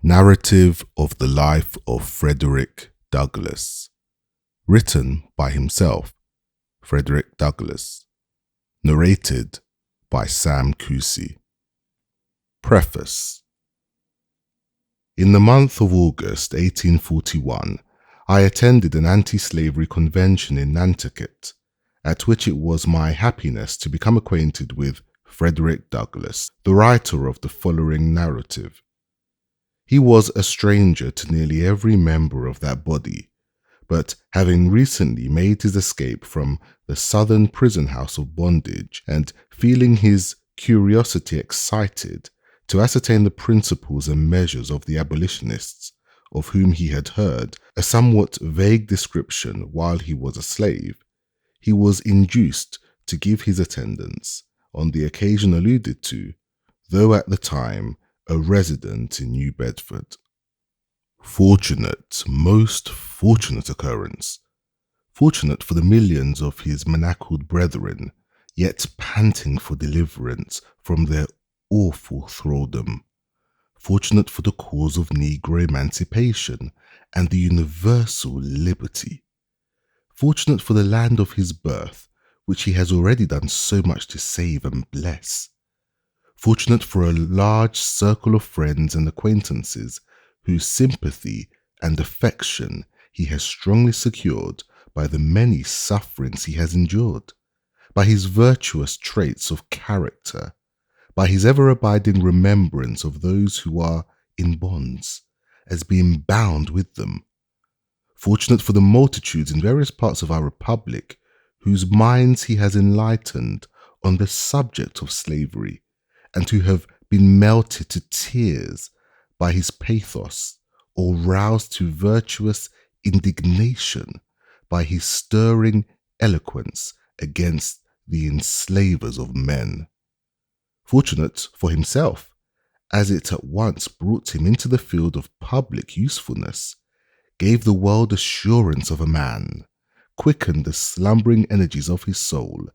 Narrative of the Life of Frederick Douglass. Written by himself, Frederick Douglass. Narrated by Sam Kusi. Preface. In the month of August 1841, I attended an anti-slavery convention in Nantucket, at which it was my happiness to become acquainted with Frederick Douglass, the writer of the following narrative. He was a stranger to nearly every member of that body, but having recently made his escape from the southern prison house of bondage and feeling his curiosity excited to ascertain the principles and measures of the abolitionists of whom he had heard a somewhat vague description while he was a slave, he was induced to give his attendance on the occasion alluded to, though at the time a resident in New Bedford. Fortunate, most fortunate occurrence. Fortunate for the millions of his manacled brethren, yet panting for deliverance from their awful thraldom. Fortunate for the cause of Negro emancipation and the universal liberty. Fortunate for the land of his birth, which he has already done so much to save and bless. Fortunate for a large circle of friends and acquaintances whose sympathy and affection he has strongly secured by the many sufferings he has endured, by his virtuous traits of character, by his ever-abiding remembrance of those who are in bonds, as being bound with them. Fortunate for the multitudes in various parts of our republic whose minds he has enlightened on the subject of slavery, and who have been melted to tears by his pathos, or roused to virtuous indignation by his stirring eloquence against the enslavers of men. Fortunate for himself, as it at once brought him into the field of public usefulness, gave the world assurance of a man, quickened the slumbering energies of his soul,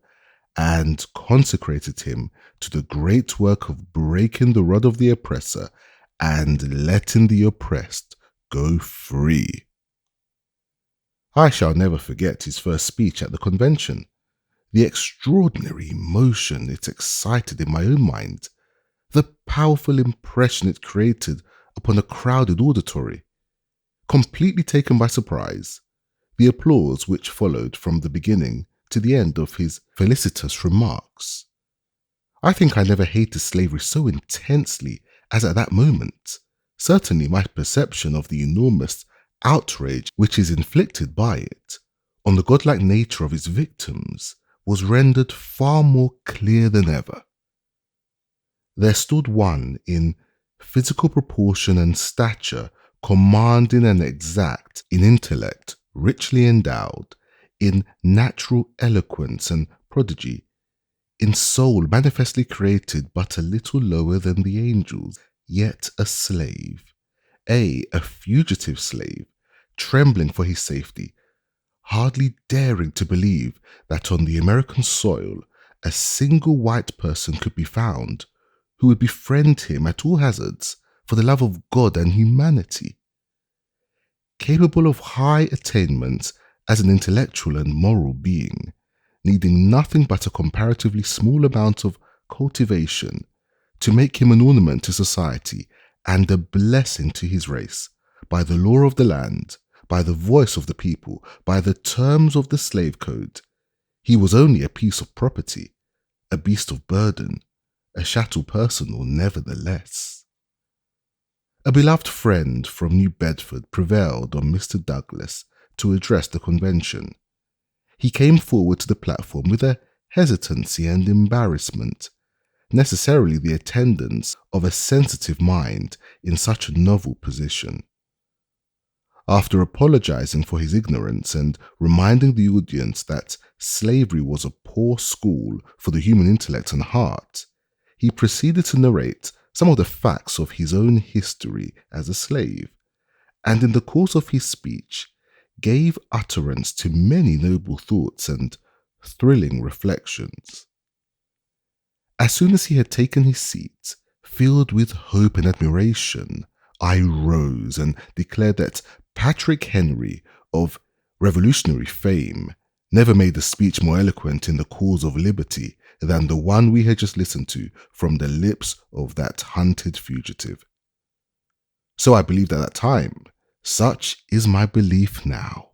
and consecrated him to the great work of breaking the rod of the oppressor and letting the oppressed go free. I shall never forget his first speech at the convention, the extraordinary emotion it excited in my own mind, the powerful impression it created upon a crowded auditory. Completely taken by surprise, the applause which followed from the beginning to the end of his felicitous remarks. I think I never hated slavery so intensely as at that moment. Certainly my perception of the enormous outrage which is inflicted by it on the godlike nature of its victims was rendered far more clear than ever. There stood one in physical proportion and stature, commanding and exact, in intellect, richly endowed, in natural eloquence and prodigy, in soul manifestly created but a little lower than the angels, yet a slave, a fugitive slave, trembling for his safety, hardly daring to believe that on the American soil a single white person could be found who would befriend him at all hazards for the love of God and humanity. Capable of high attainments as an intellectual and moral being, needing nothing but a comparatively small amount of cultivation to make him an ornament to society and a blessing to his race, by the law of the land, by the voice of the people, by the terms of the slave code, he was only a piece of property, a beast of burden, a chattel personal nevertheless. A beloved friend from New Bedford prevailed on Mr. Douglass to address the convention. He came forward to the platform with a hesitancy and embarrassment, necessarily the attendance of a sensitive mind in such a novel position. After apologizing for his ignorance and reminding the audience that slavery was a poor school for the human intellect and heart, he proceeded to narrate some of the facts of his own history as a slave, and in the course of his speech gave utterance to many noble thoughts and thrilling reflections. As soon as he had taken his seat, filled with hope and admiration, I rose and declared that Patrick Henry of revolutionary fame never made a speech more eloquent in the cause of liberty than the one we had just listened to from the lips of that hunted fugitive. So I believed at that time. Such is my belief now.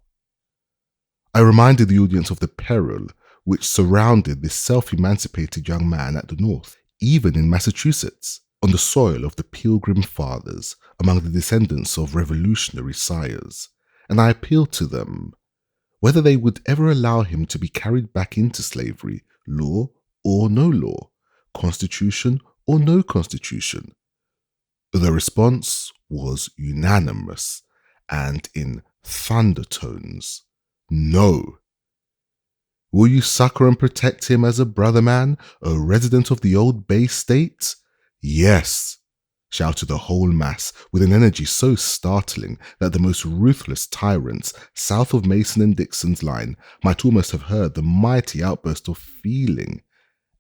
I reminded the audience of the peril which surrounded this self-emancipated young man at the North, even in Massachusetts, on the soil of the Pilgrim Fathers, among the descendants of revolutionary sires, and I appealed to them whether they would ever allow him to be carried back into slavery, law or no law, constitution or no constitution. The response was unanimous and in thunder tones. No. Will you succor and protect him as a brother man, a resident of the old Bay State? Yes, shouted the whole mass with an energy so startling that the most ruthless tyrants south of Mason and Dixon's line might almost have heard the mighty outburst of feeling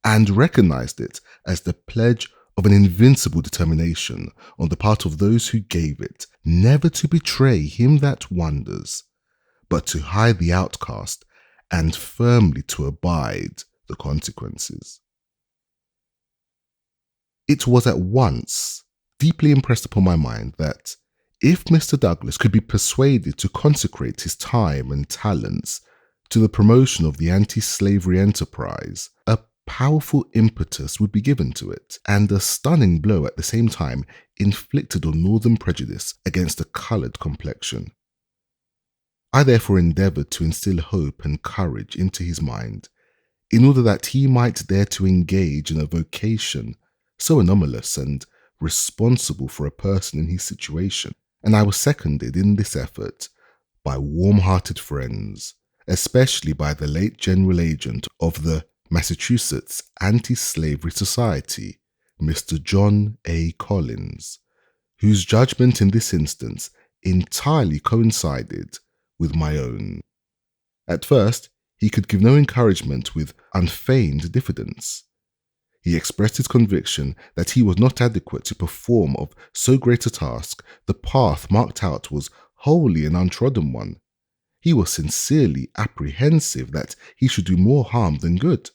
and recognized it as the pledge of an invincible determination on the part of those who gave it, never to betray him that wonders, but to hide the outcast and firmly to abide the consequences. It was at once deeply impressed upon my mind that if Mr. Douglas could be persuaded to consecrate his time and talents to the promotion of the anti-slavery enterprise, a powerful impetus would be given to it, and a stunning blow at the same time inflicted on Northern prejudice against a coloured complexion. I therefore endeavoured to instill hope and courage into his mind, in order that he might dare to engage in a vocation so anomalous and responsible for a person in his situation, and I was seconded in this effort by warm-hearted friends, especially by the late General Agent of the Massachusetts Anti-Slavery Society, Mr. John A. Collins, whose judgment in this instance entirely coincided with my own. At first, he could give no encouragement with unfeigned diffidence. He expressed his conviction that he was not adequate to perform of so great a task. The path marked out was wholly an untrodden one. He was sincerely apprehensive that he should do more harm than good.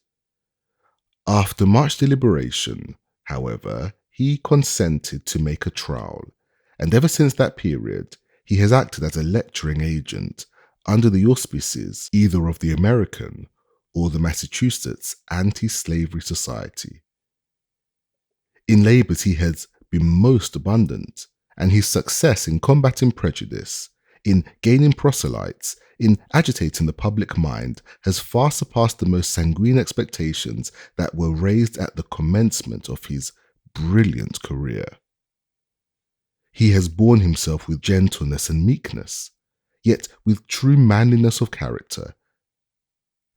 After much deliberation, however, he consented to make a trial, and ever since that period, he has acted as a lecturing agent under the auspices either of the American or the Massachusetts Anti-Slavery Society. In labours he has been most abundant, and his success in combating prejudice, in gaining proselytes, in agitating the public mind, has far surpassed the most sanguine expectations that were raised at the commencement of his brilliant career. He has borne himself with gentleness and meekness, yet with true manliness of character.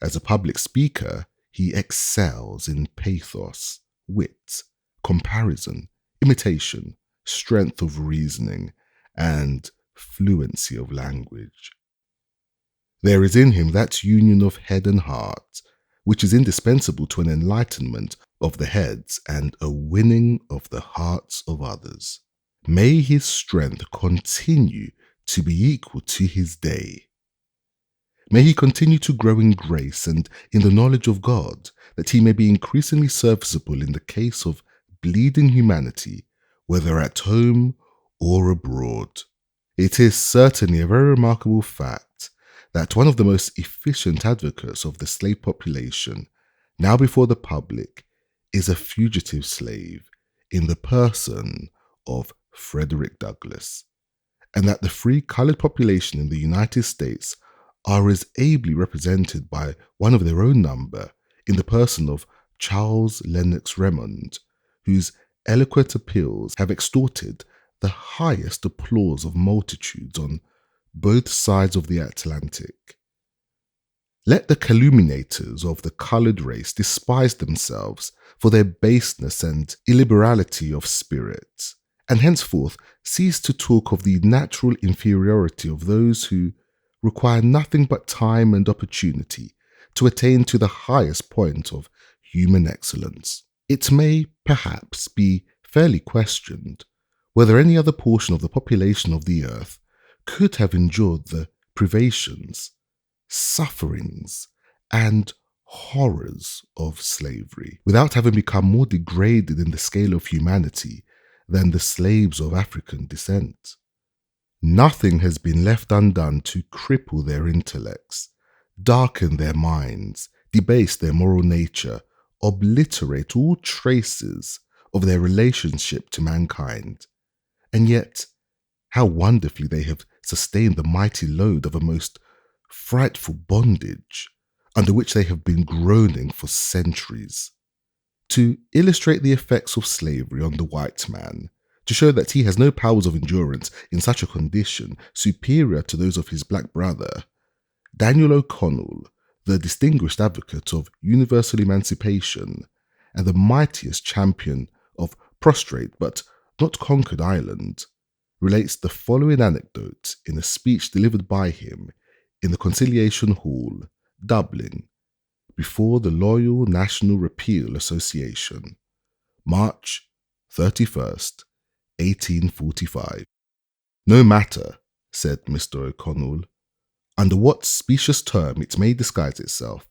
As a public speaker, he excels in pathos, wit, comparison, imitation, strength of reasoning, and fluency of language. There is in him that union of head and heart, which is indispensable to an enlightenment of the heads and a winning of the hearts of others. May his strength continue to be equal to his day. May he continue to grow in grace and in the knowledge of God, that he may be increasingly serviceable in the case of bleeding humanity, whether at home or abroad. It is certainly a very remarkable fact that one of the most efficient advocates of the slave population, now before the public, is a fugitive slave in the person of Frederick Douglass, and that the free colored population in the United States are as ably represented by one of their own number in the person of Charles Lennox Remond, whose eloquent appeals have extorted the highest applause of multitudes on both sides of the Atlantic. Let the calumniators of the colored race despise themselves for their baseness and illiberality of spirit, and henceforth cease to talk of the natural inferiority of those who require nothing but time and opportunity to attain to the highest point of human excellence. It may, perhaps, be fairly questioned whether any other portion of the population of the earth could have endured the privations, sufferings, and horrors of slavery without having become more degraded in the scale of humanity than the slaves of African descent. Nothing has been left undone to cripple their intellects, darken their minds, debase their moral nature, obliterate all traces of their relationship to mankind. And yet, how wonderfully they have sustained the mighty load of a most frightful bondage under which they have been groaning for centuries. To illustrate the effects of slavery on the white man, to show that he has no powers of endurance in such a condition superior to those of his black brother, Daniel O'Connell, the distinguished advocate of universal emancipation and the mightiest champion of prostrate but not conquered Ireland, relates the following anecdote in a speech delivered by him in the Conciliation Hall, Dublin, before the Loyal National Repeal Association, March 31st, 1845. "No matter," said Mr. O'Connell, "under what specious term it may disguise itself,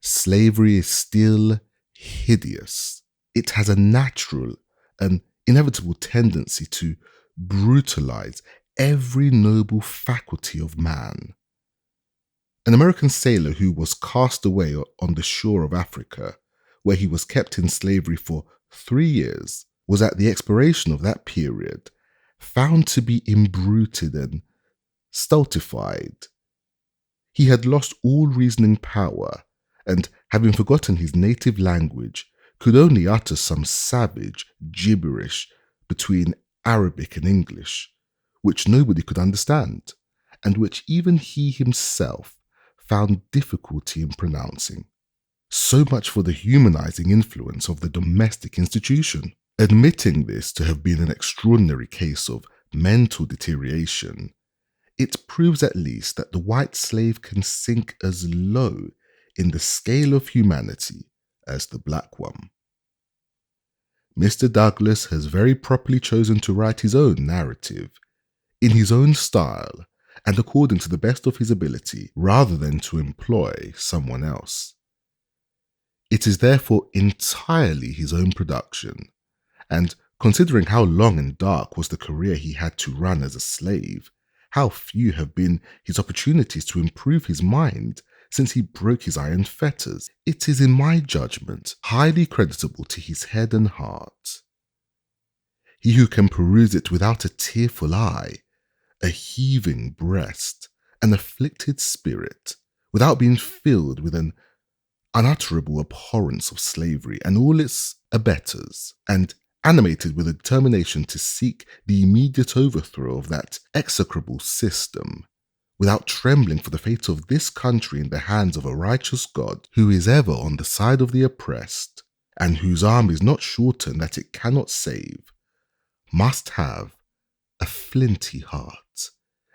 slavery is still hideous. It has a natural and inevitable tendency to brutalize every noble faculty of man." An American sailor who was cast away on the shore of Africa, where he was kept in slavery for 3 years, was at the expiration of that period found to be imbruted and stultified. He had lost all reasoning power, and having forgotten his native language, could only utter some savage gibberish between Arabic and English, which nobody could understand, and which even he himself found difficulty in pronouncing. So much for the humanizing influence of the domestic institution. Admitting this to have been an extraordinary case of mental deterioration, it proves at least that the white slave can sink as low in the scale of humanity as the black one. Mr. Douglas has very properly chosen to write his own narrative, in his own style, and according to the best of his ability, rather than to employ someone else. It is therefore entirely his own production, and considering how long and dark was the career he had to run as a slave, how few have been his opportunities to improve his mind since he broke his iron fetters, it is, in my judgment, highly creditable to his head and heart. He who can peruse it without a tearful eye, a heaving breast, an afflicted spirit, without being filled with an unutterable abhorrence of slavery and all its abettors, and animated with a determination to seek the immediate overthrow of that execrable system, without trembling for the fate of this country in the hands of a righteous God who is ever on the side of the oppressed, and whose arm is not shortened that it cannot save, must have a flinty heart,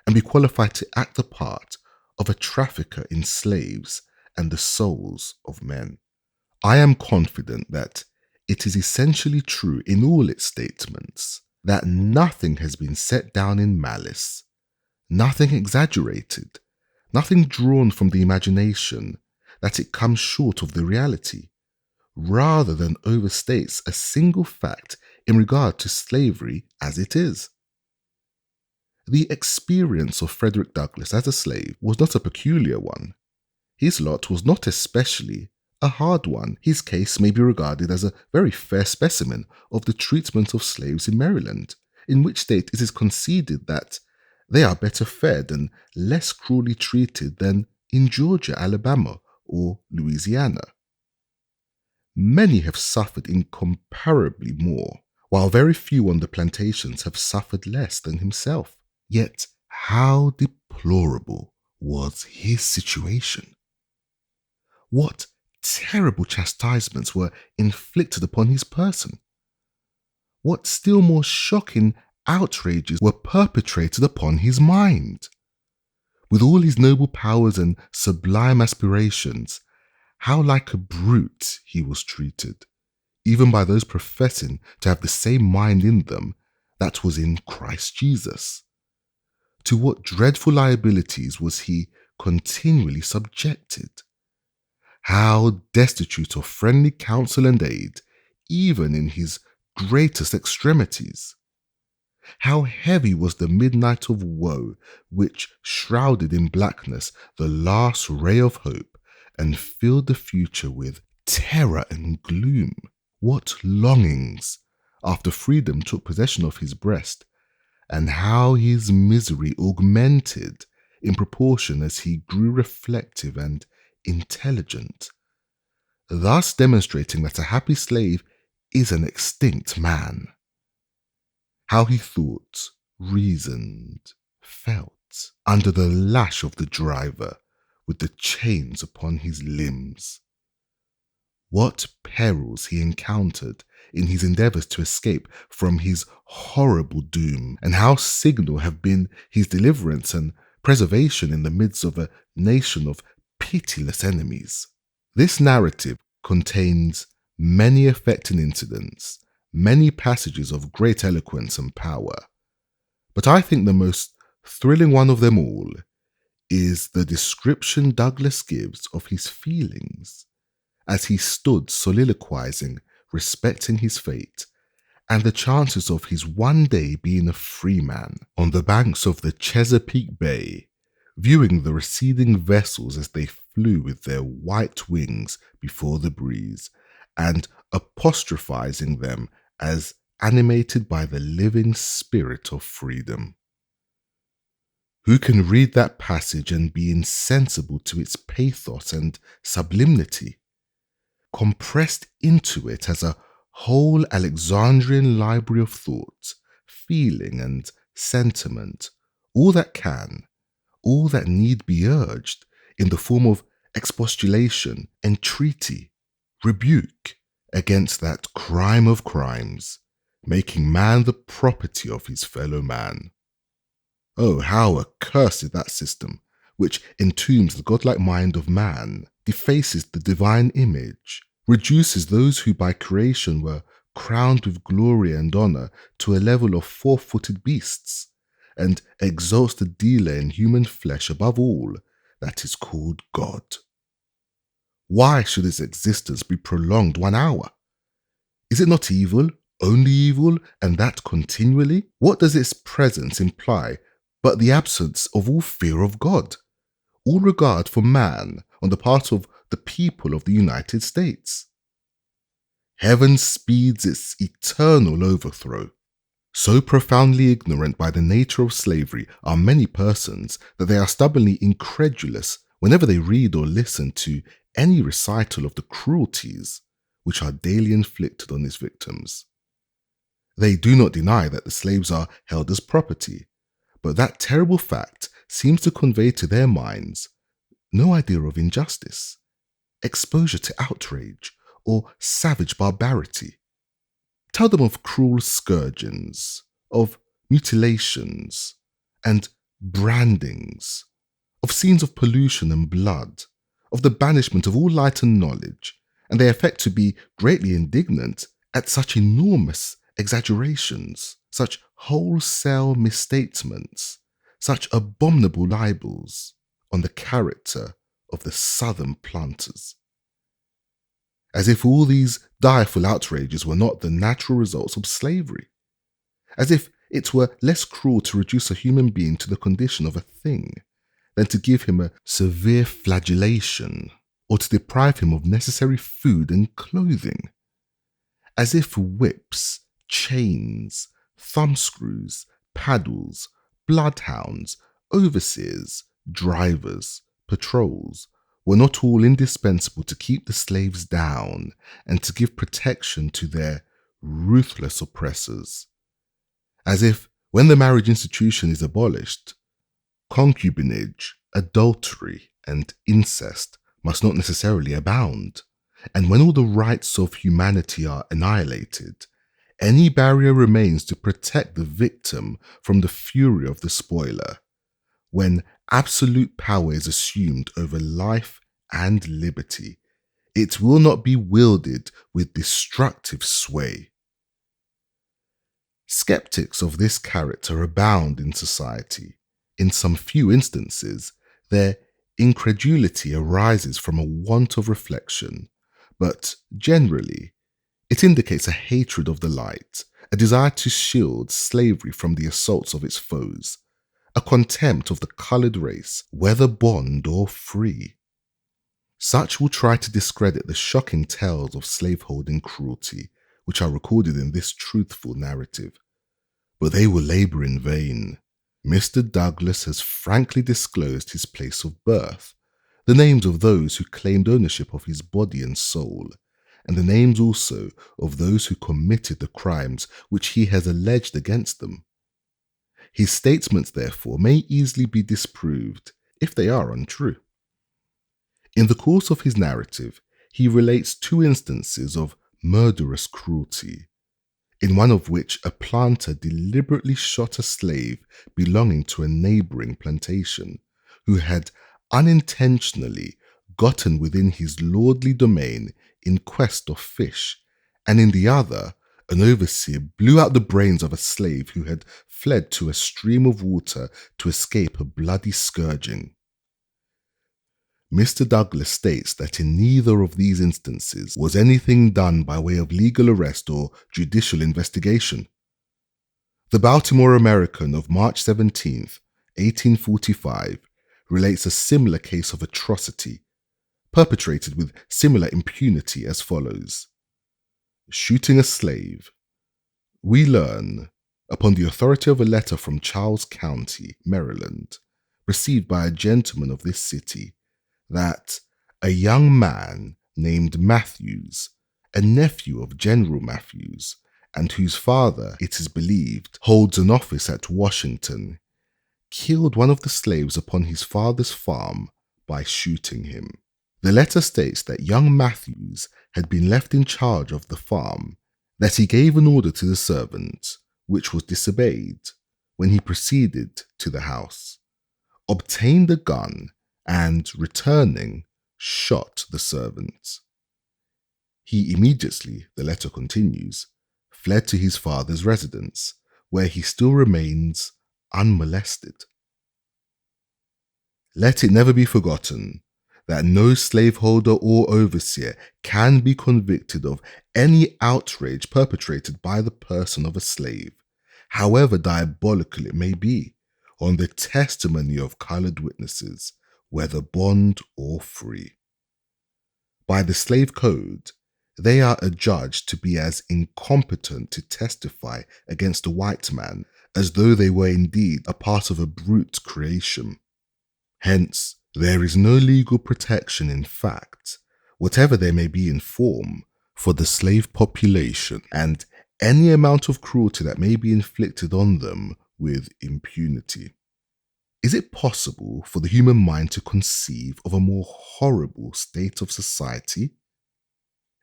and be qualified to act the part of a trafficker in slaves and the souls of men. I am confident that it is essentially true in all its statements that nothing has been set down in malice, nothing exaggerated, nothing drawn from the imagination, that it comes short of the reality, rather than overstates a single fact in regard to slavery as it is. The experience of Frederick Douglass as a slave was not a peculiar one. His lot was not especially a hard one. His case may be regarded as a very fair specimen of the treatment of slaves in Maryland, in which state it is conceded that they are better fed and less cruelly treated than in Georgia, Alabama, or Louisiana. Many have suffered incomparably more, while very few on the plantations have suffered less than himself. Yet how deplorable was his situation! What terrible chastisements were inflicted upon his person! What still more shocking outrages were perpetrated upon his mind! With all his noble powers and sublime aspirations, how like a brute he was treated, even by those professing to have the same mind in them that was in Christ Jesus? To what dreadful liabilities was he continually subjected? How destitute of friendly counsel and aid, even in his greatest extremities! How heavy was the midnight of woe which shrouded in blackness the last ray of hope and filled the future with terror and gloom! What longings after freedom took possession of his breast, and how his misery augmented in proportion as he grew reflective and intelligent, thus demonstrating that a happy slave is an extinct man. How he thought, reasoned, felt under the lash of the driver with the chains upon his limbs. What perils he encountered in his endeavors to escape from his horrible doom, and how signal have been his deliverance and preservation in the midst of a nation of pitiless enemies. This narrative contains many affecting incidents, many passages of great eloquence and power, but I think the most thrilling one of them all is the description Douglas gives of his feelings as he stood soliloquizing respecting his fate and the chances of his one day being a free man on the banks of the Chesapeake Bay, viewing the receding vessels as they flew with their white wings before the breeze, and apostrophizing them as animated by the living spirit of freedom. Who can read that passage and be insensible to its pathos and sublimity? Compressed into it as a whole Alexandrian library of thought, feeling, and sentiment, all that can, all that need be urged in the form of expostulation, entreaty, rebuke against that crime of crimes, making man the property of his fellow man. Oh, how accursed is that system, which entombs the godlike mind of man, defaces the divine image, reduces those who by creation were crowned with glory and honor to a level of four-footed beasts, and exalts the dealer in human flesh above all that is called God. Why should its existence be prolonged 1 hour? Is it not evil, only evil, and that continually? What does its presence imply but the absence of all fear of God, all regard for man on the part of the people of the United States? Heaven speeds its eternal overthrow. So profoundly ignorant by the nature of slavery are many persons that they are stubbornly incredulous whenever they read or listen to any recital of the cruelties which are daily inflicted on its victims. They do not deny that the slaves are held as property, but that terrible fact seems to convey to their minds no idea of injustice, exposure to outrage, or savage barbarity. Tell them of cruel scourgings, of mutilations, and brandings, of scenes of pollution and blood, of the banishment of all light and knowledge, and they affect to be greatly indignant at such enormous exaggerations, such wholesale misstatements, such abominable libels on the character of the Southern planters. As if all these direful outrages were not the natural results of slavery. As if it were less cruel to reduce a human being to the condition of a thing than to give him a severe flagellation or to deprive him of necessary food and clothing. As if whips, chains, thumbscrews, paddles, bloodhounds, overseers, drivers, patrols were not all indispensable to keep the slaves down and to give protection to their ruthless oppressors. As if, when the marriage institution is abolished, concubinage, adultery, and incest must not necessarily abound, and when all the rights of humanity are annihilated, any barrier remains to protect the victim from the fury of the spoiler, when absolute power is assumed over life and liberty, it will not be wielded with destructive sway. Skeptics of this character abound in society. In some few instances, their incredulity arises from a want of reflection, but generally, it indicates a hatred of the light, a desire to shield slavery from the assaults of its foes, a contempt of the colored race, whether bond or free. Such will try to discredit the shocking tales of slaveholding cruelty, which are recorded in this truthful narrative. But they will labor in vain. Mr. Douglas has frankly disclosed his place of birth, the names of those who claimed ownership of his body and soul, and the names also of those who committed the crimes which he has alleged against them. His statements, therefore, may easily be disproved if they are untrue. In the course of his narrative, he relates two instances of murderous cruelty, in one of which a planter deliberately shot a slave belonging to a neighboring plantation, who had unintentionally gotten within his lordly domain in quest of fish, and in the other, an overseer blew out the brains of a slave who had fled to a stream of water to escape a bloody scourging. Mr. Douglas states that in neither of these instances was anything done by way of legal arrest or judicial investigation. The Baltimore American of March 17, 1845, relates a similar case of atrocity, perpetrated with similar impunity, as follows. Shooting a slave. We learn, upon the authority of a letter from Charles County, Maryland, received by a gentleman of this city, that a young man named Matthews, a nephew of General Matthews, and whose father, it is believed, holds an office at Washington, killed one of the slaves upon his father's farm by shooting him. The letter states that young Matthews had been left in charge of the farm, that he gave an order to the servant, which was disobeyed, when he proceeded to the house, obtained a gun, and, returning, shot the servant. He immediately, the letter continues, fled to his father's residence, where he still remains unmolested. Let it never be forgotten that no slaveholder or overseer can be convicted of any outrage perpetrated by the person of a slave, however diabolical it may be, on the testimony of colored witnesses, whether bond or free. By the slave code, they are adjudged to be as incompetent to testify against a white man as though they were indeed a part of a brute creation. Hence, there is no legal protection in fact, whatever there may be in form, for the slave population, and any amount of cruelty that may be inflicted on them with impunity. Is it possible for the human mind to conceive of a more horrible state of society?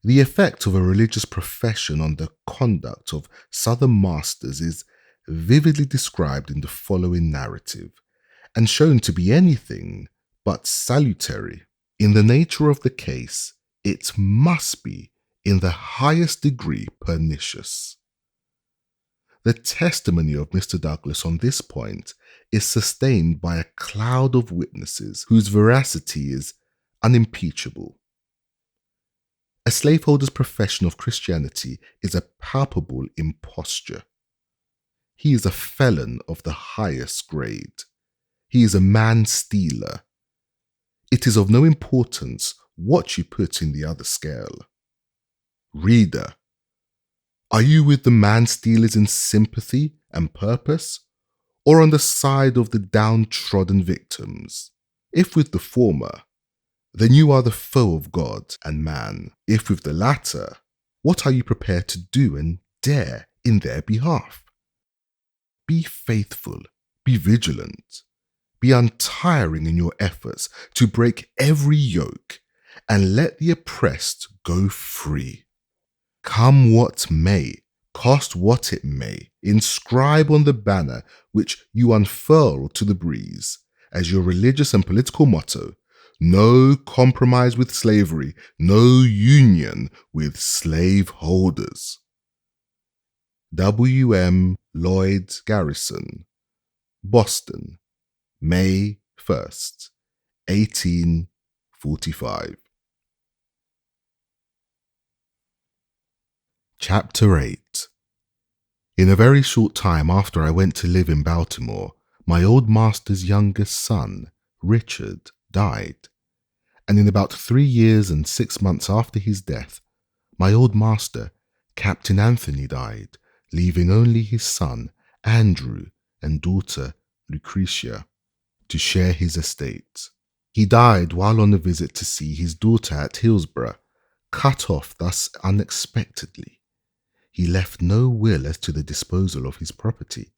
The effect of a religious profession on the conduct of Southern masters is vividly described in the following narrative, and shown to be anything but salutary. In the nature of the case, it must be in the highest degree pernicious. The testimony of Mr. Douglas on this point is sustained by a cloud of witnesses whose veracity is unimpeachable. A slaveholder's profession of Christianity is a palpable imposture. He is a felon of the highest grade. He is a man-stealer. It is of no importance what you put in the other scale. Reader, are you with the man-stealers in sympathy and purpose, or on the side of the downtrodden victims? If with the former, then you are the foe of God and man. If with the latter, what are you prepared to do and dare in their behalf? Be faithful, be vigilant, be untiring in your efforts to break every yoke, and let the oppressed go free. Come what may, cost what it may, inscribe on the banner which you unfurl to the breeze, as your religious and political motto, no compromise with slavery, no union with slaveholders. W.M. Lloyd Garrison, Boston, May 1st, 1845. Chapter 8. In a very short time after I went to live in Baltimore, my old master's youngest son, Richard, died, and in about 3 years and 6 months after his death, my old master, Captain Anthony, died, leaving only his son, Andrew, and daughter, Lucretia, to share his estate. He died while on a visit to see his daughter at Hillsborough, cut off thus unexpectedly. He left no will as to the disposal of his property.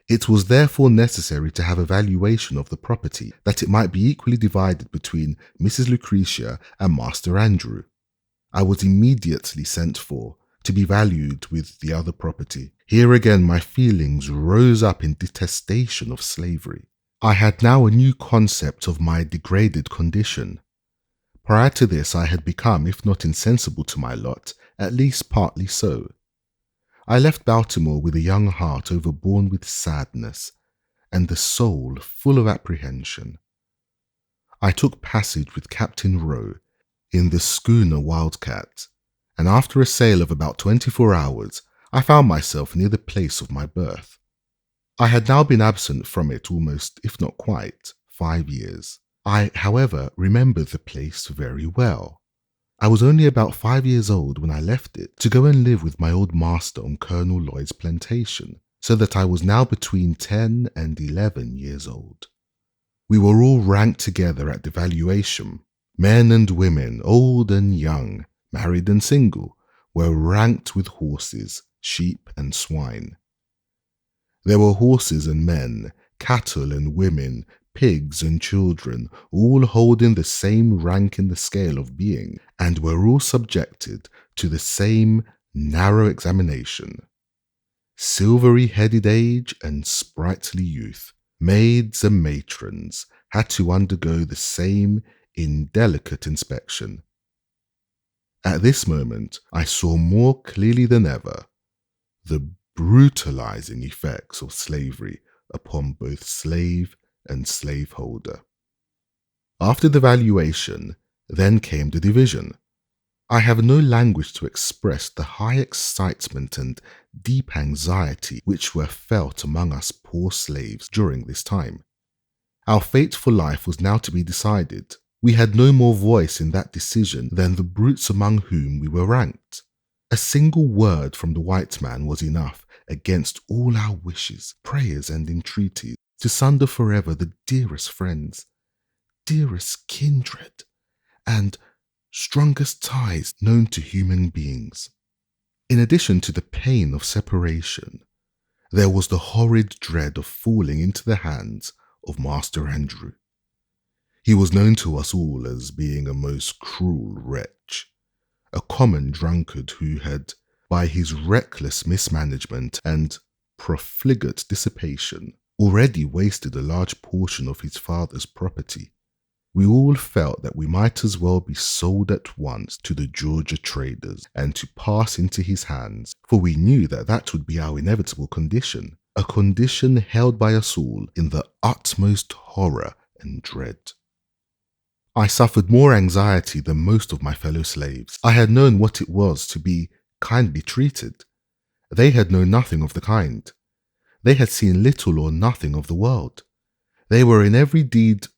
It was therefore necessary to have a valuation of the property, that it might be equally divided between Mrs. Lucretia and Master Andrew. I was immediately sent for, to be valued with the other property. Here again my feelings rose up in detestation of slavery. I had now a new concept of my degraded condition. Prior to this I had become, if not insensible to my lot, at least partly so. I left Baltimore with a young heart overborne with sadness, and the soul full of apprehension. I took passage with Captain Rowe in the schooner Wildcat, and after a sail of about 24 hours, I found myself near the place of my birth. I had now been absent from it almost, if not quite, 5 years. I, however, remembered the place very well. I was only about 5 years old when I left it to go and live with my old master on Colonel Lloyd's plantation, so that I was now between 10 and 11 years old. We were all ranked together at the valuation. Men and women, old and young, married and single, were ranked with horses, sheep and swine. There were horses and men, cattle and women, pigs and children, all holding the same rank in the scale of being, and were all subjected to the same narrow examination. Silvery-headed age and sprightly youth, maids and matrons, had to undergo the same indelicate inspection. At this moment, I saw more clearly than ever the brutalizing effects of slavery upon both slave and slaveholder. After the valuation, then came the division. I have no language to express the high excitement and deep anxiety which were felt among us poor slaves during this time. Our fate for life was now to be decided. We had no more voice in that decision than the brutes among whom we were ranked. A single word from the white man was enough, against all our wishes, prayers, and entreaties, to sunder forever the dearest friends, dearest kindred, and strongest ties known to human beings. In addition to the pain of separation, there was the horrid dread of falling into the hands of Master Andrew. He was known to us all as being a most cruel wretch, a common drunkard who had, by his reckless mismanagement and profligate dissipation, already wasted a large portion of his father's property. We all felt that we might as well be sold at once to the Georgia traders and to pass into his hands, for we knew that that would be our inevitable condition, a condition held by us all in the utmost horror and dread. I suffered more anxiety than most of my fellow slaves. I had known what it was to be kindly treated. They had known nothing of the kind. They had seen little or nothing of the world. They were in every deed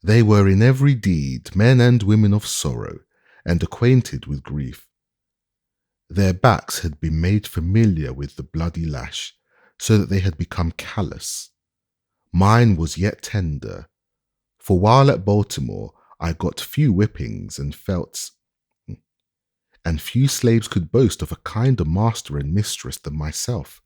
men and women of sorrow, and acquainted with grief. Their backs had been made familiar with the bloody lash, so that they had become callous. Mine was yet tender, for while at Baltimore I got few whippings and few slaves could boast of a kinder master and mistress than myself,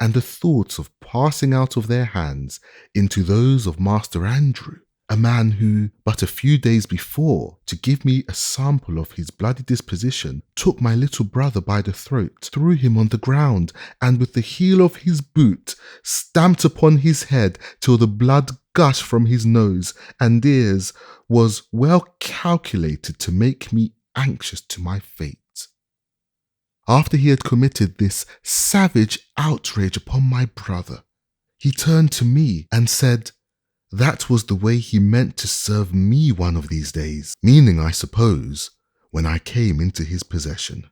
and the thoughts of passing out of their hands into those of Master Andrew, a man who, but a few days before, to give me a sample of his bloody disposition, took my little brother by the throat, threw him on the ground, and with the heel of his boot stamped upon his head till the blood gushed from his nose and ears, was well calculated to make me anxious to my fate. after he had committed this savage outrage upon my brother, he turned to me and said that was the way he meant to serve me one of these days, meaning, I suppose, when I came into his possession.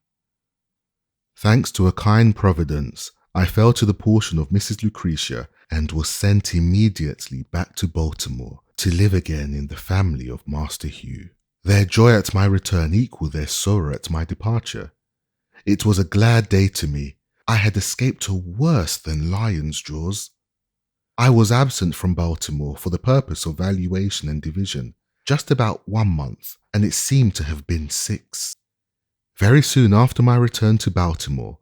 Thanks to a kind providence, I fell to the portion of Mrs. Lucretia and was sent immediately back to Baltimore to live again in the family of Master Hugh. Their joy at my return equaled their sorrow at my departure. It was a glad day to me. I had escaped a worse than lion's jaws. I was absent from Baltimore for the purpose of valuation and division, just about 1 month, and it seemed to have been 6. Very soon after my return to Baltimore,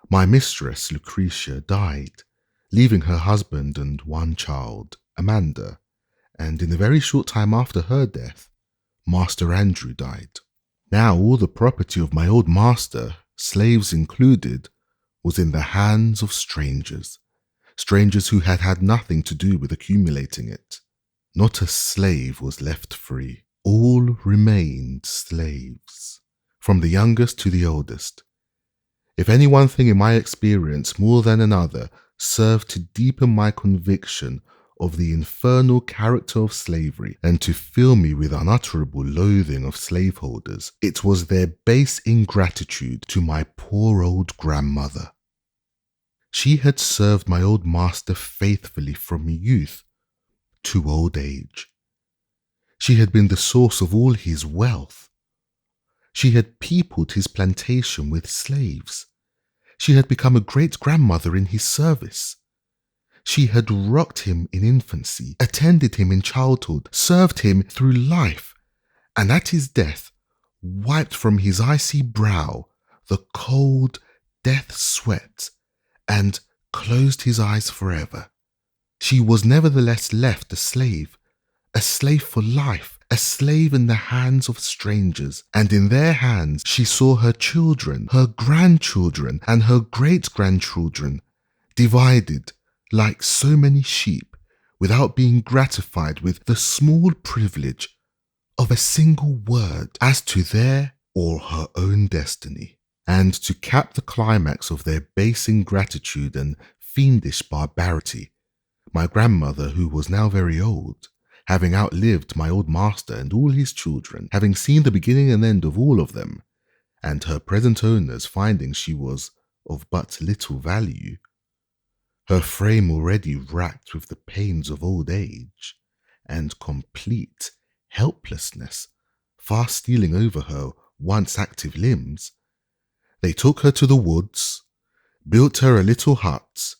my mistress, Lucretia, died, leaving her husband and 1 child, Amanda, and in a very short time after her death, Master Andrew died. Now all the property of my old master, slaves included, was in the hands of strangers who had had nothing to do with accumulating it. Not a slave was left free. All remained slaves, from the youngest to the oldest. If any one thing in my experience more than another served to deepen my conviction of the infernal character of slavery and to fill me with unutterable loathing of slaveholders, it was their base ingratitude to my poor old grandmother. She had served my old master faithfully from youth to old age. She had been the source of all his wealth. She had peopled his plantation with slaves. She had become a great-grandmother in his service. She had rocked him in infancy, attended him in childhood, served him through life, and at his death wiped from his icy brow the cold death sweat and closed his eyes forever. She was nevertheless left a slave for life, a slave in the hands of strangers, and in their hands she saw her children, her grandchildren, and her great-grandchildren, divided like so many sheep, without being gratified with the small privilege of a single word as to their or her own destiny. And to cap the climax of their base ingratitude and fiendish barbarity, my grandmother, who was now very old, having outlived my old master and all his children, having seen the beginning and end of all of them, and her present owners finding she was of but little value, her frame already racked with the pains of old age, and complete helplessness fast stealing over her once active limbs, they took her to the woods, built her a little hut,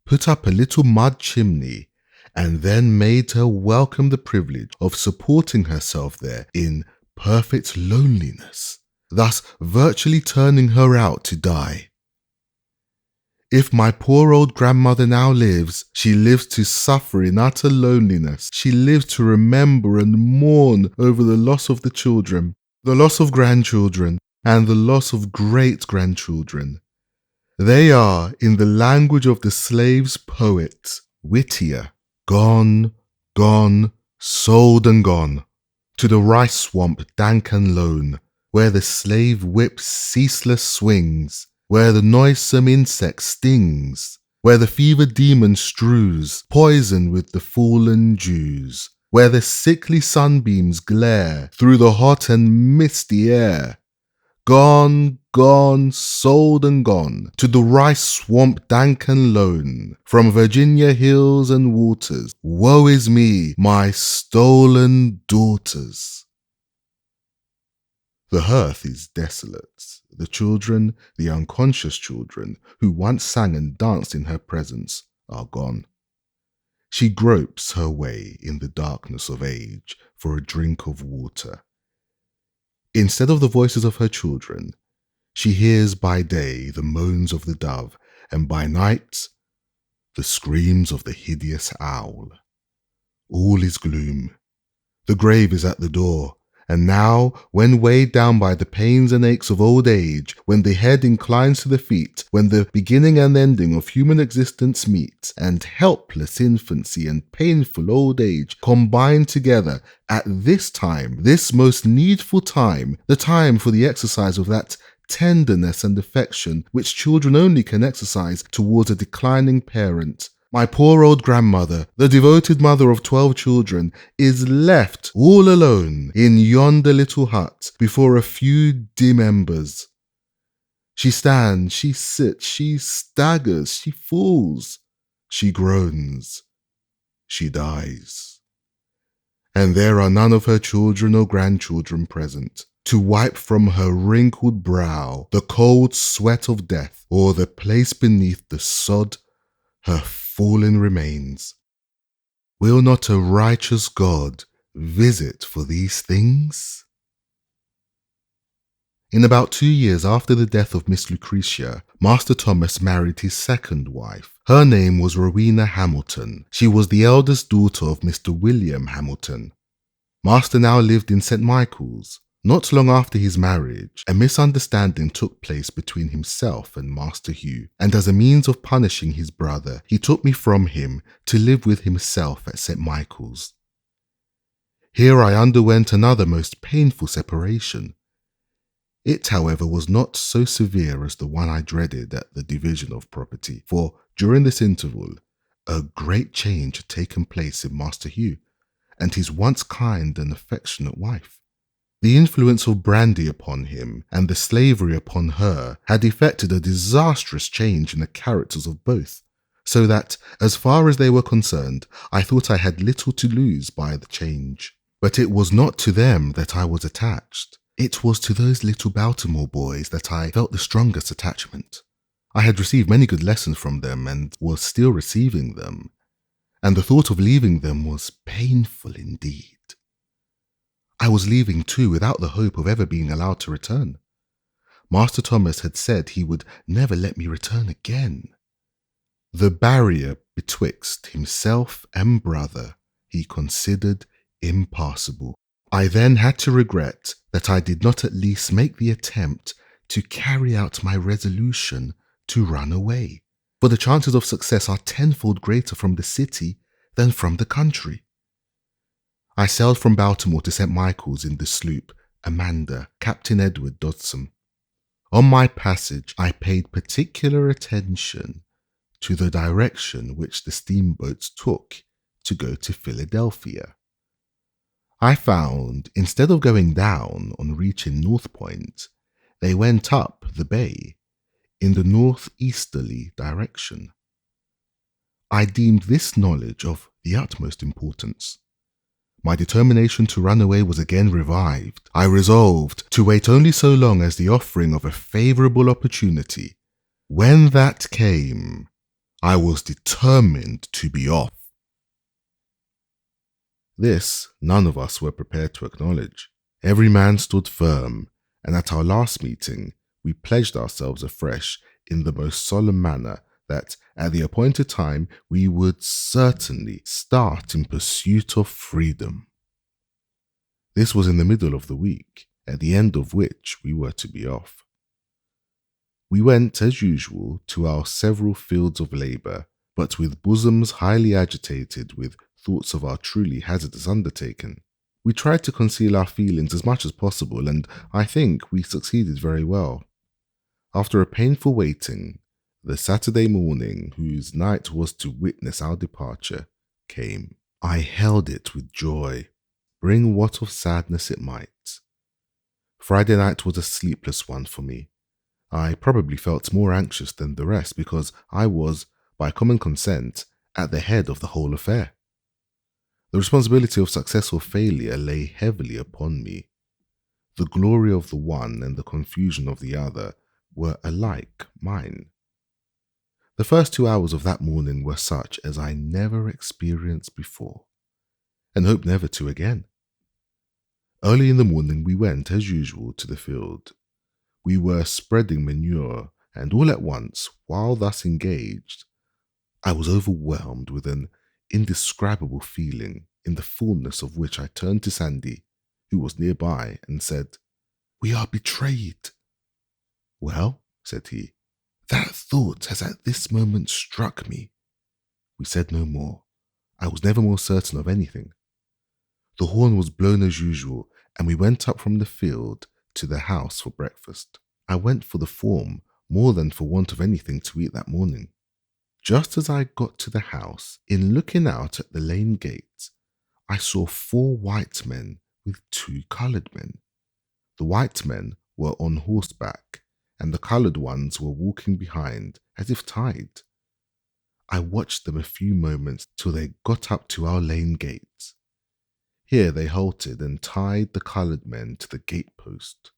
put up a little mud chimney, and then made her welcome the privilege of supporting herself there in perfect loneliness, thus virtually turning her out to die. If my poor old grandmother now lives, she lives to suffer in utter loneliness. She lives to remember and mourn over the loss of the children, the loss of grandchildren, and the loss of great-grandchildren. They are, in the language of the slave's poet, Whittier, gone, gone, sold and gone, to the rice swamp dank and lone, where the slave whip ceaseless swings, where the noisome insect stings, where the fever demon strews poison with the fallen dews, where the sickly sunbeams glare through the hot and misty air. Gone, gone, sold and gone, to the rice swamp dank and lone, from Virginia hills and waters. Woe is me, my stolen daughters. The hearth is desolate. The children, the unconscious children, who once sang and danced in her presence, are gone. She gropes her way in the darkness of age for a drink of water. Instead of the voices of her children, she hears by day the moans of the dove, and by night the screams of the hideous owl. All is gloom. The grave is at the door, and now, when weighed down by the pains and aches of old age, when the head inclines to the feet, when the beginning and ending of human existence meet, and helpless infancy and painful old age combine together, at this time, this most needful time, the time for the exercise of that tenderness and affection which children only can exercise towards a declining parent. My poor old grandmother, the devoted mother of 12 children, is left all alone in yonder little hut before a few dim embers. She stands, she sits, she staggers, she falls, she groans, she dies. And there are none of her children or grandchildren present to wipe from her wrinkled brow the cold sweat of death, or the place beneath the sod her fallen remains. Will not a righteous God visit for these things? In about 2 years after the death of Miss Lucretia, Master Thomas married his second wife. Her name was Rowena Hamilton. She was the eldest daughter of Mr. William Hamilton. Master now lived in St. Michael's. Not long after his marriage, a misunderstanding took place between himself and Master Hugh, and as a means of punishing his brother, he took me from him to live with himself at St. Michael's. Here I underwent another most painful separation. It, however, was not so severe as the one I dreaded at the division of property, for during this interval, a great change had taken place in Master Hugh and his once kind and affectionate wife. The influence of brandy upon him and the slavery upon her had effected a disastrous change in the characters of both, so that, as far as they were concerned, I thought I had little to lose by the change. But it was not to them that I was attached. It was to those little Baltimore boys that I felt the strongest attachment. I had received many good lessons from them and was still receiving them, and the thought of leaving them was painful indeed. I was leaving too without the hope of ever being allowed to return. Master Thomas had said he would never let me return again. The barrier betwixt himself and brother he considered impassable. I then had to regret that I did not at least make the attempt to carry out my resolution to run away, for the chances of success are tenfold greater from the city than from the country. I sailed from Baltimore to St. Michael's in the sloop Amanda, Captain Edward Dodson. On my passage, I paid particular attention to the direction which the steamboats took to go to Philadelphia. I found, instead of going down on reaching North Point, they went up the bay in the northeasterly direction. I deemed this knowledge of the utmost importance. My determination to run away was again revived. I resolved to wait only so long as the offering of a favourable opportunity. When that came, I was determined to be off. This none of us were prepared to acknowledge. Every man stood firm, and at our last meeting we pledged ourselves afresh in the most solemn manner that at the appointed time we would certainly start in pursuit of freedom. This was in the middle of the week, at the end of which we were to be off. We went, as usual, to our several fields of labour, but with bosoms highly agitated with thoughts of our truly hazardous undertaking. We tried to conceal our feelings as much as possible, and I think we succeeded very well. After a painful waiting, the Saturday morning, whose night was to witness our departure, came. I held it with joy, bring what of sadness it might. Friday night was a sleepless one for me. I probably felt more anxious than the rest because I was, by common consent, at the head of the whole affair. The responsibility of success or failure lay heavily upon me. The glory of the one and the confusion of the other were alike mine. The first 2 hours of that morning were such as I never experienced before, and hope never to again. Early in the morning we went, as usual, to the field. We were spreading manure, and all at once, while thus engaged, I was overwhelmed with an indescribable feeling, in the fullness of which I turned to Sandy, who was nearby, and said, "We are betrayed." "Well," said he, "that thought has at this moment struck me." We said no more. I was never more certain of anything. The horn was blown as usual, and we went up from the field to the house for breakfast. I went for the form more than for want of anything to eat that morning. Just as I got to the house, in looking out at the lane gate, I saw 4 white men with 2 coloured men. The white men were on horseback, and the coloured ones were walking behind, as if tied. I watched them a few moments till they got up to our lane gate. Here they halted and tied the coloured men to the gate post.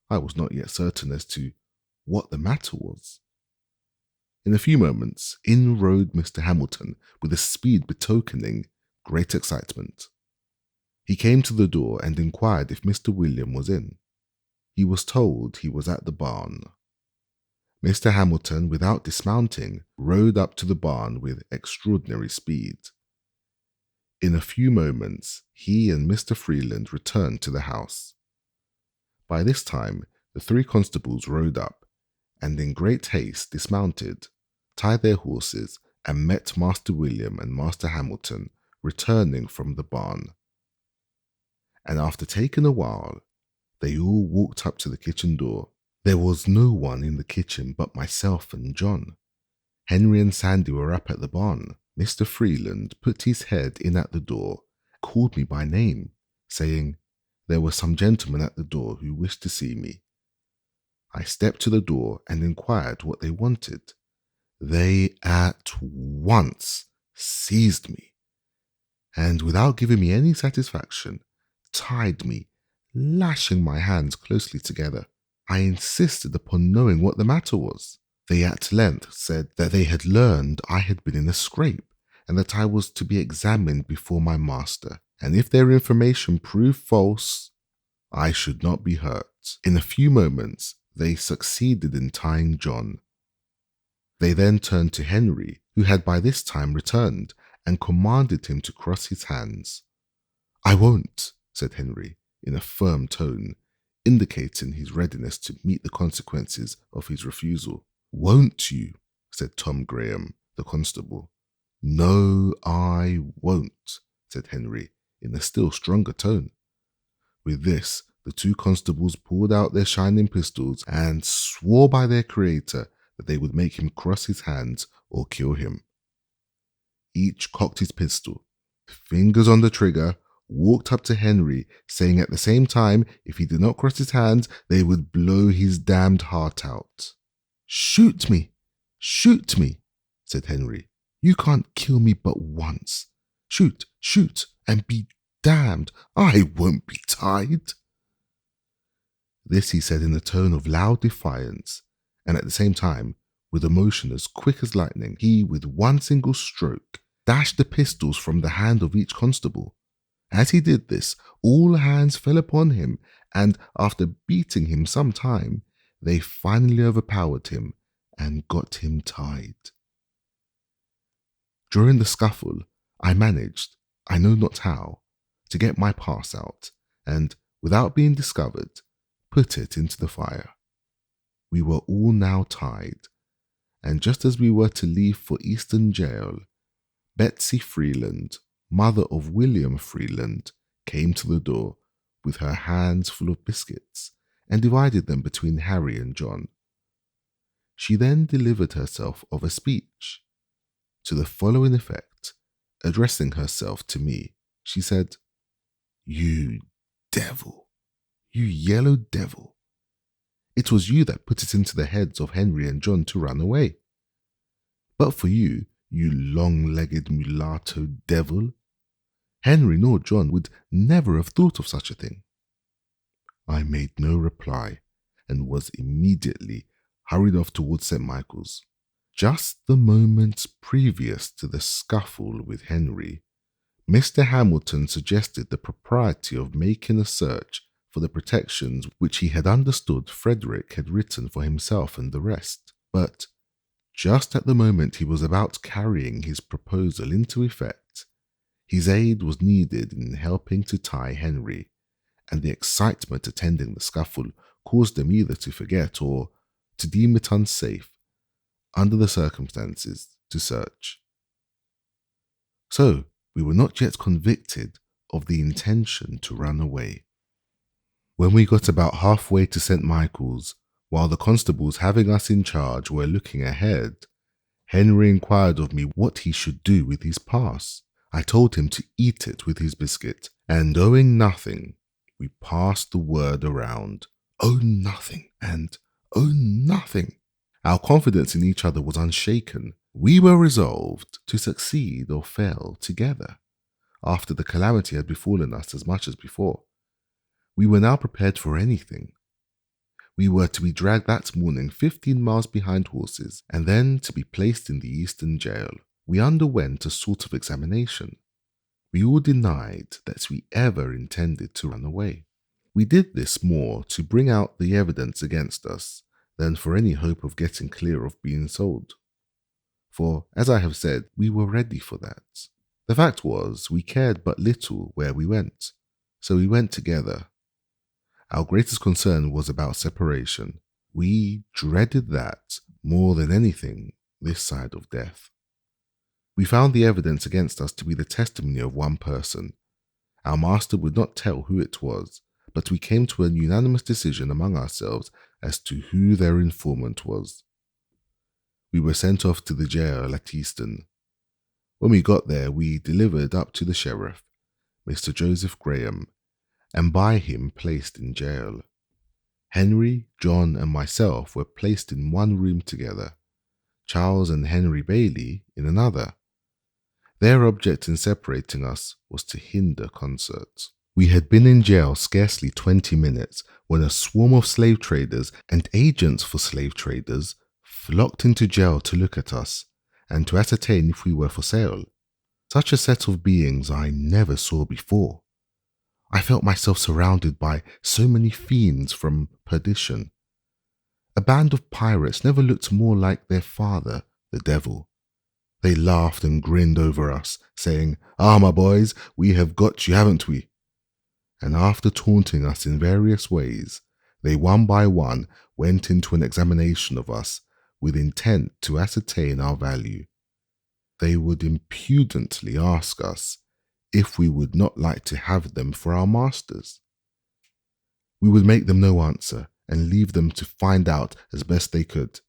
I was not yet certain as to what the matter was. In a few moments, in rode Mr. Hamilton with a speed betokening great excitement. He came to the door and inquired if Mr. William was in. He was told he was at the barn. Mr. Hamilton, without dismounting, rode up to the barn with extraordinary speed. In a few moments, he and Mr. Freeland returned to the house. By this time, the 3 constables rode up, and in great haste dismounted, tied their horses, and met Master William and Master Hamilton returning from the barn. And after taking a while, they all walked up to the kitchen door. There was no one in the kitchen but myself and John. Henry and Sandy were up at the barn. Mr. Freeland put his head in at the door, called me by name, saying there were some gentlemen at the door who wished to see me. I stepped to the door and inquired what they wanted. They at once seized me, and without giving me any satisfaction, tied me, lashing my hands closely together. I insisted upon knowing what the matter was. They at length said that they had learned I had been in a scrape, and that I was to be examined before my master, and if their information proved false, I should not be hurt. In a few moments, they succeeded in tying John. They then turned to Henry, who had by this time returned, and commanded him to cross his hands. "I won't," said Henry, in a firm tone, indicating his readiness to meet the consequences of his refusal. "Won't you?" said Tom Graham, the constable. "No, I won't," said Henry, in a still stronger tone. With this, the 2 constables pulled out their shining pistols and swore by their Creator that they would make him cross his hands or kill him. Each cocked his pistol, fingers on the trigger, walked up to Henry, saying at the same time if he did not cross his hands, they would blow his damned heart out. "Shoot me! Shoot me!" said Henry. "You can't kill me but once. Shoot, shoot, and be damned. I won't be tied." This he said in a tone of loud defiance, and at the same time, with a motion as quick as lightning, he, with one single stroke, dashed the pistols from the hand of each constable. As he did this, all hands fell upon him, and after beating him some time, they finally overpowered him and got him tied. During the scuffle, I managed, I know not how, to get my pass out, and, without being discovered, put it into the fire. We were all now tied, and just as we were to leave for Easton Jail, Betsy Freeland, mother of William Freeland, came to the door with her hands full of biscuits and divided them between Harry and John. She then delivered herself of a speech to the following effect. Addressing herself to me, she said, "You devil, you yellow devil, it was you that put it into the heads of Henry and John to run away. But for you, you long-legged mulatto devil, Henry nor John would never have thought of such a thing." I made no reply and was immediately hurried off towards St. Michael's. Just the moments previous to the scuffle with Henry, Mr. Hamilton suggested the propriety of making a search for the protections which he had understood Frederick had written for himself and the rest. But just at the moment he was about carrying his proposal into effect, his aid was needed in helping to tie Henry, and the excitement attending the scuffle caused them either to forget or to deem it unsafe, under the circumstances, to search. So, we were not yet convicted of the intention to run away. When we got about halfway to St. Michael's, While the constables having us in charge were looking ahead, Henry inquired of me what he should do with his pass. I told him to eat it with his biscuit, and owing nothing, we passed the word around, own nothing and own nothing. Our confidence in each other was unshaken. We were resolved to succeed or fail together. After the calamity had befallen us as much as before, we were now prepared for anything. We were to be dragged that morning 15 miles behind horses, and then to be placed in the Eastern jail. We underwent a sort of examination. We all denied that we ever intended to run away. We did this more to bring out the evidence against us than for any hope of getting clear of being sold. For, as I have said, we were ready for that. The fact was, we cared but little where we went, so we went together. Our greatest concern was about separation. We dreaded that more than anything this side of death. We found the evidence against us to be the testimony of one person. Our master would not tell who it was, but we came to a unanimous decision among ourselves as to who their informant was. We were sent off to the jail at Easton. When we got there, we delivered up to the sheriff, Mr. Joseph Graham, and by him placed in jail. Henry, John, and myself were placed in one room together, Charles and Henry Bailey in another. Their object in separating us was to hinder concerts. We had been in jail scarcely 20 minutes when a swarm of slave traders and agents for slave traders flocked into jail to look at us and to ascertain if we were for sale. Such a set of beings I never saw before. I felt myself surrounded by so many fiends from perdition. A band of pirates never looked more like their father, the devil. They laughed and grinned over us, saying, "Ah, my boys, we have got you, haven't we?" And after taunting us in various ways, they one by one went into an examination of us with intent to ascertain our value. They would impudently ask us if we would not like to have them for our masters. We would make them no answer and leave them to find out as best they could.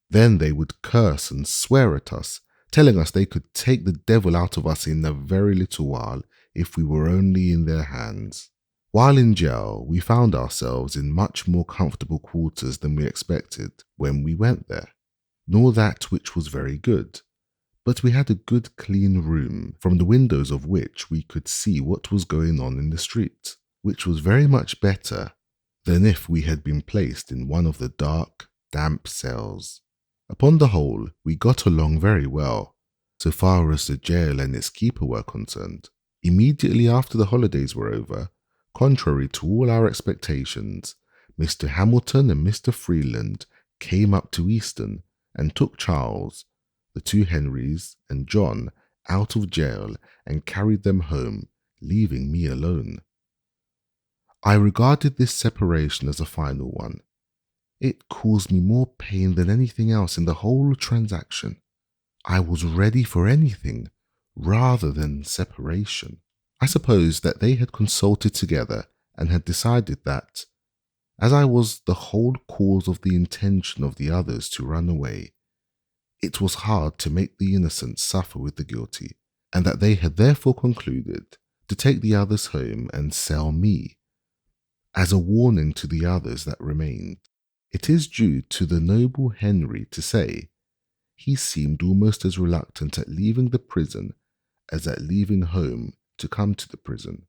Then they would curse and swear at us, telling us they could take the devil out of us in a very little while if we were only in their hands. While in jail, we found ourselves in much more comfortable quarters than we expected when we went there, nor that which was very good. But we had a good clean room, from the windows of which we could see what was going on in the street, which was very much better than if we had been placed in one of the dark, damp cells. Upon the whole, we got along very well, so far as the jail and its keeper were concerned. Immediately after the holidays were over, contrary to all our expectations, Mr. Hamilton and Mr. Freeland came up to Easton and took Charles, the two Henrys, and John out of jail and carried them home, leaving me alone. I regarded this separation as a final one. It caused me more pain than anything else in the whole transaction. I was ready for anything rather than separation. I suppose that they had consulted together and had decided that, as I was the whole cause of the intention of the others to run away, it was hard to make the innocent suffer with the guilty, and that they had therefore concluded to take the others home and sell me, as a warning to the others that remained. It is due to the noble Henry to say, he seemed almost as reluctant at leaving the prison as at leaving home to come to the prison.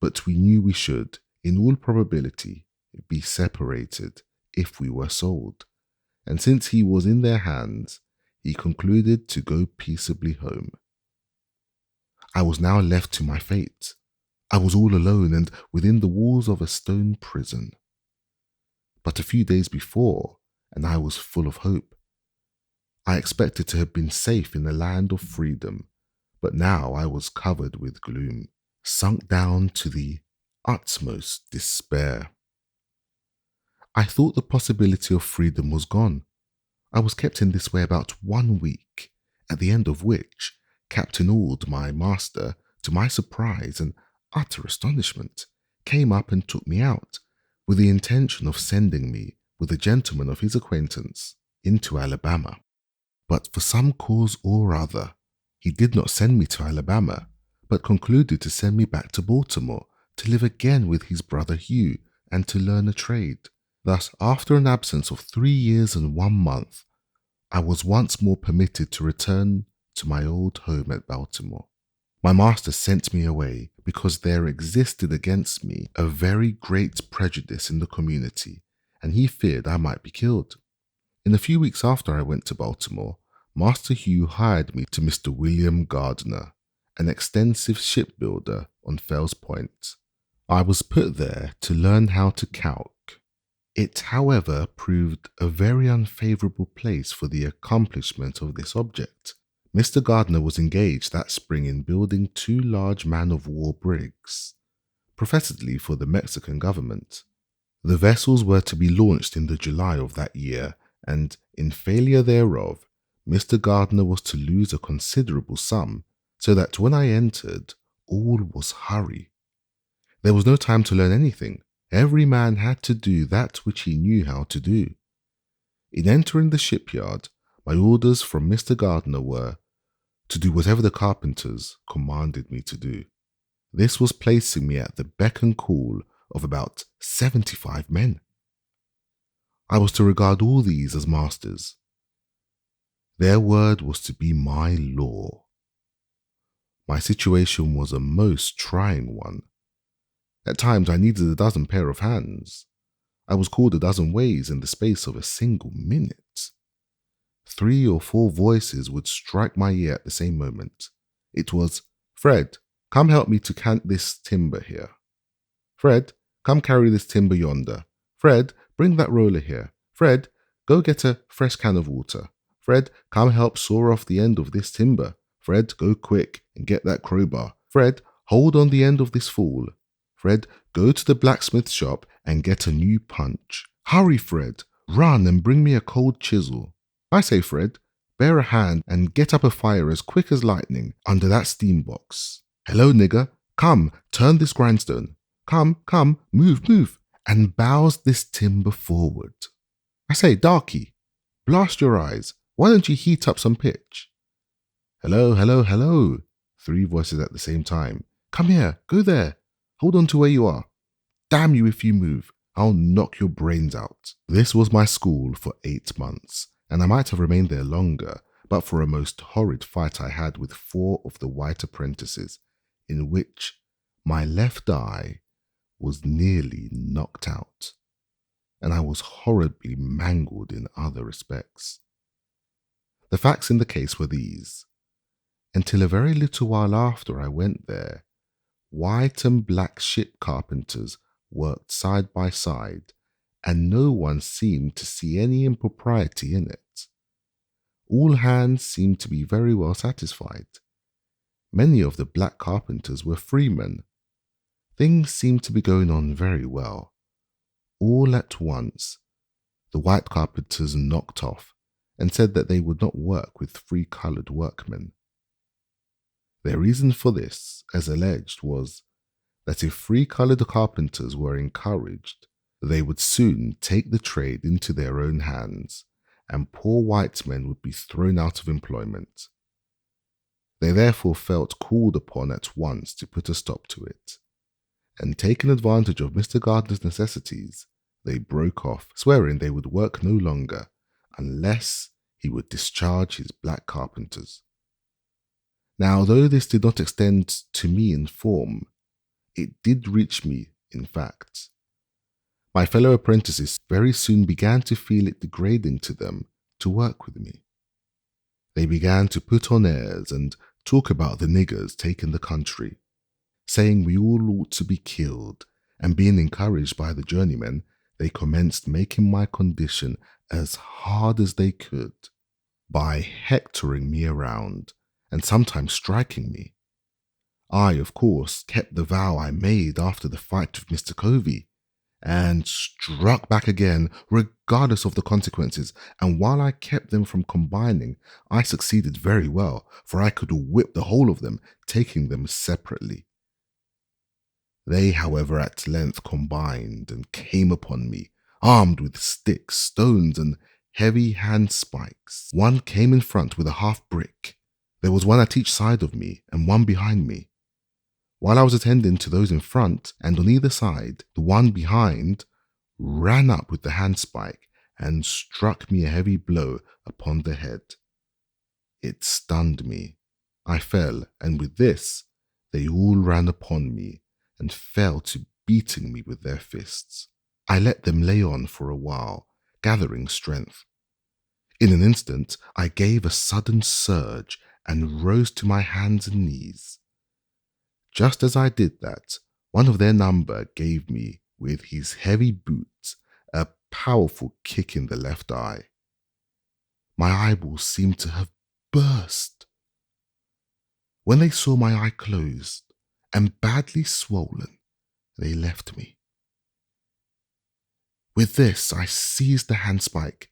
But we knew we should, in all probability, be separated if we were sold, and since he was in their hands, he concluded to go peaceably home. I was now left to my fate. I was all alone and within the walls of a stone prison. But a few days before, and I was full of hope. I expected to have been safe in the land of freedom, but now I was covered with gloom, sunk down to the utmost despair. I thought the possibility of freedom was gone. I was kept in this way about 1 week, at the end of which Captain Auld, my master, to my surprise and utter astonishment, came up and took me out, with the intention of sending me with a gentleman of his acquaintance into Alabama. But for some cause or other, he did not send me to Alabama, but concluded to send me back to Baltimore to live again with his brother Hugh and to learn a trade. Thus, after an absence of 3 years and 1 month, I was once more permitted to return to my old home at Baltimore. My master sent me away because there existed against me a very great prejudice in the community, and he feared I might be killed. In a few weeks after I went to Baltimore, Master Hugh hired me to Mr. William Gardner, an extensive shipbuilder on Fells Point. I was put there to learn how to calc. It, however, proved a very unfavourable place for the accomplishment of this object. Mr. Gardner was engaged that spring in building 2 large man-of-war brigs, professedly for the Mexican government. The vessels were to be launched in the July of that year, and in failure thereof, Mr. Gardner was to lose a considerable sum, so that when I entered, all was hurry. There was no time to learn anything. Every man had to do that which he knew how to do. In entering the shipyard, my orders from Mr. Gardner were to do whatever the carpenters commanded me to do. This was placing me at the beck and call of about 75 men. I was to regard all these as masters. Their word was to be my law. My situation was a most trying one. At times I needed a dozen pair of hands. I was called a dozen ways in the space of a single minute. 3 or 4 voices would strike my ear at the same moment. It was, "Fred, come help me to cant this timber here. Fred, come carry this timber yonder. Fred, bring that roller here. Fred, go get a fresh can of water. Fred, come help saw off the end of this timber. Fred, go quick and get that crowbar. Fred, hold on the end of this fool. Fred, go to the blacksmith shop and get a new punch. Hurry, Fred, run and bring me a cold chisel. I say, Fred, bear a hand and get up a fire as quick as lightning under that steam box. Hello, nigger, come, turn this grindstone. Come, move, and bows this timber forward. I say, darky, blast your eyes. Why don't you heat up some pitch? Hello, 3 voices at the same time. Come here, go there. Hold on to where you are. Damn you if you move. I'll knock your brains out. This was my school for 8 months, and I might have remained there longer, but for a most horrid fight I had with 4 of the white apprentices, in which my left eye was nearly knocked out, and I was horribly mangled in other respects. The facts in the case were these. Until a very little while after I went there, white and black ship carpenters worked side by side, and no one seemed to see any impropriety in it. All hands seemed to be very well satisfied. Many of the black carpenters were freemen. Things seemed to be going on very well. All at once, the white carpenters knocked off and said that they would not work with free-coloured workmen. Their reason for this, as alleged, was that if free-coloured carpenters were encouraged, they would soon take the trade into their own hands, and poor white men would be thrown out of employment. They therefore felt called upon at once to put a stop to it, and taking advantage of Mr. Gardner's necessities, they broke off, swearing they would work no longer unless he would discharge his black carpenters. Now, though this did not extend to me in form, it did reach me in fact. My fellow apprentices very soon began to feel it degrading to them to work with me. They began to put on airs and talk about the niggers taking the country, saying we all ought to be killed, and being encouraged by the journeymen, they commenced making my condition as hard as they could, by hectoring me around, and sometimes striking me. I, of course, kept the vow I made after the fight with Mr. Covey, and struck back again, regardless of the consequences, and while I kept them from combining, I succeeded very well, for I could whip the whole of them, taking them separately. They, however, at length combined and came upon me, armed with sticks, stones, and heavy hand spikes. One came in front with a half brick. There was one at each side of me and one behind me. While I was attending to those in front and on either side, the one behind ran up with the handspike and struck me a heavy blow upon the head. It stunned me. I fell, and with this, they all ran upon me and fell to beating me with their fists. I let them lay on for a while, gathering strength. In an instant, I gave a sudden surge and rose to my hands and knees. Just as I did that, one of their number gave me, with his heavy boots, a powerful kick in the left eye. My eyeballs seemed to have burst. When they saw my eye closed and badly swollen, they left me. With this, I seized the handspike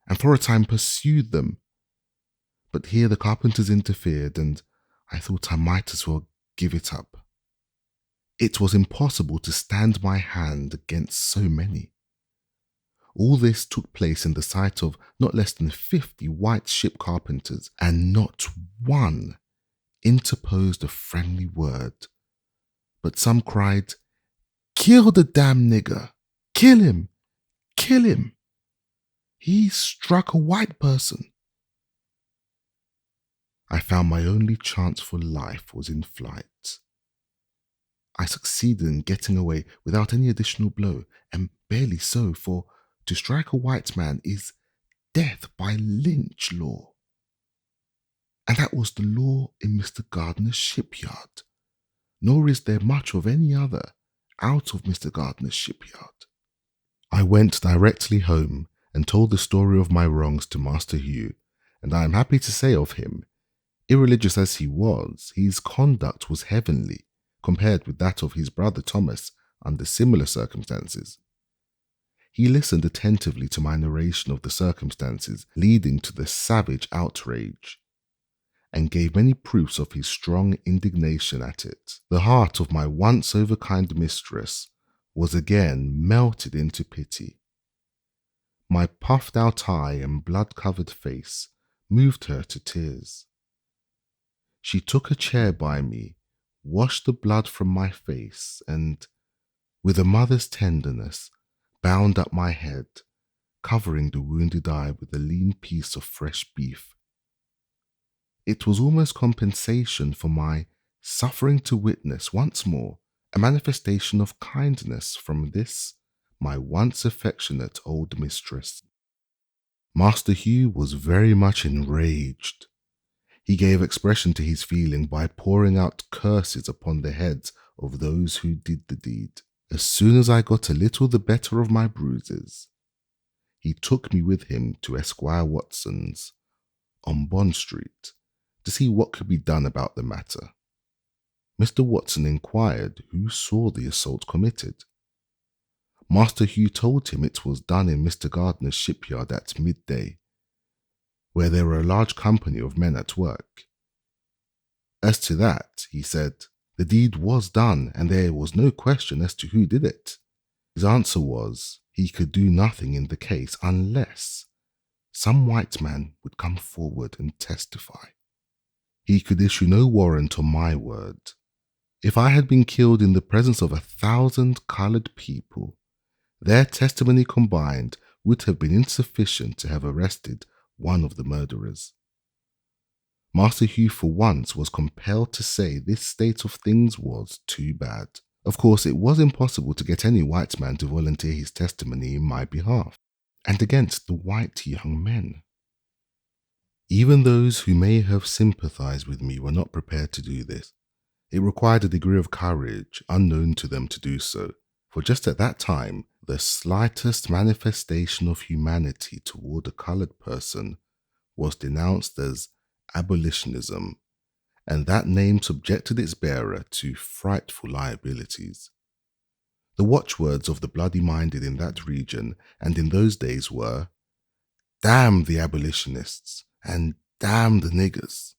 and for a time pursued them. But here the carpenters interfered, and I thought I might as well give it up. It was impossible to stand my hand against so many. All this took place in the sight of not less than 50 white ship carpenters, and not one interposed a friendly word. But some cried, "Kill the damn nigger! Kill him! Kill him! He struck a white person!" I found my only chance for life was in flight. I succeeded in getting away without any additional blow, and barely so, for to strike a white man is death by lynch law. And that was the law in Mr. Gardner's shipyard, nor is there much of any other out of Mr. Gardner's shipyard. I went directly home and told the story of my wrongs to Master Hugh, and I am happy to say of him, irreligious as he was, his conduct was heavenly compared with that of his brother Thomas under similar circumstances. He listened attentively to my narration of the circumstances leading to the savage outrage, and gave many proofs of his strong indignation at it. The heart of my once overkind mistress was again melted into pity. My puffed out eye and blood-covered face moved her to tears. She took a chair by me, washed the blood from my face, and, with a mother's tenderness, bound up my head, covering the wounded eye with a lean piece of fresh beef. It was almost compensation for my suffering to witness once more a manifestation of kindness from this, my once affectionate old mistress. Master Hugh was very much enraged. He gave expression to his feeling by pouring out curses upon the heads of those who did the deed. As soon as I got a little the better of my bruises, he took me with him to Esquire Watson's on Bond Street to see what could be done about the matter. Mr. Watson inquired who saw the assault committed. Master Hugh told him it was done in Mr. Gardner's shipyard at midday, where there were a large company of men at work. As to that, he said, the deed was done and there was no question as to who did it. His answer was he could do nothing in the case unless some white man would come forward and testify. He could issue no warrant on my word. If I had been killed in the presence of 1,000 coloured people, their testimony combined would have been insufficient to have arrested one of the murderers. Master Hugh for once was compelled to say this state of things was too bad. Of course, it was impossible to get any white man to volunteer his testimony in my behalf, and against the white young men. Even those who may have sympathized with me were not prepared to do this. It required a degree of courage unknown to them to do so, for just at that time, the slightest manifestation of humanity toward a coloured person was denounced as abolitionism, and that name subjected its bearer to frightful liabilities. The watchwords of the bloody-minded in that region and in those days were, "Damn the abolitionists," and "Damn the niggers."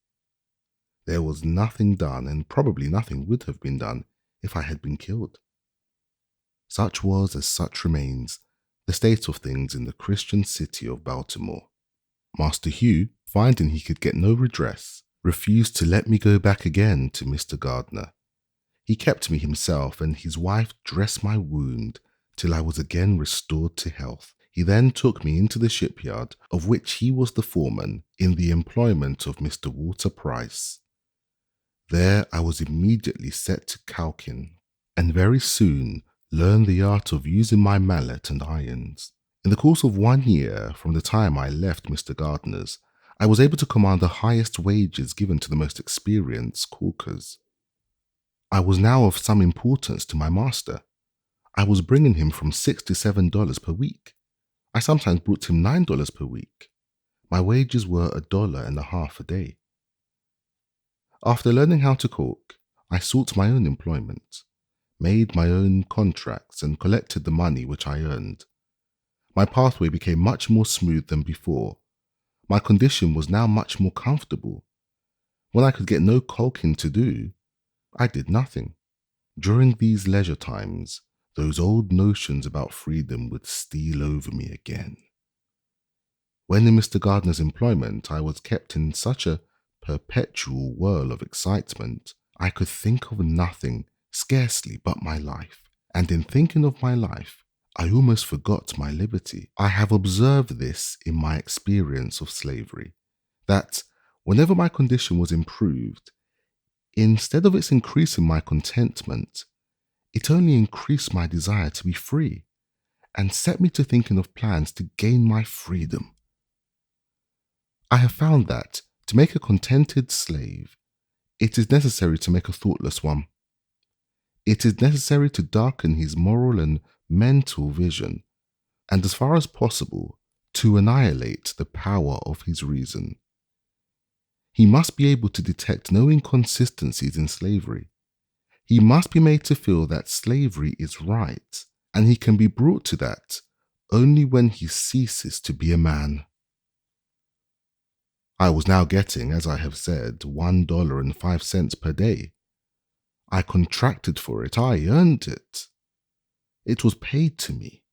There was nothing done, and probably nothing would have been done, if I had been killed. Such was, as such remains, the state of things in the Christian city of Baltimore. Master Hugh, finding he could get no redress, refused to let me go back again to Mr. Gardner. He kept me himself, and his wife dressed my wound till I was again restored to health. He then took me into the shipyard, of which he was the foreman, in the employment of Mr. Walter Price. There I was immediately set to calking, and very soon learned the art of using my mallet and irons. In the course of 1 year from the time I left Mr. Gardner's, I was able to command the highest wages given to the most experienced caulkers. I was now of some importance to my master. I was bringing him from $6 to $7 per week. I sometimes brought him $9 per week. My wages were $1.50 a day. After learning how to caulk, I sought my own employment, made my own contracts, and collected the money which I earned. My pathway became much more smooth than before. My condition was now much more comfortable. When I could get no caulking to do, I did nothing. During these leisure times, those old notions about freedom would steal over me again. When in Mr. Gardner's employment, I was kept in such a perpetual whirl of excitement, I could think of nothing, scarcely but my life. And in thinking of my life, I almost forgot my liberty. I have observed this in my experience of slavery, that whenever my condition was improved, instead of its increasing my contentment, it only increased my desire to be free, and set me to thinking of plans to gain my freedom. I have found that, to make a contented slave, it is necessary to make a thoughtless one. It is necessary to darken his moral and mental vision, and as far as possible, to annihilate the power of his reason. He must be able to detect no inconsistencies in slavery. He must be made to feel that slavery is right, and he can be brought to that only when he ceases to be a man. I was now getting, as I have said, $1.05 per day. I contracted for it, I earned it. It was paid to me.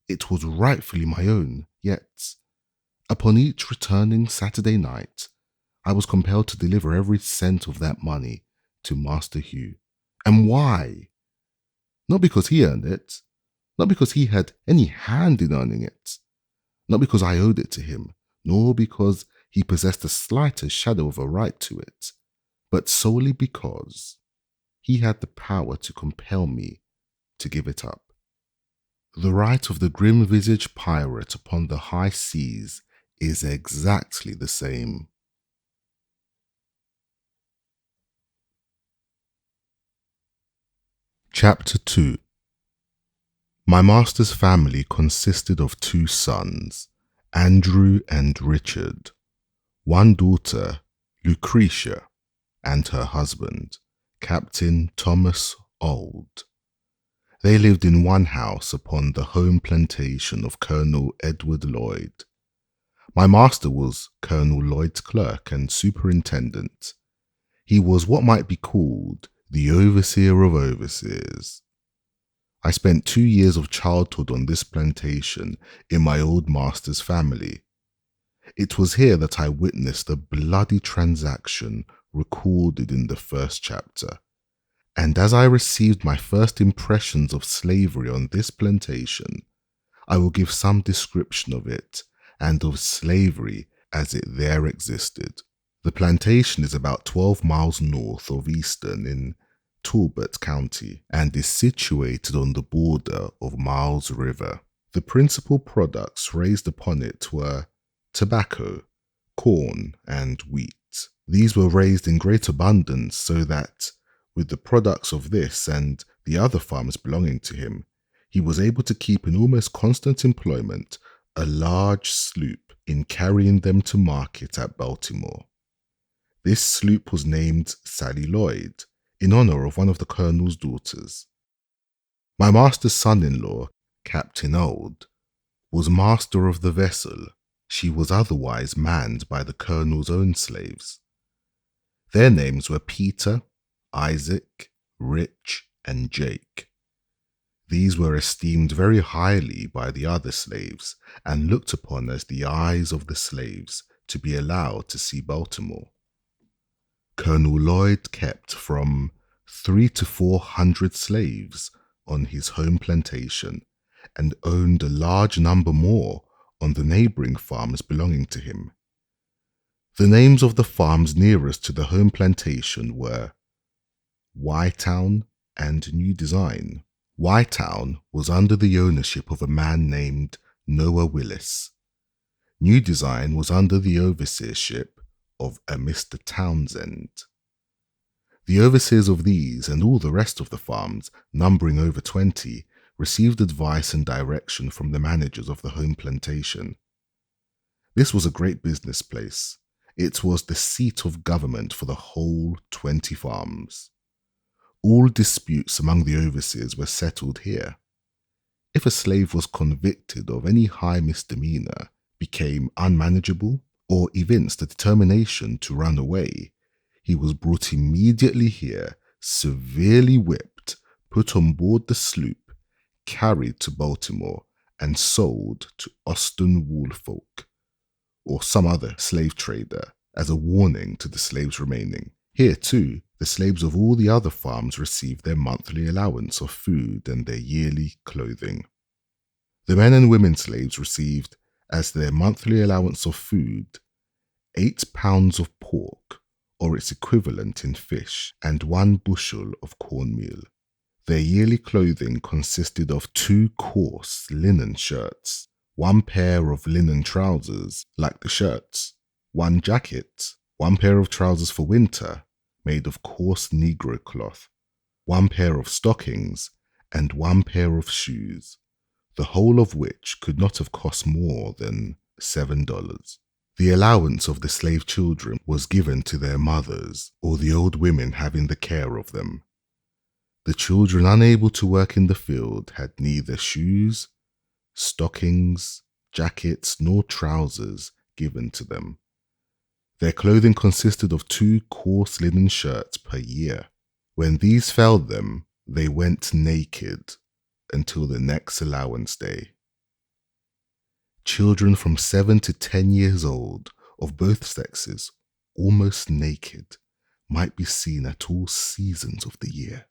It was rightfully my own, yet, upon each returning Saturday night, I was compelled to deliver every cent of that money to Master Hugh. And why? Not because he earned it, not because he had any hand in earning it, not because I owed it to him, nor because he possessed the slightest shadow of a right to it, but solely because he had the power to compel me to give it up. The right of the grim-visaged pirate upon the high seas is exactly the same. Chapter 2. My master's family consisted of 2 sons, Andrew and Richard, 1 daughter, Lucretia, and her husband, Captain Thomas Auld. They lived in one house upon the home plantation of Colonel Edward Lloyd. My master was Colonel Lloyd's clerk and superintendent. He was what might be called the overseer of overseers. I spent 2 years of childhood on this plantation in my old master's family. It was here that I witnessed the bloody transaction recorded in the first chapter, and as I received my first impressions of slavery on this plantation, I will give some description of it and of slavery as it there existed. The plantation is about 12 miles north of Easton in Talbot County and is situated on the border of Miles River. The principal products raised upon it were tobacco, corn, and wheat. These were raised in great abundance, so that, with the products of this and the other farms belonging to him, he was able to keep in almost constant employment a large sloop in carrying them to market at Baltimore. This sloop was named Sally Lloyd, in honor of one of the colonel's daughters. My master's son-in-law, Captain Auld, was master of the vessel. She was otherwise manned by the colonel's own slaves. Their names were Peter, Isaac, Rich, and Jake. These were esteemed very highly by the other slaves and looked upon as the eyes of the slaves to be allowed to see Baltimore. Colonel Lloyd kept from 300 to 400 slaves on his home plantation and owned a large number more on the neighboring farms belonging to him. The names of the farms nearest to the home plantation were Whitetown and New Design. Whitetown was under the ownership of a man named Noah Willis. New Design was under the overseership of a Mr. Townsend. The overseers of these and all the rest of the farms, numbering over 20, received advice and direction from the managers of the home plantation. This was a great business place. It was the seat of government for the whole 20 farms. All disputes among the overseers were settled here. If a slave was convicted of any high misdemeanor, became unmanageable, or evinced a determination to run away, he was brought immediately here, severely whipped, put on board the sloop, carried to Baltimore, and sold to Austin Woolfolk, or some other slave trader, as a warning to the slaves remaining. Here, too, the slaves of all the other farms received their monthly allowance of food and their yearly clothing. The men and women slaves received, as their monthly allowance of food, 8 pounds of pork, or its equivalent in fish, and 1 bushel of cornmeal. Their yearly clothing consisted of 2 coarse linen shirts, 1 pair of linen trousers, like the shirts, 1 jacket, 1 pair of trousers for winter, made of coarse negro cloth, 1 pair of stockings, and 1 pair of shoes, the whole of which could not have cost more than $7. The allowance of the slave children was given to their mothers or the old women having the care of them. The children unable to work in the field had neither shoes, stockings, jackets, nor trousers given to them. Their clothing consisted of 2 coarse linen shirts per year. When these failed them, they went naked until the next allowance day. Children from 7 to 10 years old, of both sexes, almost naked, might be seen at all seasons of the year.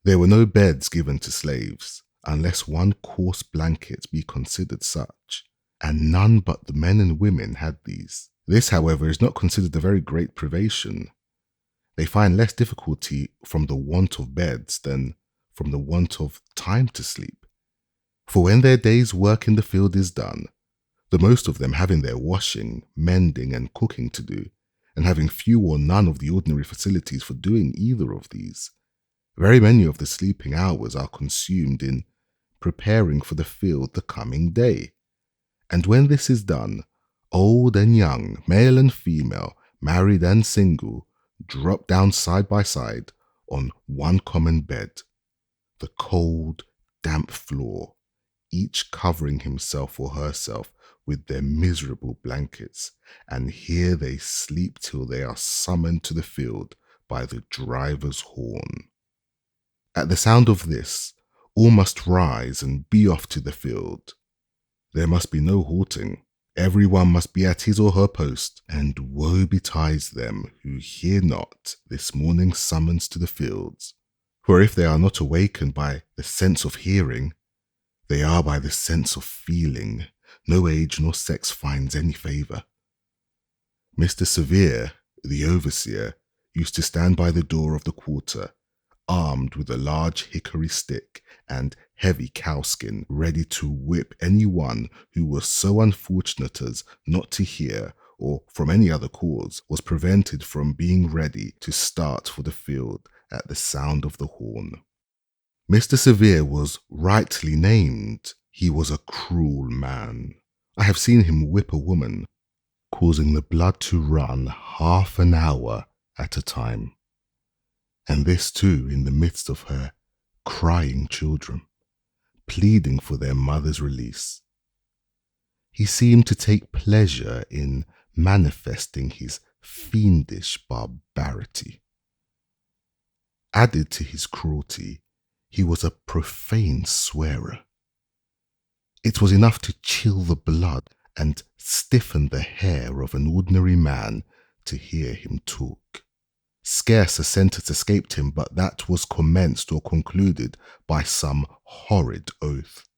There were no beds given to slaves, unless 1 coarse blanket be considered such, and none but the men and women had these. This, however, is not considered a very great privation. They find less difficulty from the want of beds than from the want of time to sleep. For when their day's work in the field is done, the most of them having their washing, mending, and cooking to do, and having few or none of the ordinary facilities for doing either of these, very many of the sleeping hours are consumed in preparing for the field the coming day. And when this is done, old and young, male and female, married and single, drop down side by side on 1 common bed, the cold, damp floor, each covering himself or herself with their miserable blankets, and here they sleep till they are summoned to the field by the driver's horn. At the sound of this, all must rise and be off to the field. There must be no halting. Everyone must be at his or her post, and woe betides them who hear not this morning's summons to the fields. For if they are not awakened by the sense of hearing, they are by the sense of feeling. No age nor sex finds any favour. Mr. Severe, the overseer, used to stand by the door of the quarter, armed with a large hickory stick and heavy cowskin, ready to whip any one who was so unfortunate as not to hear, or from any other cause, was prevented from being ready to start for the field at the sound of the horn. Mr. Severe was rightly named. He was a cruel man. I have seen him whip a woman, causing the blood to run half an hour at a time, and this too in the midst of her crying children, pleading for their mother's release. He seemed to take pleasure in manifesting his fiendish barbarity. Added to his cruelty, He was a profane swearer. It was enough to chill the blood and stiffen the hair of an ordinary man to hear him talk. Scarce a sentence escaped him but that was commenced or concluded by some horrid oath.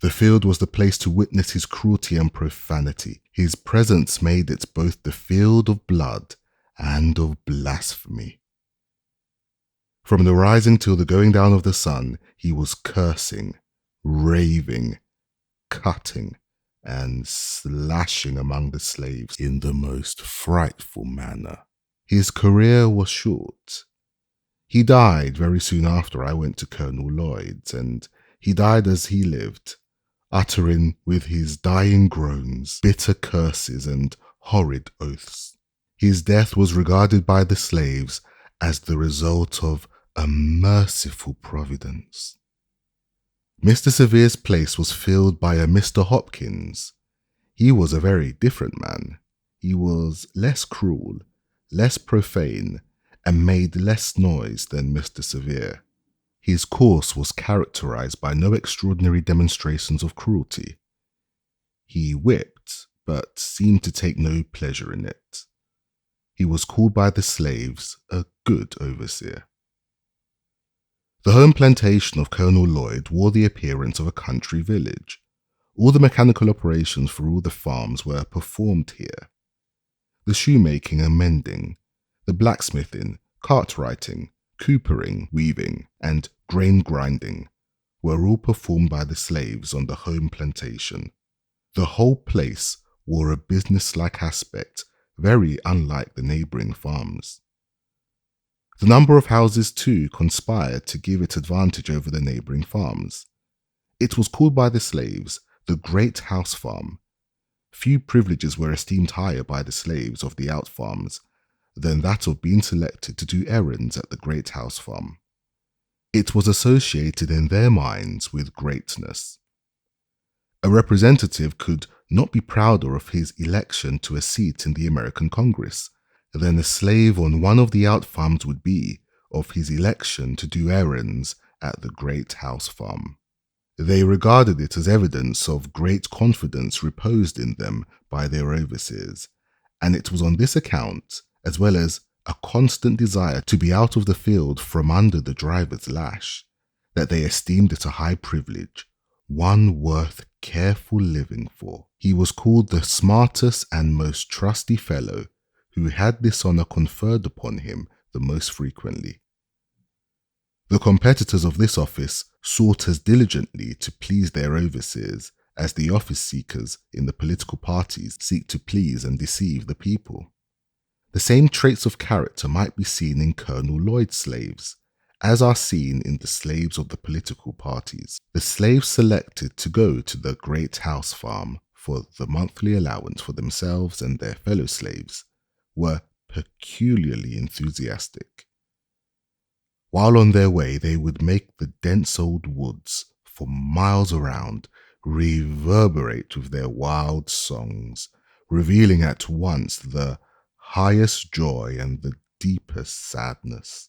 The field was the place to witness his cruelty and profanity. His presence made it both the field of blood and of blasphemy. From the rising till the going down of the sun, he was cursing, raving, cutting, and slashing among the slaves in the most frightful manner. His career was short. He died very soon after I went to Colonel Lloyd's, and he died as he lived, uttering with his dying groans bitter curses and horrid oaths. His death was regarded by the slaves as the result of a merciful providence. Mr. Severe's place was filled by a Mr. Hopkins. He was a very different man. He was less cruel, less profane, and made less noise than Mr. Severe. His course was characterized by no extraordinary demonstrations of cruelty. He whipped, but seemed to take no pleasure in it. He was called by the slaves a good overseer. The home plantation of Colonel Lloyd wore the appearance of a country village. All the mechanical operations for all the farms were performed here. The shoemaking and mending, the blacksmithing, cartwrighting, coopering, weaving, and grain grinding were all performed by the slaves on the home plantation. The whole place wore a business-like aspect, very unlike the neighbouring farms. The number of houses, too, conspired to give it advantage over the neighbouring farms. It was called by the slaves the Great House Farm. Few privileges were esteemed higher by the slaves of the out farms than that of being selected to do errands at the Great House Farm. It was associated in their minds with greatness. A representative could not be prouder of his election to a seat in the American Congress than a slave on one of the out farms would be of his election to do errands at the Great House Farm. They regarded it as evidence of great confidence reposed in them by their overseers, and it was on this account, as well as a constant desire to be out of the field from under the driver's lash, that they esteemed it a high privilege, one worth careful living for. He was called the smartest and most trusty fellow, who had this honour conferred upon him the most frequently. The competitors of this office sought as diligently to please their overseers as the office seekers in the political parties seek to please and deceive the people. The same traits of character might be seen in Colonel Lloyd's slaves, as are seen in the slaves of the political parties. The slaves selected to go to the Great House Farm for the monthly allowance for themselves and their fellow slaves were peculiarly enthusiastic. While on their way, they would make the dense old woods for miles around reverberate with their wild songs, revealing at once the highest joy and the deepest sadness.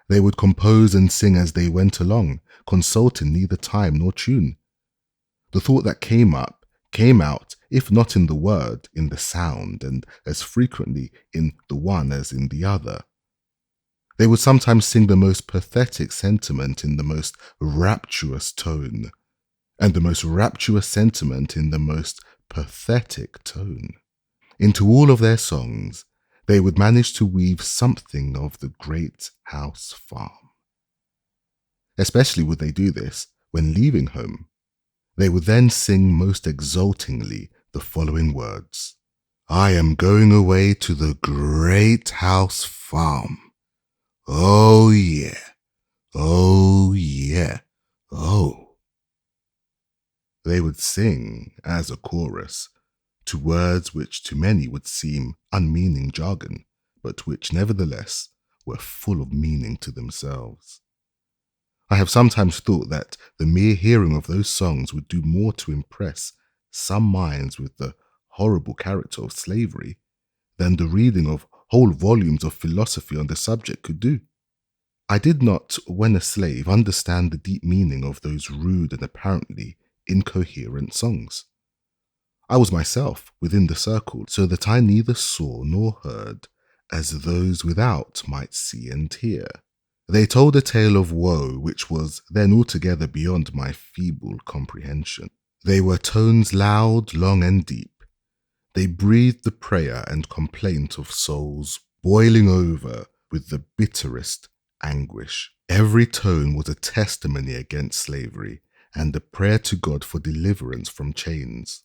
They would compose and sing as they went along, consulting neither time nor tune. The thought that came out, if not in the word, in the sound, and as frequently in the one as in the other. They would sometimes sing the most pathetic sentiment in the most rapturous tone, and the most rapturous sentiment in the most pathetic tone. Into all of their songs, they would manage to weave something of the Great House Farm. Especially would they do this when leaving home. They would then sing most exultingly the following words: "I am going away to the Great House Farm. Oh yeah, oh yeah, oh." They would sing as a chorus to words which to many would seem unmeaning jargon, but which nevertheless were full of meaning to themselves. I have sometimes thought that the mere hearing of those songs would do more to impress some minds with the horrible character of slavery than the reading of whole volumes of philosophy on the subject could do. I did not, when a slave, understand the deep meaning of those rude and apparently incoherent songs. I was myself within the circle, so that I neither saw nor heard as those without might see and hear. They told a tale of woe which was then altogether beyond my feeble comprehension. They were tones loud, long, and deep. They breathed the prayer and complaint of souls boiling over with the bitterest anguish. Every tone was a testimony against slavery and a prayer to God for deliverance from chains.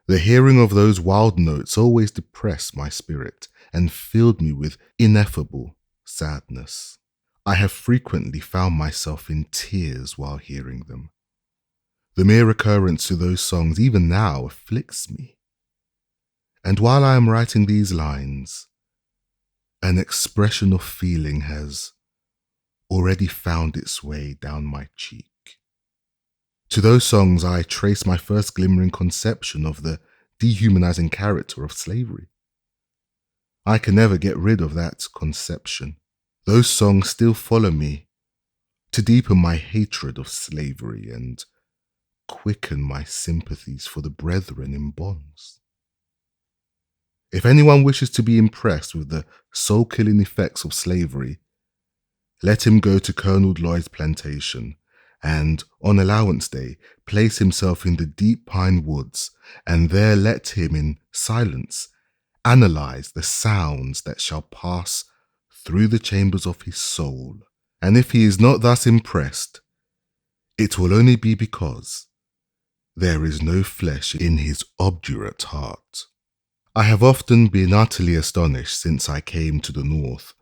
The hearing of those wild notes always depressed my spirit and filled me with ineffable sadness. I have frequently found myself in tears while hearing them. The mere recurrence to those songs even now afflicts me. And while I am writing these lines, an expression of feeling has already found its way down my cheek. To those songs I trace my first glimmering conception of the dehumanizing character of slavery. I can never get rid of that conception. Those songs still follow me to deepen my hatred of slavery and quicken my sympathies for the brethren in bonds. If anyone wishes to be impressed with the soul-killing effects of slavery, let him go to Colonel Lloyd's plantation and, on allowance day, place himself in the deep pine woods, and there let him in silence analyze the sounds that shall pass through the chambers of his soul. And if he is not thus impressed, it will only be because there is no flesh in his obdurate heart. I have often been utterly astonished since I came to the North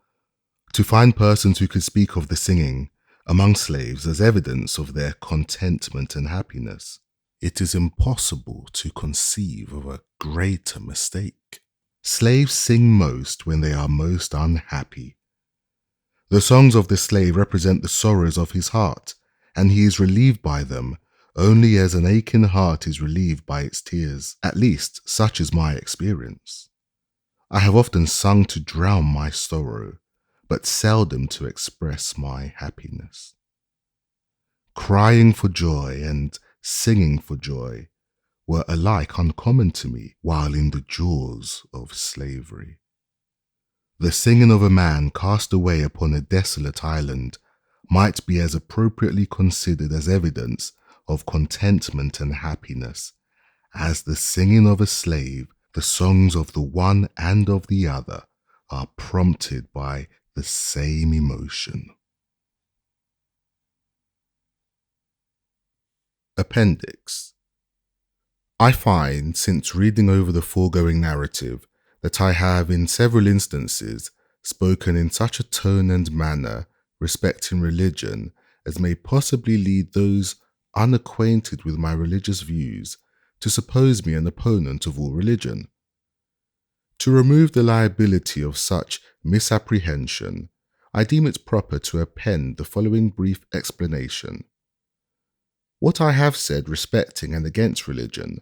to find persons who could speak of the singing among slaves as evidence of their contentment and happiness. It is impossible to conceive of a greater mistake. Slaves sing most when they are most unhappy. The songs of the slave represent the sorrows of his heart, and he is relieved by them only as an aching heart is relieved by its tears. At least, such is my experience. I have often sung to drown my sorrow, but seldom to express my happiness. Crying for joy and singing for joy were alike uncommon to me while in the jaws of slavery. The singing of a man cast away upon a desolate island might be as appropriately considered as evidence of contentment and happiness as the singing of a slave. The songs of the one and of the other are prompted by the same emotion. Appendix. I find, since reading over the foregoing narrative, that I have in several instances spoken in such a tone and manner respecting religion as may possibly lead those unacquainted with my religious views to suppose me an opponent of all religion. To remove the liability of such misapprehension, I deem it proper to append the following brief explanation. What I have said respecting and against religion,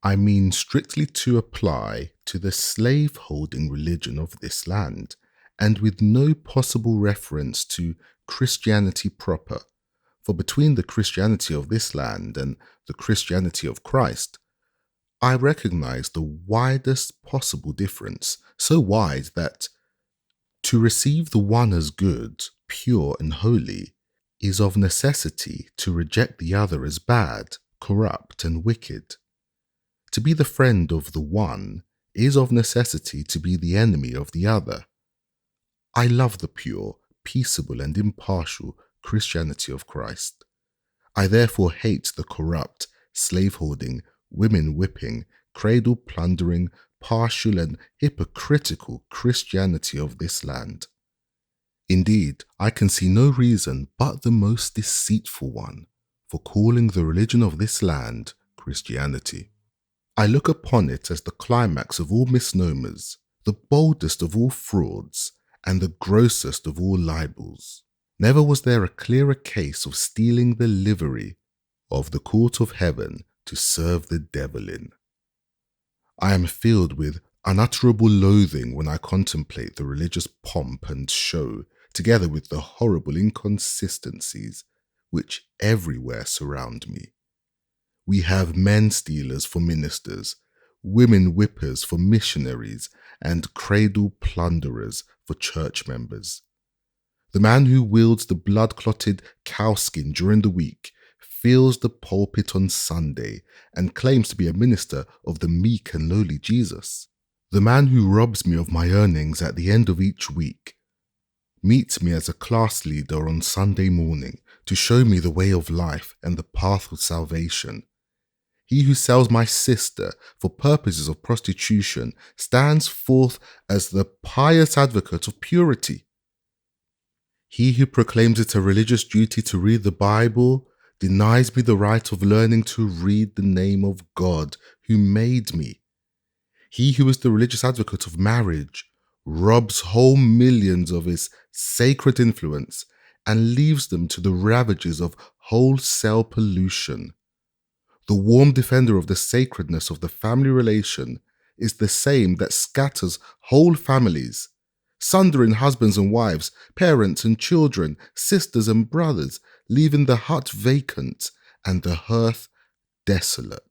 I mean strictly to apply to the slave-holding religion of this land, and with no possible reference to Christianity proper, for between the Christianity of this land and the Christianity of Christ, I recognize the widest possible difference, so wide that to receive the one as good, pure, and holy is of necessity to reject the other as bad, corrupt, and wicked. To be the friend of the one is of necessity to be the enemy of the other. I love the pure, peaceable, and impartial Christianity of Christ. I therefore hate the corrupt, slave-holding, women-whipping, cradle-plundering, partial, and hypocritical Christianity of this land. Indeed, I can see no reason but the most deceitful one for calling the religion of this land Christianity. I look upon it as the climax of all misnomers, the boldest of all frauds, and the grossest of all libels. Never was there a clearer case of stealing the livery of the court of heaven to serve the devil in. I am filled with unutterable loathing when I contemplate the religious pomp and show together with the horrible inconsistencies which everywhere surround me. We have men stealers for ministers, women whippers for missionaries, and cradle plunderers for church members. The man who wields the blood-clotted cowskin during the week fills the pulpit on Sunday and claims to be a minister of the meek and lowly Jesus. The man who robs me of my earnings at the end of each week meets me as a class leader on Sunday morning to show me the way of life and the path of salvation. He who sells my sister for purposes of prostitution stands forth as the pious advocate of purity. He who proclaims it a religious duty to read the Bible denies me the right of learning to read the name of God who made me. He who is the religious advocate of marriage robs whole millions of his sacred influence and leaves them to the ravages of wholesale pollution. The warm defender of the sacredness of the family relation is the same that scatters whole families, sundering husbands and wives, parents and children, sisters and brothers, leaving the hut vacant and the hearth desolate.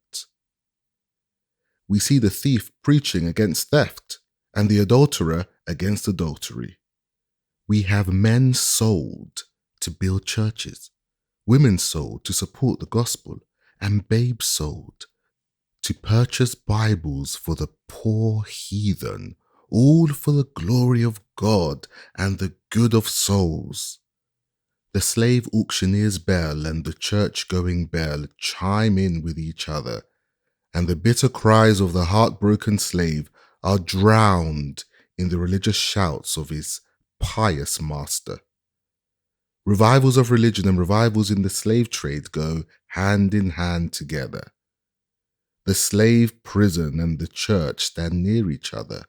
We see the thief preaching against theft and the adulterer against adultery. We have men sold to build churches, women sold to support the gospel, and babes sold to purchase Bibles for the poor heathen, all for the glory of God and the good of souls. The slave auctioneer's bell and the church-going bell chime in with each other, and the bitter cries of the heartbroken slave are drowned in the religious shouts of his pious master. Revivals of religion and revivals in the slave trade go hand in hand together. The slave prison and the church stand near each other.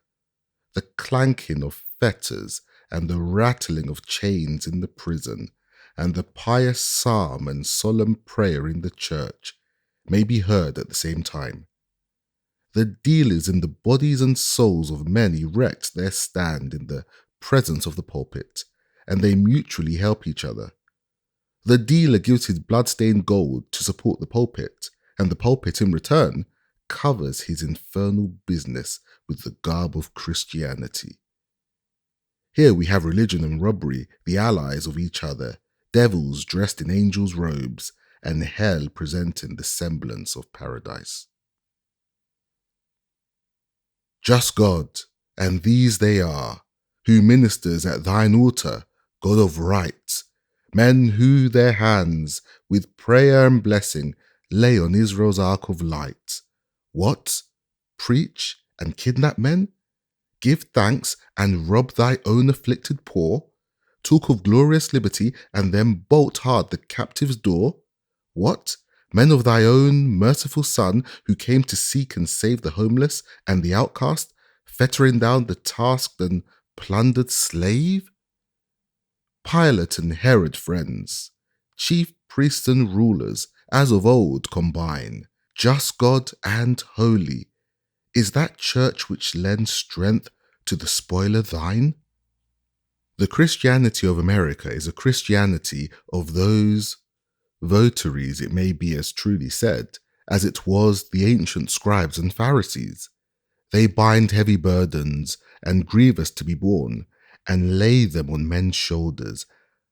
The clanking of fetters and the rattling of chains in the prison, and the pious psalm and solemn prayer in the church may be heard at the same time. The dealers in the bodies and souls of men erect their stand in the presence of the pulpit, and they mutually help each other. The dealer gives his blood-stained gold to support the pulpit, and the pulpit in return covers his infernal business with the garb of Christianity. Here we have religion and robbery, the allies of each other, devils dressed in angels' robes, and hell presenting the semblance of paradise. Just God, and these they are, who ministers at thine altar, God of right, men who their hands, with prayer and blessing, lay on Israel's ark of light. What? Preach and kidnap men? Give thanks and rob thy own afflicted poor? Talk of glorious liberty and then bolt hard the captive's door? What? Men of thy own merciful Son, who came to seek and save the homeless and the outcast, fettering down the tasked and plundered slave? Pilate and Herod friends, chief priests and rulers, as of old combine, just God and holy, is that church which lends strength to the spoiler thine? The Christianity of America is a Christianity of those votaries, it may be as truly said, as it was the ancient scribes and Pharisees. They bind heavy burdens and grievous to be borne, and lay them on men's shoulders,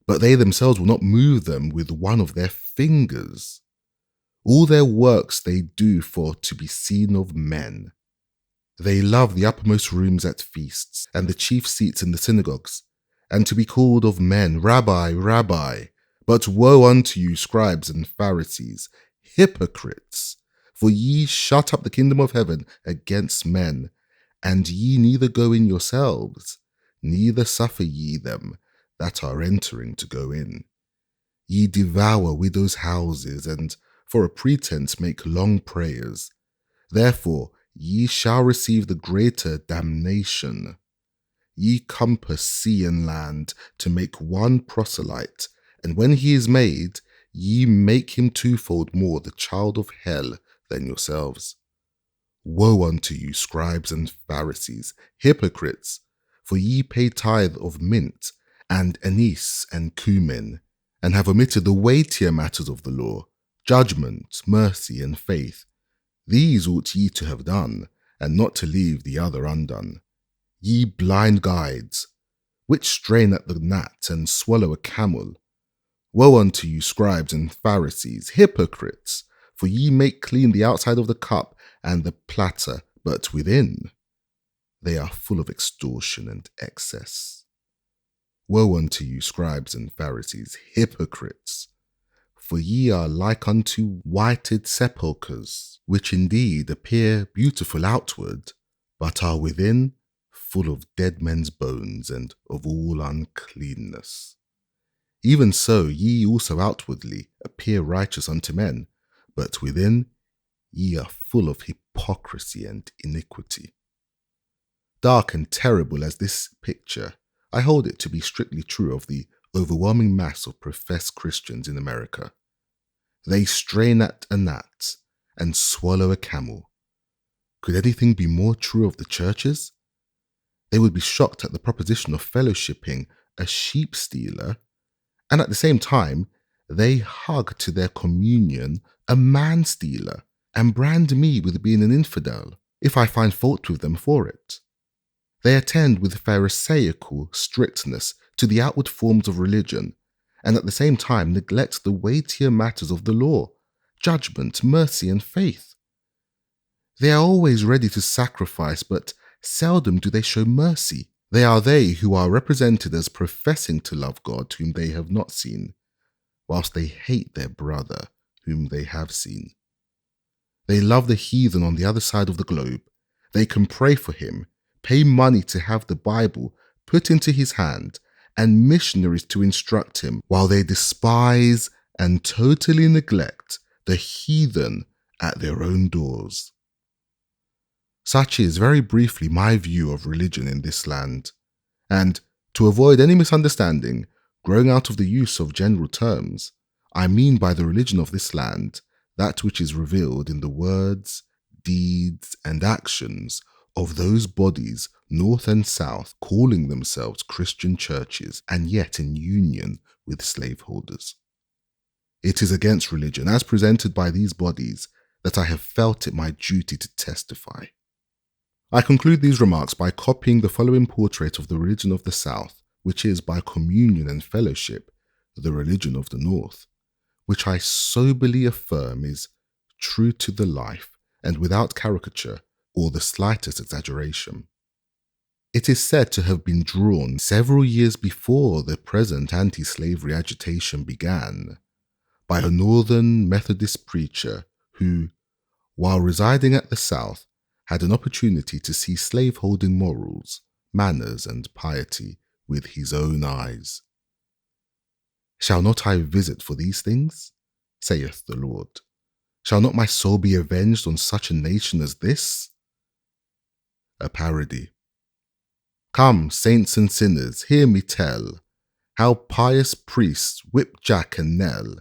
but they themselves will not move them with one of their fingers. All their works they do for to be seen of men. They love the uppermost rooms at feasts, and the chief seats in the synagogues, and to be called of men, Rabbi, Rabbi. But woe unto you, scribes and Pharisees, hypocrites! For ye shut up the kingdom of heaven against men, and ye neither go in yourselves, neither suffer ye them that are entering to go in. Ye devour widows' houses, and for a pretense make long prayers. Therefore ye shall receive the greater damnation. Ye compass sea and land to make one proselyte, and when he is made, ye make him twofold more the child of hell than yourselves. Woe unto you, scribes and Pharisees, hypocrites! For ye pay tithe of mint, and anise and cumin, and have omitted the weightier matters of the law, judgment, mercy, and faith. These ought ye to have done, and not to leave the other undone. Ye blind guides, which strain at the gnat and swallow a camel. Woe unto you, scribes and Pharisees, hypocrites! For ye make clean the outside of the cup and the platter, but within they are full of extortion and excess. Woe unto you, scribes and Pharisees, hypocrites! For ye are like unto whited sepulchres, which indeed appear beautiful outward, but are within full of dead men's bones and of all uncleanness. Even so ye also outwardly appear righteous unto men, but within ye are full of hypocrisy and iniquity. Dark and terrible as this picture, I hold it to be strictly true of the overwhelming mass of professed Christians in America. They strain at a gnat and swallow a camel. Could anything be more true of the churches? They would be shocked at the proposition of fellowshipping a sheep stealer, and at the same time, they hug to their communion a man stealer and brand me with being an infidel if I find fault with them for it. They attend with pharisaical strictness to the outward forms of religion, and at the same time neglect the weightier matters of the law, judgment, mercy, and faith. They are always ready to sacrifice, but seldom do they show mercy. They are they who are represented as professing to love God whom they have not seen, whilst they hate their brother whom they have seen. They love the heathen on the other side of the globe. They can pray for him, pay money to have the Bible put into his hand, and missionaries to instruct him, while they despise and totally neglect the heathen at their own doors. Such is very briefly my view of religion in this land, and to avoid any misunderstanding, growing out of the use of general terms, I mean by the religion of this land that which is revealed in the words, deeds, and actions of those bodies north and south calling themselves Christian churches and yet in union with slaveholders. It is against religion as presented by these bodies that I have felt it my duty to testify. I conclude these remarks by copying the following portrait of the religion of the South, which is by communion and fellowship the religion of the North, which I soberly affirm is true to the life and without caricature or the slightest exaggeration. It is said to have been drawn several years before the present anti-slavery agitation began by a Northern Methodist preacher who, while residing at the South, had an opportunity to see slaveholding morals, manners, and piety with his own eyes. Shall not I visit for these things? Saith the Lord. Shall not my soul be avenged on such a nation as this? A parody. Come, saints and sinners, hear me tell how pious priests whip Jack and Nell,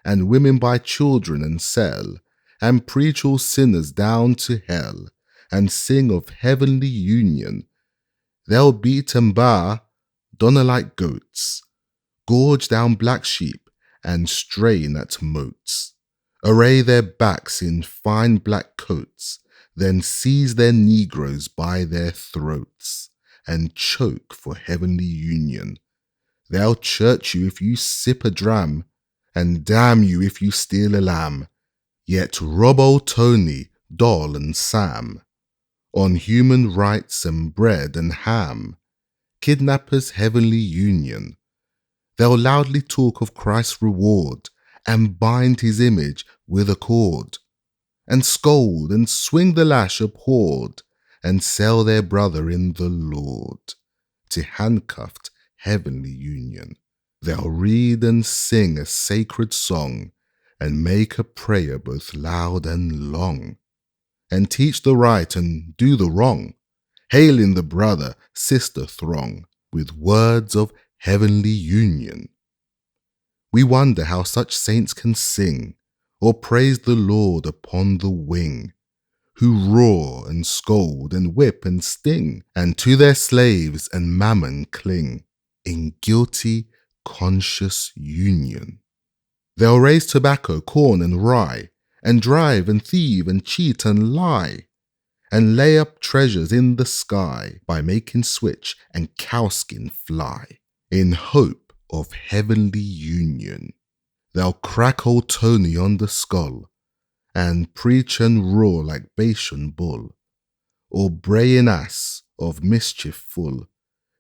and women buy children and sell, and preach all sinners down to hell, and sing of heavenly union. They'll beat and bar Donna like goats, gorge down black sheep, and strain at moats, array their backs in fine black coats, then seize their negroes by their throats, and choke for heavenly union. They'll church you if you sip a dram, and damn you if you steal a lamb, yet rob old Tony, Doll, and Sam, on human rights and bread and ham, kidnappers' heavenly union. They'll loudly talk of Christ's reward, and bind his image with a cord, and scold and swing the lash abhorred, and sell their brother in the Lord to handcuffed heavenly union. They'll read and sing a sacred song, and make a prayer both loud and long, and teach the right and do the wrong, hailing the brother, sister throng with words of heavenly union. We wonder how such saints can sing, or praise the Lord upon the wing, who roar and scold and whip and sting, and to their slaves and mammon cling. in guilty, conscious union. They'll raise tobacco, corn, and rye, and drive and thieve and cheat and lie, and lay up treasures in the sky by making switch and cowskin fly, in hope of heavenly union. They'll crack old Tony on the skull, and preach and roar like Bashan bull, or braying ass of mischief full,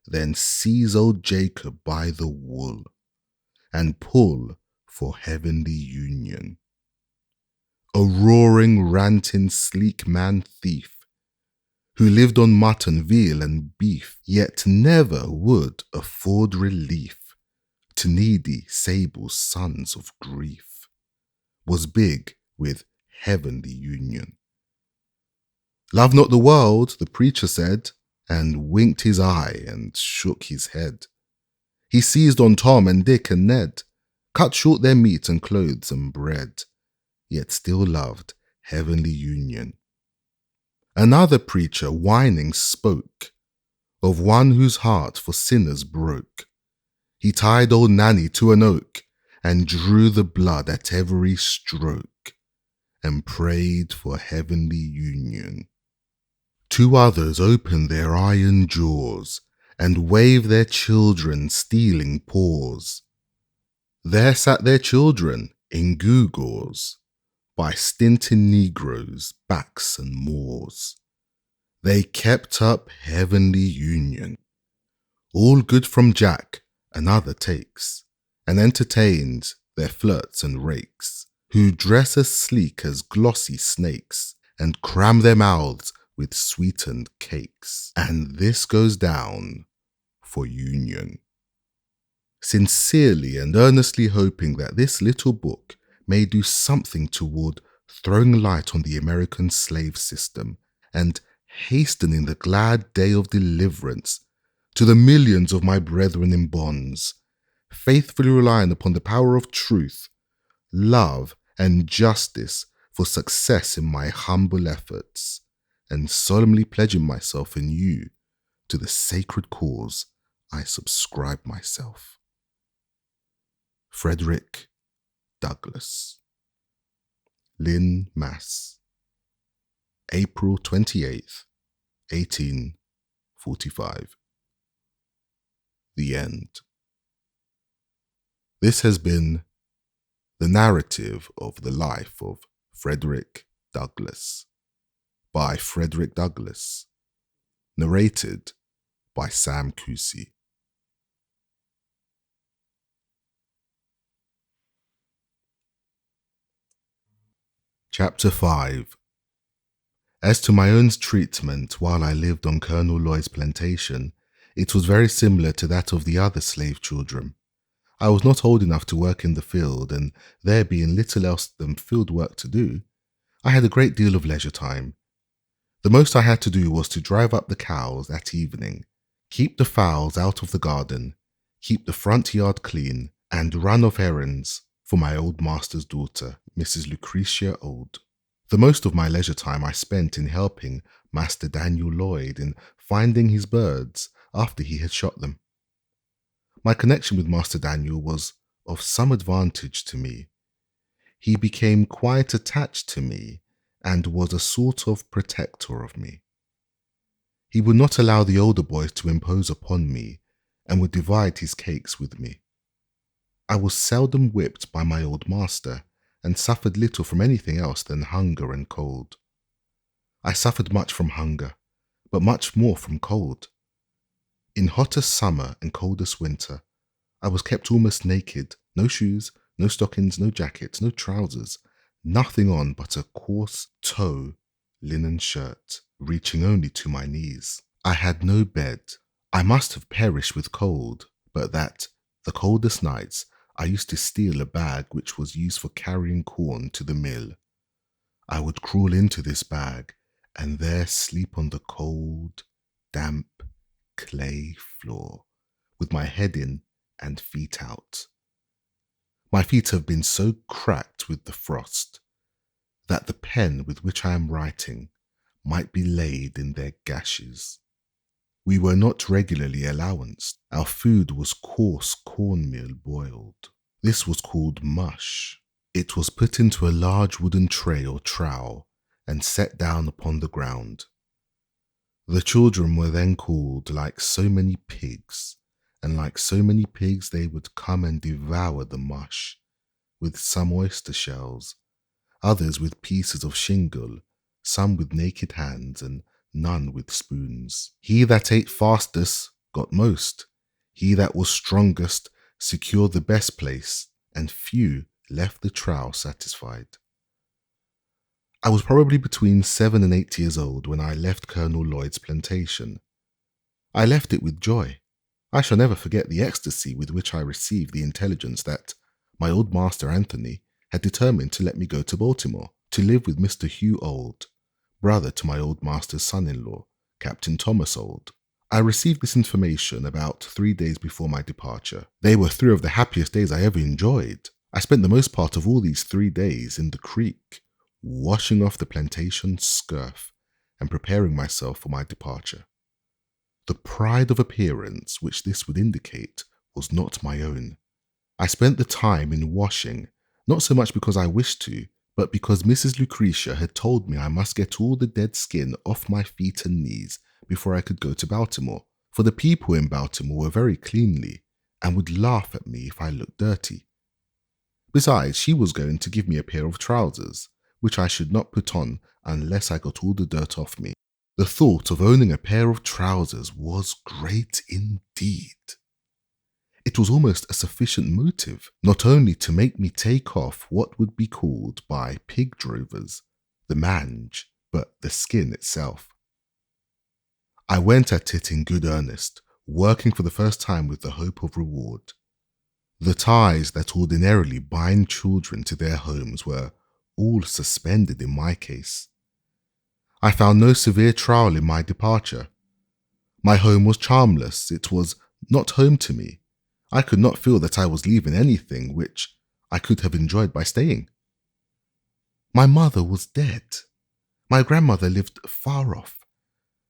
then seize old Jacob by the wool, and pull for heavenly union. A roaring, ranting, sleek man thief, who lived on mutton, veal, and beef, yet never would afford relief to needy, sable sons of grief, was big with heavenly union. Love not the world, the preacher said, and winked his eye and shook his head. He seized on Tom and Dick and Ned, cut short their meat and clothes and bread, yet still loved heavenly union. Another preacher whining spoke of one whose heart for sinners broke. He tied old Nanny to an oak and drew the blood at every stroke and prayed for heavenly union. Two others opened their iron jaws and waved their children stealing paws. There sat their children in gewgaws by stinting Negroes' backs and maws. They kept up heavenly union. All good from Jack, another takes, and entertains their flirts and rakes, who dress as sleek as glossy snakes, and cram their mouths with sweetened cakes. And this goes down for union. Sincerely and earnestly hoping that this little book may do something toward throwing light on the American slave system and hastening the glad day of deliverance to the millions of my brethren in bonds, faithfully relying upon the power of truth, love, and justice for success in my humble efforts, and solemnly pledging myself and you to the sacred cause I subscribe myself. Frederick Douglass. Lynn, Mass. April 28th, 1845. The end. This has been the narrative of the life of Frederick Douglass by Frederick Douglass, narrated by Sam Kusi. Chapter 5. As to my own treatment while I lived on Colonel Lloyd's plantation, it was very similar to that of the other slave children. I was not old enough to work in the field, and there being little else than field work to do, I had a great deal of leisure time. The most I had to do was to drive up the cows at evening, keep the fowls out of the garden, keep the front yard clean, and run off errands for my old master's daughter, Mrs. Lucretia Old. The most of my leisure time I spent in helping Master Daniel Lloyd in finding his birds after he had shot them. My connection with Master Daniel was of some advantage to me. He became quite attached to me and was a sort of protector of me. He would not allow the older boys to impose upon me and would divide his cakes with me. I was seldom whipped by my old master and suffered little from anything else than hunger and cold. I suffered much from hunger, but much more from cold. In hottest summer and coldest winter, I was kept almost naked, no shoes, no stockings, no jackets, no trousers, nothing on but a coarse tow linen shirt, reaching only to my knees. I had no bed. I must have perished with cold, but that, the coldest nights, I used to steal a bag which was used for carrying corn to the mill. I would crawl into this bag and there sleep on the cold, damp, clay floor, with my head in and feet out. My feet have been so cracked with the frost that the pen with which I am writing might be laid in their gashes. We were not regularly allowanced. Our food was coarse cornmeal boiled. This was called mush. It was put into a large wooden tray or trowel and set down upon the ground. The children were then called like so many pigs, and like so many pigs they would come and devour the mush, with some oyster shells, others with pieces of shingle, some with naked hands, and none with spoons. He that ate fastest got most. He that was strongest secured the best place, and few left the trowel satisfied. I was probably between 7 and 8 years old when I left Colonel Lloyd's plantation. I left it with joy. I shall never forget the ecstasy with which I received the intelligence that my old master Anthony had determined to let me go to Baltimore to live with Mr. Hugh Old, brother to my old master's son-in-law, Captain Thomas Old. I received this information about 3 days before my departure. They were 3 of the happiest days I ever enjoyed. I spent the most part of all these 3 days in the creek, washing off the plantation scurf and preparing myself for my departure. The pride of appearance which this would indicate was not my own. I spent the time in washing, not so much because I wished to, but because Mrs. Lucretia had told me I must get all the dead skin off my feet and knees before I could go to Baltimore, for the people in Baltimore were very cleanly and would laugh at me if I looked dirty. Besides, she was going to give me a pair of trousers, which I should not put on unless I got all the dirt off me. The thought of owning a pair of trousers was great indeed. It was almost a sufficient motive, not only to make me take off what would be called by pig drovers the mange, but the skin itself. I went at it in good earnest, working for the first time with the hope of reward. The ties that ordinarily bind children to their homes were all suspended in my case. I found no severe trial in my departure. My home was charmless. It was not home to me. I could not feel that I was leaving anything which I could have enjoyed by staying. My mother was dead. My grandmother lived far off,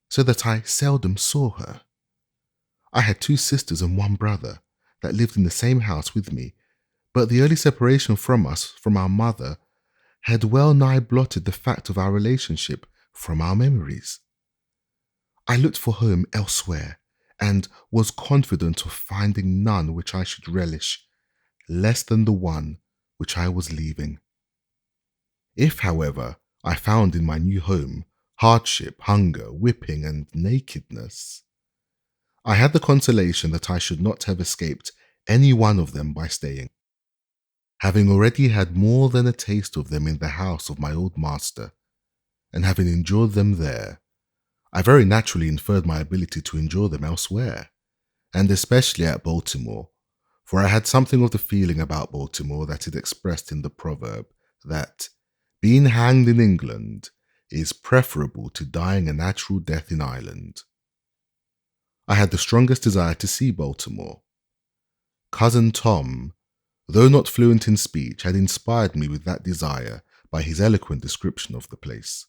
so that I seldom saw her. I had 2 sisters and 1 brother that lived in the same house with me, but the early separation from us, from our mother, had well nigh blotted the fact of our relationship from our memories. I looked for home elsewhere, and was confident of finding none which I should relish less than the one which I was leaving. If, however, I found in my new home hardship, hunger, whipping, and nakedness, I had the consolation that I should not have escaped any one of them by staying. Having already had more than a taste of them in the house of my old master, and having enjoyed them there, I very naturally inferred my ability to enjoy them elsewhere, and especially at Baltimore, for I had something of the feeling about Baltimore that is expressed in the proverb that being hanged in England is preferable to dying a natural death in Ireland. I had the strongest desire to see Baltimore. Cousin Tom, though not fluent in speech, had inspired me with that desire by his eloquent description of the place.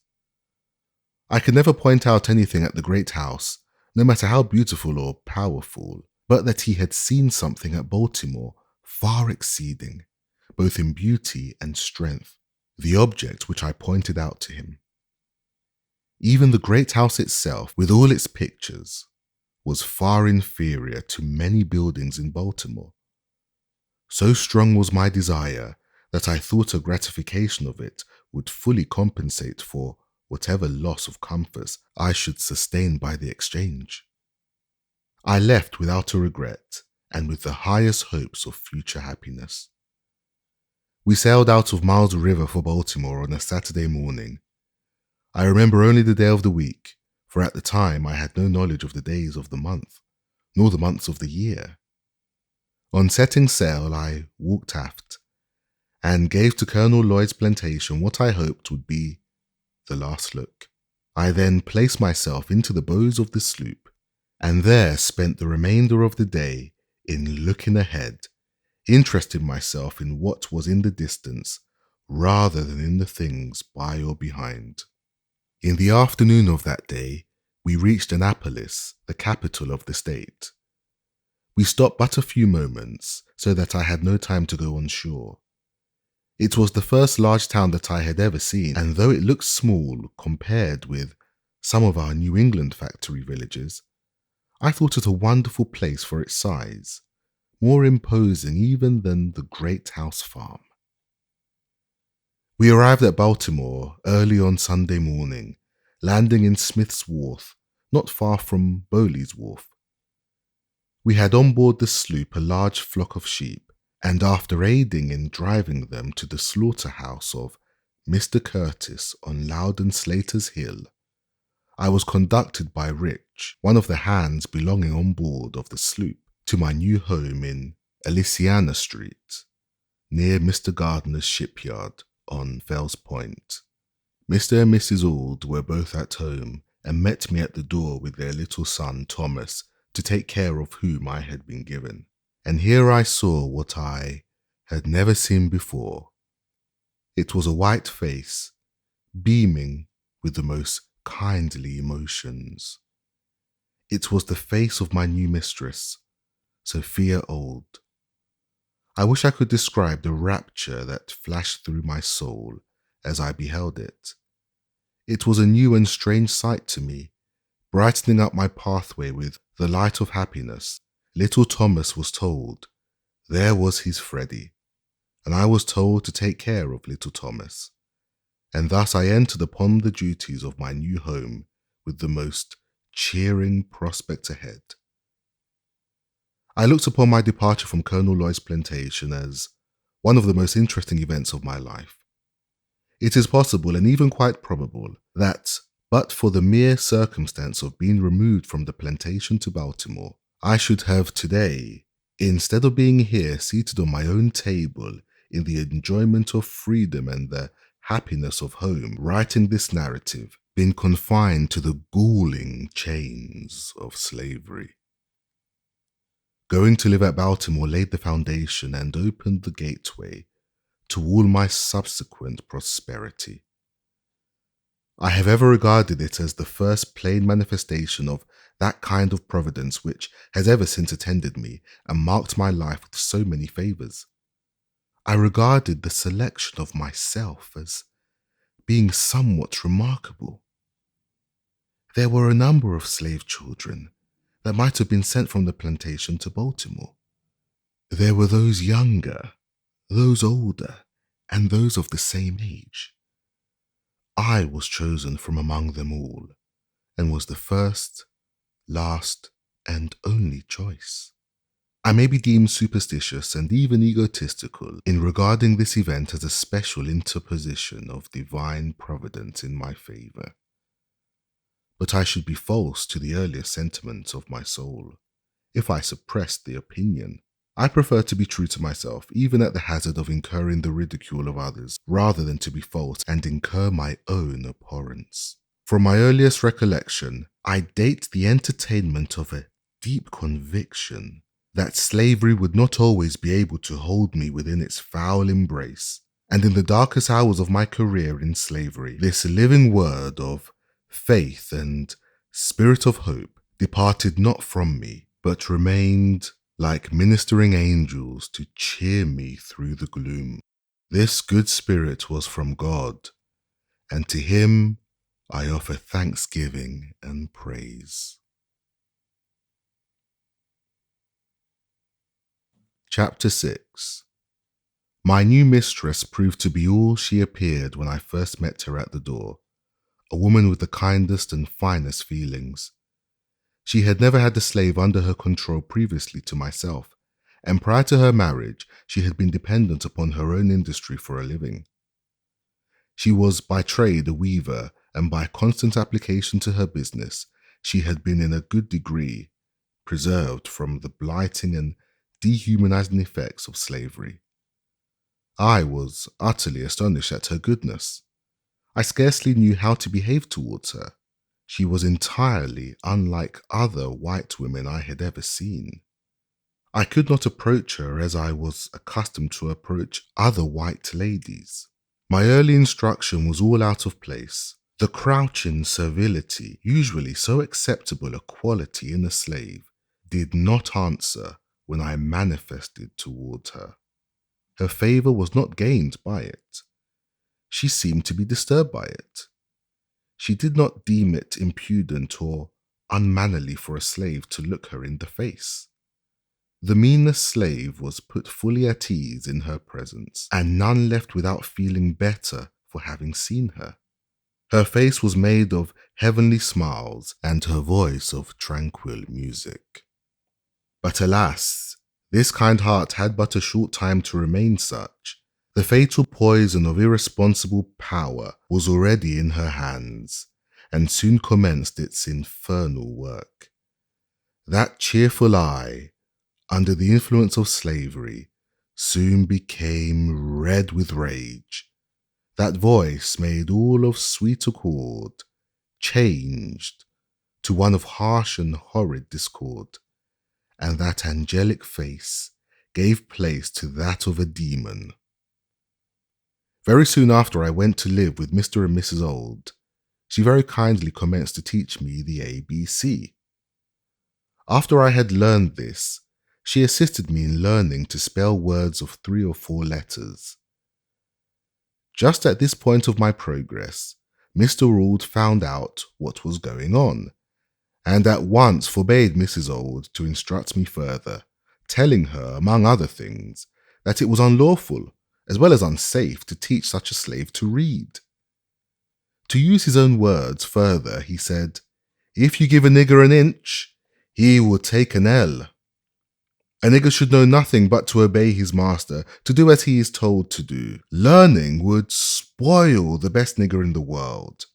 I could never point out anything at the great house, no matter how beautiful or powerful, but that he had seen something at Baltimore far exceeding, both in beauty and strength, the object which I pointed out to him. Even the great house itself, with all its pictures, was far inferior to many buildings in Baltimore. So strong was my desire that I thought a gratification of it would fully compensate for whatever loss of comforts I should sustain by the exchange. I left without a regret and with the highest hopes of future happiness. We sailed out of Miles River for Baltimore on a Saturday morning. I remember only the day of the week, for at the time I had no knowledge of the days of the month, nor the months of the year. On setting sail, I walked aft, and gave to Colonel Lloyd's plantation what I hoped would be the last look. I then placed myself into the bows of the sloop, and there spent the remainder of the day in looking ahead, interesting myself in what was in the distance rather than in the things by or behind. In the afternoon of that day, we reached Annapolis, the capital of the state. We stopped but a few moments so that I had no time to go on shore. It was the first large town that I had ever seen, and though it looked small compared with some of our New England factory villages, I thought it a wonderful place for its size, more imposing even than the great house farm. We arrived at Baltimore early on Sunday morning, landing in Smith's Wharf, not far from Bowley's Wharf. We had on board the sloop a large flock of sheep, and after aiding in driving them to the slaughterhouse of Mr. Curtis on Loudon Slater's Hill, I was conducted by Rich, one of the hands belonging on board of the sloop, to my new home in Elysiana Street, near Mr. Gardner's shipyard on Fells Point. Mr. and Mrs. Auld were both at home and met me at the door with their little son Thomas to take care of whom I had been given. And here I saw what I had never seen before. It was a white face, beaming with the most kindly emotions. It was the face of my new mistress, Sophia Auld. I wish I could describe the rapture that flashed through my soul as I beheld it. It was a new and strange sight to me, brightening up my pathway with the light of happiness. Little Thomas was told there was his Freddie, and I was told to take care of little Thomas. And thus I entered upon the duties of my new home with the most cheering prospect ahead. I looked upon my departure from Colonel Lloyd's plantation as one of the most interesting events of my life. It is possible and even quite probable that, but for the mere circumstance of being removed from the plantation to Baltimore, I should have today, instead of being here seated on my own table in the enjoyment of freedom and the happiness of home, writing this narrative, been confined to the galling chains of slavery. Going to live at Baltimore laid the foundation and opened the gateway to all my subsequent prosperity. I have ever regarded it as the first plain manifestation of that kind of providence which has ever since attended me and marked my life with so many favours. I regarded the selection of myself as being somewhat remarkable. There were a number of slave children that might have been sent from the plantation to Baltimore. There were those younger, those older, and those of the same age. I was chosen from among them all, and was the first, last, and only choice. I may be deemed superstitious and even egotistical in regarding this event as a special interposition of divine providence in my favour. But I should be false to the earlier sentiments of my soul if I suppressed the opinion. I prefer to be true to myself, even at the hazard of incurring the ridicule of others, rather than to be false and incur my own abhorrence. From my earliest recollection, I date the entertainment of a deep conviction that slavery would not always be able to hold me within its foul embrace, and in the darkest hours of my career in slavery, this living word of faith and spirit of hope departed not from me, but remained like ministering angels to cheer me through the gloom. This good spirit was from God, and to him I offer thanksgiving and praise. Chapter 6. My new mistress proved to be all she appeared when I first met her at the door, a woman with the kindest and finest feelings. She had never had a slave under her control previously to myself, and prior to her marriage, she had been dependent upon her own industry for a living. She was by trade a weaver, and by constant application to her business, she had been in a good degree preserved from the blighting and dehumanizing effects of slavery. I was utterly astonished at her goodness. I scarcely knew how to behave towards her. She was entirely unlike other white women I had ever seen. I could not approach her as I was accustomed to approach other white ladies. My early instruction was all out of place, The crouching servility, usually so acceptable a quality in a slave, did not answer when I manifested toward her. Her favour was not gained by it. She seemed to be disturbed by it. She did not deem it impudent or unmannerly for a slave to look her in the face. The meanest slave was put fully at ease in her presence, and none left without feeling better for having seen her. Her face was made of heavenly smiles, and her voice of tranquil music. But alas, this kind heart had but a short time to remain such. The fatal poison of irresponsible power was already in her hands, and soon commenced its infernal work. That cheerful eye, under the influence of slavery, soon became red with rage. That voice, made all of sweet accord, changed to one of harsh and horrid discord, and that angelic face gave place to that of a demon. Very soon after I went to live with Mr. and Mrs. Old. She very kindly commenced to teach me the ABC. After I had learned this, she assisted me in learning to spell words of 3 or 4 letters. Just at this point of my progress, Mr. Ould found out what was going on, and at once forbade Mrs. Ould to instruct me further, telling her, among other things, that it was unlawful as well as unsafe to teach such a slave to read. To use his own words further, he said, "If you give a nigger an inch, he will take an ell. A nigger should know nothing but to obey his master, to do as he is told to do. Learning would spoil the best nigger in the world.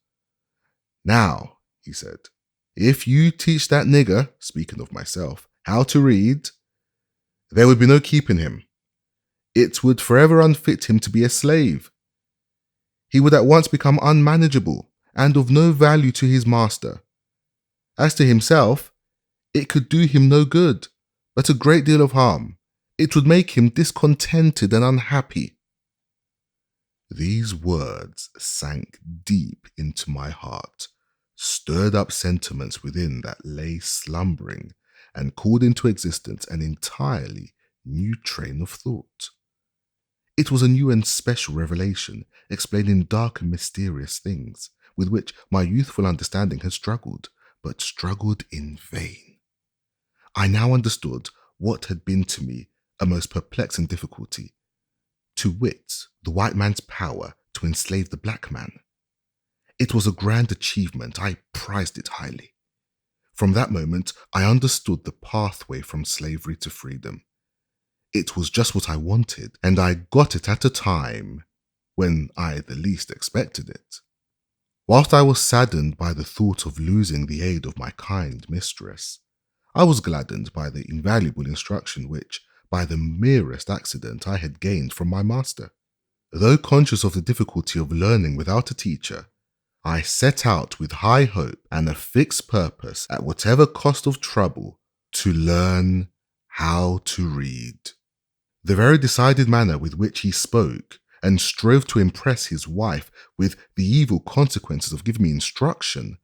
Now," he said, "if you teach that nigger," speaking of myself, "how to read, there would be no keeping him. It would forever unfit him to be a slave. He would at once become unmanageable and of no value to his master. As to himself, it could do him no good, but a great deal of harm. It would make him discontented and unhappy." These words sank deep into my heart, stirred up sentiments within that lay slumbering, and called into existence an entirely new train of thought. It was a new and special revelation, explaining dark and mysterious things, with which my youthful understanding had struggled, but struggled in vain. I now understood what had been to me a most perplexing difficulty, to wit, the white man's power to enslave the black man. It was a grand achievement. I prized it highly. From that moment, I understood the pathway from slavery to freedom. It was just what I wanted, and I got it at a time when I the least expected it. Whilst I was saddened by the thought of losing the aid of my kind mistress, I was gladdened by the invaluable instruction which, by the merest accident, I had gained from my master. Though conscious of the difficulty of learning without a teacher, I set out with high hope and a fixed purpose, at whatever cost of trouble, to learn how to read. The very decided manner with which he spoke and strove to impress his wife with the evil consequences of giving me instruction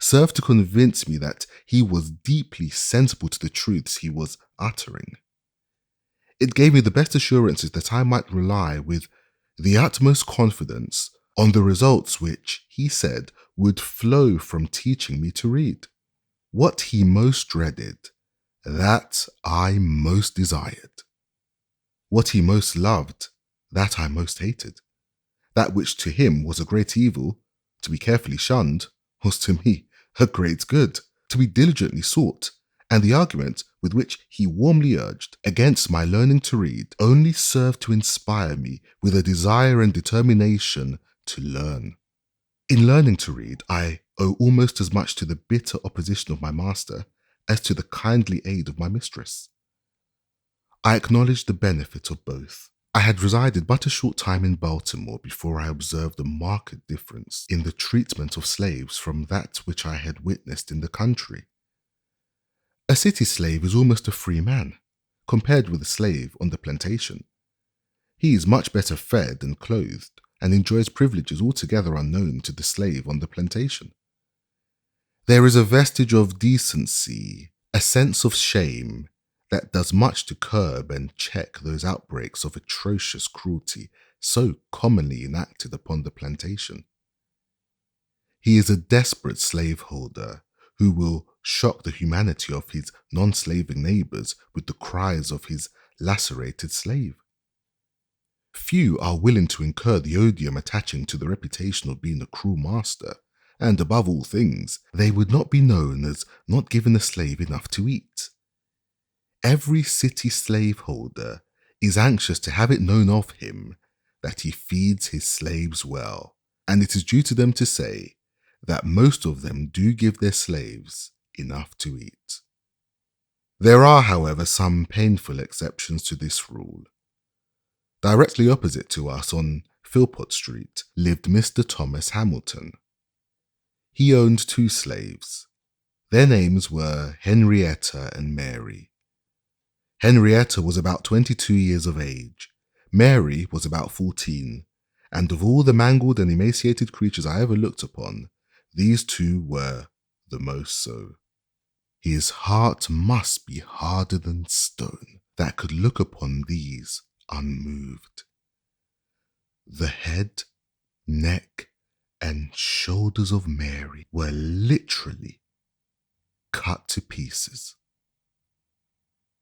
served to convince me that he was deeply sensible to the truths he was uttering. It gave me the best assurances that I might rely with the utmost confidence on the results which, he said, would flow from teaching me to read. What he most dreaded, that I most desired. What he most loved, that I most hated. That which to him was a great evil, to be carefully shunned, was to me a great good, to be diligently sought, and the argument with which he warmly urged against my learning to read only served to inspire me with a desire and determination to learn. In learning to read, I owe almost as much to the bitter opposition of my master as to the kindly aid of my mistress. I acknowledged the benefit of both. I had resided but a short time in Baltimore before I observed a marked difference in the treatment of slaves from that which I had witnessed in the country. A city slave is almost a free man, compared with a slave on the plantation. He is much better fed and clothed, and enjoys privileges altogether unknown to the slave on the plantation. There is a vestige of decency, a sense of shame that does much to curb and check those outbreaks of atrocious cruelty so commonly enacted upon the plantation. He is a desperate slaveholder who will shock the humanity of his non-slaving neighbors with the cries of his lacerated slave. Few are willing to incur the odium attaching to the reputation of being a cruel master, and above all things, they would not be known as not giving a slave enough to eat. Every city slaveholder is anxious to have it known of him that he feeds his slaves well, and it is due to them to say that most of them do give their slaves enough to eat. There are, however, some painful exceptions to this rule. Directly opposite to us on Philpott Street lived Mr. Thomas Hamilton. He owned 2 slaves. Their names were Henrietta and Mary. Henrietta was about 22 years of age. Mary was about 14, and of all the mangled and emaciated creatures I ever looked upon, these 2 were the most so. His heart must be harder than stone that could look upon these unmoved. The head, neck, and shoulders of Mary were literally cut to pieces.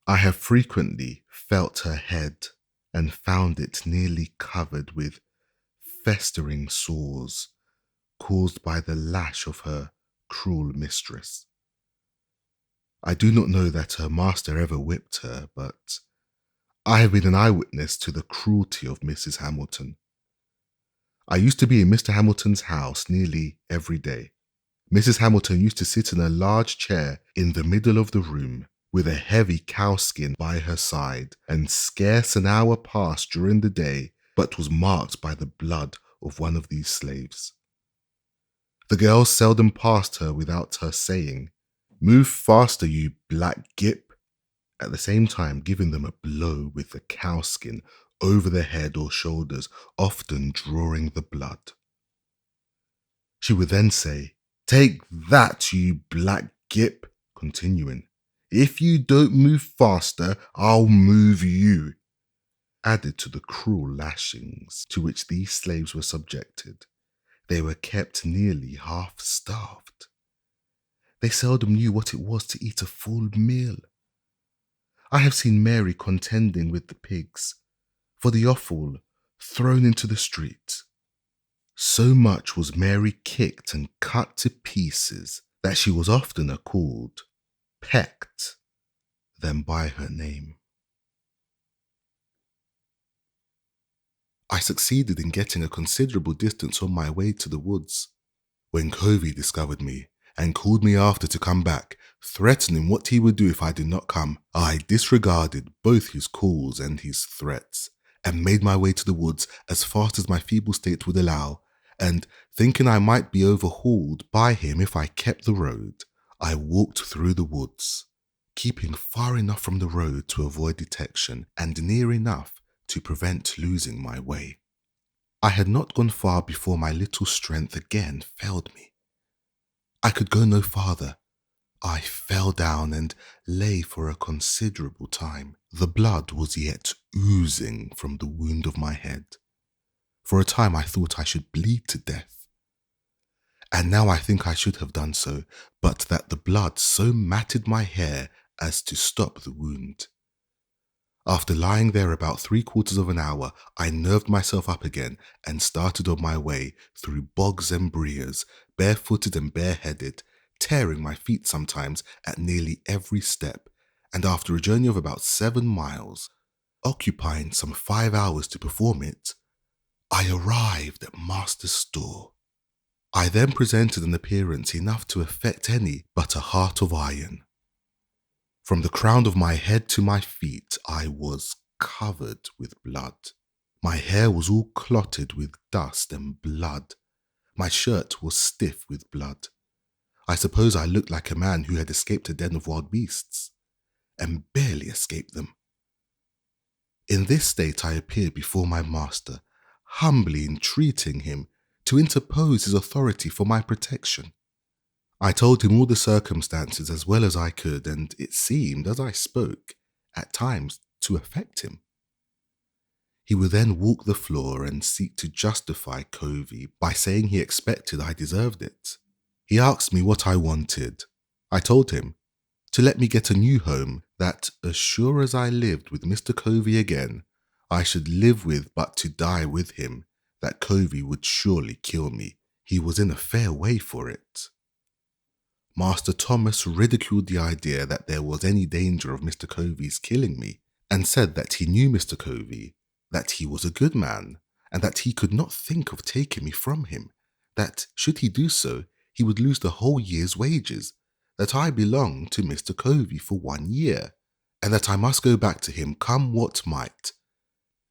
I have frequently felt her head and found it nearly covered with festering sores caused by the lash of her cruel mistress. I do not know that her master ever whipped her, but I have been an eyewitness to the cruelty of Mrs. Hamilton. I used to be in Mr. Hamilton's house nearly every day. Mrs. Hamilton used to sit in a large chair in the middle of the room with a heavy cowskin by her side, and scarce an hour passed during the day but was marked by the blood of one of these slaves. The girls seldom passed her without her saying, "Move faster, you black gip," at the same time giving them a blow with the cowskin over the head or shoulders, often drawing the blood. She would then say, "Take that, you black gip," continuing, "If you don't move faster, I'll move you." Added to the cruel lashings to which these slaves were subjected, they were kept nearly half-starved. They seldom knew what it was to eat a full meal. I have seen Mary contending with the pigs for the offal thrown into the street. So much was Mary kicked and cut to pieces that she was oftener called pecked than by her name. I succeeded in getting a considerable distance on my way to the woods when Covey discovered me and called me after to come back, threatening what he would do if I did not come. I disregarded both his calls and his threats and made my way to the woods as fast as my feeble state would allow, and thinking I might be overhauled by him if I kept the road, I walked through the woods, keeping far enough from the road to avoid detection and near enough to prevent losing my way. I had not gone far before my little strength again failed me. I could go no farther. I fell down and lay for a considerable time. The blood was yet oozing from the wound of my head. For a time I thought I should bleed to death. And now I think I should have done so, but that the blood so matted my hair as to stop the wound. After lying there about 3/4 of an hour, I nerved myself up again and started on my way through bogs and briers, barefooted and bareheaded, tearing my feet sometimes at nearly every step, and after a journey of about 7 miles, occupying some 5 hours to perform it, I arrived at Master's store. I then presented an appearance enough to affect any but a heart of iron. From the crown of my head to my feet, I was covered with blood. My hair was all clotted with dust and blood. My shirt was stiff with blood. I suppose I looked like a man who had escaped a den of wild beasts, and barely escaped them. In this state I appeared before my master, humbly entreating him to interpose his authority for my protection. I told him all the circumstances as well as I could, and it seemed, as I spoke, at times to affect him. He would then walk the floor and seek to justify Covey by saying he expected I deserved it. He asked me what I wanted. I told him to let me get a new home that, as sure as I lived with Mr. Covey again, I should live with but to die with him, that Covey would surely kill me. He was in a fair way for it. Master Thomas ridiculed the idea that there was any danger of Mr. Covey's killing me, and said that he knew Mr. Covey, that he was a good man, and that he could not think of taking me from him, that should he do so, he would lose the whole year's wages, that I belonged to Mr. Covey for 1 year, and that I must go back to him come what might,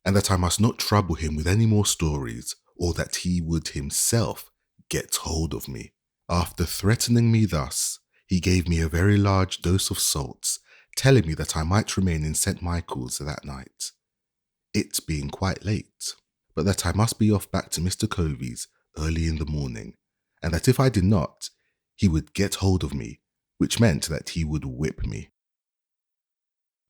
and that I must not trouble him with any more stories, or that he would himself get hold of me. After threatening me thus, he gave me a very large dose of salts, telling me that I might remain in St. Michael's that night, it being quite late, but that I must be off back to Mr. Covey's early in the morning, and that if I did not, he would get hold of me, which meant that he would whip me.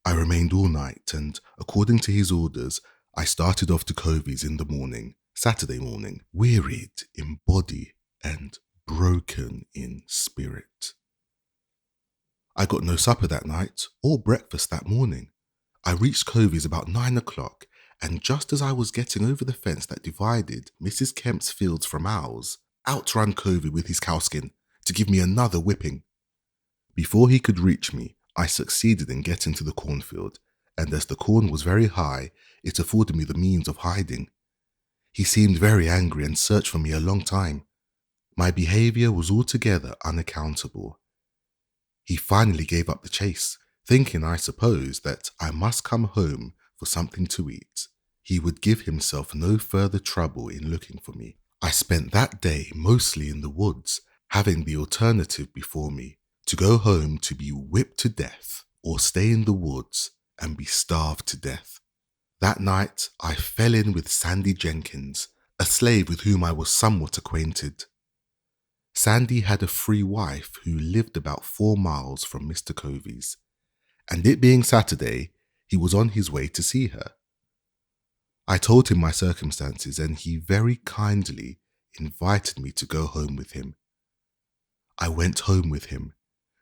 I remained all night, and according to his orders, I started off to Covey's in the morning, Saturday morning, wearied in body and broken in spirit. I got no supper that night or breakfast that morning. I reached Covey's about 9 o'clock, and just as I was getting over the fence that divided Mrs. Kemp's fields from ours, out ran Covey with his cowskin to give me another whipping. Before he could reach me, I succeeded in getting to the cornfield, and as the corn was very high, it afforded me the means of hiding. He seemed very angry and searched for me a long time. My behaviour was altogether unaccountable. He finally gave up the chase, thinking, I suppose, that I must come home for something to eat. He would give himself no further trouble in looking for me. I spent that day mostly in the woods, having the alternative before me, to go home to be whipped to death, or stay in the woods and be starved to death. That night I fell in with Sandy Jenkins, a slave with whom I was somewhat acquainted. Sandy had a free wife who lived about 4 miles from Mr. Covey's, and it being Saturday, he was on his way to see her. I told him my circumstances, and he very kindly invited me to go home with him. I went home with him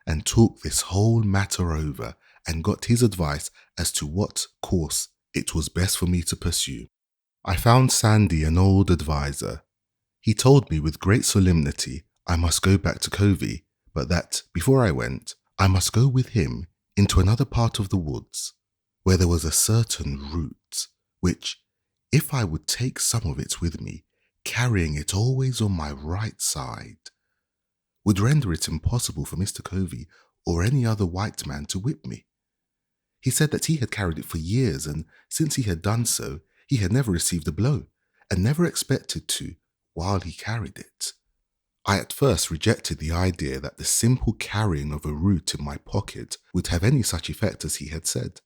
and talked this whole matter over and got his advice as to what course it was best for me to pursue. I found Sandy an old adviser. He told me with great solemnity I must go back to Covey, but that before I went, I must go with him into another part of the woods, where there was a certain root, which, if I would take some of it with me, carrying it always on my right side, would render it impossible for Mr. Covey or any other white man to whip me. He said that he had carried it for years, and since he had done so, he had never received a blow, and never expected to while he carried it. I at first rejected the idea that the simple carrying of a root in my pocket would have any such effect as he had said,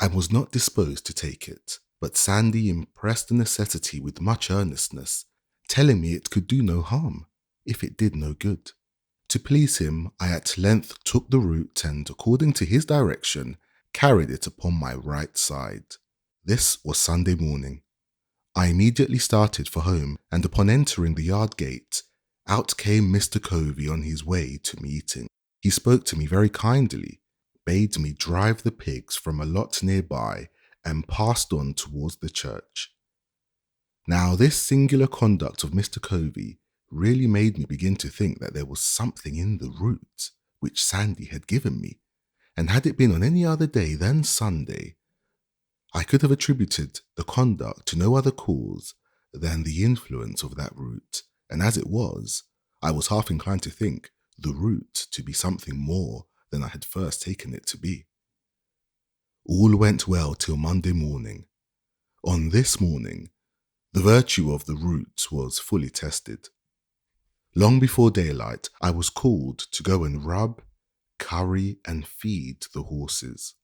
and was not disposed to take it, but Sandy impressed the necessity with much earnestness, telling me it could do no harm, if it did no good. To please him, I at length took the root and, according to his direction, carried it upon my right side. This was Sunday morning. I immediately started for home, and upon entering the yard gate, out came Mr. Covey on his way to meeting. He spoke to me very kindly, bade me drive the pigs from a lot nearby, and passed on towards the church. Now this singular conduct of Mr. Covey really made me begin to think that there was something in the root which Sandy had given me, and had it been on any other day than Sunday, I could have attributed the conduct to no other cause than the influence of that root, and as it was, I was half inclined to think the root to be something more than I had first taken it to be. All went well till Monday morning. On this morning, the virtue of the root was fully tested. Long before daylight, I was called to go and rub, curry, and feed the horses.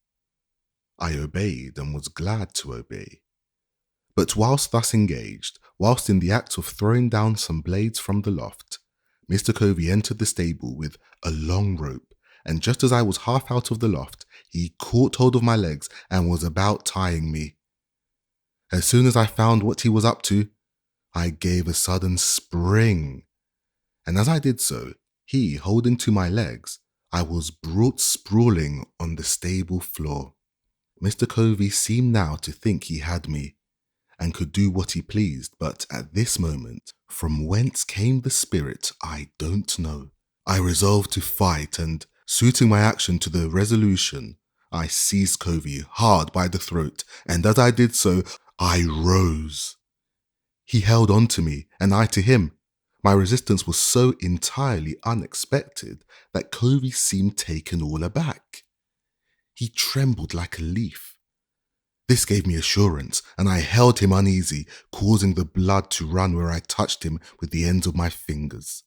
I obeyed and was glad to obey. But whilst thus engaged, whilst in the act of throwing down some blades from the loft, Mr. Covey entered the stable with a long rope, and just as I was half out of the loft, he caught hold of my legs and was about tying me. As soon as I found what he was up to, I gave a sudden spring, and as I did so, he holding to my legs, I was brought sprawling on the stable floor. Mr. Covey seemed now to think he had me, and could do what he pleased, but at this moment, from whence came the spirit I don't know. I resolved to fight, and suiting my action to the resolution, I seized Covey hard by the throat, and as I did so, I rose. He held on to me, and I to him. My resistance was so entirely unexpected that Covey seemed taken all aback. He trembled like a leaf. This gave me assurance, and I held him uneasy, causing the blood to run where I touched him with the ends of my fingers.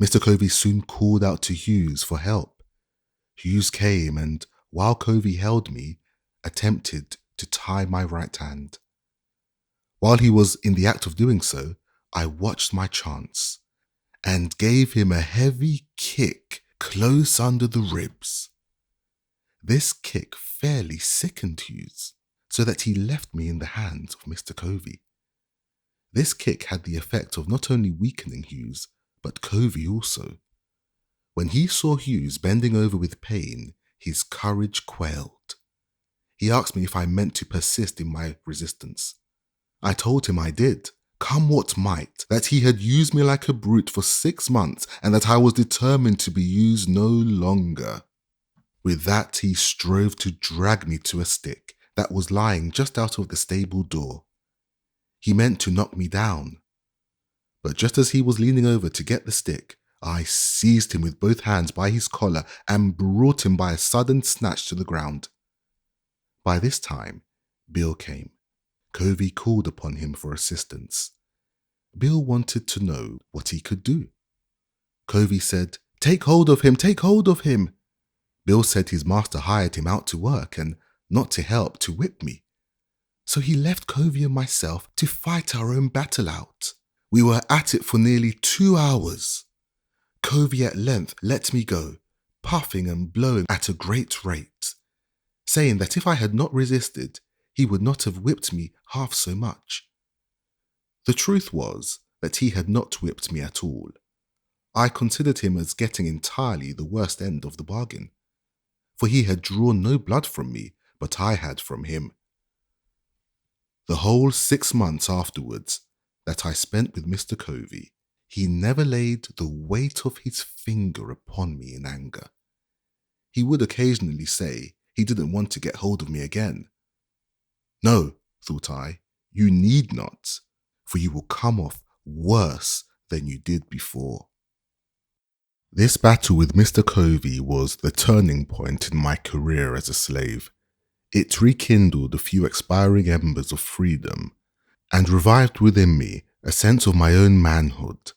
Mr. Covey soon called out to Hughes for help. Hughes came, and while Covey held me, attempted to tie my right hand. While he was in the act of doing so, I watched my chance, and gave him a heavy kick close under the ribs. This kick fairly sickened Hughes, so that he left me in the hands of Mr. Covey. This kick had the effect of not only weakening Hughes, but Covey also. When he saw Hughes bending over with pain, his courage quailed. He asked me if I meant to persist in my resistance. I told him I did, come what might, that he had used me like a brute for 6 months, and that I was determined to be used no longer. With that, he strove to drag me to a stick that was lying just out of the stable door. He meant to knock me down. But just as he was leaning over to get the stick, I seized him with both hands by his collar and brought him by a sudden snatch to the ground. By this time, Bill came. Covey called upon him for assistance. Bill wanted to know what he could do. Covey said, "Take hold of him, take hold of him." Bill said his master hired him out to work and not to help to whip me. So he left Covey and myself to fight our own battle out. We were at it for nearly 2 hours. Covey at length let me go, puffing and blowing at a great rate, saying that if I had not resisted, he would not have whipped me half so much. The truth was that he had not whipped me at all. I considered him as getting entirely the worst end of the bargain, for he had drawn no blood from me, but I had from him. The whole 6 months afterwards that I spent with Mr. Covey, he never laid the weight of his finger upon me in anger. He would occasionally say he didn't want to get hold of me again. No, thought I, you need not, for you will come off worse than you did before. This battle with Mr. Covey was the turning point in my career as a slave. It rekindled a few expiring embers of freedom and revived within me a sense of my own manhood.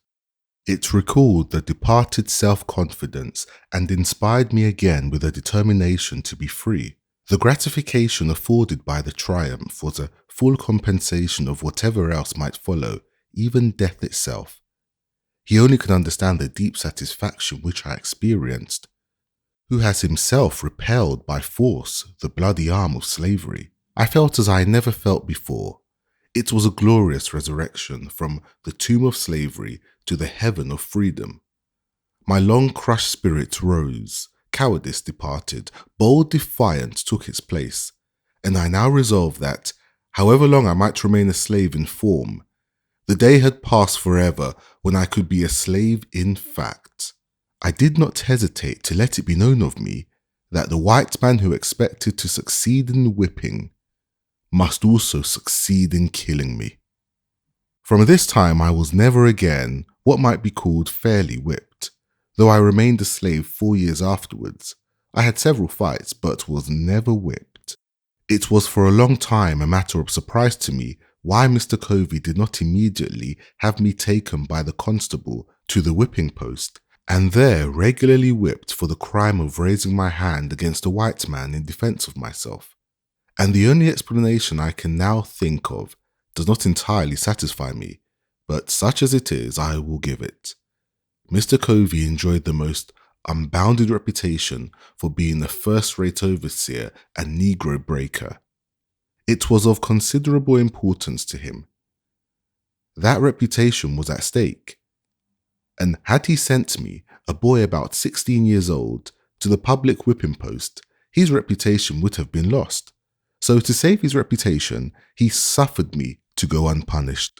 It recalled the departed self-confidence and inspired me again with a determination to be free. The gratification afforded by the triumph was a full compensation of whatever else might follow, even death itself. He only can understand the deep satisfaction which I experienced, who has himself repelled by force the bloody arm of slavery. I felt as I never felt before. It was a glorious resurrection from the tomb of slavery to the heaven of freedom. My long crushed spirit rose, cowardice departed, bold defiance took its place, and I now resolved that, however long I might remain a slave in form, the day had passed forever when I could be a slave in fact. I did not hesitate to let it be known of me that the white man who expected to succeed in whipping must also succeed in killing me. From this time I was never again what might be called fairly whipped, though I remained a slave 4 years afterwards. I had several fights but was never whipped. It was for a long time a matter of surprise to me why Mr. Covey did not immediately have me taken by the constable to the whipping post and there regularly whipped for the crime of raising my hand against a white man in defense of myself. And the only explanation I can now think of does not entirely satisfy me, but such as it is, I will give it. Mr. Covey enjoyed the most unbounded reputation for being a first-rate overseer and Negro breaker. It was of considerable importance to him. That reputation was at stake. And had he sent me, a boy about 16 years old, to the public whipping post, his reputation would have been lost. So to save his reputation, he suffered me to go unpunished.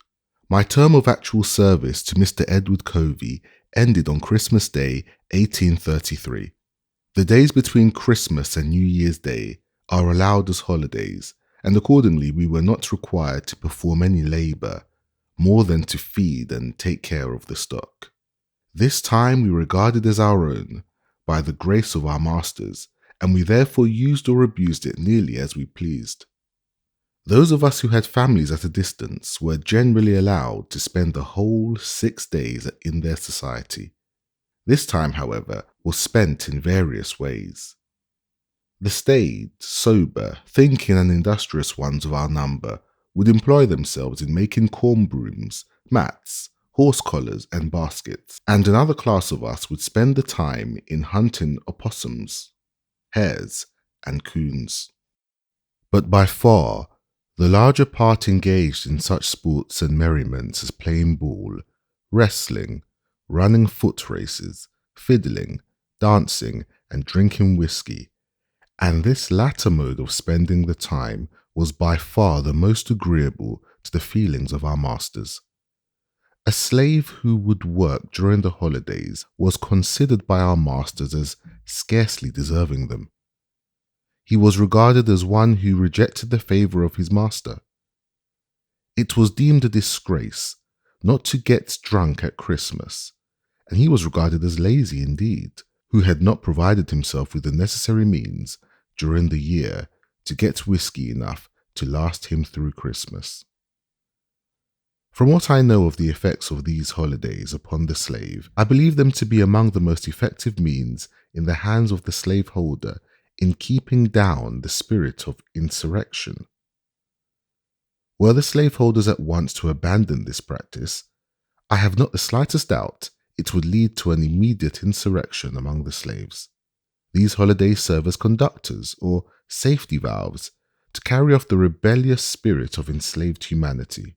My term of actual service to Mr. Edward Covey ended on Christmas Day, 1833. The days between Christmas and New Year's Day are allowed as holidays, and accordingly we were not required to perform any labour, more than to feed and take care of the stock. This time we regarded as our own, by the grace of our masters, and we therefore used or abused it nearly as we pleased. Those of us who had families at a distance were generally allowed to spend the whole 6 days in their society. This time, however, was spent in various ways. The staid, sober, thinking and industrious ones of our number would employ themselves in making corn brooms, mats, horse collars and baskets, and another class of us would spend the time in hunting opossums, hares and coons. But by far, the larger part engaged in such sports and merriments as playing ball, wrestling, running foot races, fiddling, dancing, and drinking whiskey, and this latter mode of spending the time was by far the most agreeable to the feelings of our masters. A slave who would work during the holidays was considered by our masters as scarcely deserving them. He was regarded as one who rejected the favour of his master. It was deemed a disgrace not to get drunk at Christmas, and he was regarded as lazy indeed, who had not provided himself with the necessary means during the year to get whiskey enough to last him through Christmas. From what I know of the effects of these holidays upon the slave, I believe them to be among the most effective means in the hands of the slaveholder in keeping down the spirit of insurrection. Were the slaveholders at once to abandon this practice, I have not the slightest doubt it would lead to an immediate insurrection among the slaves. These holidays serve as conductors or safety valves to carry off the rebellious spirit of enslaved humanity.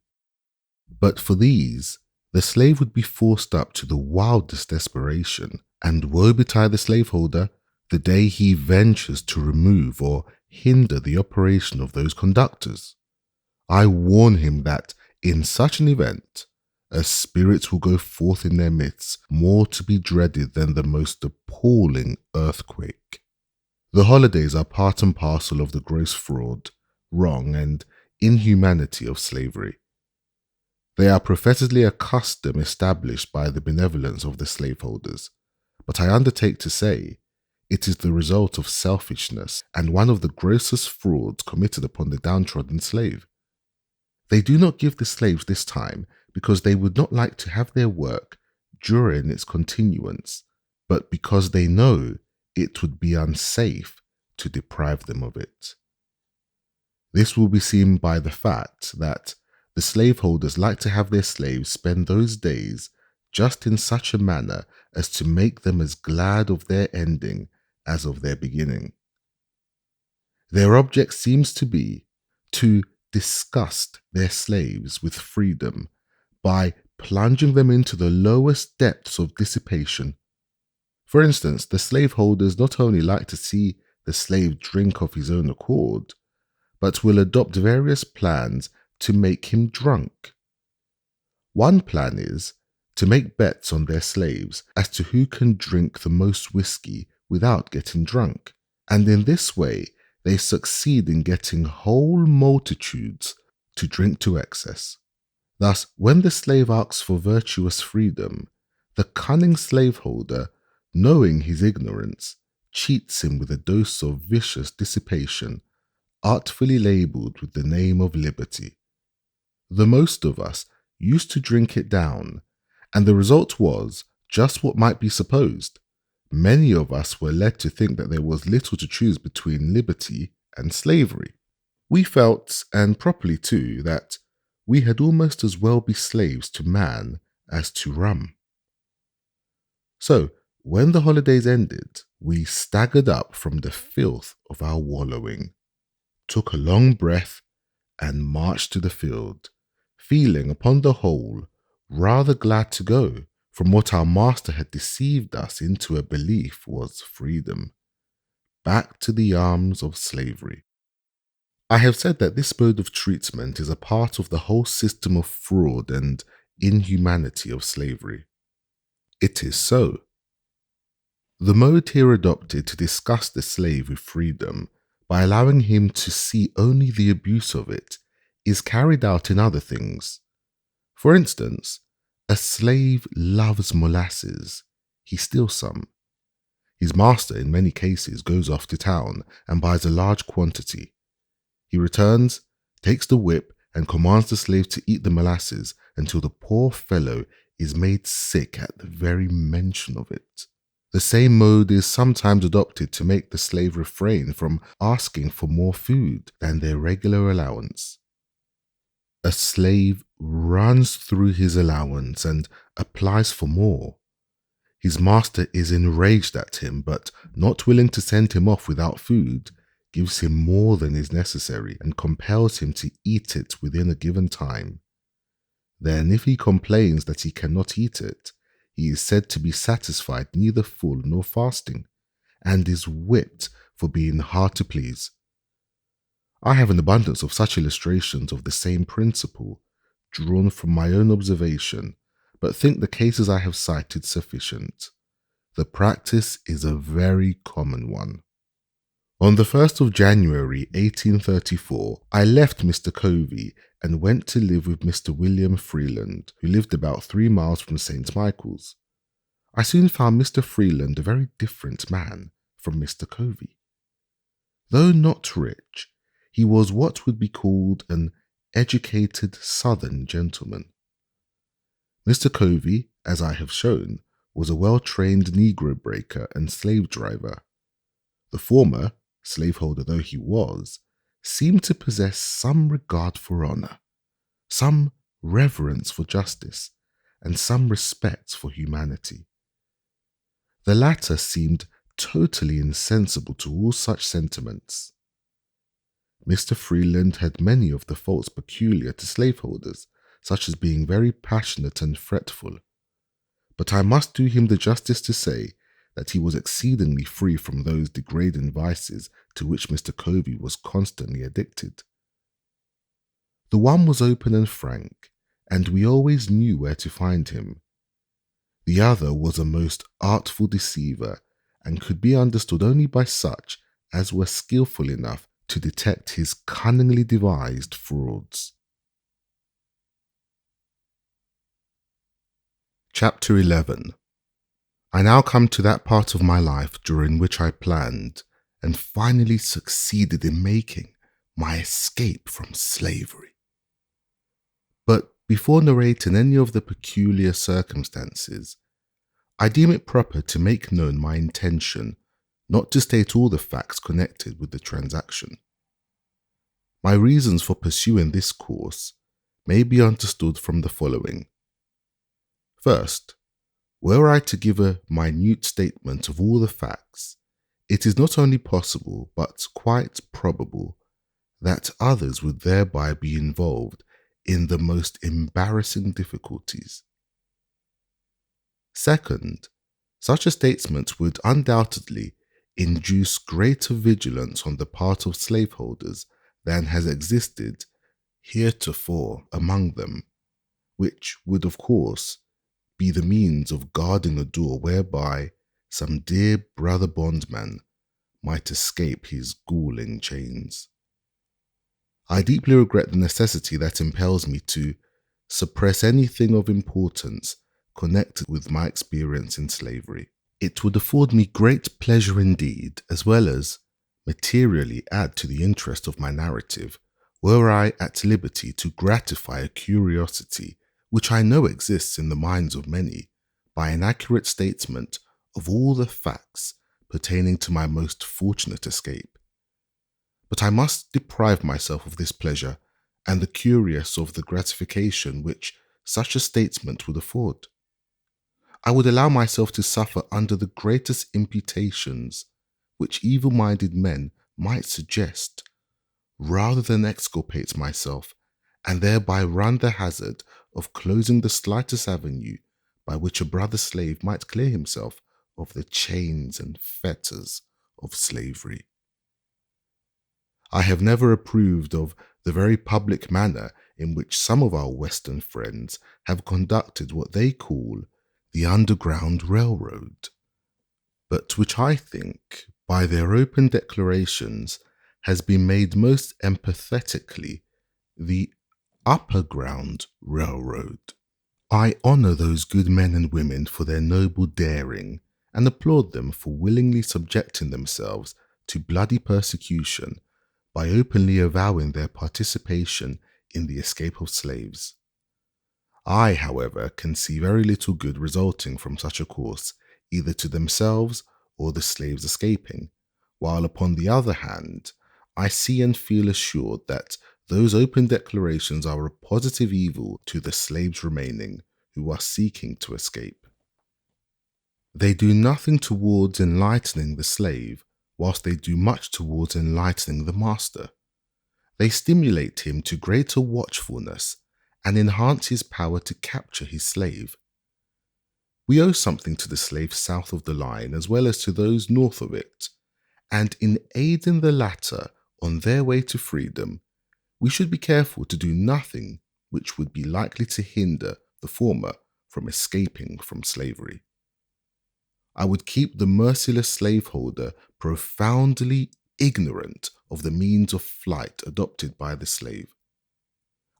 But for these, the slave would be forced up to the wildest desperation, and woe betide the slaveholder the day he ventures to remove or hinder the operation of those conductors. I warn him that in such an event, a spirit will go forth in their midst more to be dreaded than the most appalling earthquake. The holidays are part and parcel of the gross fraud, wrong, and inhumanity of slavery. They are professedly a custom established by the benevolence of the slaveholders, but I undertake to say it is the result of selfishness and one of the grossest frauds committed upon the downtrodden slave. They do not give the slaves this time because they would not like to have their work during its continuance, but because they know it would be unsafe to deprive them of it. This will be seen by the fact that the slaveholders like to have their slaves spend those days just in such a manner as to make them as glad of their ending as of their beginning. Their object seems to be to disgust their slaves with freedom by plunging them into the lowest depths of dissipation. For instance, the slaveholders not only like to see the slave drink of his own accord, but will adopt various plans to make him drunk. One plan is to make bets on their slaves as to who can drink the most whiskey without getting drunk, and in this way they succeed in getting whole multitudes to drink to excess. Thus, when the slave asks for virtuous freedom, the cunning slaveholder, knowing his ignorance, cheats him with a dose of vicious dissipation, artfully labelled with the name of liberty. The most of us used to drink it down, and the result was just what might be supposed. Many of us were led to think that there was little to choose between liberty and slavery. We felt, and properly too, that we had almost as well be slaves to man as to rum. So, when the holidays ended, we staggered up from the filth of our wallowing, took a long breath, and marched to the field, feeling, upon the whole, rather glad to go from what our master had deceived us into a belief was freedom, back to the arms of slavery. I have said that this mode of treatment is a part of the whole system of fraud and inhumanity of slavery. It is so. The mode here adopted to disgust the slave with freedom by allowing him to see only the abuse of it is carried out in other things. For instance, a slave loves molasses. He steals some. His master, in many cases, goes off to town and buys a large quantity. He returns, takes the whip, and commands the slave to eat the molasses until the poor fellow is made sick at the very mention of it. The same mode is sometimes adopted to make the slave refrain from asking for more food than their regular allowance. A slave runs through his allowance and applies for more. His master is enraged at him, but not willing to send him off without food, gives him more than is necessary and compels him to eat it within a given time. Then, if he complains that he cannot eat it, he is said to be satisfied, neither full nor fasting, and is whipped for being hard to please. I have an abundance of such illustrations of the same principle, drawn from my own observation, but think the cases I have cited sufficient. The practice is a very common one. On the 1st of January 1834, I left Mr. Covey and went to live with Mr. William Freeland, who lived about 3 miles from St. Michael's. I soon found Mr. Freeland a very different man from Mr. Covey. Though not rich, he was what would be called an educated Southern gentleman. Mr. Covey, as I have shown, was a well-trained Negro breaker and slave driver. The former, slaveholder though he was, seemed to possess some regard for honor, some reverence for justice, and some respect for humanity. The latter seemed totally insensible to all such sentiments. Mr. Freeland had many of the faults peculiar to slaveholders, such as being very passionate and fretful, but I must do him the justice to say that he was exceedingly free from those degrading vices to which Mr. Covey was constantly addicted. The one was open and frank, and we always knew where to find him. The other was a most artful deceiver, and could be understood only by such as were skillful enough to detect his cunningly devised frauds. Chapter 11. I now come to that part of my life during which I planned and finally succeeded in making my escape from slavery. But before narrating any of the peculiar circumstances, I deem it proper to make known my intention not to state all the facts connected with the transaction. My reasons for pursuing this course may be understood from the following. First, were I to give a minute statement of all the facts, it is not only possible, but quite probable, that others would thereby be involved in the most embarrassing difficulties. Second, such a statement would undoubtedly induce greater vigilance on the part of slaveholders than has existed heretofore among them, which would, of course, be the means of guarding a door whereby some dear brother bondman might escape his galling chains. I deeply regret the necessity that impels me to suppress anything of importance connected with my experience in slavery. It would afford me great pleasure indeed, as well as materially add to the interest of my narrative, were I at liberty to gratify a curiosity which I know exists in the minds of many, by an accurate statement of all the facts pertaining to my most fortunate escape. But I must deprive myself of this pleasure, and the curious of the gratification which such a statement would afford. I would allow myself to suffer under the greatest imputations which evil-minded men might suggest, rather than exculpate myself and thereby run the hazard of closing the slightest avenue by which a brother slave might clear himself of the chains and fetters of slavery. I have never approved of the very public manner in which some of our Western friends have conducted what they call the Underground Railroad, but which I think, by their open declarations, has been made most empathetically the Upper Ground Railroad. I honor those good men and women for their noble daring and applaud them for willingly subjecting themselves to bloody persecution by openly avowing their participation in the escape of slaves. I, however, can see very little good resulting from such a course, either to themselves or the slaves escaping, while upon the other hand, I see and feel assured that those open declarations are a positive evil to the slaves remaining who are seeking to escape. They do nothing towards enlightening the slave, whilst they do much towards enlightening the master. They stimulate him to greater watchfulness and enhance his power to capture his slave. We owe something to the slaves south of the line as well as to those north of it, and in aiding the latter on their way to freedom, we should be careful to do nothing which would be likely to hinder the former from escaping from slavery. I would keep the merciless slaveholder profoundly ignorant of the means of flight adopted by the slave.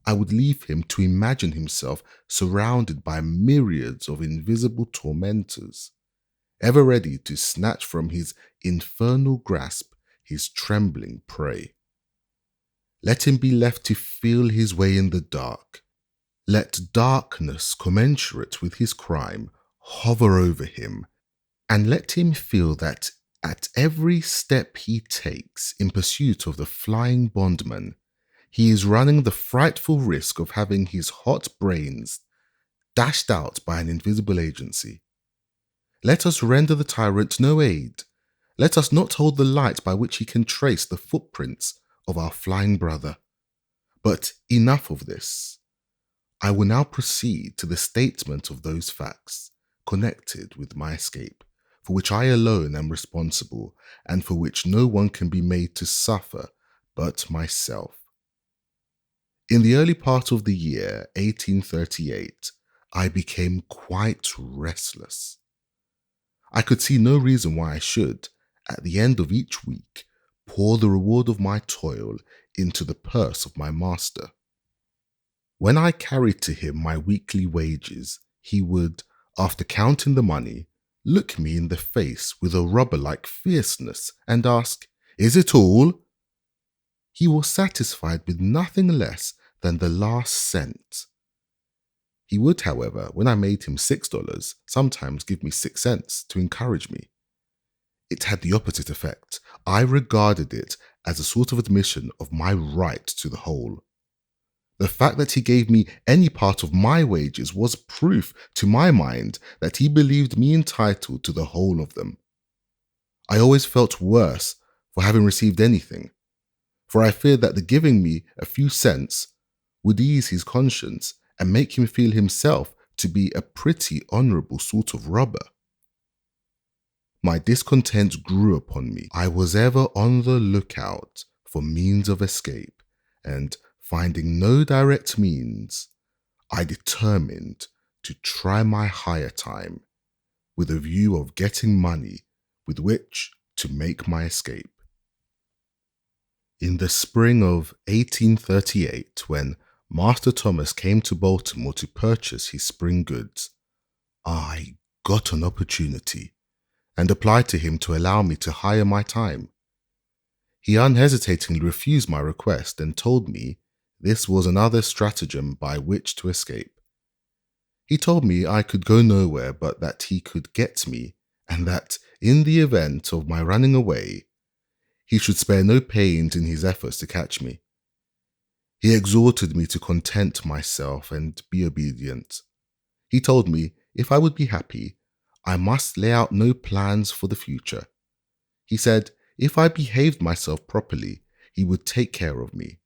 I would leave him to imagine himself surrounded by myriads of invisible tormentors, ever ready to snatch from his infernal grasp his trembling prey. Let him be left to feel his way in the dark. Let darkness commensurate with his crime hover over him, and let him feel that at every step he takes in pursuit of the flying bondman, he is running the frightful risk of having his hot brains dashed out by an invisible agency. Let us render the tyrant no aid. Let us not hold the light by which he can trace the footprints of our flying brother. But enough of this. I will now proceed to the statement of those facts connected with my escape, for which I alone am responsible, and for which no one can be made to suffer but myself. In the early part of the year 1838, I became quite restless. I could see no reason why I should, at the end of each week, pour the reward of my toil into the purse of my master. When I carried to him my weekly wages, he would, after counting the money, look me in the face with a robber-like fierceness and ask, "Is it all?" He was satisfied with nothing less than the last cent. He would, however, when I made him $6, sometimes give me 6 cents to encourage me. It had the opposite effect. I regarded it as a sort of admission of my right to the whole. The fact that he gave me any part of my wages was proof, to my mind, that he believed me entitled to the whole of them. I always felt worse for having received anything, for I feared that the giving me a few cents would ease his conscience and make him feel himself to be a pretty honourable sort of robber. My discontent grew upon me. I was ever on the lookout for means of escape, and finding no direct means, I determined to try my higher time with a view of getting money with which to make my escape. In the spring of 1838, when Master Thomas came to Baltimore to purchase his spring goods, I got an opportunity and applied to him to allow me to hire my time. He unhesitatingly refused my request and told me this was another stratagem by which to escape. He told me I could go nowhere but that he could get me, and that in the event of my running away, he should spare no pains in his efforts to catch me. He exhorted me to content myself and be obedient. He told me if I would be happy, I must lay out no plans for the future. He said if I behaved myself properly, he would take care of me.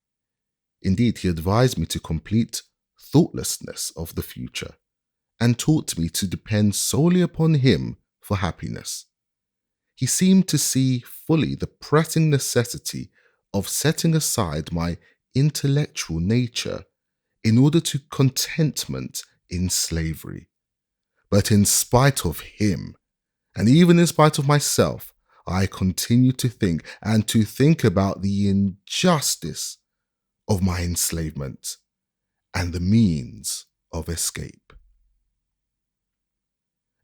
Indeed, he advised me to complete thoughtlessness of the future and taught me to depend solely upon him for happiness. He seemed to see fully the pressing necessity of setting aside my intellectual nature in order to contentment in slavery. But in spite of him, and even in spite of myself, I continue to think and to think about the injustice of my enslavement and the means of escape.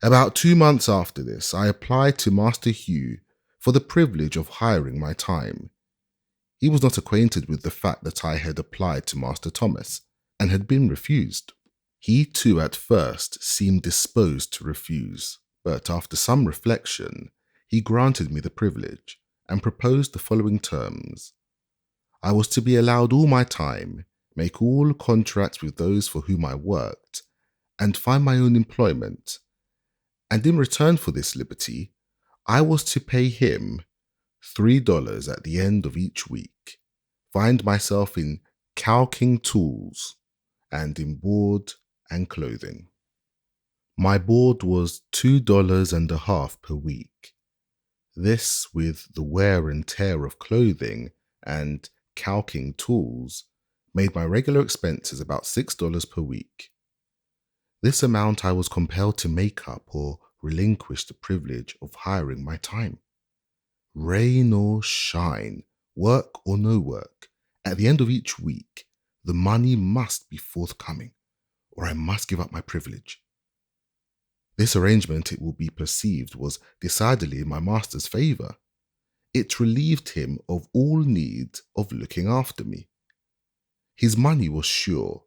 About 2 months after this, I applied to Master Hugh for the privilege of hiring my time. He was not acquainted with the fact that I had applied to Master Thomas and had been refused. He too at first seemed disposed to refuse, but after some reflection, he granted me the privilege and proposed the following terms. I was to be allowed all my time, make all contracts with those for whom I worked, and find my own employment. And in return for this liberty, I was to pay him $3 at the end of each week, find myself in calking tools, and in board and clothing. My board was $2.50 per week. This, with the wear and tear of clothing and calking tools, made my regular expenses about $6 per week. This amount I was compelled to make up or relinquish the privilege of hiring my time. Rain or shine, work or no work, at the end of each week, the money must be forthcoming, or I must give up my privilege. This arrangement, it will be perceived, was decidedly in my master's favour. It relieved him of all need of looking after me. His money was sure.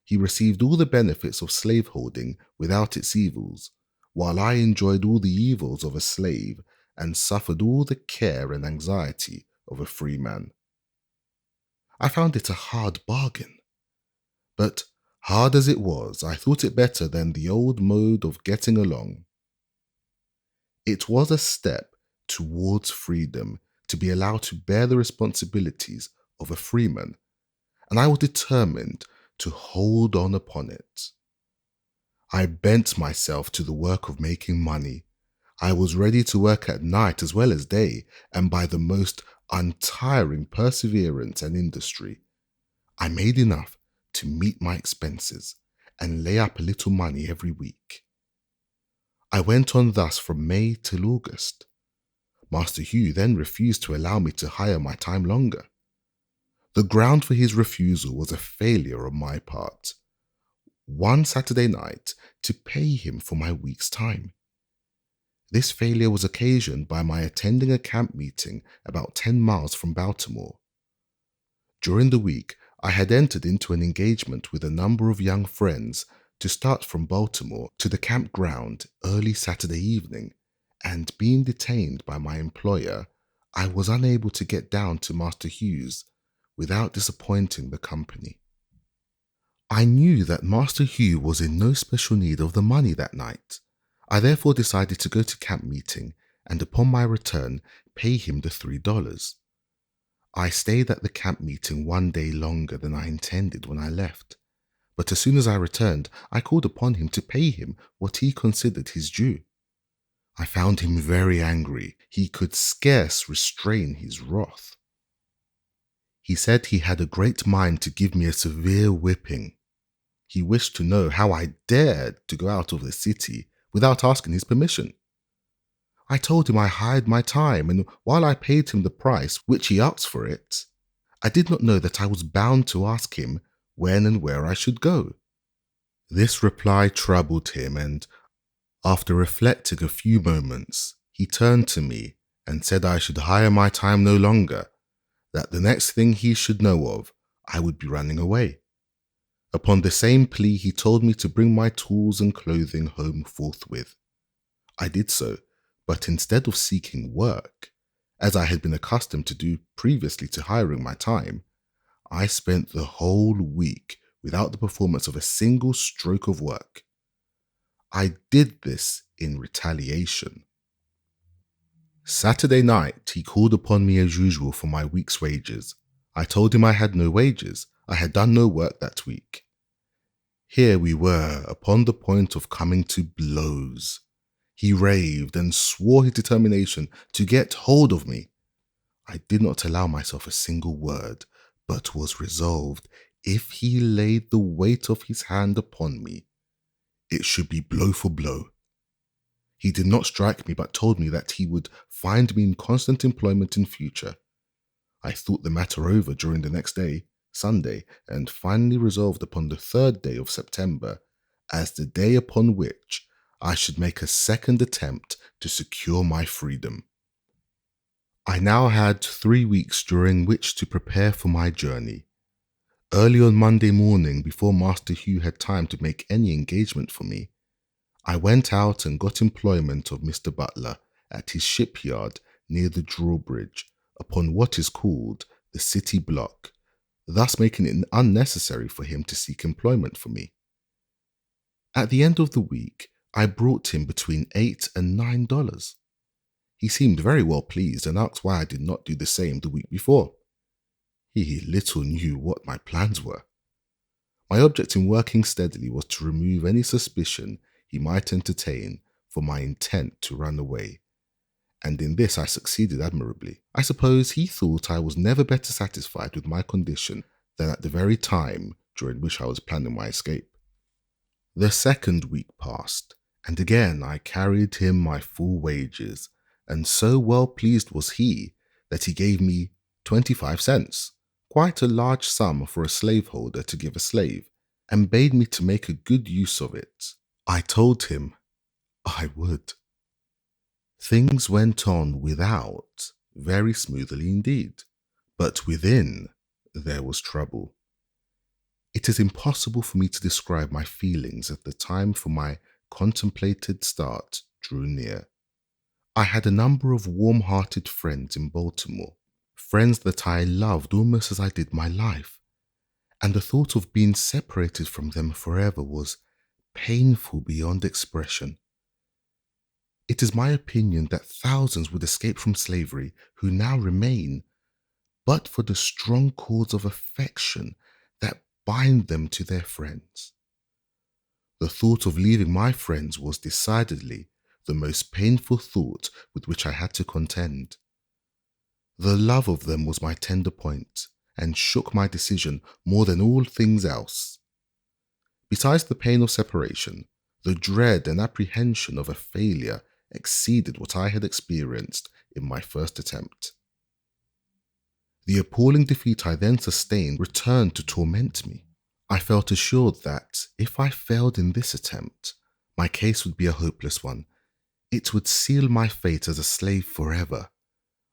He received all the benefits of slaveholding without its evils, while I enjoyed all the evils of a slave and suffered all the care and anxiety of a free man. I found it a hard bargain, but hard as it was, I thought it better than the old mode of getting along. It was a step towards freedom to be allowed to bear the responsibilities of a freeman, and I was determined to hold on upon it. I bent myself to the work of making money. I was ready to work at night as well as day, and by the most untiring perseverance and industry, I made enough to meet my expenses and lay up a little money every week. I went on thus from May till August. Master Hugh then refused to allow me to hire my time longer. The ground for his refusal was a failure on my part. One Saturday night to pay him for my week's time. This failure was occasioned by my attending a camp meeting about 10 miles from Baltimore. During the week, I had entered into an engagement with a number of young friends to start from Baltimore to the campground early Saturday evening, and being detained by my employer, I was unable to get down to Master Hugh's without disappointing the company. I knew that Master Hugh was in no special need of the money that night. I therefore decided to go to camp meeting and upon my return pay him the $3. I stayed at the camp meeting one day longer than I intended when I left, but as soon as I returned, I called upon him to pay him what he considered his due. I found him very angry. He could scarce restrain his wrath. He said he had a great mind to give me a severe whipping. He wished to know how I dared to go out of the city without asking his permission. I told him I hired my time, and while I paid him the price which he asked for it, I did not know that I was bound to ask him when and where I should go. This reply troubled him, and after reflecting a few moments, he turned to me and said I should hire my time no longer, that the next thing he should know of, I would be running away. Upon the same plea, he told me to bring my tools and clothing home forthwith. I did so, but instead of seeking work, as I had been accustomed to do previously to hiring my time, I spent the whole week without the performance of a single stroke of work. I did this in retaliation. Saturday night, he called upon me as usual for my week's wages. I told him I had no wages. I had done no work that week. Here we were, upon the point of coming to blows. He raved and swore his determination to get hold of me. I did not allow myself a single word, but was resolved, if he laid the weight of his hand upon me, it should be blow for blow. He did not strike me, but told me that he would find me in constant employment in future. I thought the matter over during the next day, Sunday, and finally resolved upon the 3rd day of September as the day upon which I should make a second attempt to secure my freedom. I now had 3 weeks during which to prepare for my journey. Early on Monday morning, before Master Hugh had time to make any engagement for me, I went out and got employment of Mr. Butler at his shipyard near the drawbridge upon what is called the City Block, thus making it unnecessary for him to seek employment for me. At the end of the week, I brought him between $8 and $9. He seemed very well pleased and asked why I did not do the same the week before. He little knew what my plans were. My object in working steadily was to remove any suspicion he might entertain for my intent to run away, and in this I succeeded admirably. I suppose he thought I was never better satisfied with my condition than at the very time during which I was planning my escape. The 2nd week passed, and again I carried him my full wages, and so well pleased was he that he gave me 25 cents, quite a large sum for a slaveholder to give a slave, and bade me to make a good use of it. I told him I would. Things went on without very smoothly indeed, but within there was trouble. It is impossible for me to describe my feelings at the time, for my contemplated start drew near. I had a number of warm-hearted friends in Baltimore, friends that I loved almost as I did my life, and the thought of being separated from them forever was painful beyond expression. It is my opinion that thousands would escape from slavery who now remain, but for the strong cords of affection that bind them to their friends. The thought of leaving my friends was decidedly the most painful thought with which I had to contend. The love of them was my tender point, and shook my decision more than all things else. Besides the pain of separation, the dread and apprehension of a failure exceeded what I had experienced in my first attempt. The appalling defeat I then sustained returned to torment me. I felt assured that, if I failed in this attempt, my case would be a hopeless one. It would seal my fate as a slave forever.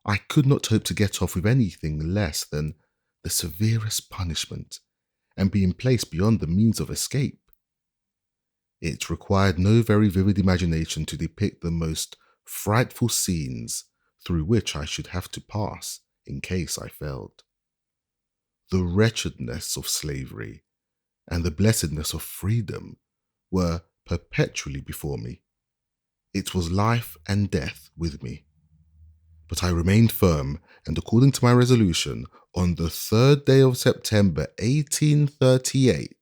I could not hope to get off with anything less than the severest punishment, and being placed beyond the means of escape. It required no very vivid imagination to depict the most frightful scenes through which I should have to pass in case I failed. The wretchedness of slavery and the blessedness of freedom were perpetually before me. It was life and death with me. But I remained firm, and according to my resolution, on the 3rd day of September 1838,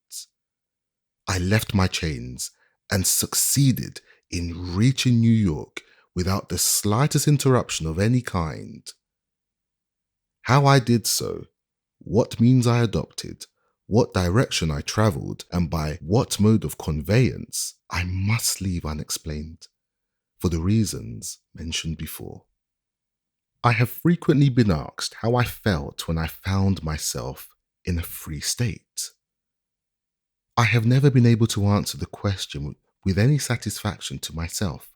I left my chains and succeeded in reaching New York without the slightest interruption of any kind. How I did so, what means I adopted, what direction I travelled, and by what mode of conveyance, I must leave unexplained, for the reasons mentioned before. I have frequently been asked how I felt when I found myself in a free state. I have never been able to answer the question with any satisfaction to myself.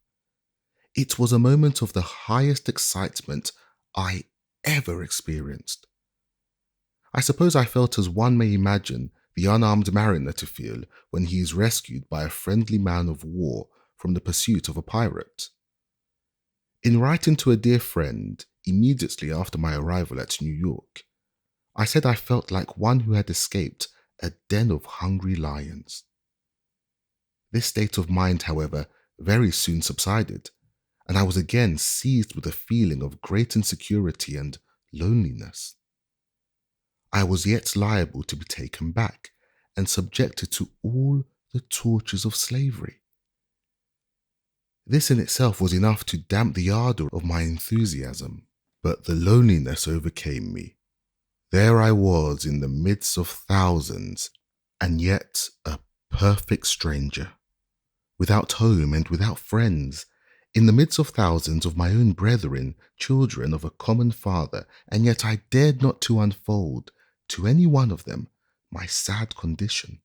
It was a moment of the highest excitement I ever experienced. I suppose I felt as one may imagine the unarmed mariner to feel when he is rescued by a friendly man of war from the pursuit of a pirate. In writing to a dear friend immediately after my arrival at New York, I said I felt like one who had escaped a den of hungry lions. This state of mind, however, very soon subsided, and I was again seized with a feeling of great insecurity and loneliness. I was yet liable to be taken back and subjected to all the tortures of slavery. This in itself was enough to damp the ardour of my enthusiasm, but the loneliness overcame me. There I was in the midst of thousands, and yet a perfect stranger, without home and without friends, in the midst of thousands of my own brethren, children of a common father, and yet I dared not to unfold to any one of them my sad condition.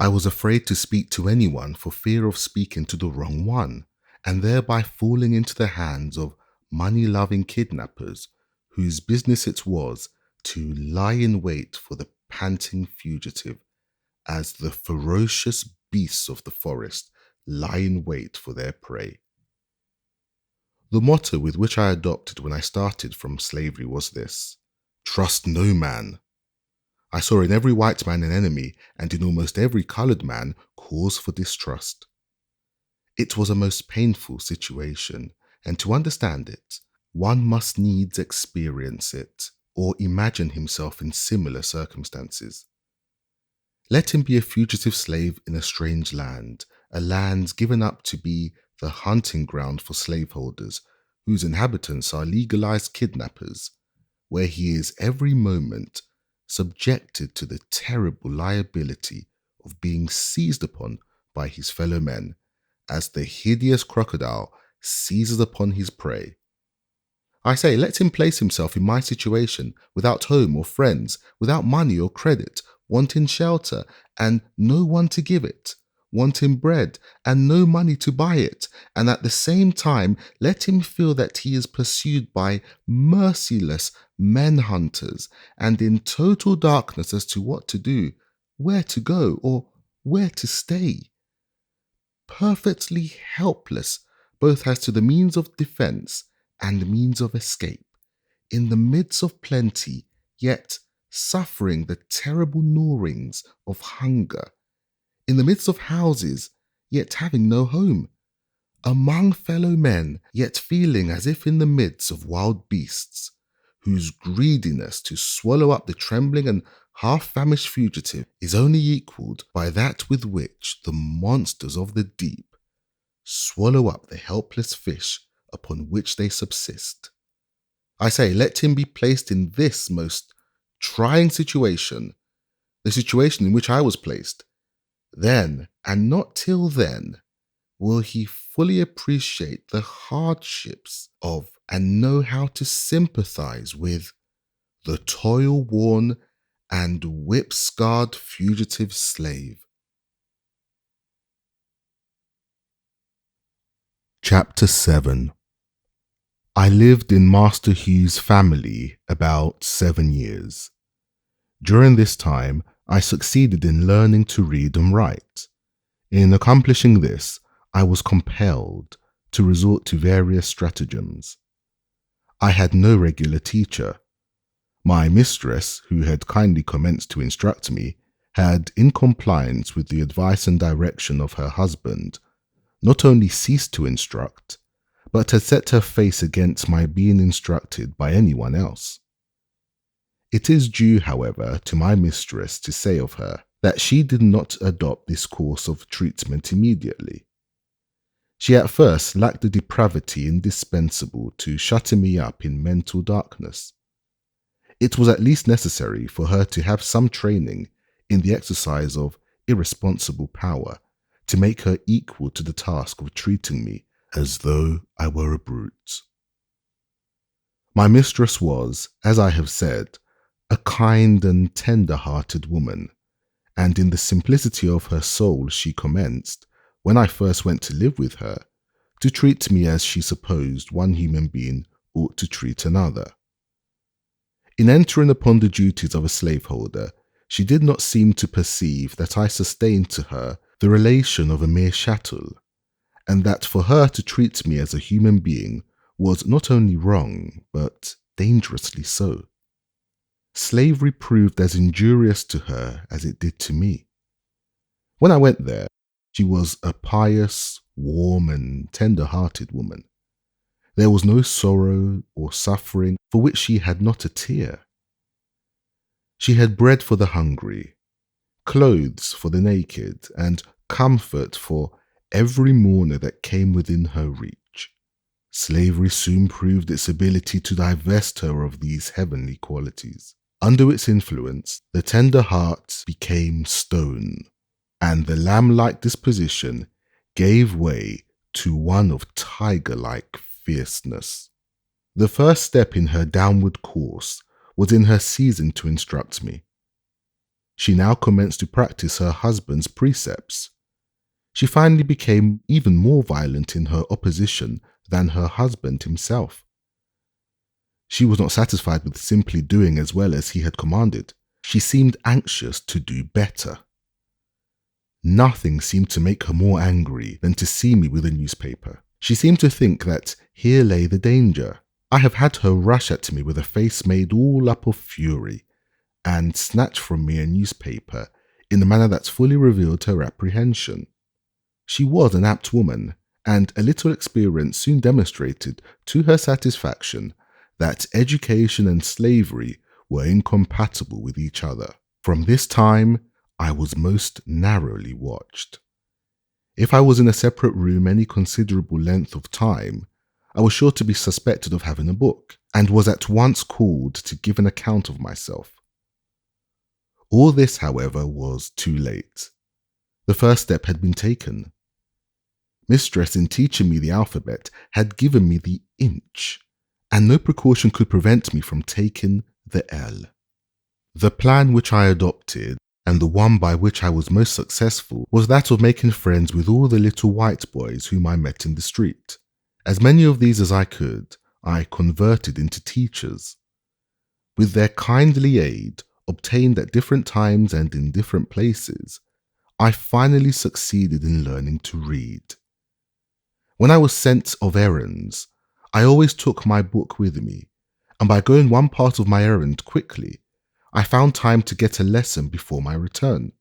I was afraid to speak to anyone for fear of speaking to the wrong one, and thereby falling into the hands of money-loving kidnappers whose business it was to lie in wait for the panting fugitive, as the ferocious beasts of the forest lie in wait for their prey. The motto with which I adopted when I started from slavery was this: trust no man. I saw in every white man an enemy, and in almost every coloured man cause for distrust. It was a most painful situation, and to understand it, one must needs experience it or imagine himself in similar circumstances. Let him be a fugitive slave in a strange land, a land given up to be the hunting ground for slaveholders, whose inhabitants are legalized kidnappers, where he is every moment subjected to the terrible liability of being seized upon by his fellow men, as the hideous crocodile seizes upon his prey. I say, let him place himself in my situation, without home or friends, without money or credit, wanting shelter and no one to give it, wanting bread and no money to buy it, and at the same time let him feel that he is pursued by merciless men hunters and in total darkness as to what to do, where to go, or where to stay. Perfectly helpless both as to the means of defense and means of escape, in the midst of plenty, yet suffering the terrible gnawings of hunger, in the midst of houses, yet having no home, among fellow men, yet feeling as if in the midst of wild beasts, whose greediness to swallow up the trembling and half-famished fugitive is only equalled by that with which the monsters of the deep swallow up the helpless fish upon which they subsist. I say, let him be placed in this most trying situation, the situation in which I was placed. Then, and not till then, will he fully appreciate the hardships of and know how to sympathize with the toil-worn and whip-scarred fugitive slave. Chapter 7. I lived in Master Hugh's family about 7 years. During this time, I succeeded in learning to read and write. In accomplishing this, I was compelled to resort to various stratagems. I had no regular teacher. My mistress, who had kindly commenced to instruct me, had, in compliance with the advice and direction of her husband, not only ceased to instruct, but had set her face against my being instructed by anyone else. It is due, however, to my mistress to say of her that she did not adopt this course of treatment immediately. She at first lacked the depravity indispensable to shutting me up in mental darkness. It was at least necessary for her to have some training in the exercise of irresponsible power to make her equal to the task of treating me as though I were a brute. My mistress was, as I have said, a kind and tender-hearted woman, and in the simplicity of her soul she commenced, when I first went to live with her, to treat me as she supposed one human being ought to treat another. In entering upon the duties of a slaveholder, she did not seem to perceive that I sustained to her the relation of a mere chattel, and that for her to treat me as a human being was not only wrong, but dangerously so. Slavery proved as injurious to her as it did to me. When I went there, she was a pious, warm, and tender-hearted woman. There was no sorrow or suffering for which she had not a tear. She had bread for the hungry, clothes for the naked, and comfort for every mourner that came within her reach. Slavery soon proved its ability to divest her of these heavenly qualities. Under its influence, the tender heart became stone, and the lamb-like disposition gave way to one of tiger-like fierceness. The first step in her downward course was in her season to instruct me. She now commenced to practice her husband's precepts. She finally became even more violent in her opposition than her husband himself. She was not satisfied with simply doing as well as he had commanded. She seemed anxious to do better. Nothing seemed to make her more angry than to see me with a newspaper. She seemed to think that here lay the danger. I have had her rush at me with a face made all up of fury, and snatch from me a newspaper in a manner that fully revealed her apprehension. She was an apt woman, and a little experience soon demonstrated to her satisfaction that education and slavery were incompatible with each other. From this time, I was most narrowly watched. If I was in a separate room any considerable length of time, I was sure to be suspected of having a book, and was at once called to give an account of myself. All this, however, was too late. The first step had been taken. Mistress, in teaching me the alphabet, had given me the inch, and no precaution could prevent me from taking the L. The plan which I adopted, and the one by which I was most successful, was that of making friends with all the little white boys whom I met in the street. As many of these as I could, I converted into teachers. With their kindly aid, obtained at different times and in different places, I finally succeeded in learning to read. When I was sent of errands, I always took my book with me, and by going one part of my errand quickly, I found time to get a lesson before my return.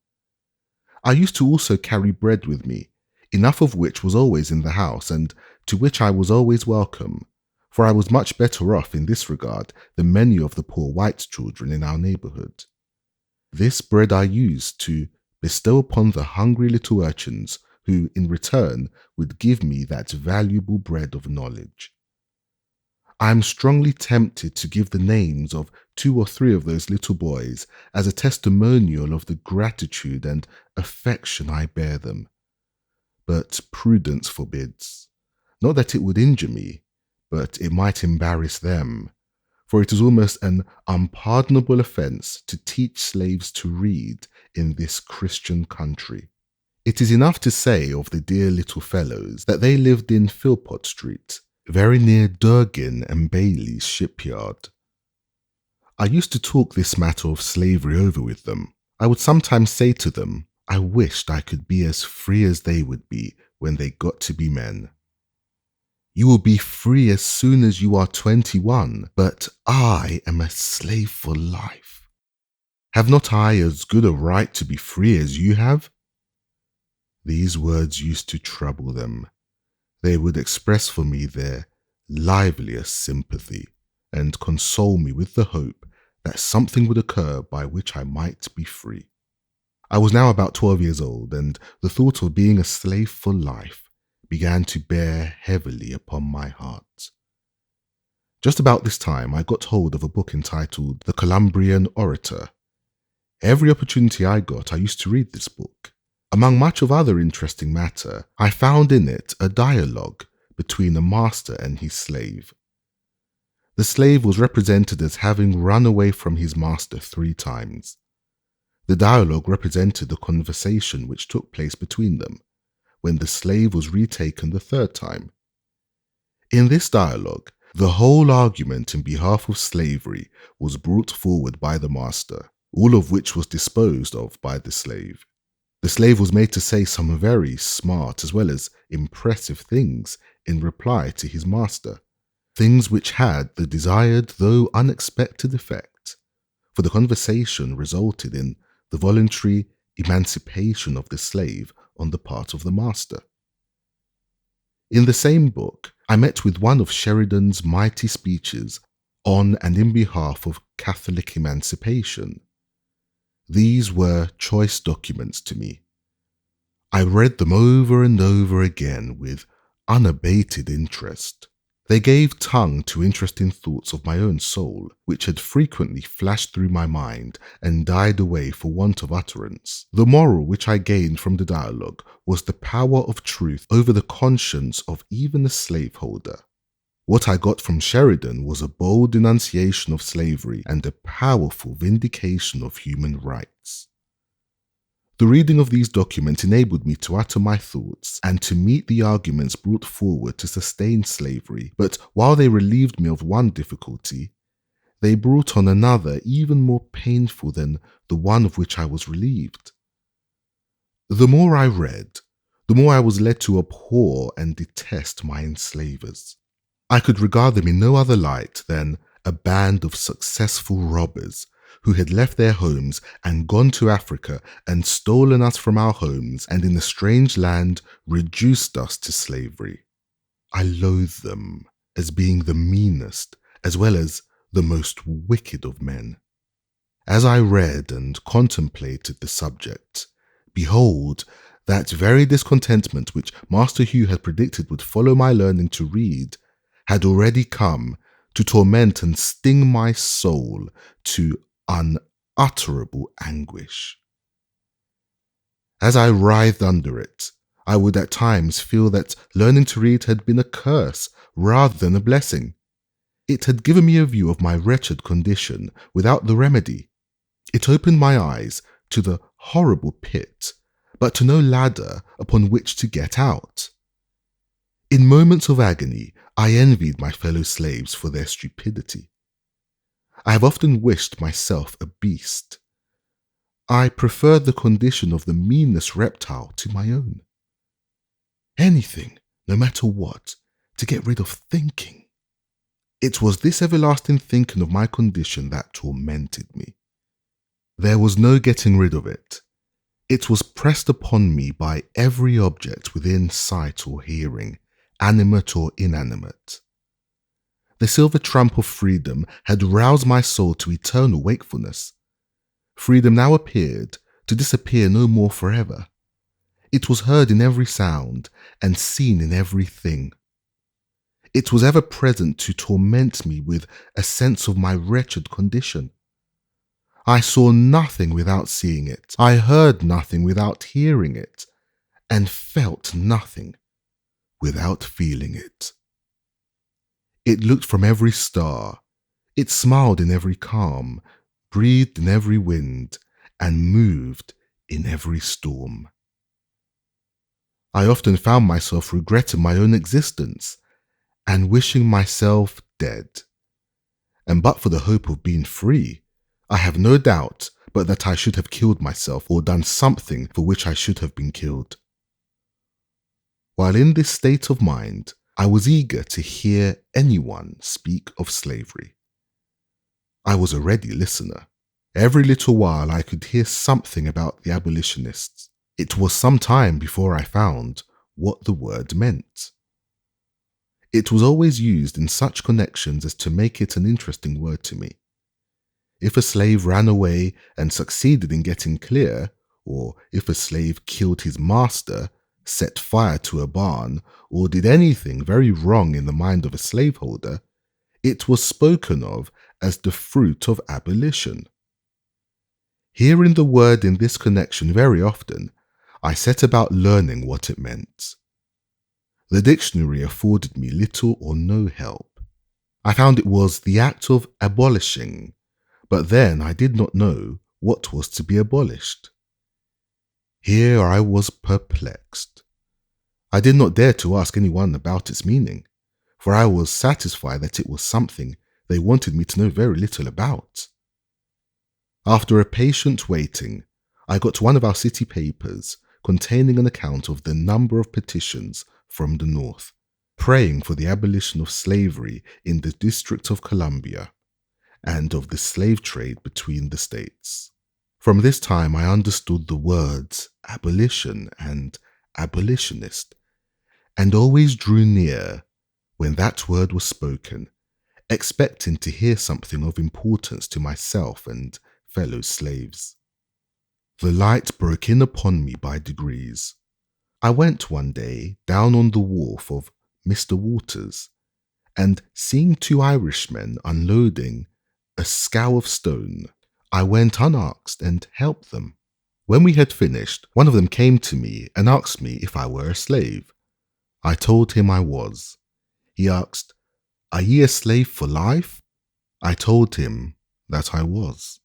I used to also carry bread with me, enough of which was always in the house, and to which I was always welcome, for I was much better off in this regard than many of the poor white children in our neighbourhood. This bread I used to bestow upon the hungry little urchins who, in return, would give me that valuable bread of knowledge. I am strongly tempted to give the names of 2 or 3 of those little boys as a testimonial of the gratitude and affection I bear them. But prudence forbids. Not that it would injure me, but it might embarrass them, for it is almost an unpardonable offence to teach slaves to read in this Christian country. It is enough to say of the dear little fellows that they lived in Philpot Street, very near Durgin and Bailey's shipyard. I used to talk this matter of slavery over with them. I would sometimes say to them, I wished I could be as free as they would be when they got to be men. You will be free as soon as you are 21, but I am a slave for life. Have not I as good a right to be free as you have? These words used to trouble them. They would express for me their liveliest sympathy, and console me with the hope that something would occur by which I might be free. I was now about 12 years old, and the thought of being a slave for life began to bear heavily upon my heart. Just about this time, I got hold of a book entitled The Columbrian Orator. Every opportunity I got, I used to read this book. Among much of other interesting matter, I found in it a dialogue between a master and his slave. The slave was represented as having run away from his master 3 times. The dialogue represented the conversation which took place between them, when the slave was retaken the 3rd time. In this dialogue, the whole argument in behalf of slavery was brought forward by the master, all of which was disposed of by the slave. The slave was made to say some very smart as well as impressive things in reply to his master, things which had the desired though unexpected effect, for the conversation resulted in the voluntary emancipation of the slave on the part of the master. In the same book, I met with one of Sheridan's mighty speeches on and in behalf of Catholic emancipation. These were choice documents to me. I read them over and over again with unabated interest. They gave tongue to interesting thoughts of my own soul, which had frequently flashed through my mind and died away for want of utterance. The moral which I gained from the dialogue was the power of truth over the conscience of even a slaveholder. What I got from Sheridan was a bold denunciation of slavery and a powerful vindication of human rights. The reading of these documents enabled me to utter my thoughts and to meet the arguments brought forward to sustain slavery, but while they relieved me of one difficulty, they brought on another even more painful than the one of which I was relieved. The more I read, the more I was led to abhor and detest my enslavers. I could regard them in no other light than a band of successful robbers who had left their homes and gone to Africa and stolen us from our homes and in a strange land reduced us to slavery. I loathed them as being the meanest as well as the most wicked of men. As I read and contemplated the subject, behold, that very discontentment which Master Hugh had predicted would follow my learning to read had already come to torment and sting my soul to unutterable anguish. As I writhed under it, I would at times feel that learning to read had been a curse rather than a blessing. It had given me a view of my wretched condition without the remedy. It opened my eyes to the horrible pit, but to no ladder upon which to get out. In moments of agony, I envied my fellow slaves for their stupidity. I have often wished myself a beast. I preferred the condition of the meanest reptile to my own. Anything, no matter what, to get rid of thinking. It was this everlasting thinking of my condition that tormented me. There was no getting rid of it. It was pressed upon me by every object within sight or hearing, animate or inanimate. The silver trump of freedom had roused my soul to eternal wakefulness. Freedom now appeared to disappear no more forever. It was heard in every sound and seen in everything. It was ever present to torment me with a sense of my wretched condition. I saw nothing without seeing it. I heard nothing without hearing it, and felt nothing without feeling it. It looked from every star, it smiled in every calm, breathed in every wind, and moved in every storm. I often found myself regretting my own existence and wishing myself dead. And but for the hope of being free, I have no doubt but that I should have killed myself or done something for which I should have been killed. While in this state of mind, I was eager to hear anyone speak of slavery. I was a ready listener. Every little while I could hear something about the abolitionists. It was some time before I found what the word meant. It was always used in such connections as to make it an interesting word to me. If a slave ran away and succeeded in getting clear, or if a slave killed his master, set fire to a barn, or did anything very wrong in the mind of a slaveholder, it was spoken of as the fruit of abolition. Hearing the word in this connection very often, I set about learning what it meant. The dictionary afforded me little or no help. I found it was the act of abolishing, but then I did not know what was to be abolished. Here I was perplexed. I did not dare to ask anyone about its meaning, for I was satisfied that it was something they wanted me to know very little about. After a patient waiting, I got one of our city papers containing an account of the number of petitions from the North, praying for the abolition of slavery in the District of Columbia, and of the slave trade between the states. From this time, I understood the words abolition and abolitionist, and always drew near when that word was spoken, expecting to hear something of importance to myself and fellow slaves. The light broke in upon me by degrees. I went one day down on the wharf of Mr. Waters, and seeing two Irishmen unloading a scow of stone, I went unasked and helped them. When we had finished, one of them came to me and asked me if I were a slave. I told him I was. He asked, "Are ye a slave for life?" I told him that I was.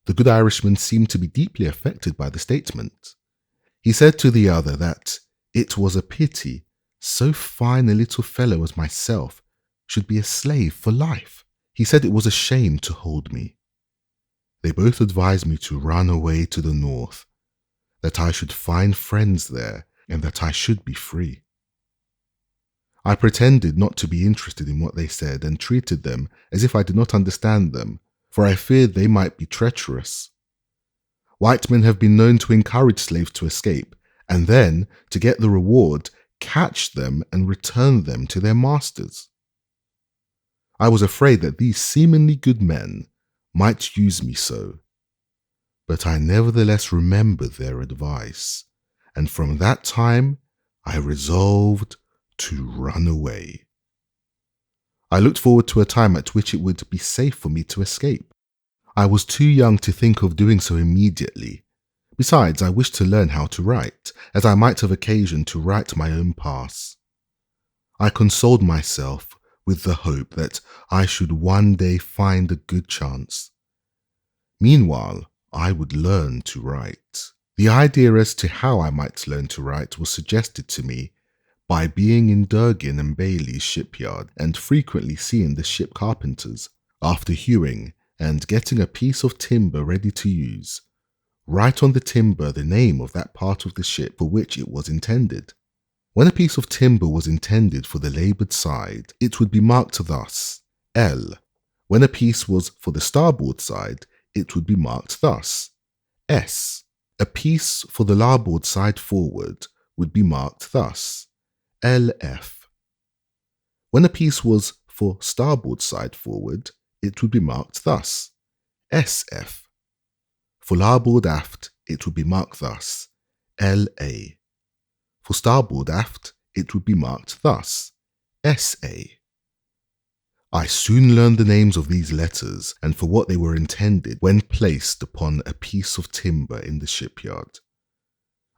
The good Irishman seemed to be deeply affected by the statement. He said to the other that it was a pity so fine a little fellow as myself should be a slave for life. He said it was a shame to hold me. They both advised me to run away to the north, that I should find friends there, and that I should be free. I pretended not to be interested in what they said and treated them as if I did not understand them, for I feared they might be treacherous. White men have been known to encourage slaves to escape, and then, to get the reward, catch them and return them to their masters. I was afraid that these seemingly good men might use me so, but I nevertheless remembered their advice, and from that time I resolved to run away. I looked forward to a time at which it would be safe for me to escape. I was too young to think of doing so immediately. Besides, I wished to learn how to write, as I might have occasion to write my own pass. I consoled myself with the hope that I should one day find a good chance. Meanwhile, I would learn to write. The idea as to how I might learn to write was suggested to me by being in Durgin and Bailey's shipyard and frequently seeing the ship carpenters, after hewing and getting a piece of timber ready to use, write on the timber the name of that part of the ship for which it was intended. When a piece of timber was intended for the laboured side, it would be marked thus, L. When a piece was for the starboard side, it would be marked thus, S. A piece for the larboard side forward would be marked thus, LF. When a piece was for starboard side forward, it would be marked thus, SF. For larboard aft, it would be marked thus, LA. For starboard aft, it would be marked thus, SA. I soon learned the names of these letters and for what they were intended when placed upon a piece of timber in the shipyard.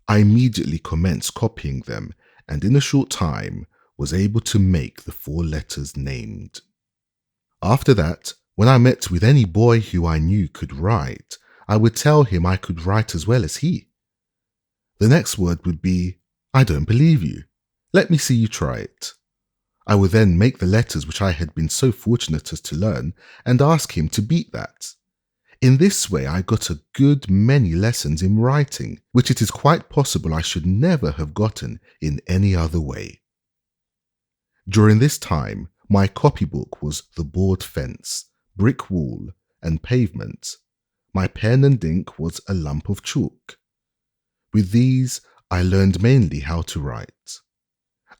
I immediately commenced copying them and in a short time was able to make the 4 letters named. After that, when I met with any boy who I knew could write, I would tell him I could write as well as he. The next word would be, "I don't believe you. Let me see you try it." I would then make the letters which I had been so fortunate as to learn and ask him to beat that. In this way I got a good many lessons in writing, which it is quite possible I should never have gotten in any other way. During this time, my copybook was the board fence, brick wall, and pavement. My pen and ink was a lump of chalk. With these, I learned mainly how to write.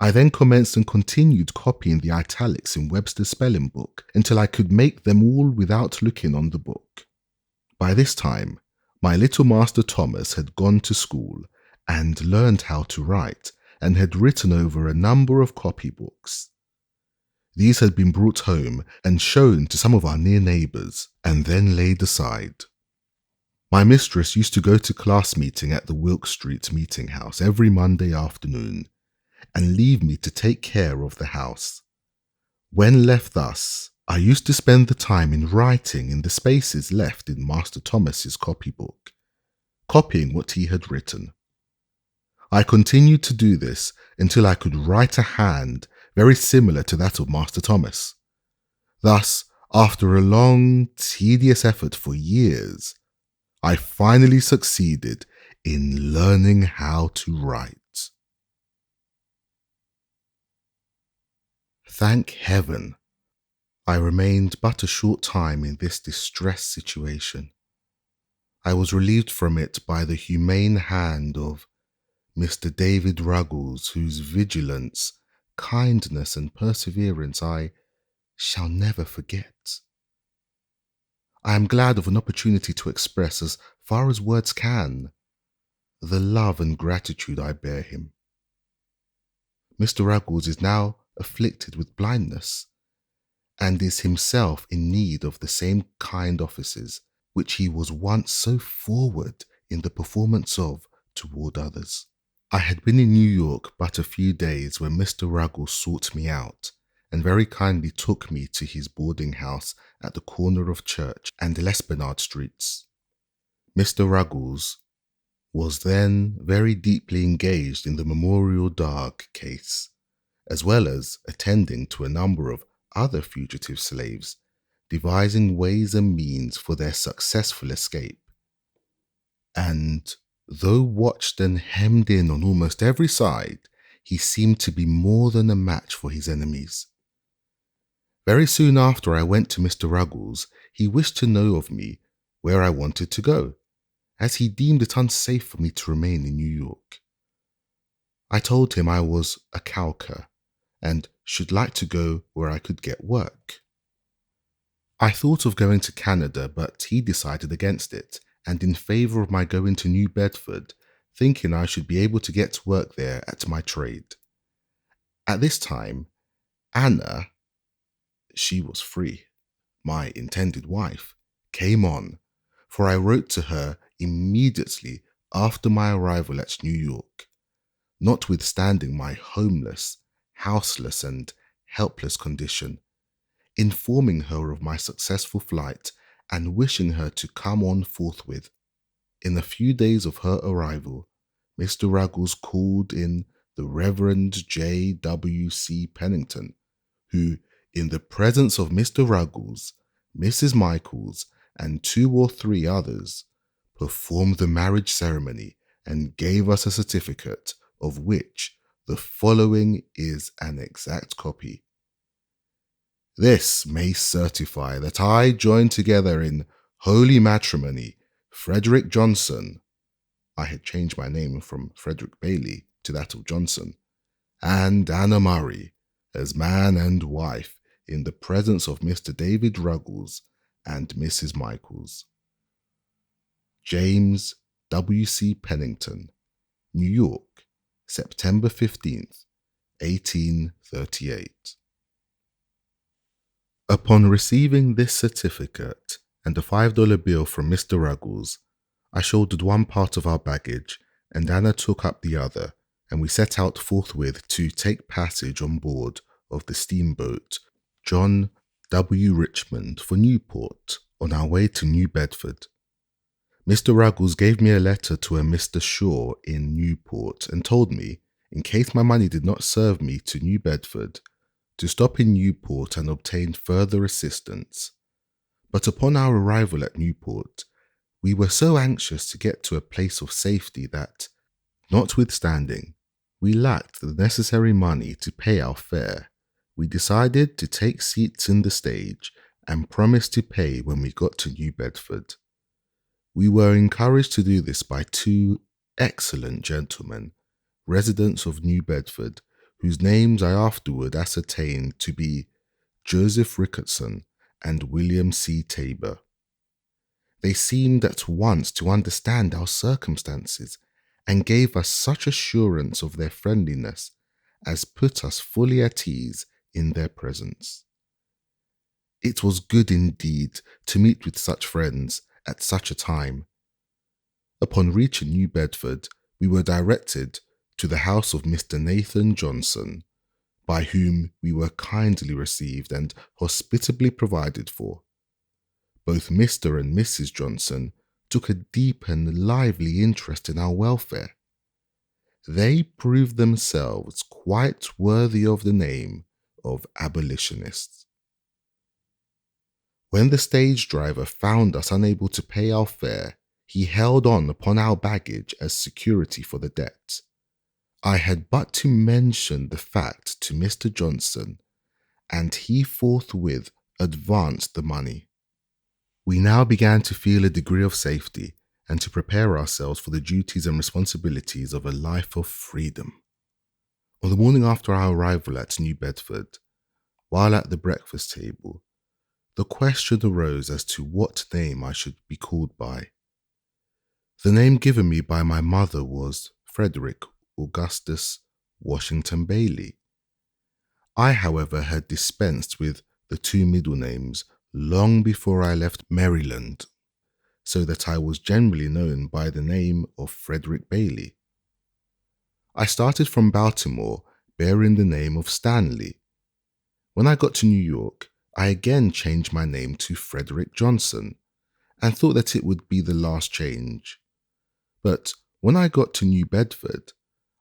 I then commenced and continued copying the italics in Webster's spelling book until I could make them all without looking on the book. By this time, my little master Thomas had gone to school and learned how to write and had written over a number of copybooks. These had been brought home and shown to some of our near neighbours and then laid aside. My mistress used to go to class meeting at the Wilk Street meeting house every Monday afternoon and leave me to take care of the house. When left thus, I used to spend the time in writing in the spaces left in Master Thomas's copybook, copying what he had written. I continued to do this until I could write a hand very similar to that of Master Thomas. Thus, after a long, tedious effort for years, I finally succeeded in learning how to write. Thank heaven, I remained but a short time in this distressed situation. I was relieved from it by the humane hand of Mr. David Ruggles, whose vigilance, kindness, and perseverance I shall never forget. I am glad of an opportunity to express, as far as words can, the love and gratitude I bear him. Mr. Ruggles is now afflicted with blindness, and is himself in need of the same kind offices which he was once so forward in the performance of toward others. I had been in New York but a few days when Mr. Ruggles sought me out, and very kindly took me to his boarding house at the corner of Church and L'Esplanade streets. Mr. Ruggles was then very deeply engaged in the Memorial Dog case, as well as attending to a number of other fugitive slaves, devising ways and means for their successful escape. And though watched and hemmed in on almost every side, he seemed to be more than a match for his enemies. Very soon after I went to Mr. Ruggles, he wished to know of me where I wanted to go, as he deemed it unsafe for me to remain in New York. I told him I was a calker, and should like to go where I could get work. I thought of going to Canada, but he decided against it, and in favour of my going to New Bedford, thinking I should be able to get work there at my trade. At this time, Anna, she was free, my intended wife, came on, for I wrote to her immediately after my arrival at New York, notwithstanding my homeless, houseless, and helpless condition, informing her of my successful flight and wishing her to come on forthwith. In a few days of her arrival, Mr. Ruggles called in the Reverend J. W. C. Pennington, who, in the presence of Mr. Ruggles, Mrs. Michaels, and 2 or 3 others, performed the marriage ceremony and gave us a certificate, of which the following is an exact copy. This may certify that I joined together in holy matrimony Frederick Johnson, I had changed my name from Frederick Bailey to that of Johnson, and Anna Murray as man and wife in the presence of Mr. David Ruggles and Mrs. Michaels. James W. C. Pennington, New York, September 15th, 1838. Upon receiving this certificate and a $5 bill from Mr. Ruggles, I shouldered one part of our baggage, and Anna took up the other, and we set out forthwith to take passage on board of the steamboat John W. Richmond for Newport, on our way to New Bedford. Mr. Ruggles gave me a letter to a Mr. Shaw in Newport, and told me, in case my money did not serve me to New Bedford, to stop in Newport and obtain further assistance. But upon our arrival at Newport, we were so anxious to get to a place of safety that, notwithstanding we lacked the necessary money to pay our fare, we decided to take seats in the stage and promised to pay when we got to New Bedford. We were encouraged to do this by 2 excellent gentlemen, residents of New Bedford, whose names I afterward ascertained to be Joseph Ricketson and William C. Tabor. They seemed at once to understand our circumstances, and gave us such assurance of their friendliness as put us fully at ease in their presence. It was good indeed to meet with such friends at such a time. Upon reaching New Bedford, we were directed to the house of Mr. Nathan Johnson, by whom we were kindly received and hospitably provided for. Both Mr. and Mrs. Johnson took a deep and lively interest in our welfare. They proved themselves quite worthy of the name of abolitionists. When the stage driver found us unable to pay our fare, he held on upon our baggage as security for the debt. I had but to mention the fact to Mr. Johnson, and he forthwith advanced the money. We now began to feel a degree of safety and to prepare ourselves for the duties and responsibilities of a life of freedom. On the morning after our arrival at New Bedford, while at the breakfast table, the question arose as to what name I should be called by. The name given me by my mother was Frederick Augustus Washington Bailey. I, however, had dispensed with the two middle names long before I left Maryland, so that I was generally known by the name of Frederick Bailey. I started from Baltimore bearing the name of Stanley. When I got to New York, I again changed my name to Frederick Johnson and thought that it would be the last change. But when I got to New Bedford,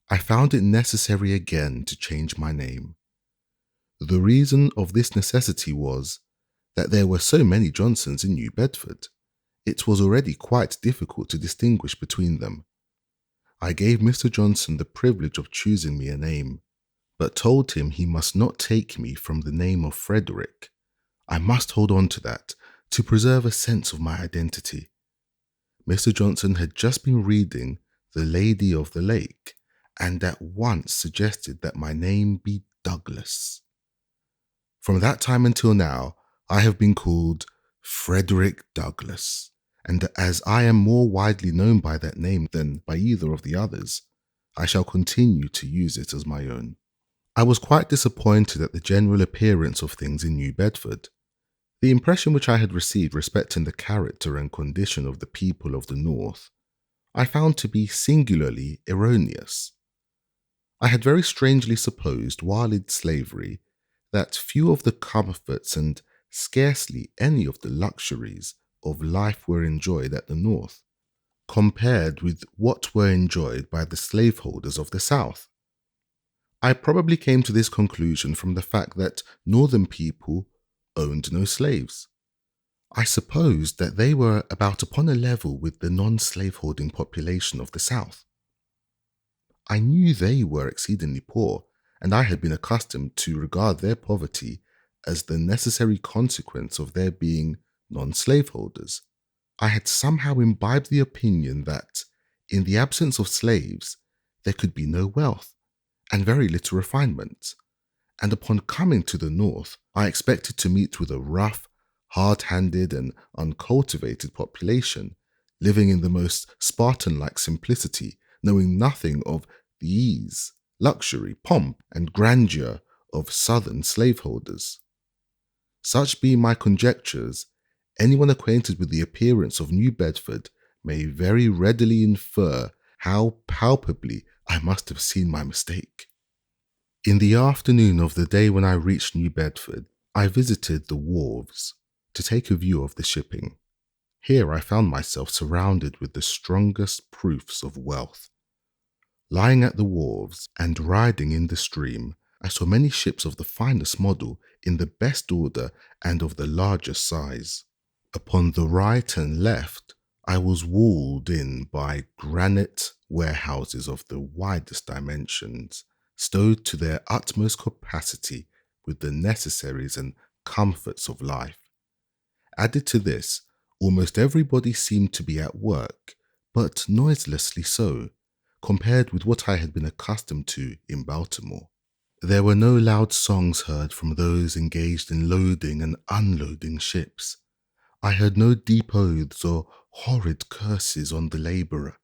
I found it necessary again to change my name. The reason of this necessity was that there were so many Johnsons in New Bedford. It was already quite difficult to distinguish between them. I gave Mr. Johnson the privilege of choosing me a name, but told him he must not take me from the name of Frederick. I must hold on to that to preserve a sense of my identity. Mr. Johnson had just been reading The Lady of the Lake and at once suggested that my name be Douglas. From that time until now, I have been called Frederick Douglass, and as I am more widely known by that name than by either of the others, I shall continue to use it as my own. I was quite disappointed at the general appearance of things in New Bedford. The impression which I had received respecting the character and condition of the people of the North, I found to be singularly erroneous. I had very strangely supposed, while in slavery, that few of the comforts and scarcely any of the luxuries of life were enjoyed at the North, compared with what were enjoyed by the slaveholders of the South. I probably came to this conclusion from the fact that Northern people owned no slaves. I supposed that they were about upon a level with the non-slaveholding population of the South. I knew they were exceedingly poor, and I had been accustomed to regard their poverty as the necessary consequence of their being non-slaveholders. I had somehow imbibed the opinion that, in the absence of slaves, there could be no wealth, and very little refinement, and upon coming to the North, I expected to meet with a rough, hard-handed and uncultivated population, living in the most Spartan-like simplicity, knowing nothing of the ease, luxury, pomp, and grandeur of Southern slaveholders. Such being my conjectures, anyone acquainted with the appearance of New Bedford may very readily infer how palpably I must have seen my mistake. In the afternoon of the day when I reached New Bedford, I visited the wharves to take a view of the shipping. Here I found myself surrounded with the strongest proofs of wealth. Lying at the wharves and riding in the stream, I saw many ships of the finest model, in the best order and of the largest size. Upon the right and left, I was walled in by granite warehouses of the widest dimensions, stowed to their utmost capacity with the necessaries and comforts of life. Added to this, almost everybody seemed to be at work, but noiselessly so, compared with what I had been accustomed to in Baltimore. There were no loud songs heard from those engaged in loading and unloading ships. I heard no deep oaths or horrid curses on the labourer.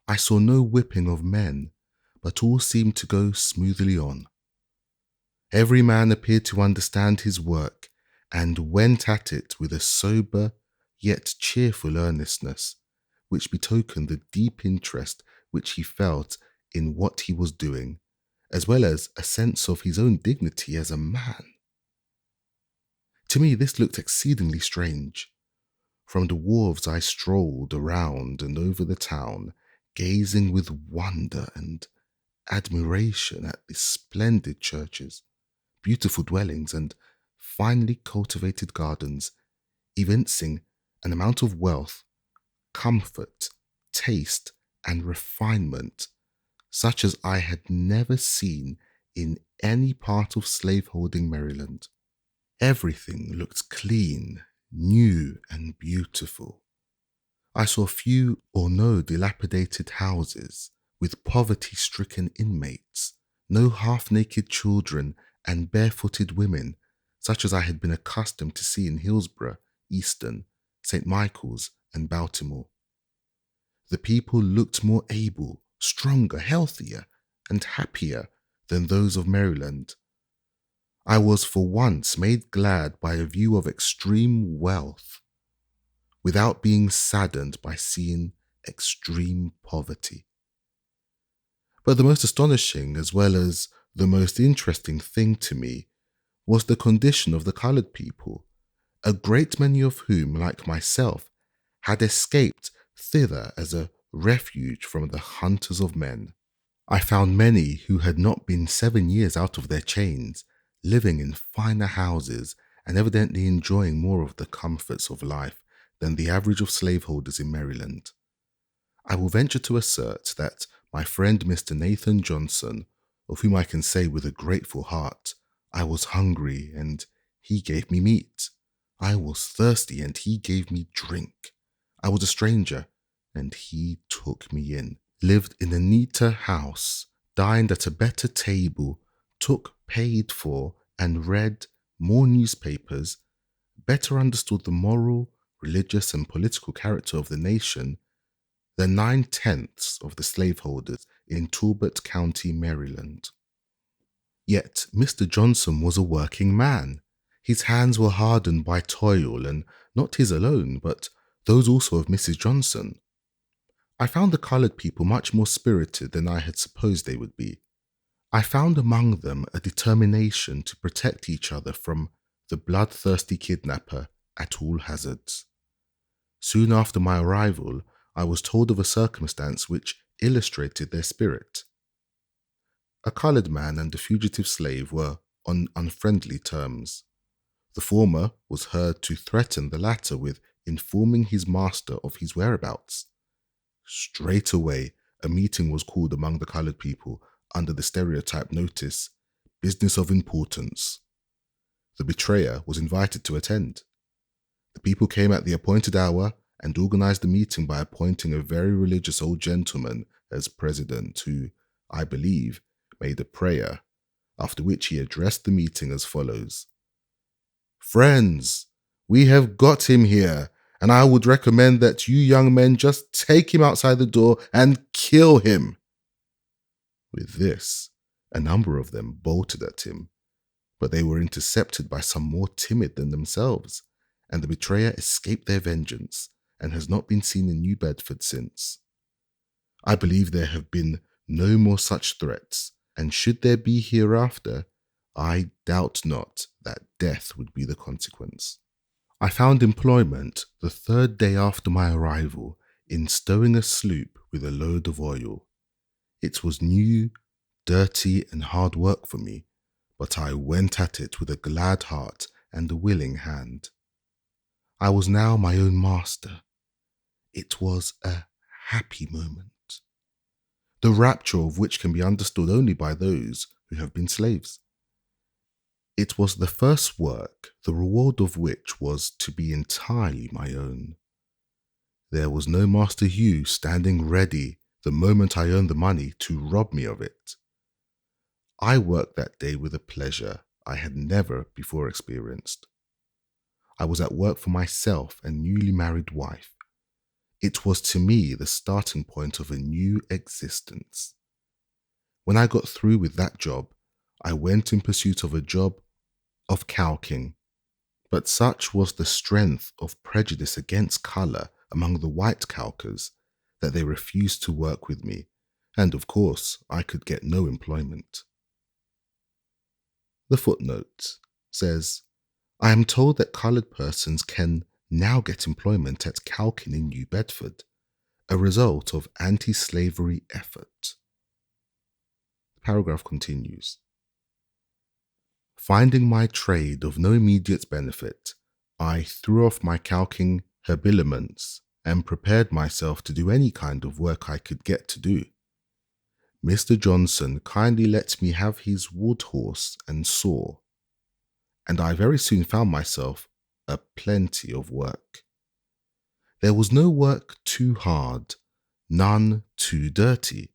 I saw no whipping of men, but all seemed to go smoothly on. Every man appeared to understand his work and went at it with a sober yet cheerful earnestness, which betokened the deep interest which he felt in what he was doing, as well as a sense of his own dignity as a man. To me this looked exceedingly strange. From the wharves I strolled around and over the town, gazing with wonder and admiration at the splendid churches, beautiful dwellings, and finely cultivated gardens, evincing an amount of wealth, comfort, taste, and refinement such as I had never seen in any part of slaveholding Maryland. Everything looked clean, new, and beautiful. I saw few or no dilapidated houses with poverty-stricken inmates, no half-naked children and barefooted women, such as I had been accustomed to see in Hillsborough, Easton, St. Michael's, and Baltimore. The people looked more able, stronger, healthier, and happier than those of Maryland. I was for once made glad by a view of extreme wealth, without being saddened by seeing extreme poverty. But the most astonishing, as well as the most interesting thing to me, was the condition of the colored people, a great many of whom, like myself, had escaped thither as a refuge from the hunters of men. I found many who had not been 7 years out of their chains, living in finer houses and evidently enjoying more of the comforts of life than the average of slaveholders in Maryland. I will venture to assert that my friend Mr. Nathan Johnson, of whom I can say with a grateful heart, I was hungry and he gave me meat. I was thirsty and he gave me drink. I was a stranger and he took me in, lived in a neater house, dined at a better table, took paid for, and read more newspapers, better understood the moral, religious, and political character of the nation than 9/10 of the slaveholders in Talbot County, Maryland. Yet Mr. Johnson was a working man. His hands were hardened by toil, and not his alone, but those also of Mrs. Johnson. I found the colored people much more spirited than I had supposed they would be. I found among them a determination to protect each other from the bloodthirsty kidnapper at all hazards. Soon after my arrival, I was told of a circumstance which illustrated their spirit. A colored man and a fugitive slave were on unfriendly terms. The former was heard to threaten the latter with informing his master of his whereabouts. Straight away, a meeting was called among the colored people under the stereotype notice, "Business of Importance." The betrayer was invited to attend. The people came at the appointed hour and organized the meeting by appointing a very religious old gentleman as president who, I believe, made a prayer, after which he addressed the meeting as follows: "Friends, we have got him here, and I would recommend that you young men just take him outside the door and kill him." With this, a number of them bolted at him, but they were intercepted by some more timid than themselves, and the betrayer escaped their vengeance and has not been seen in New Bedford since. I believe there have been no more such threats, and should there be hereafter, I doubt not that death would be the consequence. I found employment the 3rd day after my arrival in stowing a sloop with a load of oil. It was new, dirty, and hard work for me, but I went at it with a glad heart and a willing hand. I was now my own master. It was a happy moment, the rapture of which can be understood only by those who have been slaves. It was the first work, the reward of which was to be entirely my own. There was no Master Hugh standing ready the moment I earned the money to rob me of it. I worked that day with a pleasure I had never before experienced. I was at work for myself and newly married wife. It was to me the starting point of a new existence. When I got through with that job, I went in pursuit of a job of calking, but such was the strength of prejudice against colour among the white calkers that they refused to work with me, and of course I could get no employment. The footnote says, "I am told that coloured persons can now get employment at calking in New Bedford, a result of anti-slavery effort." The paragraph continues. Finding my trade of no immediate benefit, I threw off my calking habiliments and prepared myself to do any kind of work I could get to do. Mr. Johnson kindly let me have his wood horse and saw, and I very soon found myself a plenty of work. There was no work too hard, none too dirty.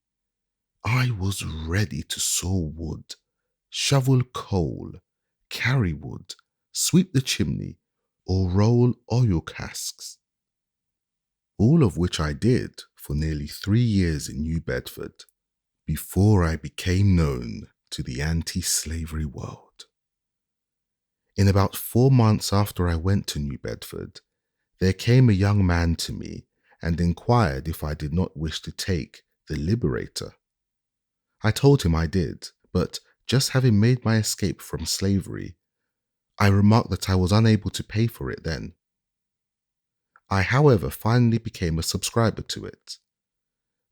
I was ready to saw wood, shovel coal, carry wood, sweep the chimney, or roll oil casks. All of which I did for nearly 3 years in New Bedford, before I became known to the anti-slavery world. In about 4 months after I went to New Bedford, there came a young man to me and inquired if I did not wish to take the Liberator. I told him I did, but just having made my escape from slavery, I remarked that I was unable to pay for it then. I, however, finally became a subscriber to it.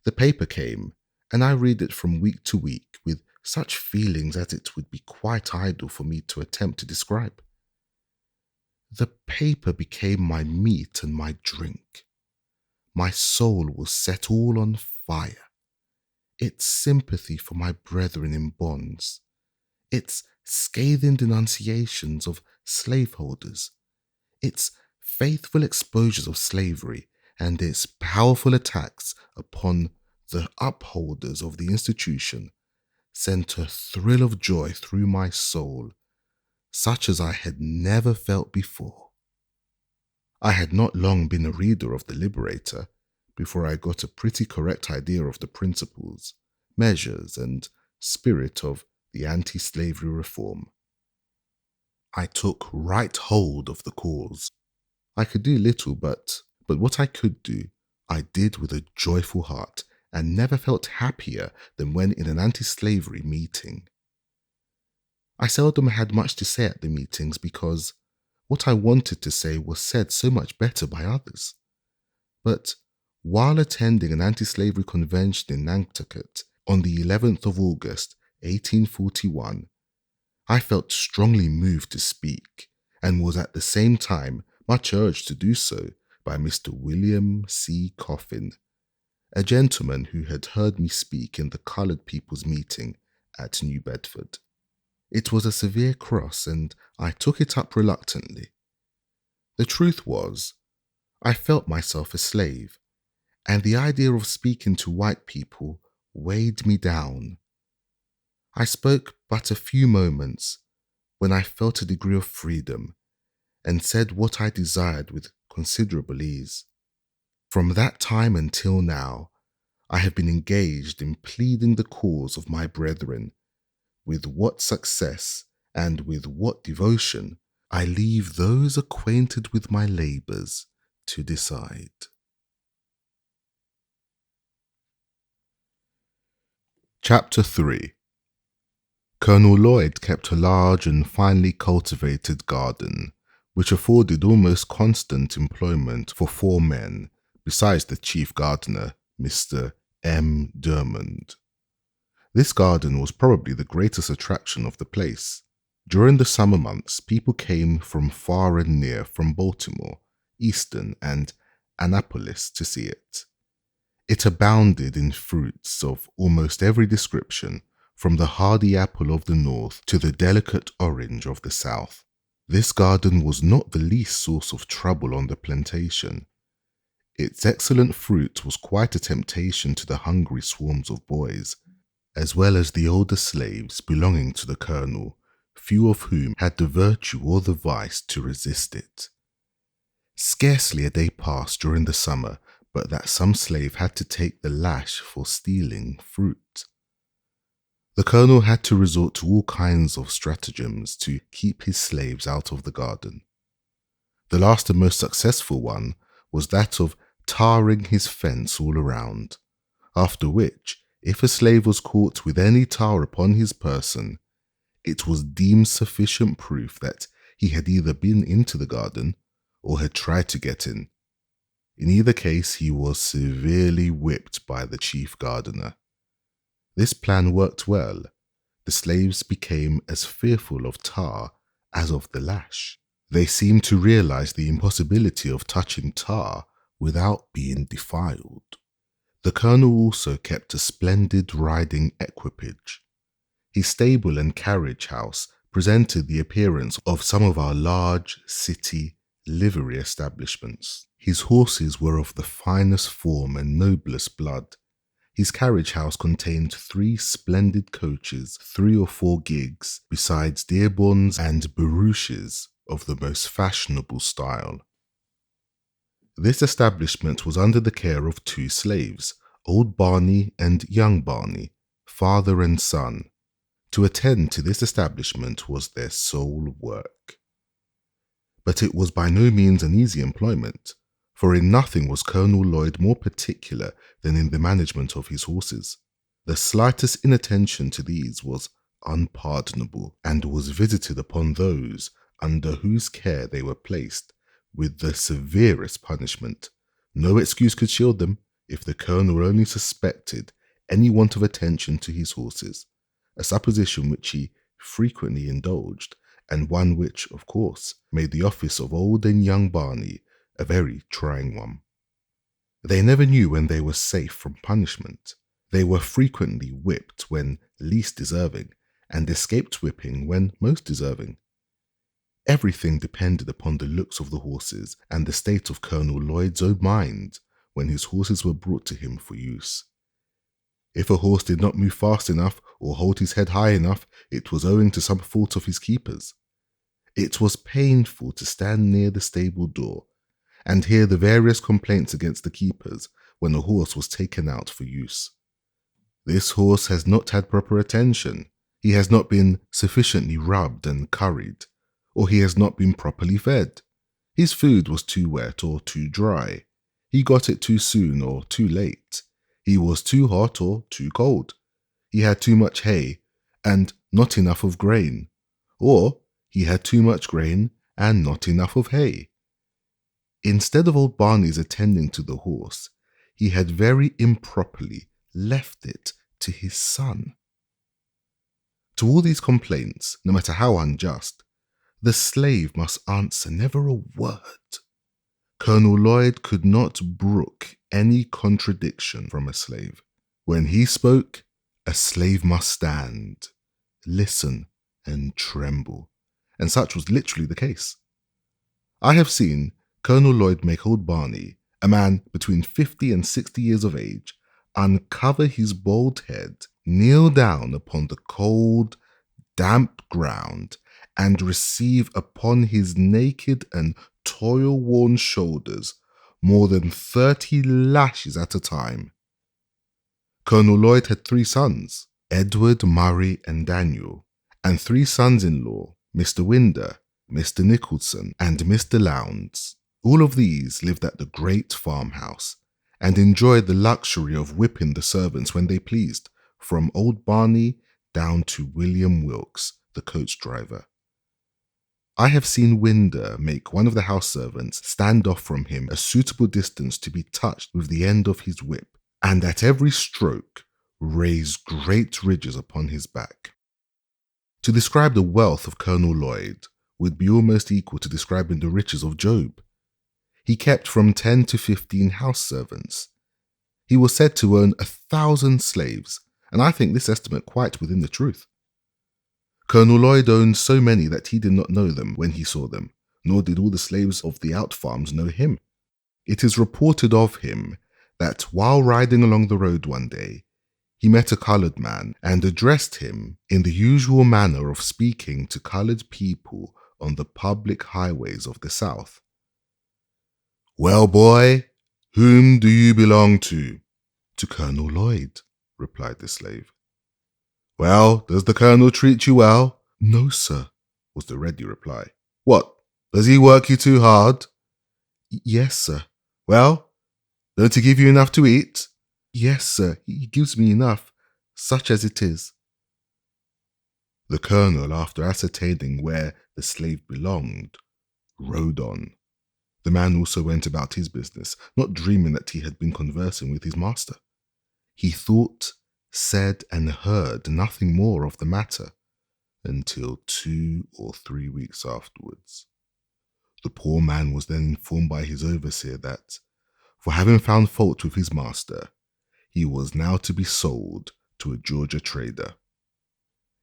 The paper came, and I read it from week to week with such feelings that it would be quite idle for me to attempt to describe. The paper became my meat and my drink. My soul was set all on fire. Its sympathy for my brethren in bonds, its scathing denunciations of slaveholders, its faithful exposures of slavery, and its powerful attacks upon the upholders of the institution sent a thrill of joy through my soul, such as I had never felt before. I had not long been a reader of the Liberator before I got a pretty correct idea of the principles, measures, and spirit of the anti-slavery reform. I took right hold of the cause. I could do little, but what I could do, I did with a joyful heart, and never felt happier than when in an anti-slavery meeting. I seldom had much to say at the meetings because what I wanted to say was said so much better by others. But while attending an anti-slavery convention in Nantucket on the 11th of August, 1841, I felt strongly moved to speak, and was at the same time much urged to do so by Mr. William C. Coffin, a gentleman who had heard me speak in the Coloured People's Meeting at New Bedford. It was a severe cross, and I took it up reluctantly. The truth was, I felt myself a slave, and the idea of speaking to white people weighed me down. I spoke but a few moments when I felt a degree of freedom, and said what I desired with considerable ease. From that time until now, I have been engaged in pleading the cause of my brethren. With what success and with what devotion, I leave those acquainted with my labours to decide. Chapter 3. Colonel Lloyd kept a large and finely cultivated garden, which afforded almost constant employment for 4 men, besides the chief gardener, Mr. M. Dermond. This garden was probably the greatest attraction of the place. During the summer months, people came from far and near from Baltimore, Easton, and Annapolis to see it. It abounded in fruits of almost every description, from the hardy apple of the north to the delicate orange of the south. This garden was not the least source of trouble on the plantation. Its excellent fruit was quite a temptation to the hungry swarms of boys, as well as the older slaves belonging to the colonel, few of whom had the virtue or the vice to resist it. Scarcely a day passed during the summer but that some slave had to take the lash for stealing fruit. The colonel had to resort to all kinds of stratagems to keep his slaves out of the garden. The last and most successful one was that of tarring his fence all around, after which, if a slave was caught with any tar upon his person, it was deemed sufficient proof that he had either been into the garden or had tried to get in. In either case, he was severely whipped by the chief gardener. This plan worked well. The slaves became as fearful of tar as of the lash. They seemed to realize the impossibility of touching tar without being defiled. The colonel also kept a splendid riding equipage. His stable and carriage house presented the appearance of some of our large city livery establishments. His horses were of the finest form and noblest blood. His carriage house contained 3 splendid coaches, 3 or 4 gigs, besides Dearborns and barouches of the most fashionable style. This establishment was under the care of 2 slaves, old Barney and young Barney, father and son. To attend to this establishment was their sole work. But it was by no means an easy employment, for in nothing was Colonel Lloyd more particular than in the management of his horses. The slightest inattention to these was unpardonable, and was visited upon those under whose care they were placed with the severest punishment. No excuse could shield them if the colonel only suspected any want of attention to his horses, a supposition which he frequently indulged, and one which, of course, made the office of old and young Barney a very trying one. They never knew when they were safe from punishment. They were frequently whipped when least deserving, and escaped whipping when most deserving. Everything depended upon the looks of the horses and the state of Colonel Lloyd's own mind when his horses were brought to him for use. If a horse did not move fast enough or hold his head high enough, it was owing to some fault of his keeper's. It was painful to stand near the stable door and hear the various complaints against the keepers when a horse was taken out for use. This horse has not had proper attention. He has not been sufficiently rubbed and curried, or he has not been properly fed. His food was too wet or too dry. He got it too soon or too late. He was too hot or too cold. He had too much hay and not enough of grain, or he had too much grain and not enough of hay. Instead of old Barney's attending to the horse, he had very improperly left it to his son. To all these complaints, no matter how unjust, the slave must answer never a word. Colonel Lloyd could not brook any contradiction from a slave. When he spoke, a slave must stand, listen, and tremble, and such was literally the case. I have seen Colonel Lloyd make old Barney, a man between 50 and 60 years of age, uncover his bald head, kneel down upon the cold, damp ground, and receive upon his naked and toil-worn shoulders more than 30 lashes at a time. Colonel Lloyd had 3 sons, Edward, Murray, and Daniel, and 3 sons-in-law, Mr. Winder, Mr. Nicholson, and Mr. Lowndes. All of these lived at the great farmhouse, and enjoyed the luxury of whipping the servants when they pleased, from old Barney down to William Wilkes, the coach driver. I have seen Winder make one of the house servants stand off from him a suitable distance to be touched with the end of his whip, and at every stroke raise great ridges upon his back. To describe the wealth of Colonel Lloyd would be almost equal to describing the riches of Job. He kept from 10 to 15 house servants. He was said to own 1,000 slaves, and I think this estimate quite within the truth. Colonel Lloyd owned so many that he did not know them when he saw them, nor did all the slaves of the out farms know him. It is reported of him that while riding along the road one day, he met a colored man and addressed him in the usual manner of speaking to colored people on the public highways of the South. "Well, boy, whom do you belong to?" "To Colonel Lloyd," replied the slave. "Well, does the colonel treat you well?" "No, sir," was the ready reply. "What, does he work you too hard?" "Yes, sir." "Well, don't he give you enough to eat?" "Yes, sir, he gives me enough, such as it is." The colonel, after ascertaining where the slave belonged, rode on. The man also went about his business, not dreaming that he had been conversing with his master. He thought, said, and heard nothing more of the matter until 2 or 3 weeks afterwards. The poor man was then informed by his overseer that, for having found fault with his master, he was now to be sold to a Georgia trader.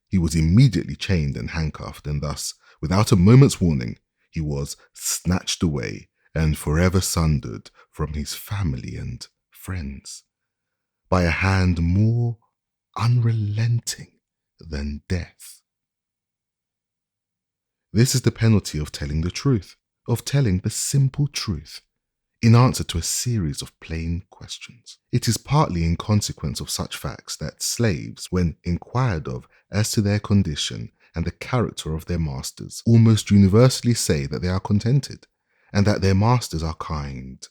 He was immediately chained and handcuffed, and thus, without a moment's warning, he was snatched away and forever sundered from his family and friends by a hand more unrelenting than death. This is the penalty of telling the truth, of telling the simple truth, in answer to a series of plain questions. It is partly in consequence of such facts that slaves, when inquired of as to their condition and the character of their masters, almost universally say that they are contented, and that their masters are kind.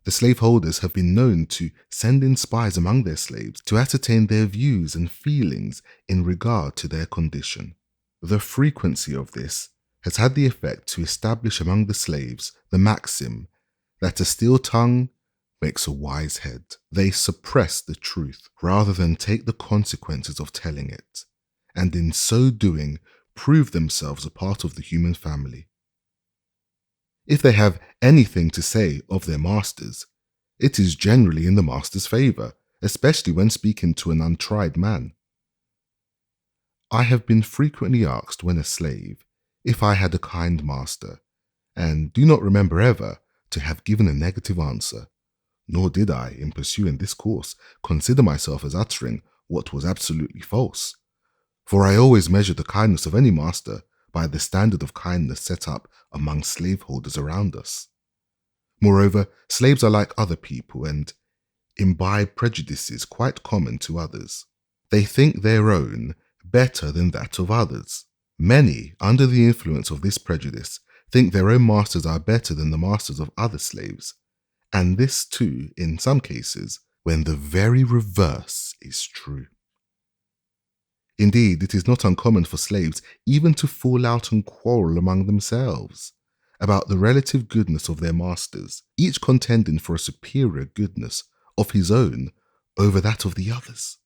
The slaveholders have been known to send in spies among their slaves to ascertain their views and feelings in regard to their condition. The frequency of this has had the effect to establish among the slaves the maxim that a still tongue makes a wise head. They suppress the truth rather than take the consequences of telling it, and in so doing prove themselves a part of the human family. If they have anything to say of their masters, it is generally in the master's favour, especially when speaking to an untried man. I have been frequently asked when a slave if I had a kind master, and do not remember ever to have given a negative answer, nor did I, in pursuing this course, consider myself as uttering what was absolutely false, for I always measured the kindness of any master by the standard of kindness set up among slaveholders around us. Moreover, slaves are like other people and imbibe prejudices quite common to others. They think their own better than that of others. Many, under the influence of this prejudice, think their own masters are better than the masters of other slaves, and this too, in some cases, when the very reverse is true. Indeed, it is not uncommon for slaves even to fall out and quarrel among themselves about the relative goodness of their masters, each contending for a superior goodness of his own over that of the others.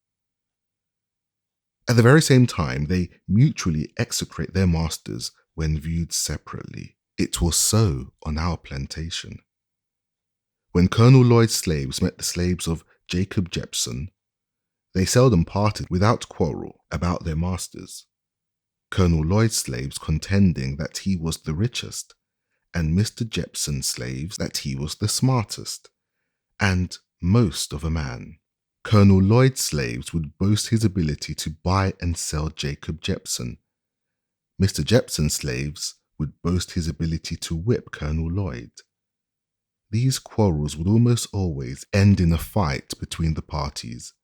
At the very same time, they mutually execrate their masters when viewed separately. It was so on our plantation. When Colonel Lloyd's slaves met the slaves of Jacob Jepson, they seldom parted without quarrel about their masters, Colonel Lloyd's slaves contending that he was the richest, and Mr. Jepson's slaves that he was the smartest, and most of a man. Colonel Lloyd's slaves would boast his ability to buy and sell Jacob Jepson. Mr. Jepson's slaves would boast his ability to whip Colonel Lloyd. These quarrels would almost always end in a fight between the parties,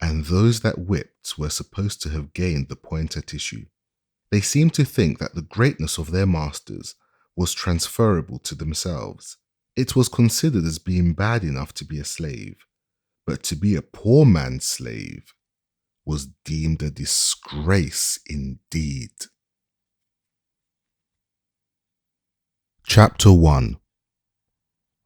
and those that whipped were supposed to have gained the point at issue. They seemed to think that the greatness of their masters was transferable to themselves. It was considered as being bad enough to be a slave, but to be a poor man's slave was deemed a disgrace indeed. Chapter 1.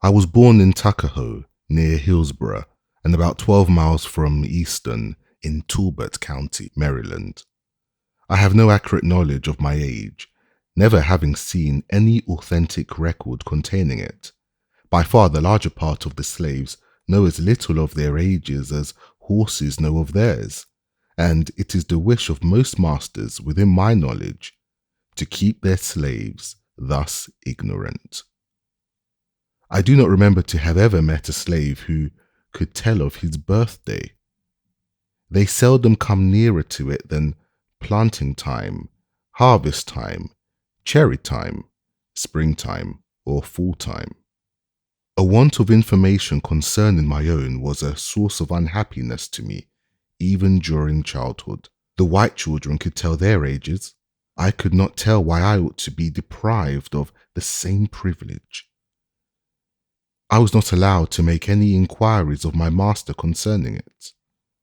I was born in Tuckahoe, near Hillsborough, and about 12 miles from Easton in Talbot County, Maryland. I have no accurate knowledge of my age, never having seen any authentic record containing it. By far the larger part of the slaves know as little of their ages as horses know of theirs, and it is the wish of most masters within my knowledge to keep their slaves thus ignorant. I do not remember to have ever met a slave who could tell of his birthday. They seldom come nearer to it than planting time, harvest time, cherry time, springtime, or fall time. A want of information concerning my own was a source of unhappiness to me, even during childhood. The white children could tell their ages. I could not tell why I ought to be deprived of the same privilege. I was not allowed to make any inquiries of my master concerning it.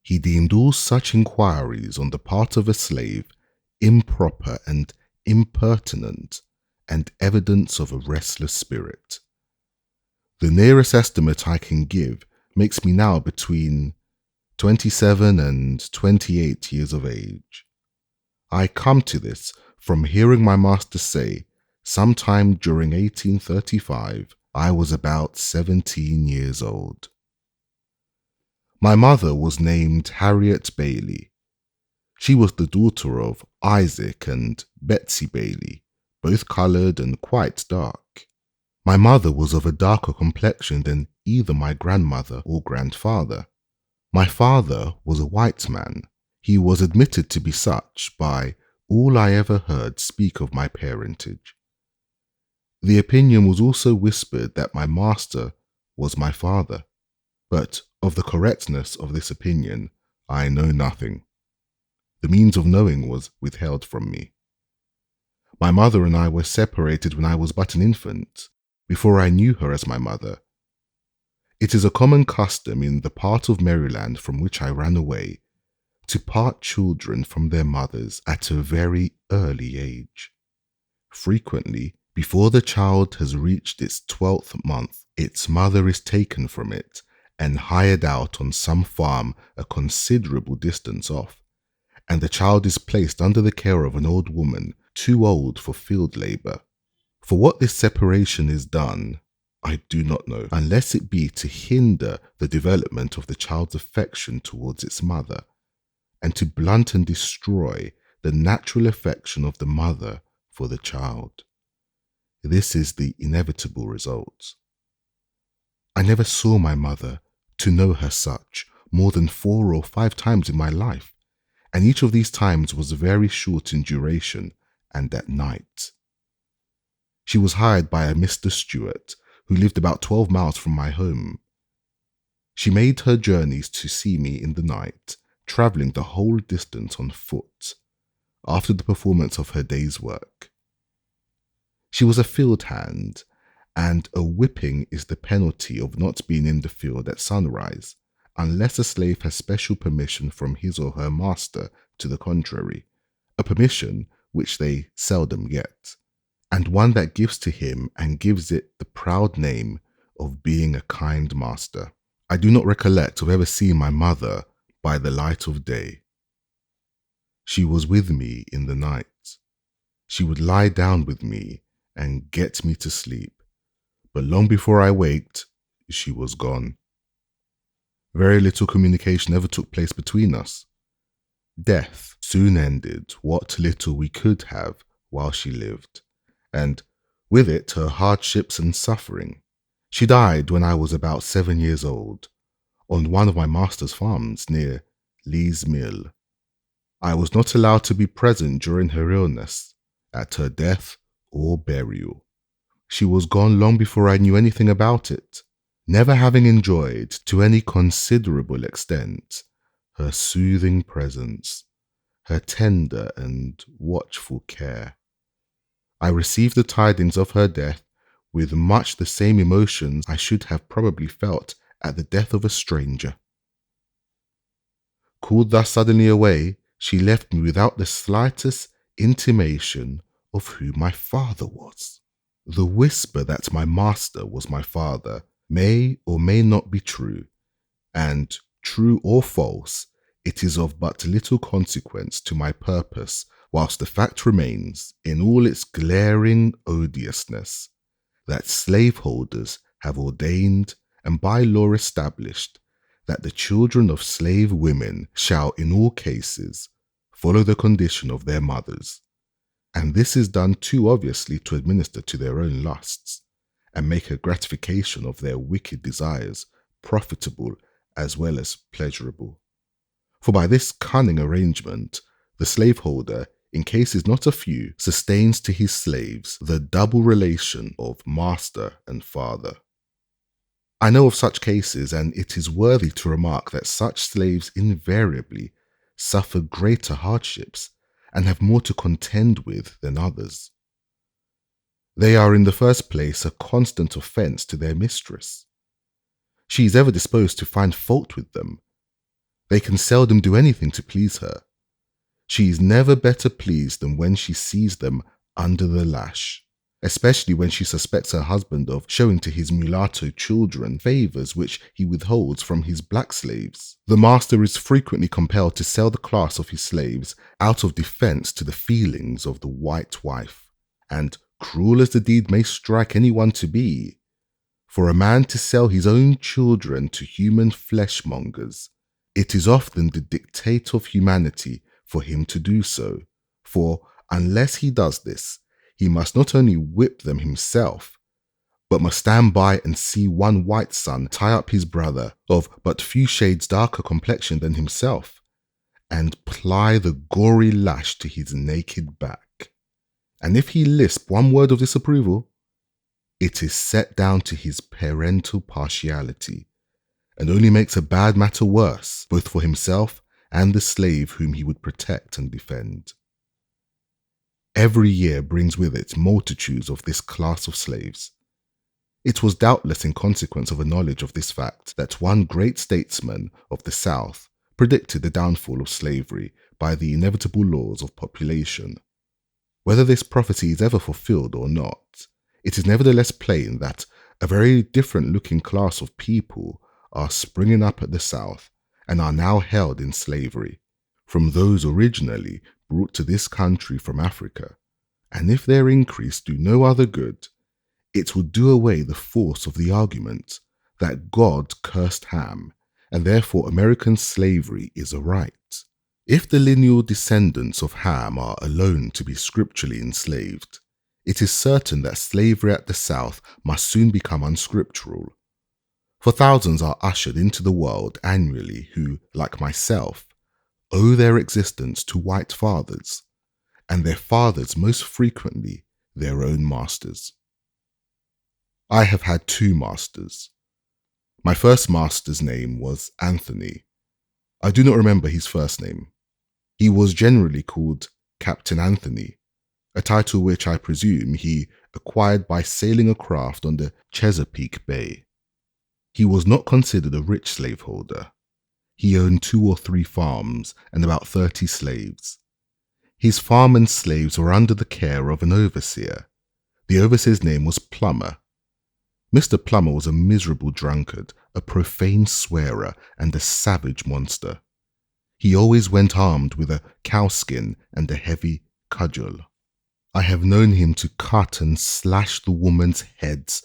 He deemed all such inquiries on the part of a slave improper and impertinent, and evidence of a restless spirit. The nearest estimate I can give makes me now between 27 and 28 years of age. I come to this from hearing my master say, sometime during 1835, I was about 17 years old. My mother was named Harriet Bailey. She was the daughter of Isaac and Betsy Bailey, both coloured and quite dark. My mother was of a darker complexion than either my grandmother or grandfather. My father was a white man. He was admitted to be such by all I ever heard speak of my parentage. The opinion was also whispered that my master was my father, but of the correctness of this opinion I know nothing. The means of knowing was withheld from me. My mother and I were separated when I was but an infant, before I knew her as my mother. It is a common custom in the part of Maryland from which I ran away to part children from their mothers at a very early age. Frequently, before the child has reached its 12th month, its mother is taken from it and hired out on some farm a considerable distance off, and the child is placed under the care of an old woman too old for field labour. For what this separation is done, I do not know, unless it be to hinder the development of the child's affection towards its mother, and to blunt and destroy the natural affection of the mother for the child. This is the inevitable result. I never saw my mother, to know her such, more than 4 or 5 times in my life, and each of these times was very short in duration and at night. She was hired by a Mr. Stewart, who lived about 12 miles from my home. She made her journeys to see me in the night, travelling the whole distance on foot, after the performance of her day's work. She was a field hand, and a whipping is the penalty of not being in the field at sunrise, unless a slave has special permission from his or her master to the contrary, a permission which they seldom get, and one that gives to him and gives it the proud name of being a kind master. I do not recollect of ever seeing my mother by the light of day. She was with me in the night. She would lie down with me and get me to sleep, but long before I waked, she was gone. Very little communication ever took place between us. Death soon ended what little we could have while she lived, and with it her hardships and suffering. She died when I was about 7 years old, on one of my master's farms near Lee's Mill. I was not allowed to be present during her illness, at her death or burial. She was gone long before I knew anything about it, never having enjoyed to any considerable extent her soothing presence, her tender and watchful care. I received the tidings of her death with much the same emotions I should have probably felt at the death of a stranger. Called thus suddenly away, she left me without the slightest intimation of who my father was. The whisper that my master was my father may or may not be true, and true or false, it is of but little consequence to my purpose, whilst the fact remains, in all its glaring odiousness, that slaveholders have ordained and by law established that the children of slave women shall in all cases follow the condition of their mothers, and this is done too obviously to administer to their own lusts, and make a gratification of their wicked desires profitable as well as pleasurable. For by this cunning arrangement, the slaveholder, in cases not a few, sustains to his slaves the double relation of master and father. I know of such cases, and it is worthy to remark that such slaves invariably suffer greater hardships and have more to contend with than others. They are in the first place a constant offence to their mistress. She is ever disposed to find fault with them. They can seldom do anything to please her. She is never better pleased than when she sees them under the lash, especially when she suspects her husband of showing to his mulatto children favours which he withholds from his black slaves. The master is frequently compelled to sell the class of his slaves out of defence to the feelings of the white wife, and cruel as the deed may strike anyone to be, for a man to sell his own children to human fleshmongers, it is often the dictate of humanity for him to do so, for unless he does this, he must not only whip them himself, but must stand by and see one white son tie up his brother of but few shades darker complexion than himself, and ply the gory lash to his naked back. And if he lisp one word of disapproval, it is set down to his parental partiality, and only makes a bad matter worse, both for himself and the slave whom he would protect and defend. Every year brings with it multitudes of this class of slaves. It was doubtless in consequence of a knowledge of this fact that one great statesman of the South predicted the downfall of slavery by the inevitable laws of population. Whether this prophecy is ever fulfilled or not, it is nevertheless plain that a very different looking class of people are springing up at the South and are now held in slavery, from those originally brought to this country from Africa, and if their increase do no other good, it will do away the force of the argument that God cursed Ham, and therefore American slavery is a right. If the lineal descendants of Ham are alone to be scripturally enslaved, it is certain that slavery at the South must soon become unscriptural. For thousands are ushered into the world annually who, like myself, owe their existence to white fathers, and their fathers most frequently their own masters. I have had two masters. My first master's name was Anthony. I do not remember his first name. He was generally called Captain Anthony, a title which I presume he acquired by sailing a craft on the Chesapeake Bay. He was not considered a rich slaveholder. He owned 2 or 3 farms and about 30 slaves. His farm and slaves were under the care of an overseer. The overseer's name was Plummer. Mr. Plummer was a miserable drunkard, a profane swearer, and a savage monster. He always went armed with a cowskin and a heavy cudgel. I have known him to cut and slash the women's heads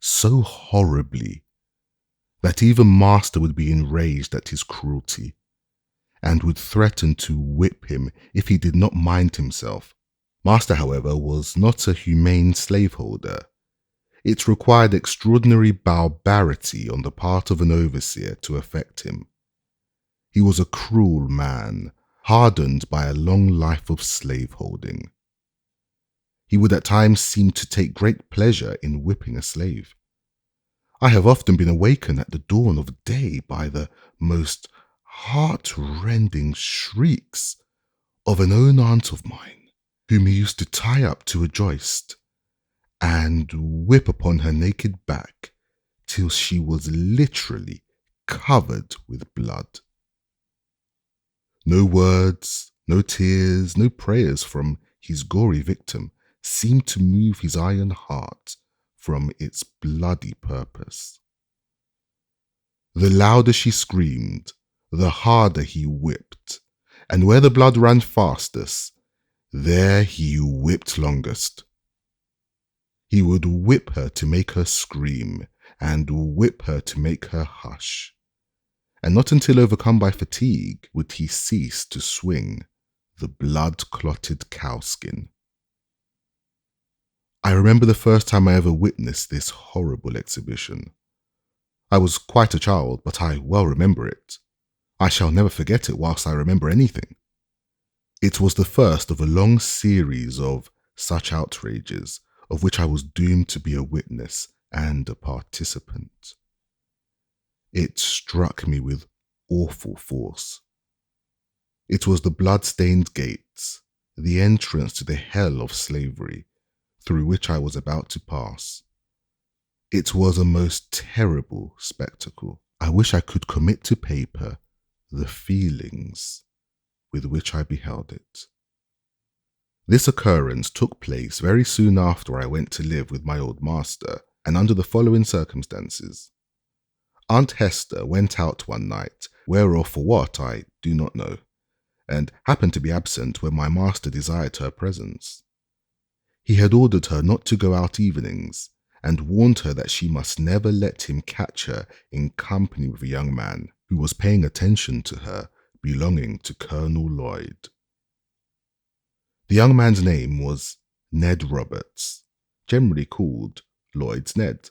so horribly that even master would be enraged at his cruelty, and would threaten to whip him if he did not mind himself. Master, however, was not a humane slaveholder. It required extraordinary barbarity on the part of an overseer to affect him. He was a cruel man, hardened by a long life of slaveholding. He would at times seem to take great pleasure in whipping a slave. I have often been awakened at the dawn of day by the most heart-rending shrieks of an own aunt of mine, whom he used to tie up to a joist and whip upon her naked back till she was literally covered with blood. No words, no tears, no prayers from his gory victim seemed to move his iron heart from its bloody purpose. The louder she screamed, the harder he whipped, and where the blood ran fastest, there he whipped longest. He would whip her to make her scream, and whip her to make her hush, and not until overcome by fatigue would he cease to swing the blood-clotted cowskin. I remember the first time I ever witnessed this horrible exhibition. I was quite a child, but I well remember it. I shall never forget it whilst I remember anything. It was the first of a long series of such outrages, of which I was doomed to be a witness and a participant. It struck me with awful force. It was the blood-stained gates, the entrance to the hell of slavery, through which I was about to pass. It was a most terrible spectacle. I wish I could commit to paper the feelings with which I beheld it. This occurrence took place very soon after I went to live with my old master, and under the following circumstances. Aunt Hester went out one night, where or for what I do not know, and happened to be absent when my master desired her presence. He had ordered her not to go out evenings, and warned her that she must never let him catch her in company with a young man who was paying attention to her belonging to Colonel Lloyd. The young man's name was Ned Roberts, generally called Lloyd's Ned.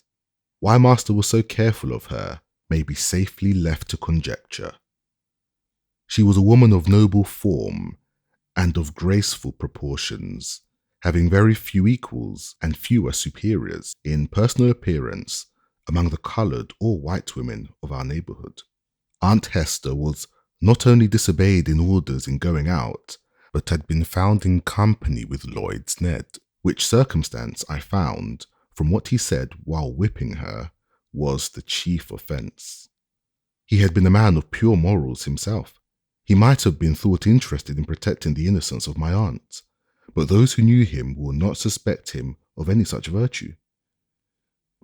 Why Master was so careful of her may be safely left to conjecture. She was a woman of noble form and of graceful proportions, having very few equals and fewer superiors in personal appearance among the coloured or white women of our neighbourhood. Aunt Hester was not only disobeyed in orders in going out, but had been found in company with Lloyd's Ned, which circumstance I found, from what he said while whipping her, was the chief offence. He had been a man of pure morals himself. He might have been thought interested in protecting the innocence of my aunt, but those who knew him will not suspect him of any such virtue.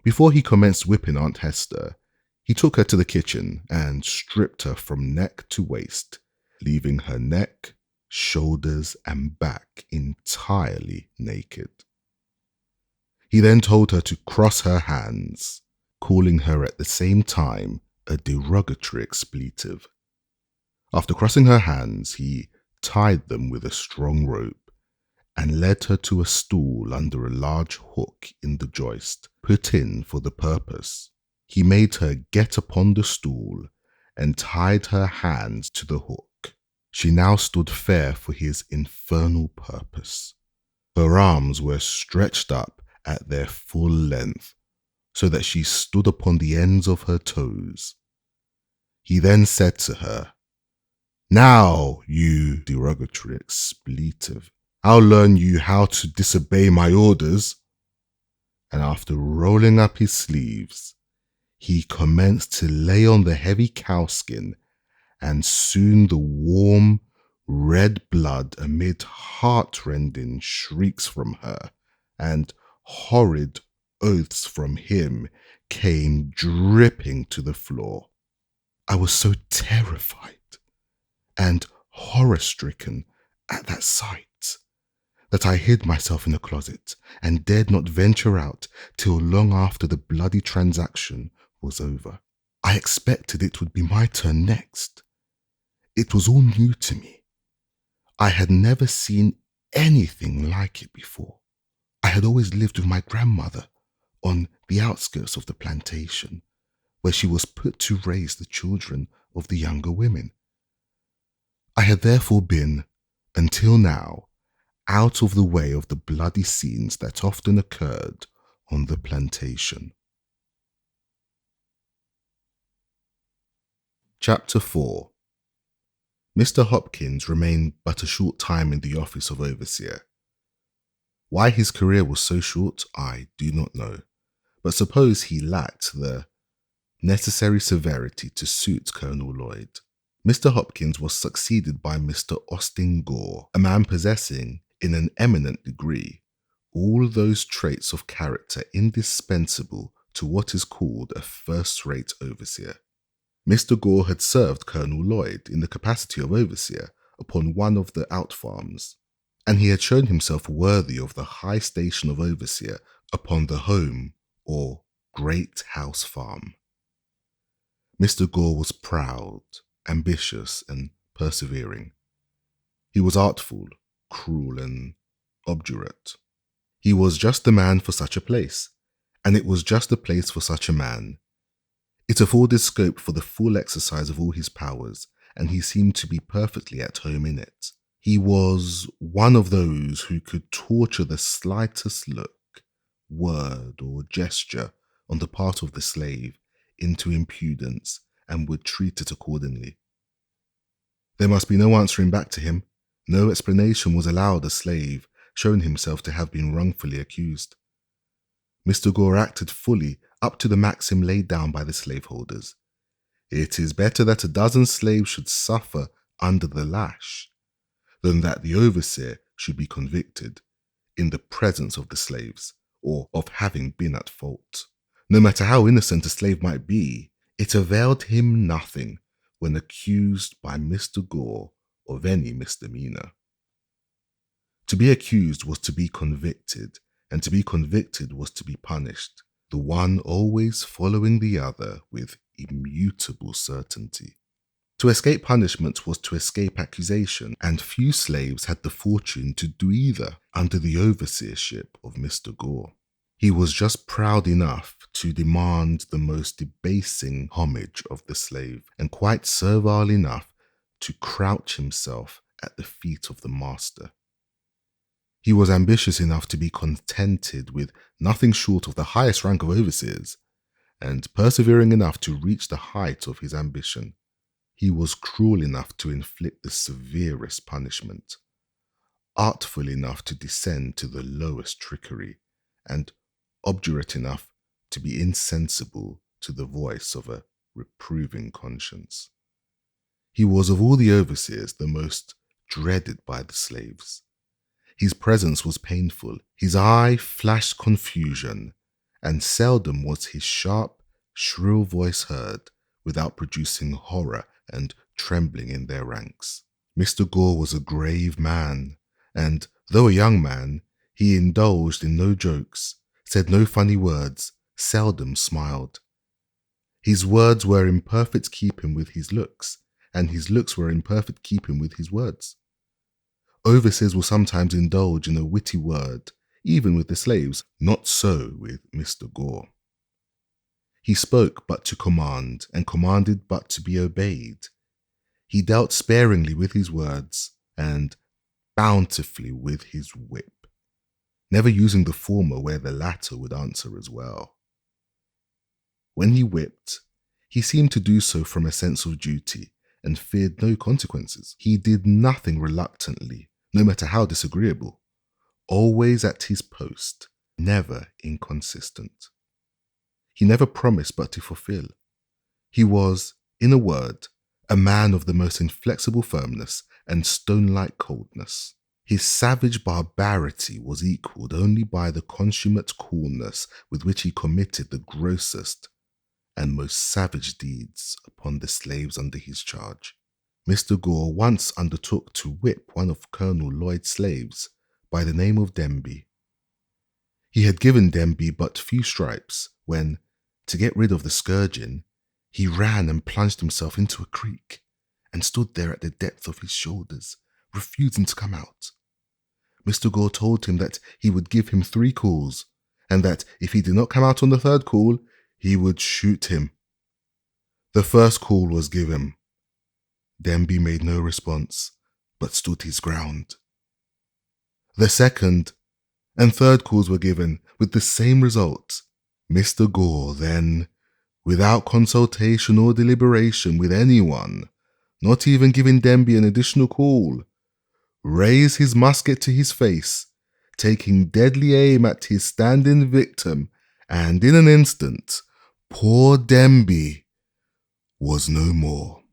Before he commenced whipping Aunt Hester, he took her to the kitchen and stripped her from neck to waist, leaving her neck, shoulders, and back entirely naked. He then told her to cross her hands, calling her at the same time a derogatory expletive. After crossing her hands, he tied them with a strong rope and led her to a stool under a large hook in the joist, put in for the purpose. He made her get upon the stool and tied her hands to the hook. She now stood fair for his infernal purpose. Her arms were stretched up at their full length, so that she stood upon the ends of her toes. He then said to her, "Now, you derogatory expletive, I'll learn you how to disobey my orders." And after rolling up his sleeves, he commenced to lay on the heavy cowskin, and soon the warm, red blood amid heart-rending shrieks from her and horrid oaths from him came dripping to the floor. I was so terrified and horror-stricken at that sight that I hid myself in a closet and dared not venture out till long after the bloody transaction was over. I expected it would be my turn next. It was all new to me. I had never seen anything like it before. I had always lived with my grandmother on the outskirts of the plantation, where she was put to raise the children of the younger women. I had therefore been, until now, out of the way of the bloody scenes that often occurred on the plantation. Chapter 4. Mr. Hopkins remained but a short time in the office of overseer. Why his career was so short, I do not know, but suppose he lacked the necessary severity to suit Colonel Lloyd. Mr. Hopkins was succeeded by Mr. Austin Gore, a man possessing, in an eminent degree, all those traits of character indispensable to what is called a first-rate overseer. Mr. Gore had served Colonel Lloyd in the capacity of overseer upon one of the out-farms, and he had shown himself worthy of the high station of overseer upon the home or great house farm. Mr. Gore was proud, ambitious, and persevering. He was artful, cruel, and obdurate. He was just the man for such a place, and it was just the place for such a man. It afforded scope for the full exercise of all his powers, and he seemed to be perfectly at home in it. He was one of those who could torture the slightest look, word, or gesture on the part of the slave into impudence, and would treat it accordingly. There must be no answering back to him. No explanation was allowed a slave shown himself to have been wrongfully accused. Mr. Gore acted fully up to the maxim laid down by the slaveholders. It is better that a dozen slaves should suffer under the lash than that the overseer should be convicted in the presence of the slaves, or of having been at fault. No matter how innocent a slave might be, it availed him nothing when accused by Mr. Gore of any misdemeanor. To be accused was to be convicted, and to be convicted was to be punished, the one always following the other with immutable certainty. To escape punishment was to escape accusation, and few slaves had the fortune to do either under the overseership of Mr. Gore. He was just proud enough to demand the most debasing homage of the slave, and quite servile enough to crouch himself at the feet of the master. He was ambitious enough to be contented with nothing short of the highest rank of overseers, and persevering enough to reach the height of his ambition. He was cruel enough to inflict the severest punishment, artful enough to descend to the lowest trickery, and obdurate enough to be insensible to the voice of a reproving conscience. He was of all the overseers the most dreaded by the slaves. His presence was painful, his eye flashed confusion, and seldom was his sharp, shrill voice heard without producing horror and trembling in their ranks. Mr. Gore was a grave man, and though a young man, he indulged in no jokes, said no funny words, seldom smiled. His words were in perfect keeping with his looks, and his looks were in perfect keeping with his words. Overseers will sometimes indulge in a witty word, even with the slaves. Not so with Mr. Gore. He spoke but to command, and commanded but to be obeyed. He dealt sparingly with his words, and bountifully with his whip, never using the former where the latter would answer as well. When he whipped, he seemed to do so from a sense of duty, and feared no consequences. He did nothing reluctantly, no matter how disagreeable, always at his post, never inconsistent. He never promised but to fulfill. He was, in a word, a man of the most inflexible firmness and stone-like coldness. His savage barbarity was equalled only by the consummate coolness with which he committed the grossest and most savage deeds upon the slaves under his charge. Mr. Gore once undertook to whip one of Colonel Lloyd's slaves by the name of Demby. He had given Demby but few stripes when, to get rid of the scourging, he ran and plunged himself into a creek and stood there at the depth of his shoulders, refusing to come out. Mr. Gore told him that he would give him 3 calls, and that if he did not come out on the 3rd call, he would shoot him. The 1st call was given. Demby made no response, but stood his ground. The 2nd and 3rd calls were given with the same result. Mr. Gore then, without consultation or deliberation with anyone, not even giving Demby an additional call, raised his musket to his face, taking deadly aim at his standing victim, and in an instant, poor Demby was no more.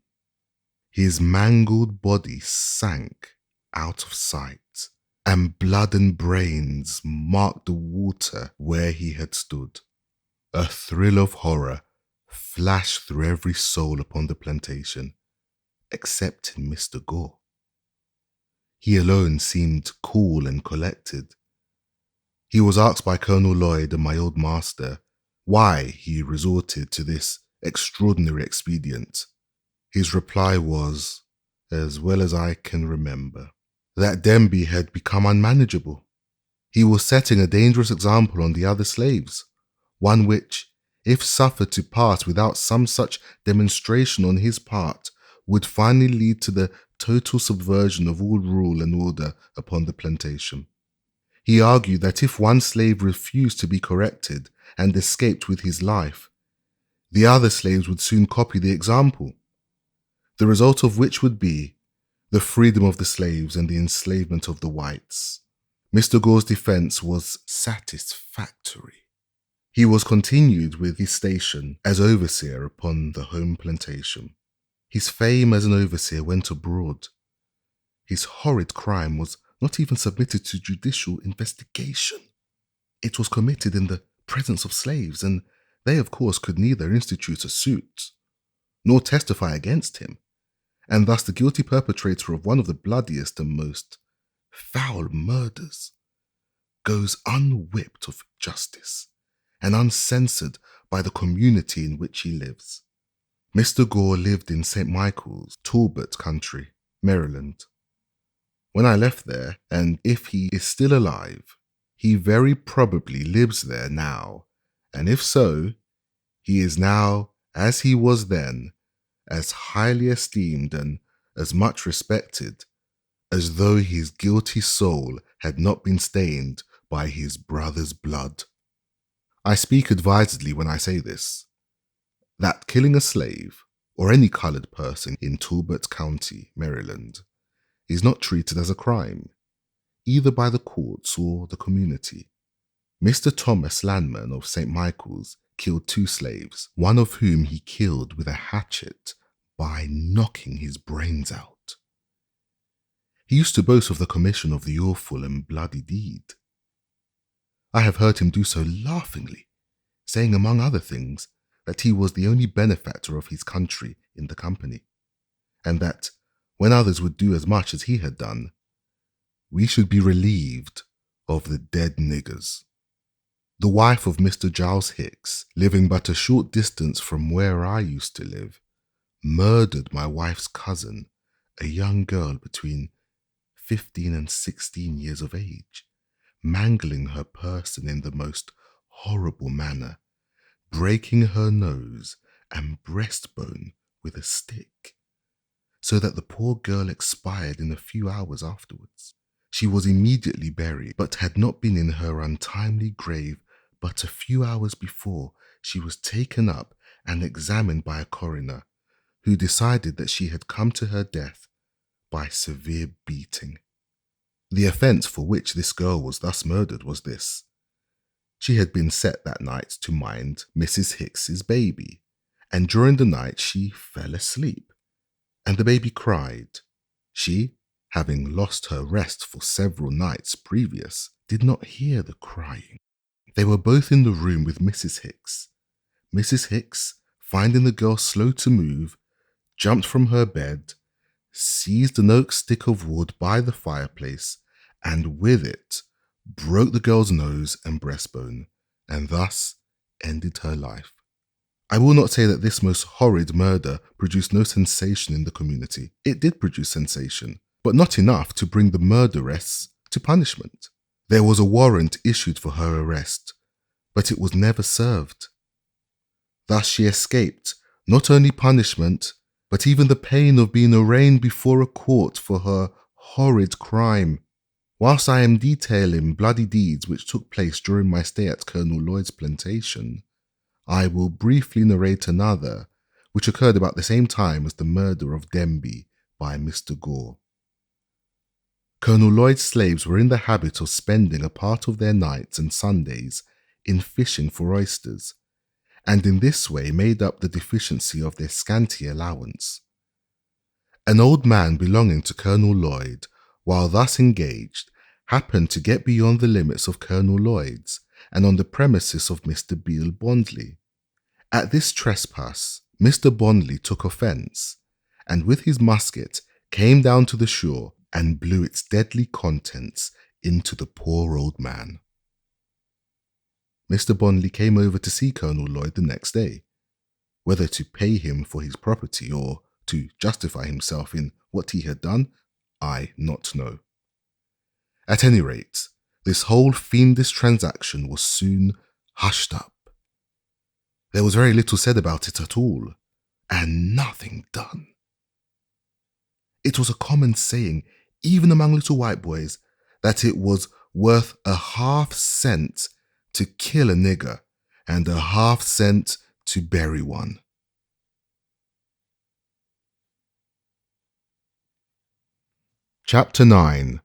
His mangled body sank out of sight, and blood and brains marked the water where he had stood. A thrill of horror flashed through every soul upon the plantation, excepting Mr. Gore. He alone seemed cool and collected. He was asked by Colonel Lloyd and my old master why he resorted to this extraordinary expedient. His reply was, as well as I can remember, that Demby had become unmanageable. He was setting a dangerous example on the other slaves, one which, if suffered to pass without some such demonstration on his part, would finally lead to the total subversion of all rule and order upon the plantation. He argued that if one slave refused to be corrected and escaped with his life, the other slaves would soon copy the example, the result of which would be the freedom of the slaves and the enslavement of the whites. Mr. Gore's defense was satisfactory. He was continued with his station as overseer upon the home plantation. His fame as an overseer went abroad. His horrid crime was not even submitted to judicial investigation. It was committed in the presence of slaves, and they, of course, could neither institute a suit nor testify against him, and thus the guilty perpetrator of one of the bloodiest and most foul murders goes unwhipped of justice and uncensored by the community in which he lives. Mr. Gore lived in St. Michael's, Talbot Country, Maryland. When I left there, and if he is still alive, he very probably lives there now, and if so, he is now, as he was then, as highly esteemed and as much respected as though his guilty soul had not been stained by his brother's blood. I speak advisedly when I say this, that killing a slave, or any colored person in Talbot County, Maryland, is not treated as a crime, either by the courts or the community. Mr. Thomas Landman of St. Michael's killed 2 slaves, one of whom he killed with a hatchet by knocking his brains out. He used to boast of the commission of the awful and bloody deed. I have heard him do so laughingly, saying among other things that he was the only benefactor of his country in the company, and that when others would do as much as he had done, we should be relieved of the dead niggers. The wife of Mr. Giles Hicks, living but a short distance from where I used to live, murdered my wife's cousin, a young girl between 15 and 16 years of age, mangling her person in the most horrible manner, breaking her nose and breastbone with a stick, so that the poor girl expired in a few hours afterwards. She was immediately buried, but had not been in her untimely grave but a few hours before she was taken up and examined by a coroner, who decided that she had come to her death by severe beating. The offence for which this girl was thus murdered was this. She had been set that night to mind Mrs. Hicks's baby, and during the night she fell asleep, and the baby cried. She, having lost her rest for several nights previous, did not hear the crying. They were both in the room with Mrs. Hicks. Mrs. Hicks, finding the girl slow to move, jumped from her bed, seized an oak stick of wood by the fireplace, and with it broke the girl's nose and breastbone, and thus ended her life. I will not say that this most horrid murder produced no sensation in the community. It did produce sensation, but not enough to bring the murderess to punishment. There was a warrant issued for her arrest, but it was never served. Thus she escaped not only punishment, but even the pain of being arraigned before a court for her horrid crime. Whilst I am detailing bloody deeds which took place during my stay at Colonel Lloyd's plantation, I will briefly narrate another which occurred about the same time as the murder of Denby by Mr. Gore. Colonel Lloyd's slaves were in the habit of spending a part of their nights and Sundays in fishing for oysters, and in this way made up the deficiency of their scanty allowance. An old man belonging to Colonel Lloyd, while thus engaged, happened to get beyond the limits of Colonel Lloyd's and on the premises of Mr. Beale Bondley. At this trespass, Mr. Bondley took offence, and with his musket came down to the shore and blew its deadly contents into the poor old man. Mr. Bondley came over to see Colonel Lloyd the next day, whether to pay him for his property or to justify himself in what he had done, I not know. At any rate, this whole fiendish transaction was soon hushed up. There was very little said about it at all, and nothing done. It was a common saying, even among little white boys, that it was worth a half-cent to kill a nigger and a half-cent to bury one. Chapter 9.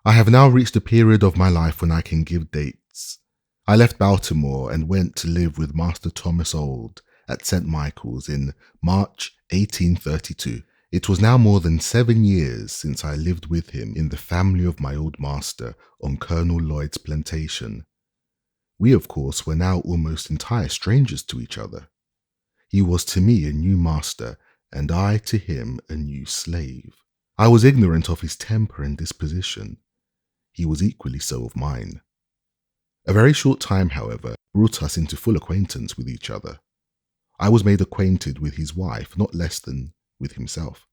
I have now reached a period of my life when I can give dates. I left Baltimore and went to live with Master Thomas Auld at St. Michael's in March 1832. It was now more than 7 years since I lived with him in the family of my old master on Colonel Lloyd's plantation. We, of course, were now almost entire strangers to each other. He was to me a new master, and I to him a new slave. I was ignorant of his temper and disposition. He was equally so of mine. A very short time, however, brought us into full acquaintance with each other. I was made acquainted with his wife not less than with himself.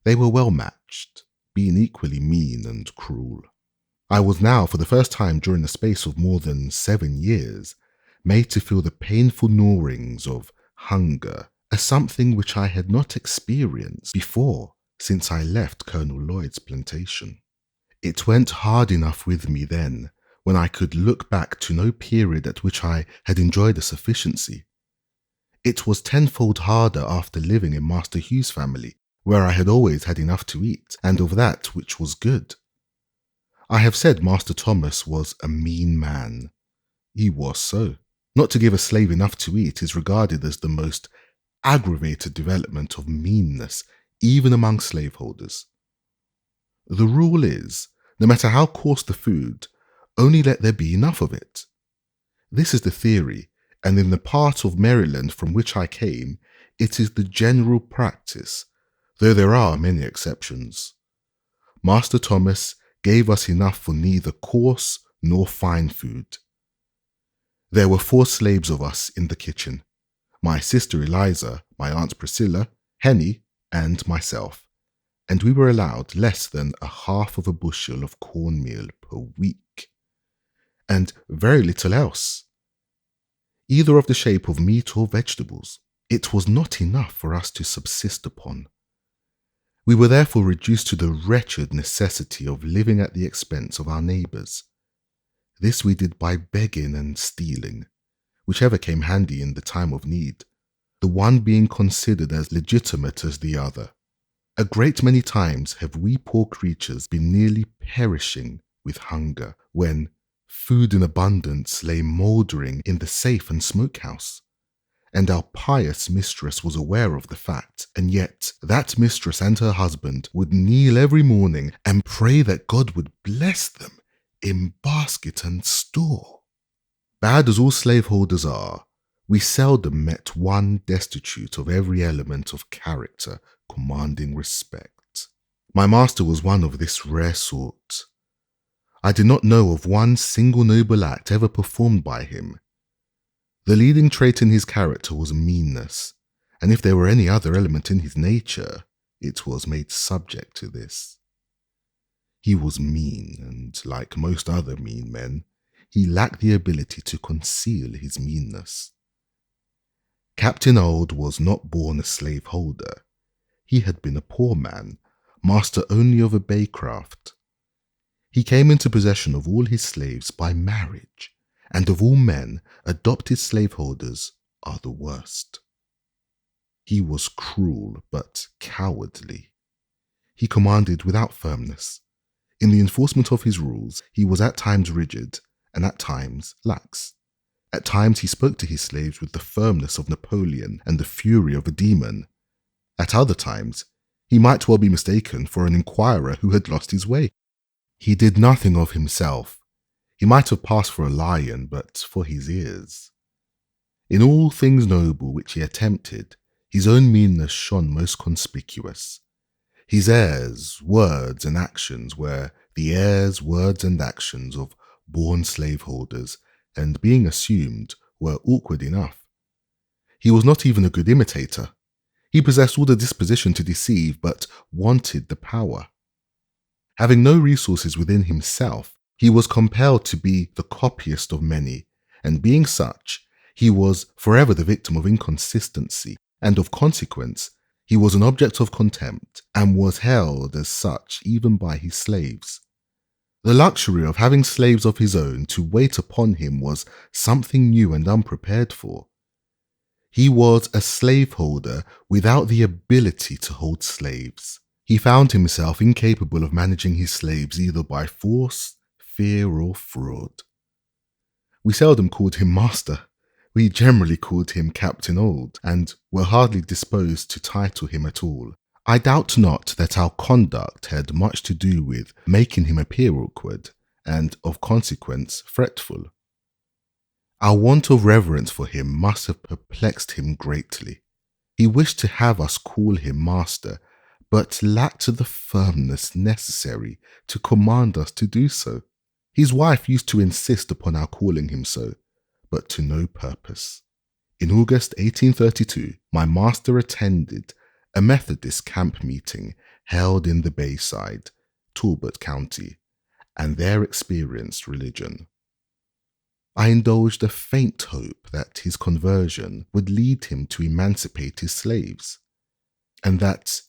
They were well matched, being equally mean and cruel. I was now, for the first time during the space of more than 7 years, made to feel the painful gnawings of hunger as something which I had not experienced before since I left Colonel Lloyd's plantation. It went hard enough with me then, when I could look back to no period at which I had enjoyed a sufficiency. It was tenfold harder after living in Master Hugh's family, where I had always had enough to eat, and of that which was good. I have said Master Thomas was a mean man. He was so. Not to give a slave enough to eat is regarded as the most aggravated development of meanness, even among slaveholders. The rule is, no matter how coarse the food, only let there be enough of it. This is the theory, and in the part of Maryland from which I came, it is the general practice, though there are many exceptions. Master Thomas gave us enough for neither coarse nor fine food. There were 4 slaves of us in the kitchen, my sister Eliza, my aunt Priscilla, Henny, and myself, and we were allowed less than a half of a bushel of cornmeal per week, and very little else, either of the shape of meat or vegetables. It was not enough for us to subsist upon. We were therefore reduced to the wretched necessity of living at the expense of our neighbours. This we did by begging and stealing, whichever came handy in the time of need, the one being considered as legitimate as the other. A great many times have we poor creatures been nearly perishing with hunger, when food in abundance lay mouldering in the safe and smokehouse, and our pious mistress was aware of the fact, and yet that mistress and her husband would kneel every morning and pray that God would bless them in basket and store. Bad as all slaveholders are, we seldom met one destitute of every element of character commanding respect. My master was one of this rare sort. I did not know of one single noble act ever performed by him. The leading trait in his character was meanness, and if there were any other element in his nature, it was made subject to this. He was mean, and like most other mean men, he lacked the ability to conceal his meanness. Captain Auld was not born a slaveholder. He had been a poor man, master only of a baycraft. He came into possession of all his slaves by marriage, and of all men, adopted slaveholders are the worst. He was cruel but cowardly. He commanded without firmness. In the enforcement of his rules, he was at times rigid and at times lax. At times he spoke to his slaves with the firmness of Napoleon and the fury of a demon. At other times, he might well be mistaken for an inquirer who had lost his way. He did nothing of himself. He might have passed for a lion, but for his ears. In all things noble which he attempted, his own meanness shone most conspicuous. His airs, words, and actions were the airs, words, and actions of born slaveholders, and being assumed, were awkward enough. He was not even a good imitator. He possessed all the disposition to deceive, but wanted the power. Having no resources within himself, he was compelled to be the copyist of many, and being such, he was forever the victim of inconsistency, and of consequence, he was an object of contempt, and was held as such even by his slaves. The luxury of having slaves of his own to wait upon him was something new and unprepared for. He was a slaveholder without the ability to hold slaves. He found himself incapable of managing his slaves either by force, fear, or fraud. We seldom called him master. We generally called him Captain Auld, and were hardly disposed to title him at all. I doubt not that our conduct had much to do with making him appear awkward, and of consequence fretful. Our want of reverence for him must have perplexed him greatly. He wished to have us call him master, but lacked the firmness necessary to command us to do so. His wife used to insist upon our calling him so, but to no purpose. In August 1832, my master attended a Methodist camp meeting held in the Bayside, Talbot County, and there experienced religion. I indulged a faint hope that his conversion would lead him to emancipate his slaves, and that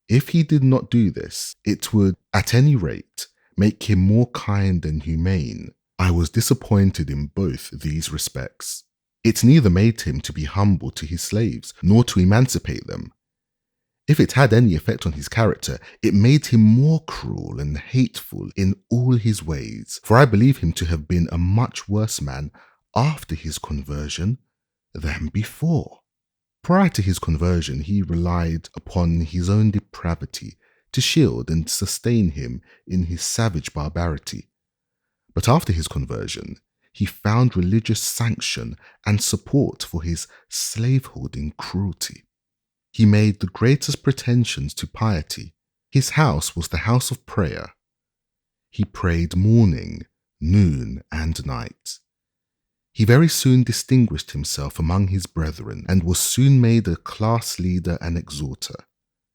if he did not do this, it would, at any rate, make him more kind and humane. I was disappointed in both these respects. It neither made him to be humble to his slaves, nor to emancipate them. If it had any effect on his character, it made him more cruel and hateful in all his ways, for I believe him to have been a much worse man after his conversion than before. Prior to his conversion, he relied upon his own depravity to shield and sustain him in his savage barbarity. But after his conversion, he found religious sanction and support for his slaveholding cruelty. He made the greatest pretensions to piety. His house was the house of prayer. He prayed morning, noon, and night. He very soon distinguished himself among his brethren and was soon made a class leader and exhorter.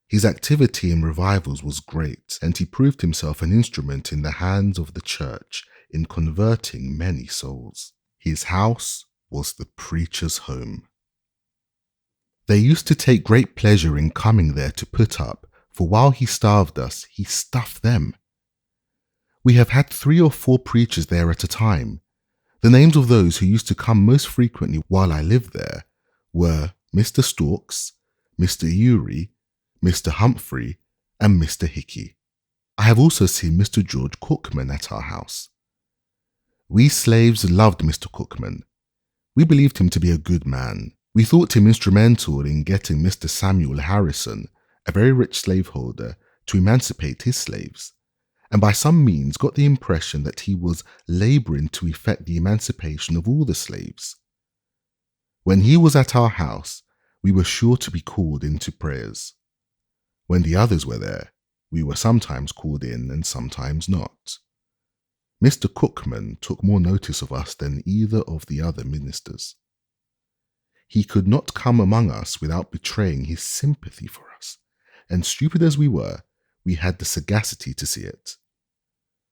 His activity in revivals was great, and he proved himself an instrument in the hands of the church in converting many souls. His house was the preacher's home. They used to take great pleasure in coming there to put up, for while he starved us, he stuffed them. We have had 3 or 4 preachers there at a time. The names of those who used to come most frequently while I lived there were Mr. Storks, Mr. Urey, Mr. Humphrey, and Mr. Hickey. I have also seen Mr. George Cookman at our house. We slaves loved Mr. Cookman. We believed him to be a good man. We thought him instrumental in getting Mr. Samuel Harrison, a very rich slaveholder, to emancipate his slaves, and by some means got the impression that he was laboring to effect the emancipation of all the slaves. When he was at our house, we were sure to be called into prayers. When the others were there, we were sometimes called in and sometimes not. Mr. Cookman took more notice of us than either of the other ministers. He could not come among us without betraying his sympathy for us, and stupid as we were, we had the sagacity to see it.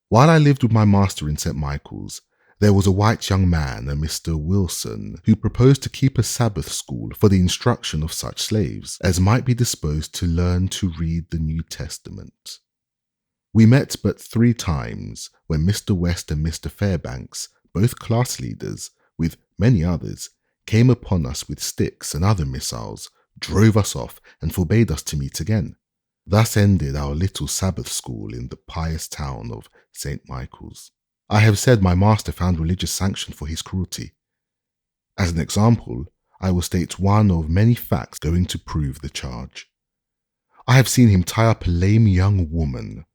While I lived with my master in St. Michael's, there was a white young man, a Mr. Wilson, who proposed to keep a Sabbath school for the instruction of such slaves as might be disposed to learn to read the New Testament. We met but 3 times, when Mr. West and Mr. Fairbanks, both class leaders, with many others, came upon us with sticks and other missiles, drove us off, and forbade us to meet again. Thus ended our little Sabbath school in the pious town of St. Michael's. I have said my master found religious sanction for his cruelty. As an example, I will state one of many facts going to prove the charge. I have seen him tie up a lame young woman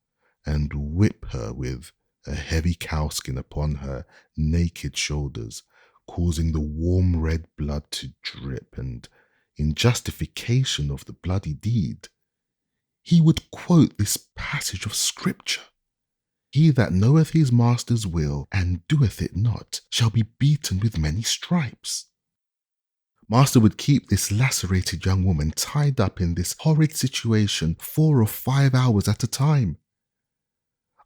and whip her with a heavy cowskin upon her naked shoulders, causing the warm red blood to drip, and in justification of the bloody deed, he would quote this passage of scripture: "He that knoweth his master's will and doeth it not shall be beaten with many stripes." Master would keep this lacerated young woman tied up in this horrid situation 4 or 5 hours at a time.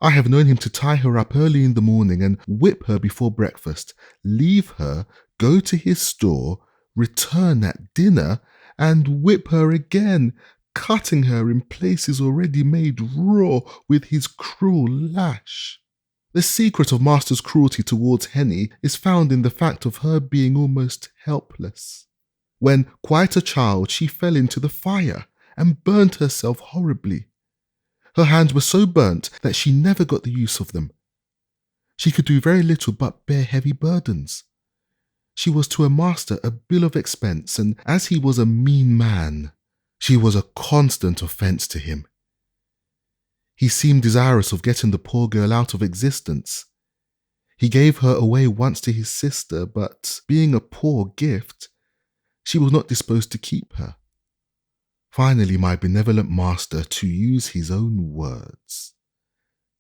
I have known him to tie her up early in the morning and whip her before breakfast, leave her, go to his store, return at dinner, and whip her again, cutting her in places already made raw with his cruel lash. The secret of Master's cruelty towards Henny is found in the fact of her being almost helpless. When quite a child, she fell into the fire and burnt herself horribly. Her hands were so burnt that she never got the use of them. She could do very little but bear heavy burdens. She was to her master a bill of expense, and as he was a mean man, she was a constant offence to him. He seemed desirous of getting the poor girl out of existence. He gave her away once to his sister, but being a poor gift, she was not disposed to keep her. Finally, my benevolent master, to use his own words,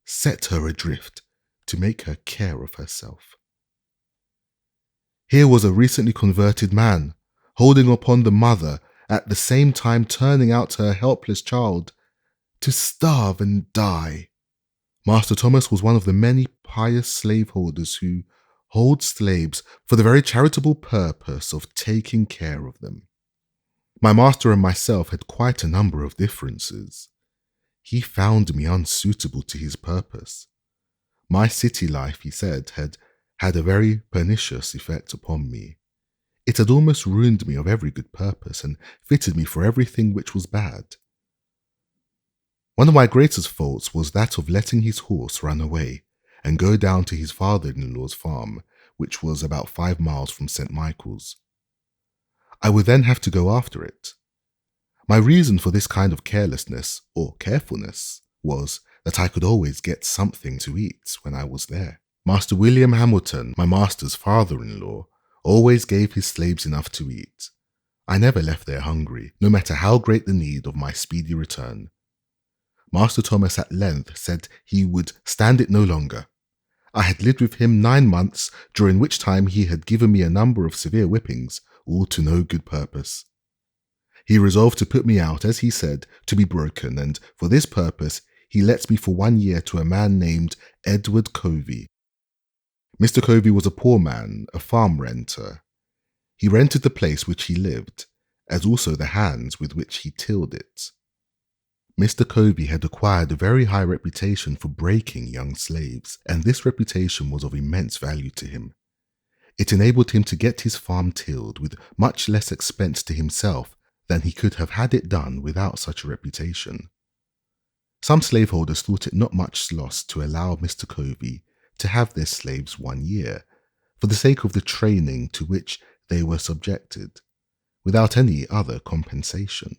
set her adrift to make her care of herself. Here was a recently converted man, holding upon the mother, at the same time turning out her helpless child to starve and die. Master Thomas was one of the many pious slaveholders who hold slaves for the very charitable purpose of taking care of them. My master and myself had quite a number of differences. He found me unsuitable to his purpose. My city life, he said, had a very pernicious effect upon me. It had almost ruined me of every good purpose and fitted me for everything which was bad. One of my greatest faults was that of letting his horse run away and go down to his father-in-law's farm, which was about 5 miles from St. Michael's. I would then have to go after it. My reason for this kind of carelessness or carefulness was that I could always get something to eat when I was there. Master William Hamilton, my master's father-in-law, always gave his slaves enough to eat. I never left there hungry, no matter how great the need of my speedy return. Master Thomas at length said he would stand it no longer. I had lived with him 9 months, during which time he had given me a number of severe whippings, all to no good purpose. He resolved to put me out, as he said, to be broken, and for this purpose he let me for 1 year to a man named Edward Covey. Mr. Covey was a poor man, a farm renter. He rented the place which he lived, as also the hands with which he tilled it. Mr. Covey had acquired a very high reputation for breaking young slaves, and this reputation was of immense value to him. It enabled him to get his farm tilled with much less expense to himself than he could have had it done without such a reputation. Some slaveholders thought it not much loss to allow Mr. Covey to have their slaves 1 year, for the sake of the training to which they were subjected, without any other compensation.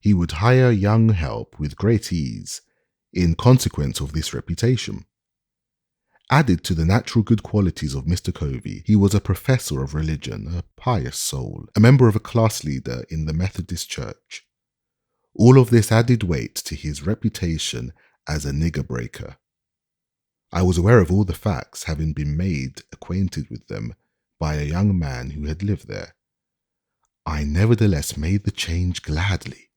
He would hire young help with great ease, in consequence of this reputation. Added to the natural good qualities of Mr. Covey, he was a professor of religion, a pious soul, a member of a class leader in the Methodist Church. All of this added weight to his reputation as a nigger breaker. I was aware of all the facts, having been made acquainted with them by a young man who had lived there. I nevertheless made the change gladly,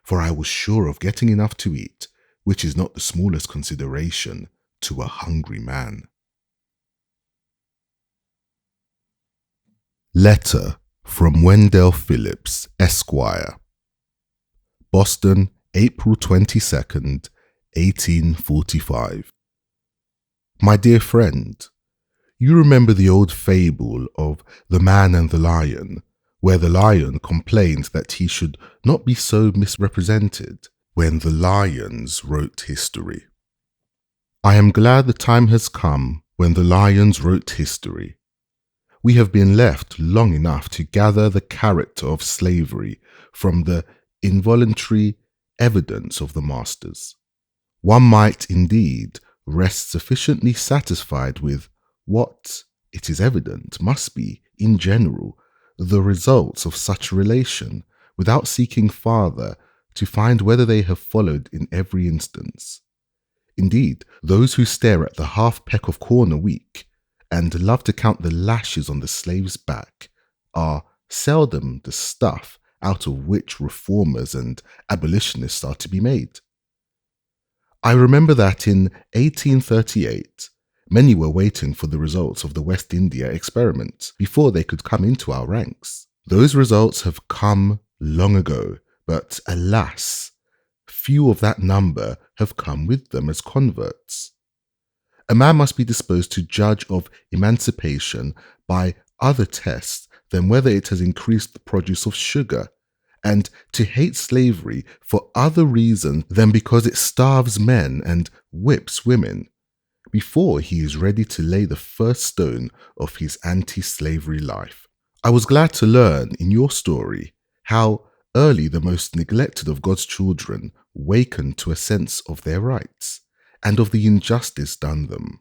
for I was sure of getting enough to eat, which is not the smallest consideration to a hungry man. Letter from Wendell Phillips, Esquire. Boston, April 22nd, 1845. My dear friend, you remember the old fable of the man and the lion, where the lion complained that he should not be so misrepresented when the lions wrote history. I am glad the time has come when the lions wrote history. We have been left long enough to gather the character of slavery from the involuntary evidence of the masters. One might, indeed, rest sufficiently satisfied with what, it is evident, must be, in general, the results of such relation, without seeking farther to find whether they have followed in every instance. Indeed, those who stare at the half peck of corn a week, and love to count the lashes on the slave's back, are seldom the stuff out of which reformers and abolitionists are to be made. I remember that in 1838, many were waiting for the results of the West India experiment before they could come into our ranks. Those results have come long ago, but alas, few of that number have come with them as converts. A man must be disposed to judge of emancipation by other tests than whether it has increased the produce of sugar, and to hate slavery for other reasons than because it starves men and whips women, before he is ready to lay the first stone of his anti-slavery life. I was glad to learn in your story how early the most neglected of God's children wakened to a sense of their rights and of the injustice done them.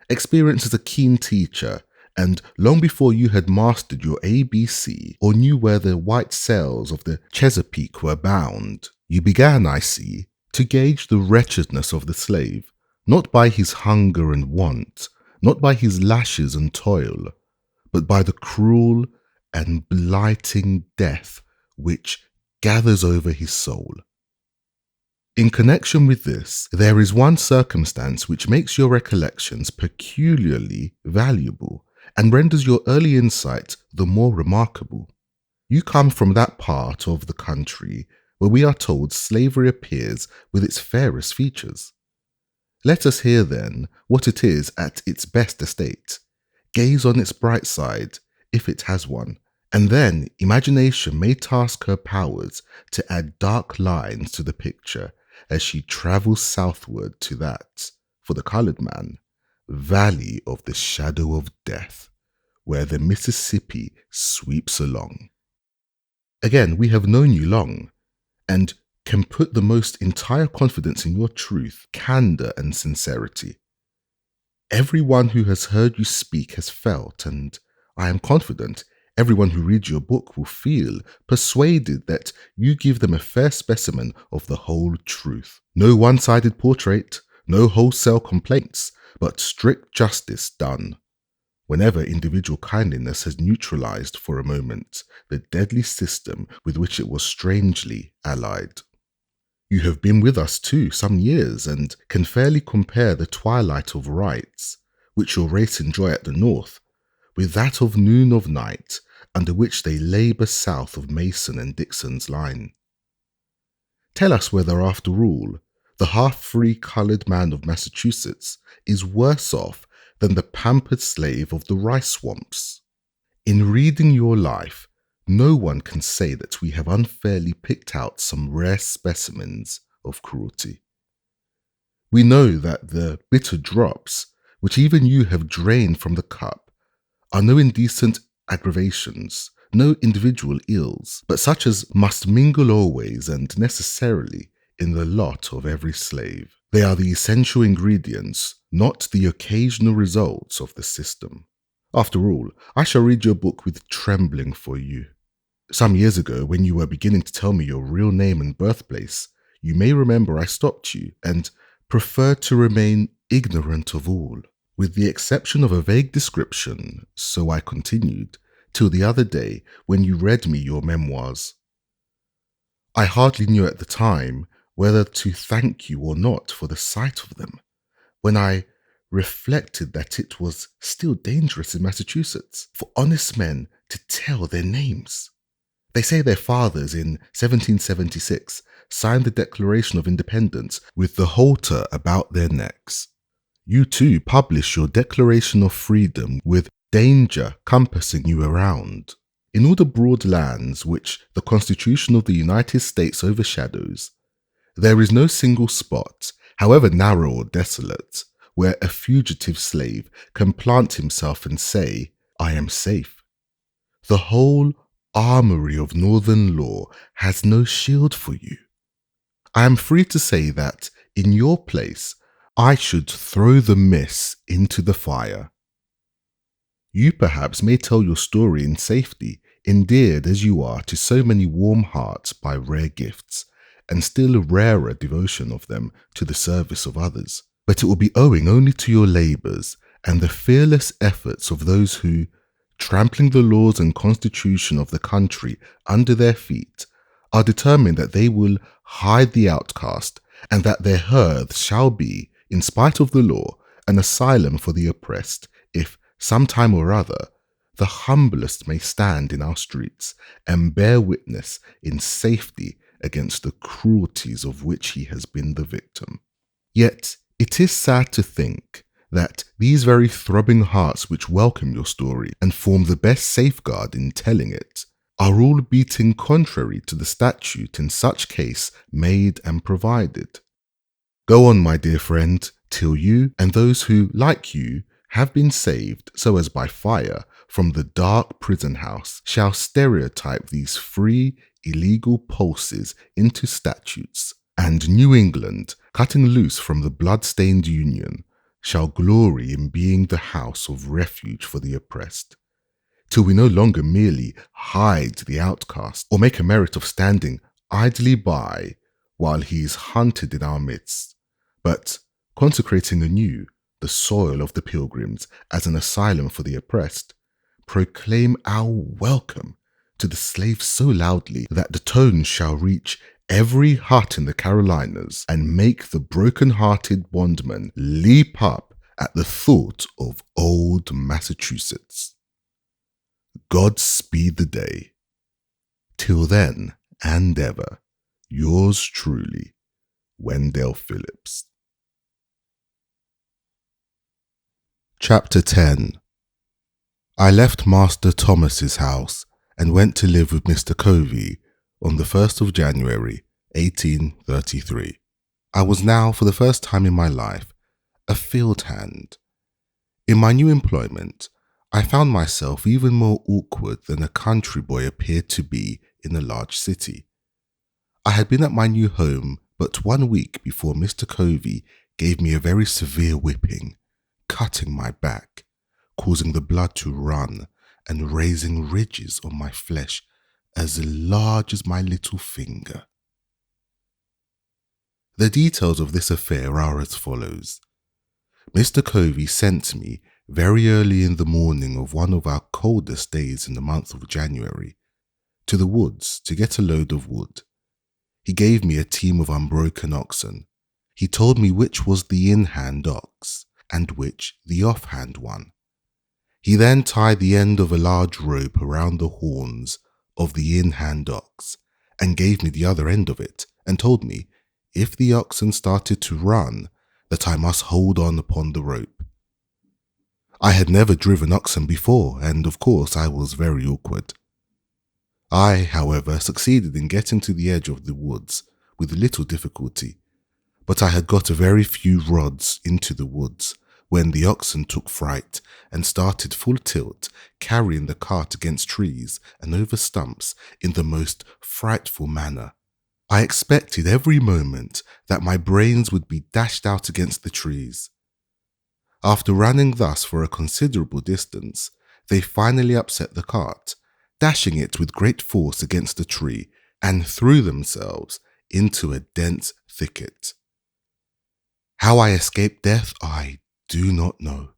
Experience is a keen teacher, and long before you had mastered your ABC or knew where the white sails of the Chesapeake were bound, you began, I see, to gauge the wretchedness of the slave, not by his hunger and want, not by his lashes and toil, but by the cruel and blighting death which gathers over his soul. In connection with this, there is one circumstance which makes your recollections peculiarly valuable and renders your early insight the more remarkable. You come from that part of the country where we are told slavery appears with its fairest features. Let us hear then what it is at its best estate, gaze on its bright side, if it has one, and then imagination may task her powers to add dark lines to the picture as she travels southward to that, for the colored man, valley of the shadow of death, where the Mississippi sweeps along. Again, we have known you long, and can put the most entire confidence in your truth, candor, and sincerity. Everyone who has heard you speak has felt, and I am confident everyone who reads your book will feel persuaded that you give them a fair specimen of the whole truth. No one-sided portrait, no wholesale complaints, but strict justice done. Whenever individual kindliness has neutralized for a moment the deadly system with which it was strangely allied. You have been with us too some years and can fairly compare the twilight of rights, which your race enjoy at the north, with that of noon of night, under which they labour south of Mason and Dixon's line. Tell us whether, after all, the half-free coloured man of Massachusetts is worse off than the pampered slave of the rice swamps. In reading your life, no one can say that we have unfairly picked out some rare specimens of cruelty. We know that the bitter drops, which even you have drained from the cup, are no indecent aggravations, no individual ills, but such as must mingle always and necessarily in the lot of every slave. They are the essential ingredients, not the occasional results of the system. After all, I shall read your book with trembling for you. Some years ago, when you were beginning to tell me your real name and birthplace, you may remember I stopped you and preferred to remain ignorant of all, with the exception of a vague description, so I continued, till the other day when you read me your memoirs. I hardly knew at the time whether to thank you or not for the sight of them, when I reflected that it was still dangerous in Massachusetts for honest men to tell their names. They say their fathers in 1776 signed the Declaration of Independence with the halter about their necks. You too publish your Declaration of Freedom with danger compassing you around. In all the broad lands which the Constitution of the United States overshadows, there is no single spot, however narrow or desolate, where a fugitive slave can plant himself and say, I am safe. The whole armory of northern law has no shield for you. I am free to say that, in your place, I should throw the miss into the fire. You perhaps may tell your story in safety, endeared as you are to so many warm hearts by rare gifts, and still rarer devotion of them to the service of others. But it will be owing only to your labours and the fearless efforts of those who, trampling the laws and constitution of the country under their feet, are determined that they will hide the outcast, and that their hearths shall be, in spite of the law, an asylum for the oppressed, if, some time or other, the humblest may stand in our streets and bear witness in safety against the cruelties of which he has been the victim. Yet it is sad to think that these very throbbing hearts which welcome your story and form the best safeguard in telling it are all beating contrary to the statute in such case made and provided. Go on, my dear friend, till you and those who, like you, have been saved so as by fire from the dark prison house shall stereotype these free, illegal pulses into statutes, and New England, cutting loose from the blood-stained Union, shall glory in being the house of refuge for the oppressed, till we no longer merely hide the outcast or make a merit of standing idly by while he is hunted in our midst, but consecrating anew the soil of the pilgrims as an asylum for the oppressed, proclaim our welcome to the slaves so loudly that the tones shall reach every hut in the Carolinas and make the broken-hearted bondman leap up at the thought of old Massachusetts. God speed the day. Till then and ever, yours truly, Wendell Phillips. Chapter 10. I left Master Thomas's house and went to live with Mr. Covey on the 1st of January, 1833. I was now, for the first time in my life, a field hand. In my new employment, I found myself even more awkward than a country boy appeared to be in a large city. I had been at my new home but 1 week before Mr. Covey gave me a very severe whipping, cutting my back, causing the blood to run and raising ridges on my flesh as large as my little finger. The details of this affair are as follows. Mr. Covey sent me very early in the morning of one of our coldest days in the month of January to the woods to get a load of wood. He gave me a team of unbroken oxen. He told me which was the in-hand ox and which the off-hand one. He then tied the end of a large rope around the horns of the in-hand ox and gave me the other end of it and told me if the oxen started to run that I must hold on upon the rope. I had never driven oxen before and of course I was very awkward. I, however, succeeded in getting to the edge of the woods with little difficulty, but I had got a very few rods into the woods when the oxen took fright and started full tilt, carrying the cart against trees and over stumps in the most frightful manner. I expected every moment that my brains would be dashed out against the trees. After running thus for a considerable distance, they finally upset the cart, dashing it with great force against a tree, and threw themselves into a dense thicket. How I escaped death, I do not know.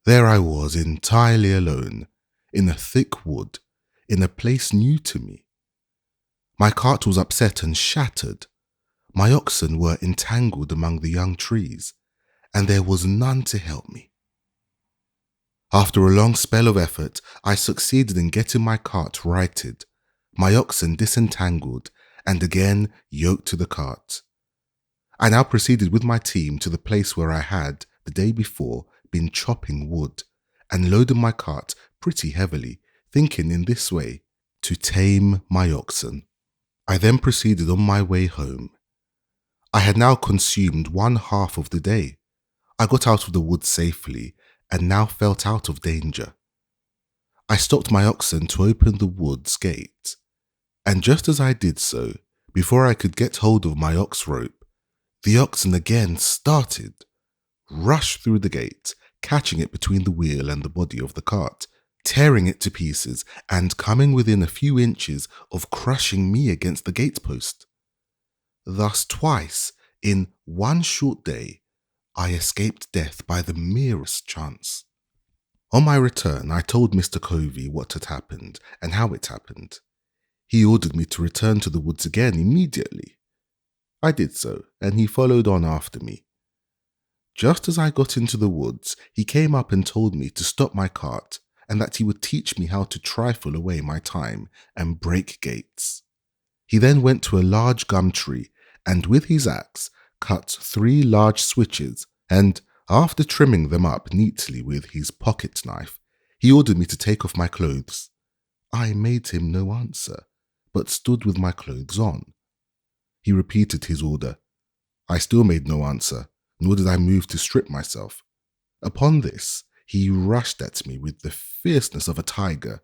There I was entirely alone, in a thick wood, in a place new to me. My cart was upset and shattered. My oxen were entangled among the young trees, and there was none to help me. After a long spell of effort, I succeeded in getting my cart righted, my oxen disentangled, and again yoked to the cart. I now proceeded with my team to the place where I had, the day before, been chopping wood, and loaded my cart pretty heavily, thinking in this way to tame my oxen. I then proceeded on my way home. I had now consumed 1/2 of the day. I got out of the wood safely, and now felt out of danger. I stopped my oxen to open the woods gate, and just as I did so, before I could get hold of my ox rope, the oxen again started, rushed through the gate, catching it between the wheel and the body of the cart, tearing it to pieces, and coming within a few inches of crushing me against the gatepost. Thus twice, in one short day, I escaped death by the merest chance. On my return, I told Mr. Covey what had happened and how it happened. He ordered me to return to the woods again immediately. I did so, and he followed on after me. Just as I got into the woods, he came up and told me to stop my cart and that he would teach me how to trifle away my time and break gates. He then went to a large gum tree and with his axe cut 3 large switches, and after trimming them up neatly with his pocket knife, he ordered me to take off my clothes. I made him no answer, but stood with my clothes on. He repeated his order. I still made no answer, nor did I move to strip myself. Upon this, he rushed at me with the fierceness of a tiger,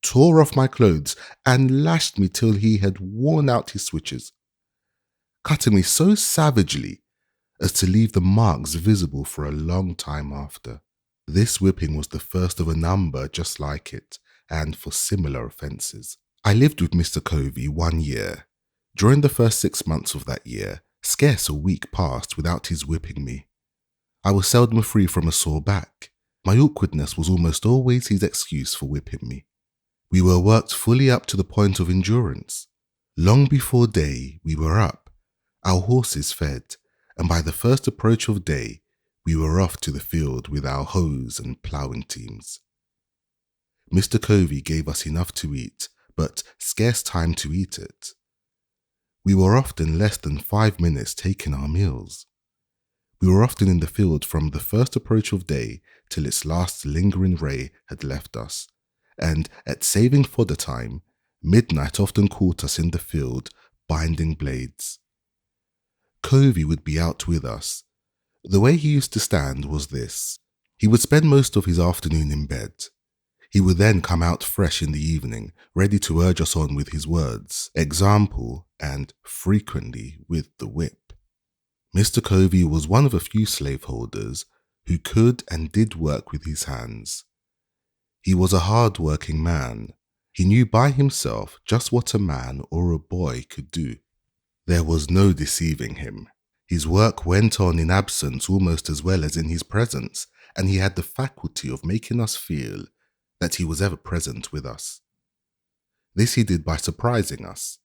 tore off my clothes, and lashed me till he had worn out his switches, cutting me so savagely as to leave the marks visible for a long time after. This whipping was the first of a number just like it, and for similar offences. I lived with Mr. Covey 1 year. During the first 6 months of that year, scarce a week passed without his whipping me. I was seldom free from a sore back, My awkwardness was almost always his excuse for whipping me. We were worked fully up to the point of endurance. Long before day, we were up, our horses fed, and by the first approach of day, we were off to the field with our hoes and ploughing teams. Mr. Covey gave us enough to eat, but scarce time to eat it. We were often less than 5 minutes taking our meals. We were often in the field from the first approach of day till its last lingering ray had left us, and at saving fodder time, midnight often caught us in the field binding blades. Covey would be out with us. The way he used to stand was this. He would spend most of his afternoon in bed. He would then come out fresh in the evening, ready to urge us on with his words, example, and frequently with the whip. Mr. Covey was one of a few slaveholders who could and did work with his hands. He was a hard-working man. He knew by himself just what a man or a boy could do. There was no deceiving him. His work went on in absence almost as well as in his presence, and he had the faculty of making us feel that he was ever present with us. This he did by surprising us.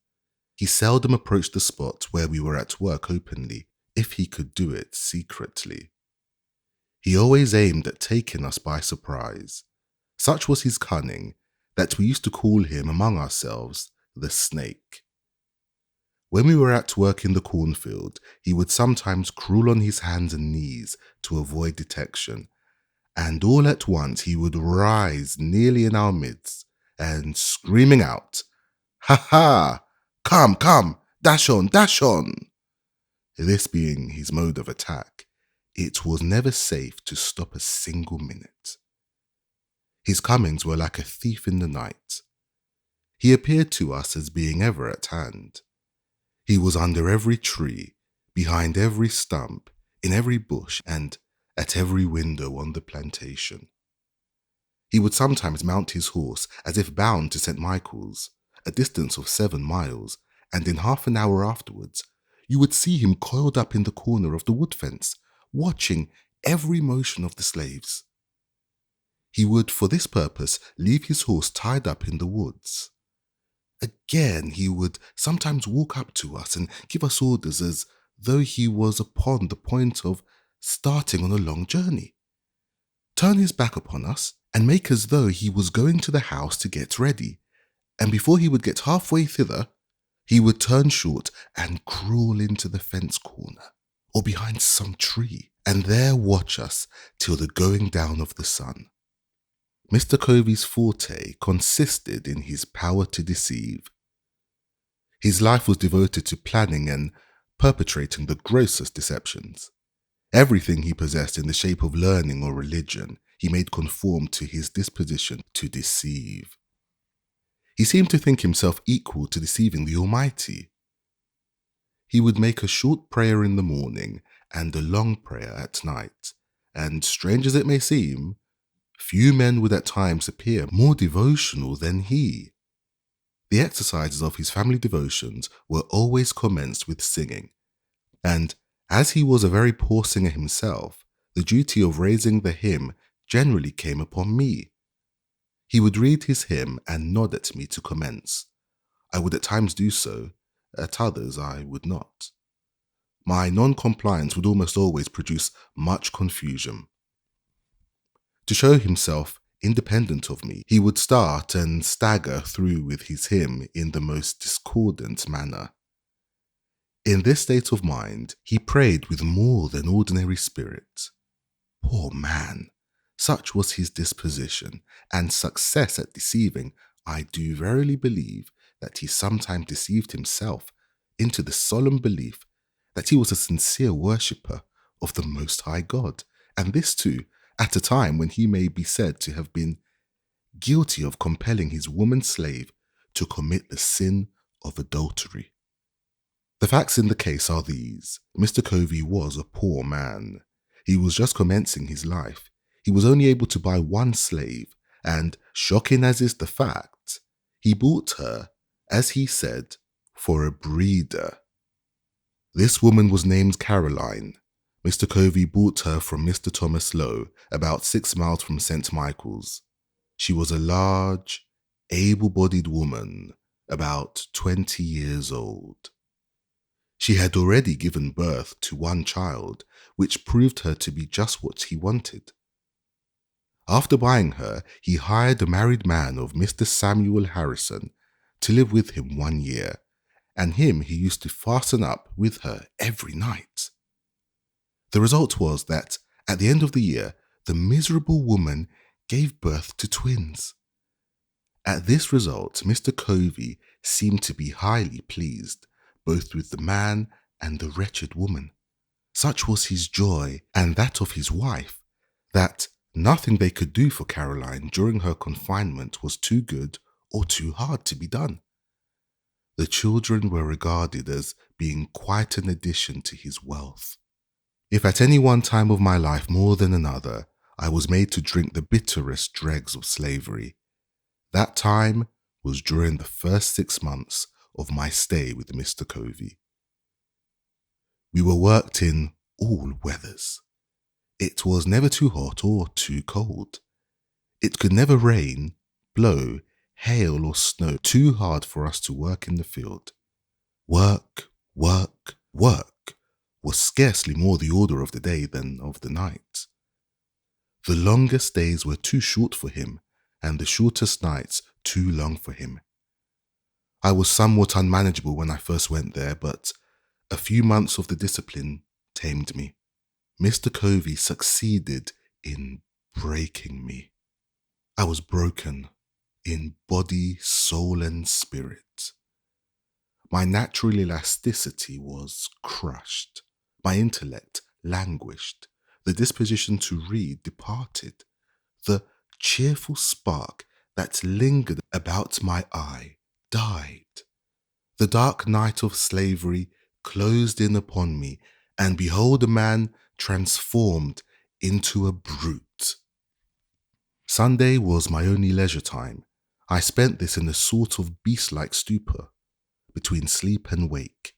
He seldom approached the spot where we were at work openly, if he could do it secretly. He always aimed at taking us by surprise. Such was his cunning that we used to call him among ourselves the snake. When we were at work in the cornfield, he would sometimes crawl on his hands and knees to avoid detection, and all at once he would rise nearly in our midst, and screaming out, "Ha ha! Come, come! Dash on, dash on!" This being his mode of attack, it was never safe to stop a single minute. His comings were like a thief in the night. He appeared to us as being ever at hand. He was under every tree, behind every stump, in every bush, and at every window on the plantation. He would sometimes mount his horse as if bound to St. Michael's, a distance of 7 miles, and in half an hour afterwards, you would see him coiled up in the corner of the wood fence, watching every motion of the slaves. He would, for this purpose, leave his horse tied up in the woods. Again, he would sometimes walk up to us and give us orders as though he was upon the point of starting on a long journey, turn his back upon us, and make as though he was going to the house to get ready, and before he would get halfway thither, he would turn short and crawl into the fence corner, or behind some tree, and there watch us till the going down of the sun. Mr. Covey's forte consisted in his power to deceive. His life was devoted to planning and perpetrating the grossest deceptions. Everything he possessed in the shape of learning or religion, he made conform to his disposition to deceive. He seemed to think himself equal to deceiving the Almighty. He would make a short prayer in the morning and a long prayer at night, and strange as it may seem, few men would at times appear more devotional than he. The exercises of his family devotions were always commenced with singing, and as he was a very poor singer himself, the duty of raising the hymn generally came upon me. He would read his hymn and nod at me to commence. I would at times do so, at others I would not. My non-compliance would almost always produce much confusion. To show himself independent of me, he would start and stagger through with his hymn in the most discordant manner. In this state of mind, he prayed with more than ordinary spirit. Poor man! Such was his disposition, and success at deceiving, I do verily believe that he sometimes deceived himself into the solemn belief that he was a sincere worshipper of the Most High God, and this too, at a time when he may be said to have been guilty of compelling his woman slave to commit the sin of adultery. The facts in the case are these. Mr. Covey was a poor man. He was just commencing his life. He was only able to buy 1 slave, and, shocking as is the fact, he bought her, as he said, for a breeder. This woman was named Caroline. Mr. Covey bought her from Mr. Thomas Lowe, about 6 miles from St. Michael's. She was a large, able-bodied woman, about 20 years old. She had already given birth to one child, which proved her to be just what he wanted. After buying her, he hired a married man of Mr. Samuel Harrison to live with him 1 year, and him he used to fasten up with her every night. The result was that, at the end of the year, the miserable woman gave birth to twins. At this result, Mr. Covey seemed to be highly pleased, both with the man and the wretched woman. Such was his joy, and that of his wife, that nothing they could do for Caroline during her confinement was too good or too hard to be done. The children were regarded as being quite an addition to his wealth. If at any one time of my life more than another, I was made to drink the bitterest dregs of slavery, that time was during the first 6 months of my stay with Mr. Covey. We were worked in all weathers. It was never too hot or too cold. It could never rain, blow, hail or snow too hard for us to work in the field. Work, work, work was scarcely more the order of the day than of the night. The longest days were too short for him, and the shortest nights too long for him. I was somewhat unmanageable when I first went there, but a few months of the discipline tamed me. Mr. Covey succeeded in breaking me. I was broken in body, soul, and spirit. My natural elasticity was crushed. My intellect languished. The disposition to read departed. The cheerful spark that lingered about my eye died. The dark night of slavery closed in upon me, and behold a man transformed into a brute. Sunday was my only leisure time. I spent this in a sort of beast-like stupor, between sleep and wake,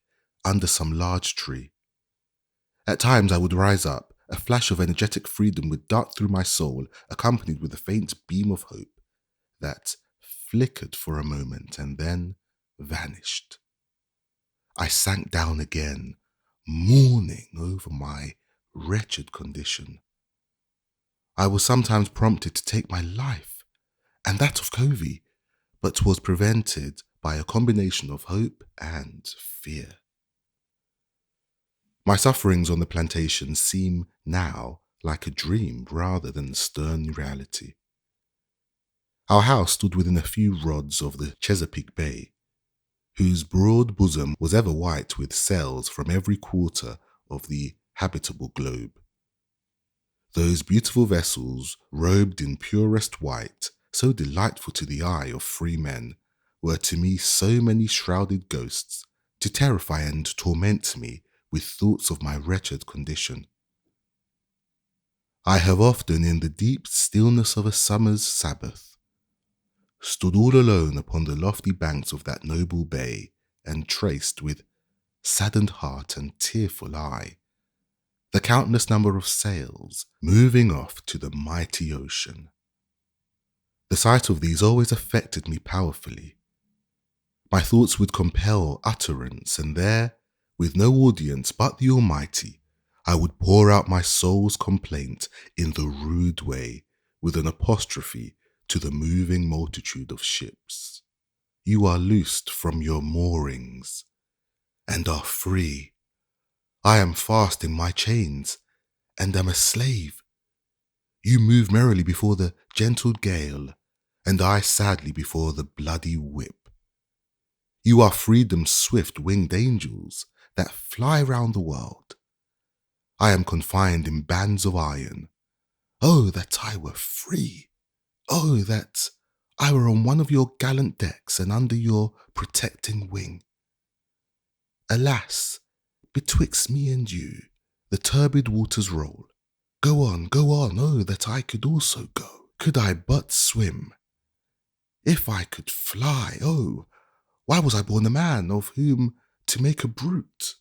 under some large tree. At times I would rise up, a flash of energetic freedom would dart through my soul, accompanied with a faint beam of hope that flickered for a moment and then vanished. I sank down again, mourning over my wretched condition. I was sometimes prompted to take my life, and that of Covey, but was prevented by a combination of hope and fear. My sufferings on the plantation seem now like a dream rather than stern reality. Our house stood within a few rods of the Chesapeake Bay, whose broad bosom was ever white with sails from every quarter of the habitable globe. Those beautiful vessels, robed in purest white, so delightful to the eye of free men, were to me so many shrouded ghosts, to terrify and torment me with thoughts of my wretched condition. I have often, in the deep stillness of a summer's Sabbath, stood all alone upon the lofty banks of that noble bay, and traced with saddened heart and tearful eye the countless number of sails moving off to the mighty ocean. The sight of these always affected me powerfully. My thoughts would compel utterance, and there, with no audience but the Almighty, I would pour out my soul's complaint in the rude way, with an apostrophe to the moving multitude of ships. You are loosed from your moorings, and are free. I am fast in my chains, and am a slave. You move merrily before the gentle gale, and I sadly before the bloody whip. You are freedom's swift-winged angels that fly round the world. I am confined in bands of iron. Oh, that I were free! Oh, that I were on one of your gallant decks and under your protecting wing. Alas, betwixt me and you, the turbid waters roll. Go on, oh, that I could also go. Could I but swim. If I could fly, oh, why was I born a man of whom to make a brute?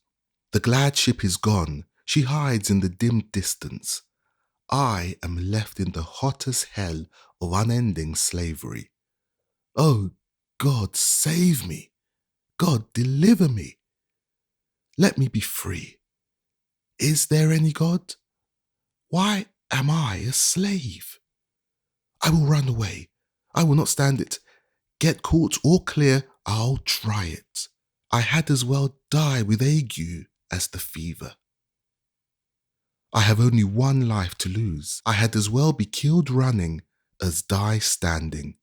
The glad ship is gone, She hides in the dim distance. I am left in the hottest hell of unending slavery. Oh, God, save me. God, deliver me. Let me be free. Is there any God? Why am I a slave? I will run away. I will not stand it. Get caught or clear, I'll try it. I had as well die with ague as the fever. I have only one life to lose. I had as well be killed running as die standing.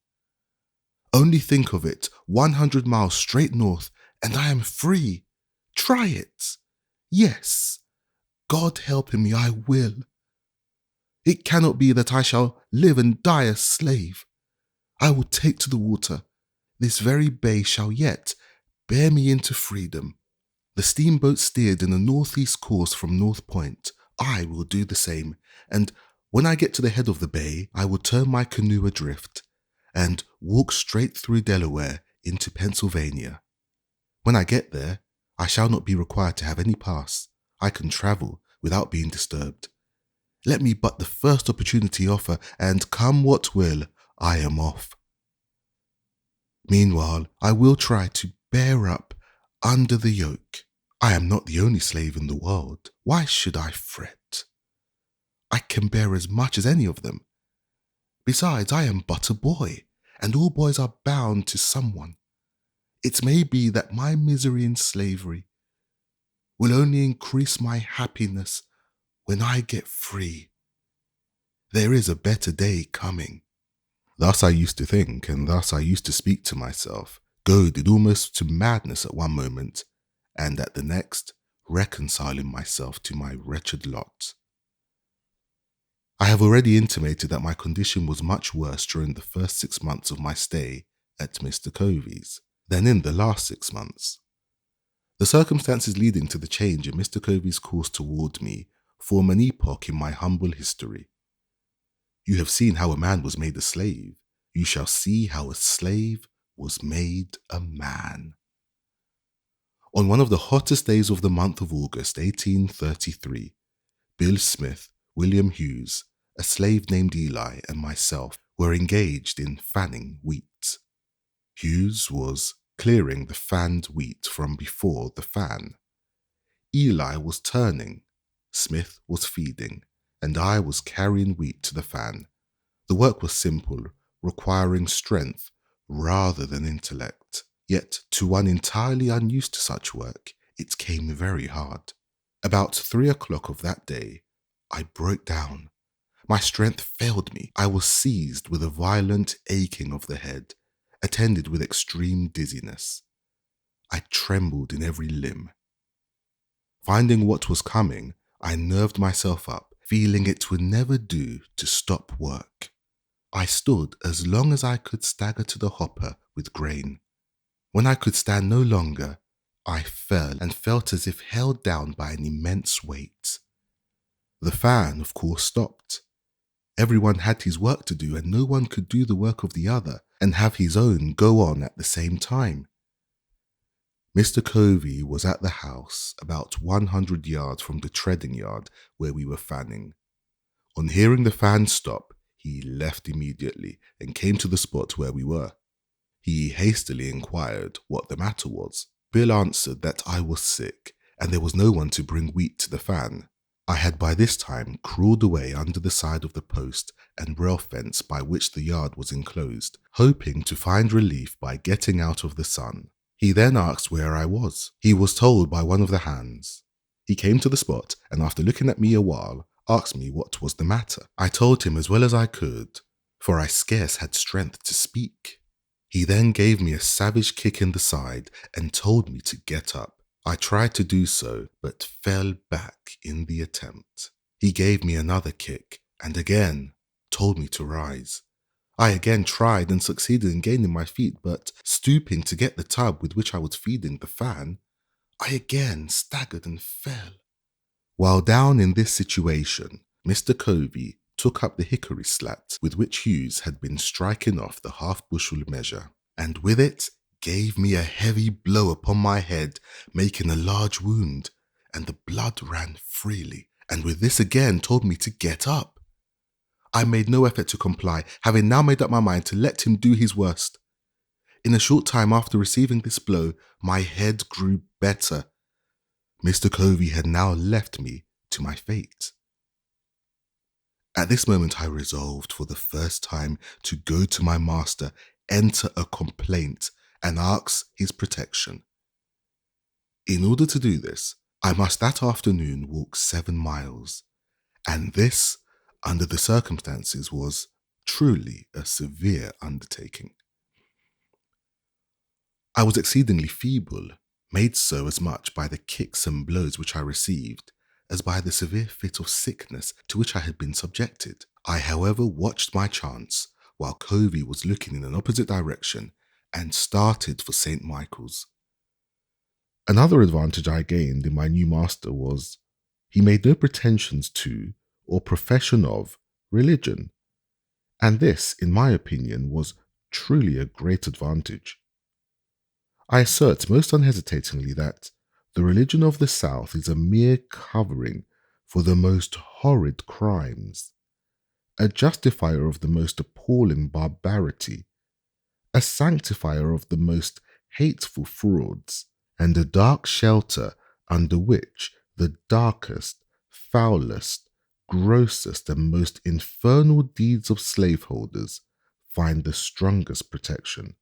Only think of it, 100 miles straight north, and I am free. Try it. Yes, God helping me, I will. It cannot be that I shall live and die a slave. I will take to the water. This very bay shall yet bear me into freedom. The steamboat steered in a northeast course from North Point. I will do the same, and when I get to the head of the bay, I will turn my canoe adrift and walk straight through Delaware into Pennsylvania. When I get there, I shall not be required to have any pass. I can travel without being disturbed. Let me but the first opportunity offer, and come what will, I am off. Meanwhile, I will try to bear up under the yoke. I am not the only slave in the world. Why should I fret? I can bear as much as any of them. Besides, I am but a boy, and all boys are bound to someone. It may be that my misery in slavery will only increase my happiness when I get free. There is a better day coming. Thus I used to think, and thus I used to speak to myself, goaded almost to madness at one moment, and at the next, reconciling myself to my wretched lot. I have already intimated that my condition was much worse during the first 6 months of my stay at Mr. Covey's than in the last 6 months. The circumstances leading to the change in Mr. Covey's course toward me form an epoch in my humble history. You have seen how a man was made a slave. You shall see how a slave was made a man. On one of the hottest days of the month of August, 1833, Bill Smith, William Hughes, a slave named Eli, and myself were engaged in fanning wheat. Hughes was clearing the fanned wheat from before the fan. Eli was turning, Smith was feeding, and I was carrying wheat to the fan. The work was simple, requiring strength rather than intellect. Yet, to one entirely unused to such work, it came very hard. About 3 o'clock of that day, I broke down. My strength failed me. I was seized with a violent aching of the head, attended with extreme dizziness. I trembled in every limb. Finding what was coming, I nerved myself up, feeling it would never do to stop work. I stood as long as I could stagger to the hopper with grain. When I could stand no longer, I fell and felt as if held down by an immense weight. The fan, of course, stopped. Everyone had his work to do, and no one could do the work of the other and have his own go on at the same time. Mr. Covey was at the house about 100 yards from the treading yard where we were fanning. On hearing the fan stop, he left immediately and came to the spot where we were. He hastily inquired what the matter was. Bill answered that I was sick and there was no one to bring wheat to the fan. I had by this time crawled away under the side of the post and rail fence by which the yard was enclosed, hoping to find relief by getting out of the sun. He then asked where I was. He was told by one of the hands. He came to the spot and after looking at me a while, asked me what was the matter. I told him as well as I could, for I scarce had strength to speak. He then gave me a savage kick in the side and told me to get up. I tried to do so, but fell back in the attempt. He gave me another kick and again told me to rise. I again tried and succeeded in gaining my feet, but stooping to get the tub with which I was feeding the fan, I again staggered and fell. While down in this situation, Mr. Covey took up the hickory slat with which Hughes had been striking off the half-bushel measure, and with it gave me a heavy blow upon my head, making a large wound, and the blood ran freely, and with this again told me to get up. I made no effort to comply, having now made up my mind to let him do his worst. In a short time after receiving this blow, my head grew better. Mr. Covey had now left me to my fate. At this moment I resolved for the first time to go to my master, enter a complaint, and ask his protection. In order to do this, I must that afternoon walk 7 miles, and this, under the circumstances, was truly a severe undertaking. I was exceedingly feeble, made so as much by the kicks and blows which I received as by the severe fit of sickness to which I had been subjected. I, however, watched my chance while Covey was looking in an opposite direction and started for St. Michael's. Another advantage I gained in my new master was he made no pretensions to or profession of religion, and this, in my opinion, was truly a great advantage. I assert most unhesitatingly that the religion of the South is a mere covering for the most horrid crimes, a justifier of the most appalling barbarity, a sanctifier of the most hateful frauds, and a dark shelter under which the darkest, foulest, grossest, and most infernal deeds of slaveholders find the strongest protection.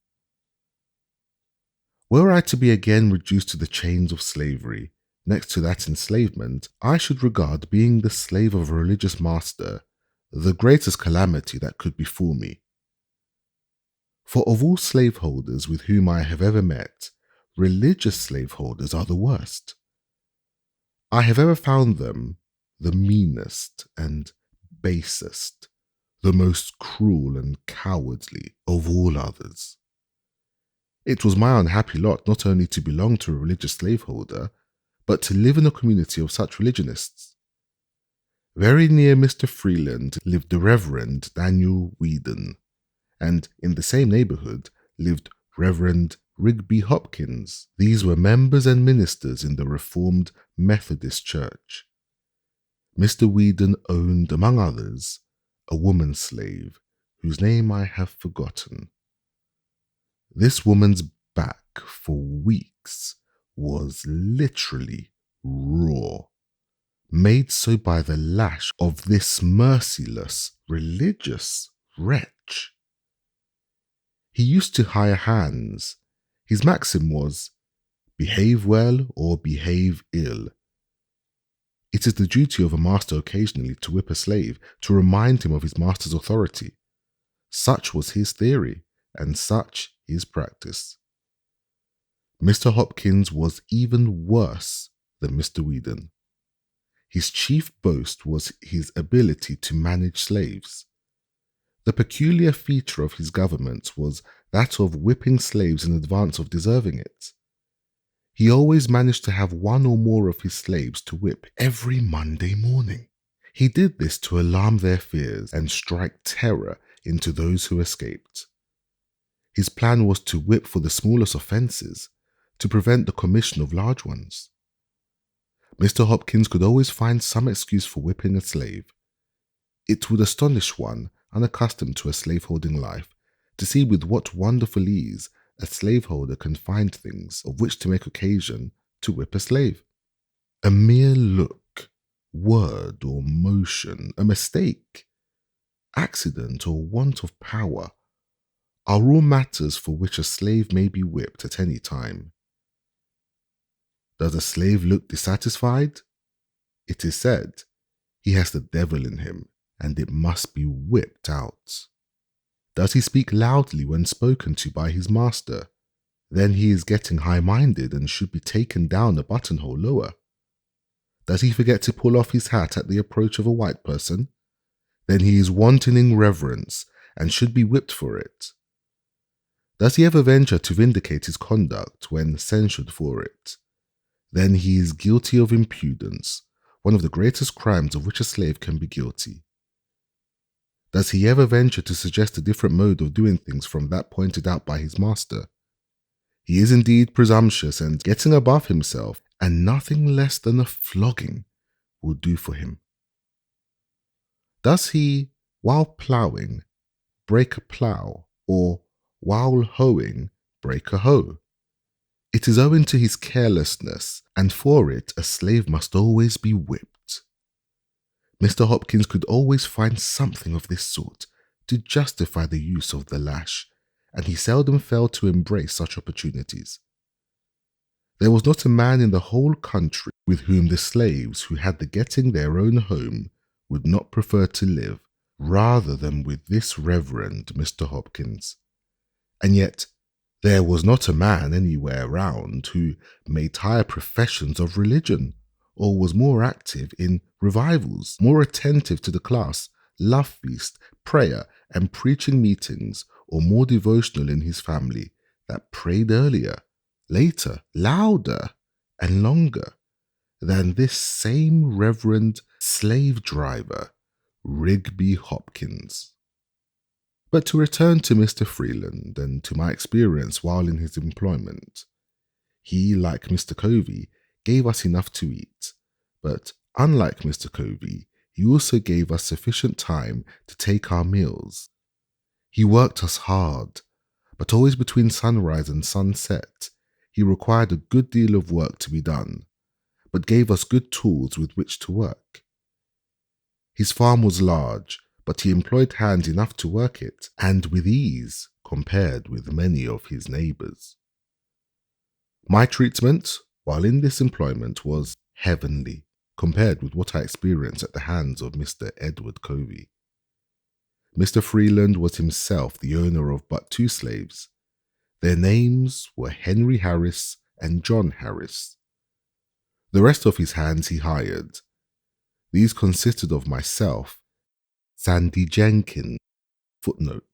Were I to be again reduced to the chains of slavery, next to that enslavement, I should regard being the slave of a religious master the greatest calamity that could befall me. For of all slaveholders with whom I have ever met, religious slaveholders are the worst. I have ever found them the meanest and basest, the most cruel and cowardly of all others. It was my unhappy lot not only to belong to a religious slaveholder, but to live in a community of such religionists. Very near Mr. Freeland lived the Reverend Daniel Whedon, and in the same neighborhood lived Reverend Rigby Hopkins. These were members and ministers in the Reformed Methodist Church. Mr. Whedon owned, among others, a woman slave whose name I have forgotten. This woman's back for weeks was literally raw, made so by the lash of this merciless religious wretch. He used to hire hands. His maxim was, behave well or behave ill. It is the duty of a master occasionally to whip a slave to remind him of his master's authority. Such was his theory, and such his practice. Mr. Hopkins was even worse than Mr. Whedon. His chief boast was his ability to manage slaves. The peculiar feature of his government was that of whipping slaves in advance of deserving it. He always managed to have one or more of his slaves to whip every Monday morning. He did this to alarm their fears and strike terror into those who escaped. His plan was to whip for the smallest offences, to prevent the commission of large ones. Mr. Hopkins could always find some excuse for whipping a slave. It would astonish one unaccustomed to a slaveholding life to see with what wonderful ease a slaveholder can find things of which to make occasion to whip a slave. A mere look, word or motion, a mistake, accident or want of power are all matters for which a slave may be whipped at any time. Does a slave look dissatisfied? It is said, he has the devil in him, and it must be whipped out. Does he speak loudly when spoken to by his master? Then he is getting high-minded and should be taken down a buttonhole lower. Does he forget to pull off his hat at the approach of a white person? Then he is wanting in reverence and should be whipped for it. Does he ever venture to vindicate his conduct when censured for it? Then he is guilty of impudence, one of the greatest crimes of which a slave can be guilty. Does he ever venture to suggest a different mode of doing things from that pointed out by his master? He is indeed presumptuous and getting above himself, and nothing less than a flogging will do for him. Does he, while ploughing, break a plough, or while hoeing, break a hoe? It is owing to his carelessness, and for it a slave must always be whipped. Mr. Hopkins could always find something of this sort to justify the use of the lash, and he seldom failed to embrace such opportunities. There was not a man in the whole country with whom the slaves who had the getting their own home would not prefer to live rather than with this Reverend Mr. Hopkins. And yet there was not a man anywhere round who made higher professions of religion, or was more active in revivals, more attentive to the class, love feast, prayer, and preaching meetings, or more devotional in his family, that prayed earlier, later, louder, and longer than this same Reverend slave driver, Rigby Hopkins. But to return to Mr. Freeland and to my experience while in his employment, he, like Mr. Covey, gave us enough to eat, but unlike Mr. Covey, he also gave us sufficient time to take our meals. He worked us hard, but always between sunrise and sunset, he required a good deal of work to be done, but gave us good tools with which to work. His farm was large, but he employed hands enough to work it, and with ease compared with many of his neighbours. My treatment, while in this employment, was heavenly, compared with what I experienced at the hands of Mr. Edward Covey. Mr. Freeland was himself the owner of but 2 slaves. Their names were Henry Harris and John Harris. The rest of his hands he hired. These consisted of myself, Sandy Jenkins. Footnote: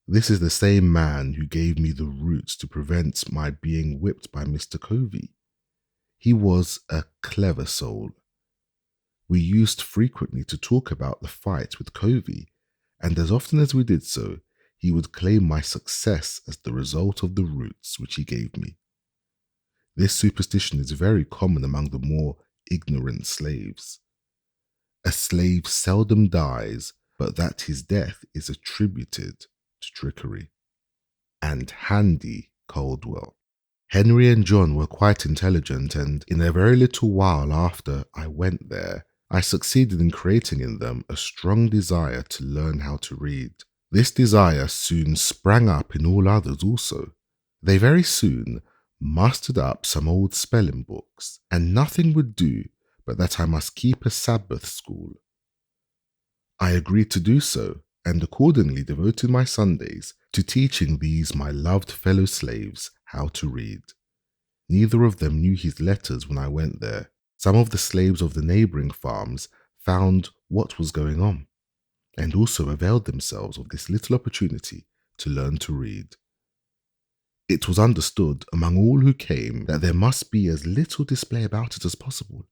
this is the same man who gave me the roots to prevent my being whipped by Mr. Covey. He was a clever soul. We used frequently to talk about the fight with Covey, and as often as we did so, he would claim my success as the result of the roots which he gave me. This superstition is very common among the more ignorant slaves. A slave seldom dies, but that his death is attributed to trickery. And Handy Caldwell. Henry and John were quite intelligent, and in a very little while after I went there, I succeeded in creating in them a strong desire to learn how to read. This desire soon sprang up in all others also. They very soon mustered up some old spelling books, and nothing would do but that I must keep a Sabbath school. I agreed to do so, and accordingly devoted my Sundays to teaching these my loved fellow slaves how to read. Neither of them knew his letters when I went there. Some of the slaves of the neighbouring farms found what was going on, and also availed themselves of this little opportunity to learn to read. It was understood among all who came that there must be as little display about it as possible.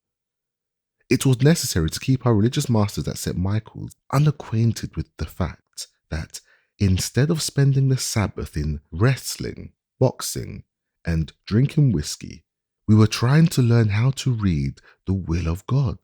It was necessary to keep our religious masters at St. Michael's unacquainted with the fact that instead of spending the Sabbath in wrestling, boxing, and drinking whiskey, we were trying to learn how to read the will of God.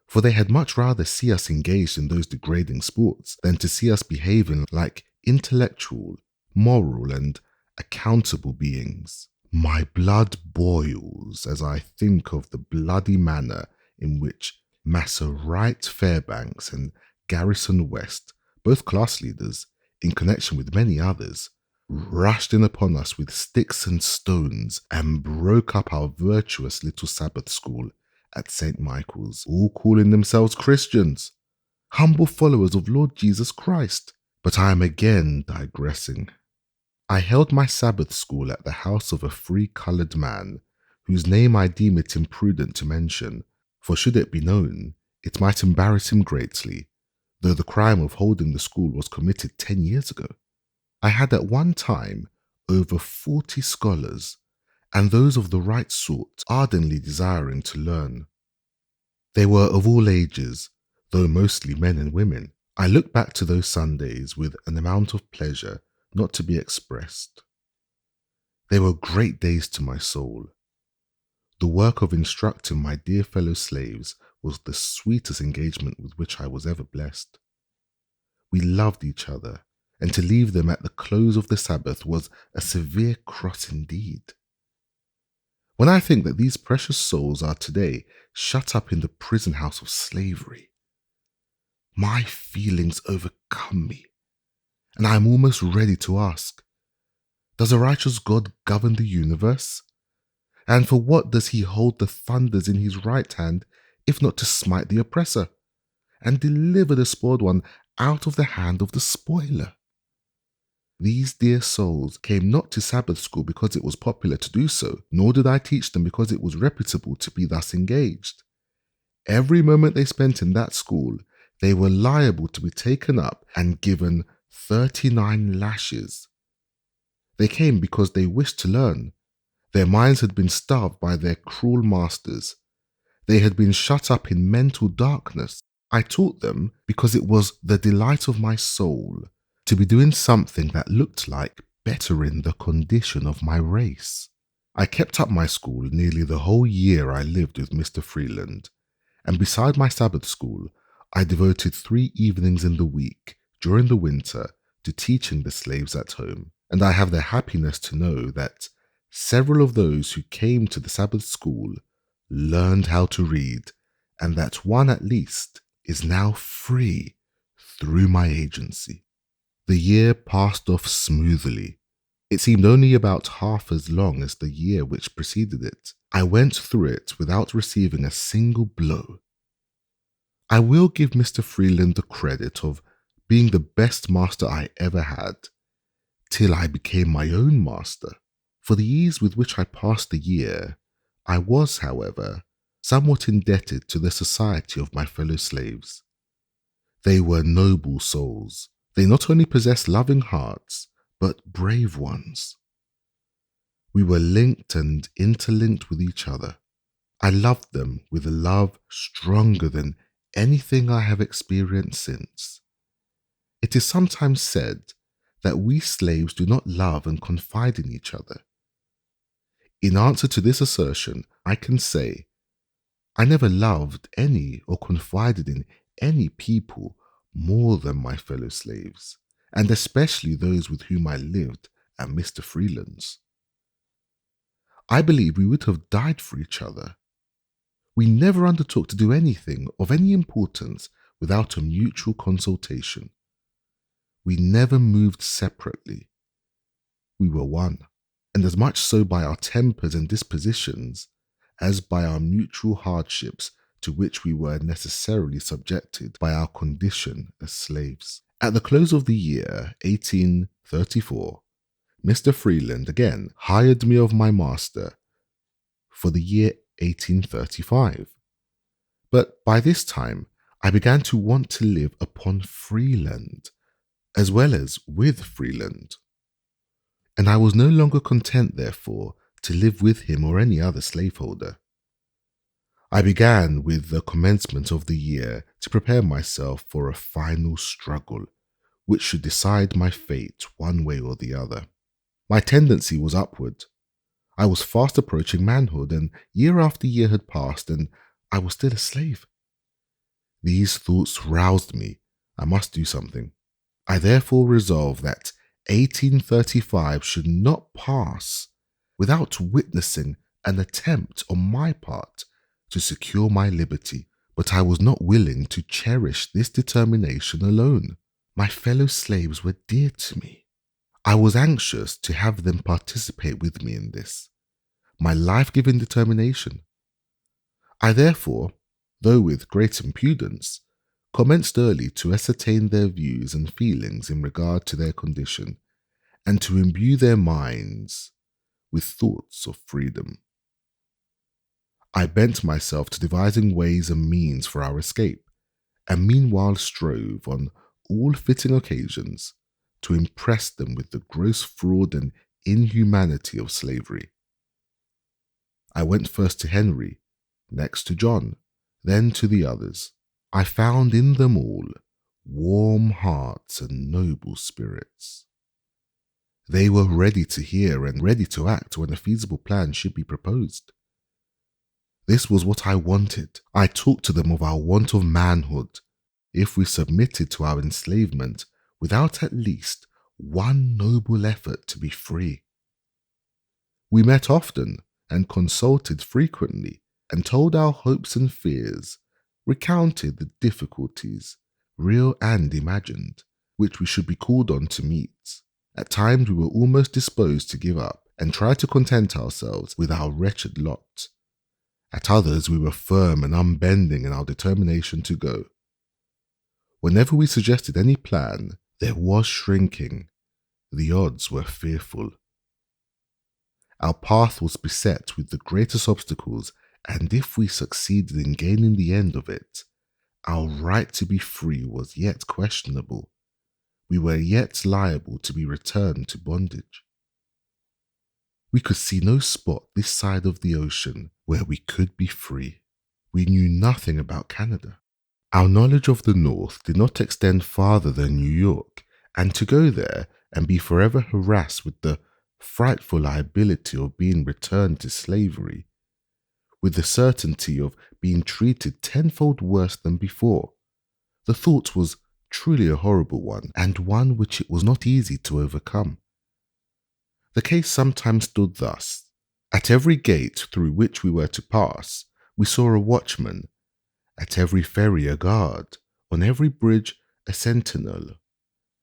For they had much rather see us engaged in those degrading sports than to see us behaving like intellectual, moral, and accountable beings. My blood boils as I think of the bloody manner in which Massa Wright Fairbanks and Garrison West, both class leaders, in connection with many others, rushed in upon us with sticks and stones and broke up our virtuous little Sabbath school at St. Michael's, all calling themselves Christians, humble followers of Lord Jesus Christ. But I am again digressing. I held my Sabbath school at the house of a free coloured man, whose name I deem it imprudent to mention, for should it be known, it might embarrass him greatly, though the crime of holding the school was committed 10 years ago. I had at one time over 40 scholars, and those of the right sort, ardently desiring to learn. They were of all ages, though mostly men and women. I look back to those Sundays with an amount of pleasure not to be expressed. They were great days to my soul. The work of instructing my dear fellow slaves was the sweetest engagement with which I was ever blessed. We loved each other, and to leave them at the close of the Sabbath was a severe cross indeed. When I think that these precious souls are today shut up in the prison house of slavery, my feelings overcome me, and I am almost ready to ask, does a righteous God govern the universe? And for what does he hold the thunders in his right hand, if not to smite the oppressor, and deliver the spoiled one out of the hand of the spoiler? These dear souls came not to Sabbath school because it was popular to do so, nor did I teach them because it was reputable to be thus engaged. Every moment they spent in that school, they were liable to be taken up and given 39 lashes. They came because they wished to learn. Their minds had been starved by their cruel masters. They had been shut up in mental darkness. I taught them because it was the delight of my soul to be doing something that looked like bettering the condition of my race. I kept up my school nearly the whole year I lived with Mr. Freeland, and beside my Sabbath school, I devoted 3 evenings in the week during the winter to teaching the slaves at home, and I have the happiness to know that several of those who came to the Sabbath school learned how to read, and that one at least is now free through my agency. The year passed off smoothly. It seemed only about half as long as the year which preceded it. I went through it without receiving a single blow. I will give Mr. Freeland the credit of being the best master I ever had, till I became my own master. For the ease with which I passed the year, I was, however, somewhat indebted to the society of my fellow slaves. They were noble souls. They not only possessed loving hearts, but brave ones. We were linked and interlinked with each other. I loved them with a love stronger than anything I have experienced since. It is sometimes said that we slaves do not love and confide in each other. In answer to this assertion, I can say, I never loved any or confided in any people more than my fellow slaves, and especially those with whom I lived at Mr. Freeland's. I believe we would have died for each other. We never undertook to do anything of any importance without a mutual consultation. We never moved separately. We were one, and as much so by our tempers and dispositions as by our mutual hardships to which we were necessarily subjected by our condition as slaves. At the close of the year 1834, Mr. Freeland again hired me of my master for the year 1835. But by this time, I began to want to live upon Freeland, as well as with Freeland. And I was no longer content, therefore, to live with him or any other slaveholder. I began with the commencement of the year to prepare myself for a final struggle, which should decide my fate one way or the other. My tendency was upward. I was fast approaching manhood, and year after year had passed, and I was still a slave. These thoughts roused me. I must do something. I therefore resolved that 1835 should not pass without witnessing an attempt on my part to secure my liberty, but I was not willing to cherish this determination alone. My fellow slaves were dear to me. I was anxious to have them participate with me in this, my life-giving determination. I therefore, though with great impudence, commenced early to ascertain their views and feelings in regard to their condition, and to imbue their minds with thoughts of freedom. I bent myself to devising ways and means for our escape, and meanwhile strove on all fitting occasions to impress them with the gross fraud and inhumanity of slavery. I went first to Henry, next to John, then to the others. I found in them all warm hearts and noble spirits. They were ready to hear and ready to act when a feasible plan should be proposed. This was what I wanted. I talked to them of our want of manhood. If we submitted to our enslavement without at least one noble effort to be free. We met often and consulted frequently and told our hopes and fears, recounted the difficulties, real and imagined, which we should be called on to meet. At times we were almost disposed to give up and try to content ourselves with our wretched lot. At others we were firm and unbending in our determination to go. Whenever we suggested any plan, there was shrinking. The odds were fearful. Our path was beset with the greatest obstacles, and if we succeeded in gaining the end of it, our right to be free was yet questionable. We were yet liable to be returned to bondage. We could see no spot this side of the ocean where we could be free. We knew nothing about Canada. Our knowledge of the North did not extend farther than New York, and to go there and be forever harassed with the frightful liability of being returned to slavery, with the certainty of being treated tenfold worse than before, the thought was truly a horrible one, and one which it was not easy to overcome. The case sometimes stood thus. At every gate through which we were to pass, we saw a watchman, at every ferry a guard, on every bridge a sentinel,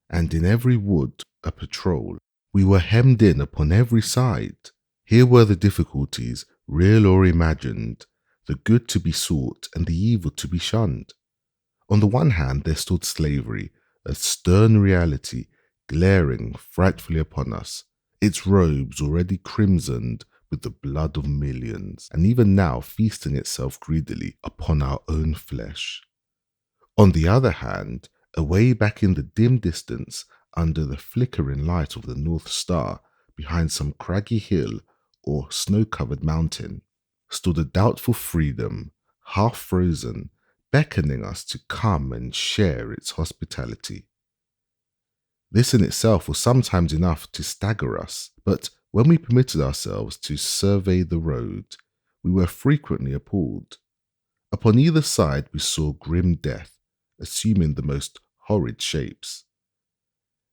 and in every wood a patrol. We were hemmed in upon every side. Here were the difficulties, real or imagined, the good to be sought and the evil to be shunned. On the one hand there stood slavery, a stern reality, glaring frightfully upon us, its robes already crimsoned with the blood of millions, and even now feasting itself greedily upon our own flesh. On the other hand, away back in the dim distance, under the flickering light of the North Star, behind some craggy hill or snow-covered mountain, stood a doubtful freedom, half frozen, beckoning us to come and share its hospitality. This in itself was sometimes enough to stagger us, but when we permitted ourselves to survey the road, we were frequently appalled. Upon either side we saw grim death, assuming the most horrid shapes.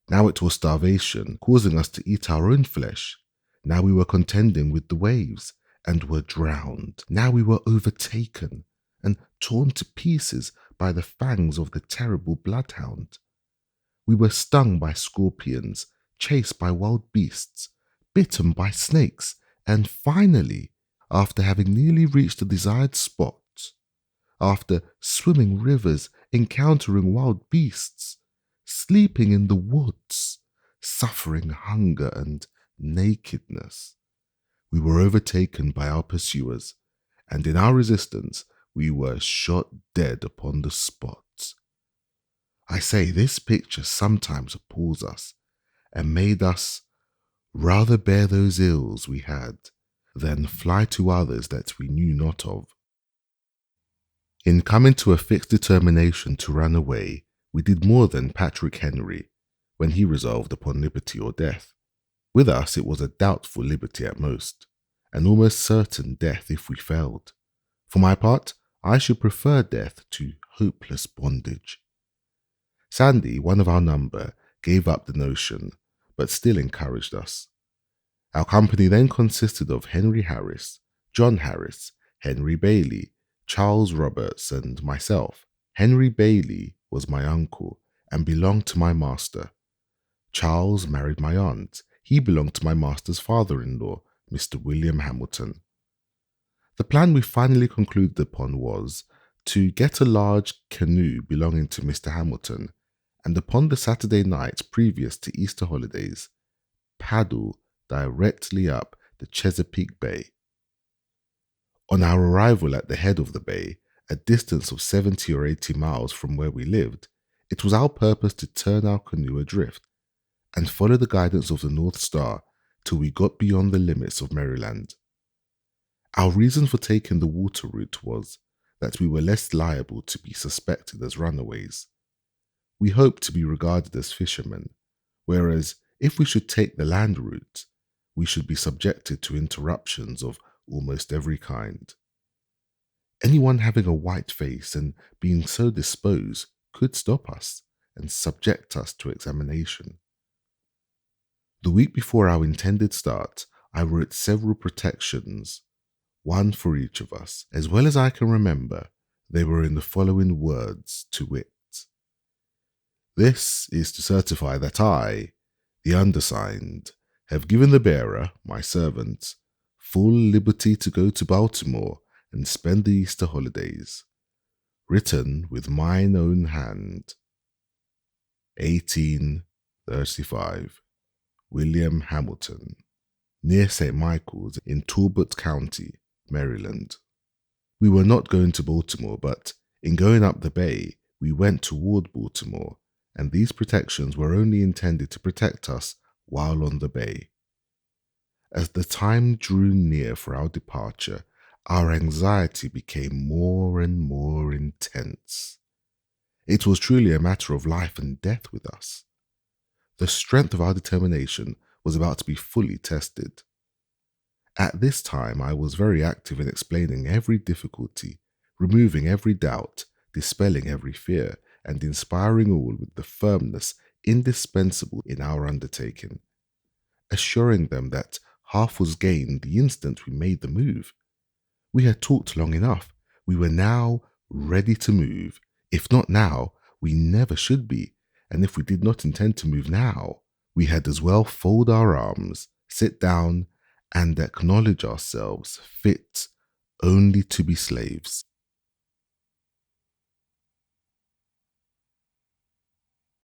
Now it was starvation, causing us to eat our own flesh. Now we were contending with the waves, and were drowned. Now we were overtaken, and torn to pieces by the fangs of the terrible bloodhound. We were stung by scorpions, chased by wild beasts, bitten by snakes, and finally, after having nearly reached the desired spot, after swimming rivers, encountering wild beasts, sleeping in the woods, suffering hunger and nakedness, we were overtaken by our pursuers, and in our resistance we were shot dead upon the spot. I say, this picture sometimes appalls us, and made us rather bear those ills we had, than fly to others that we knew not of. In coming to a fixed determination to run away, we did more than Patrick Henry, when he resolved upon liberty or death. With us it was a doubtful liberty at most, an almost certain death if we failed. For my part, I should prefer death to hopeless bondage. Sandy, one of our number, gave up the notion, but still encouraged us. Our company then consisted of Henry Harris, John Harris, Henry Bailey, Charles Roberts, and myself. Henry Bailey was my uncle and belonged to my master. Charles married my aunt. He belonged to my master's father-in-law, Mr. William Hamilton. The plan we finally concluded upon was to get a large canoe belonging to Mr. Hamilton, and upon the Saturday night previous to Easter holidays, paddle directly up the Chesapeake Bay. On our arrival at the head of the bay, a distance of 70 or 80 miles from where we lived, it was our purpose to turn our canoe adrift and follow the guidance of the North Star till we got beyond the limits of Maryland. Our reason for taking the water route was that we were less liable to be suspected as runaways. We hoped to be regarded as fishermen, whereas if we should take the land route, we should be subjected to interruptions of almost every kind. Anyone having a white face and being so disposed could stop us and subject us to examination. The week before our intended start, I wrote several protections, one for each of us. As well as I can remember, they were in the following words, to wit: "This is to certify that I, the undersigned, have given the bearer, my servant, full liberty to go to Baltimore and spend the Easter holidays. Written with mine own hand. 1835. William Hamilton, near St. Michael's in Talbot County, Maryland." We were not going to Baltimore, but in going up the bay, we went toward Baltimore, and these protections were only intended to protect us while on the bay. As the time drew near for our departure, our anxiety became more and more intense. It was truly a matter of life and death with us. The strength of our determination was about to be fully tested. At this time, I was very active in explaining every difficulty, removing every doubt, dispelling every fear, and inspiring all with the firmness indispensable in our undertaking, assuring them that half was gained the instant we made the move. We had talked long enough. We were now ready to move. If not now, we never should be, and if we did not intend to move now, we had as well fold our arms, sit down, and acknowledge ourselves fit only to be slaves.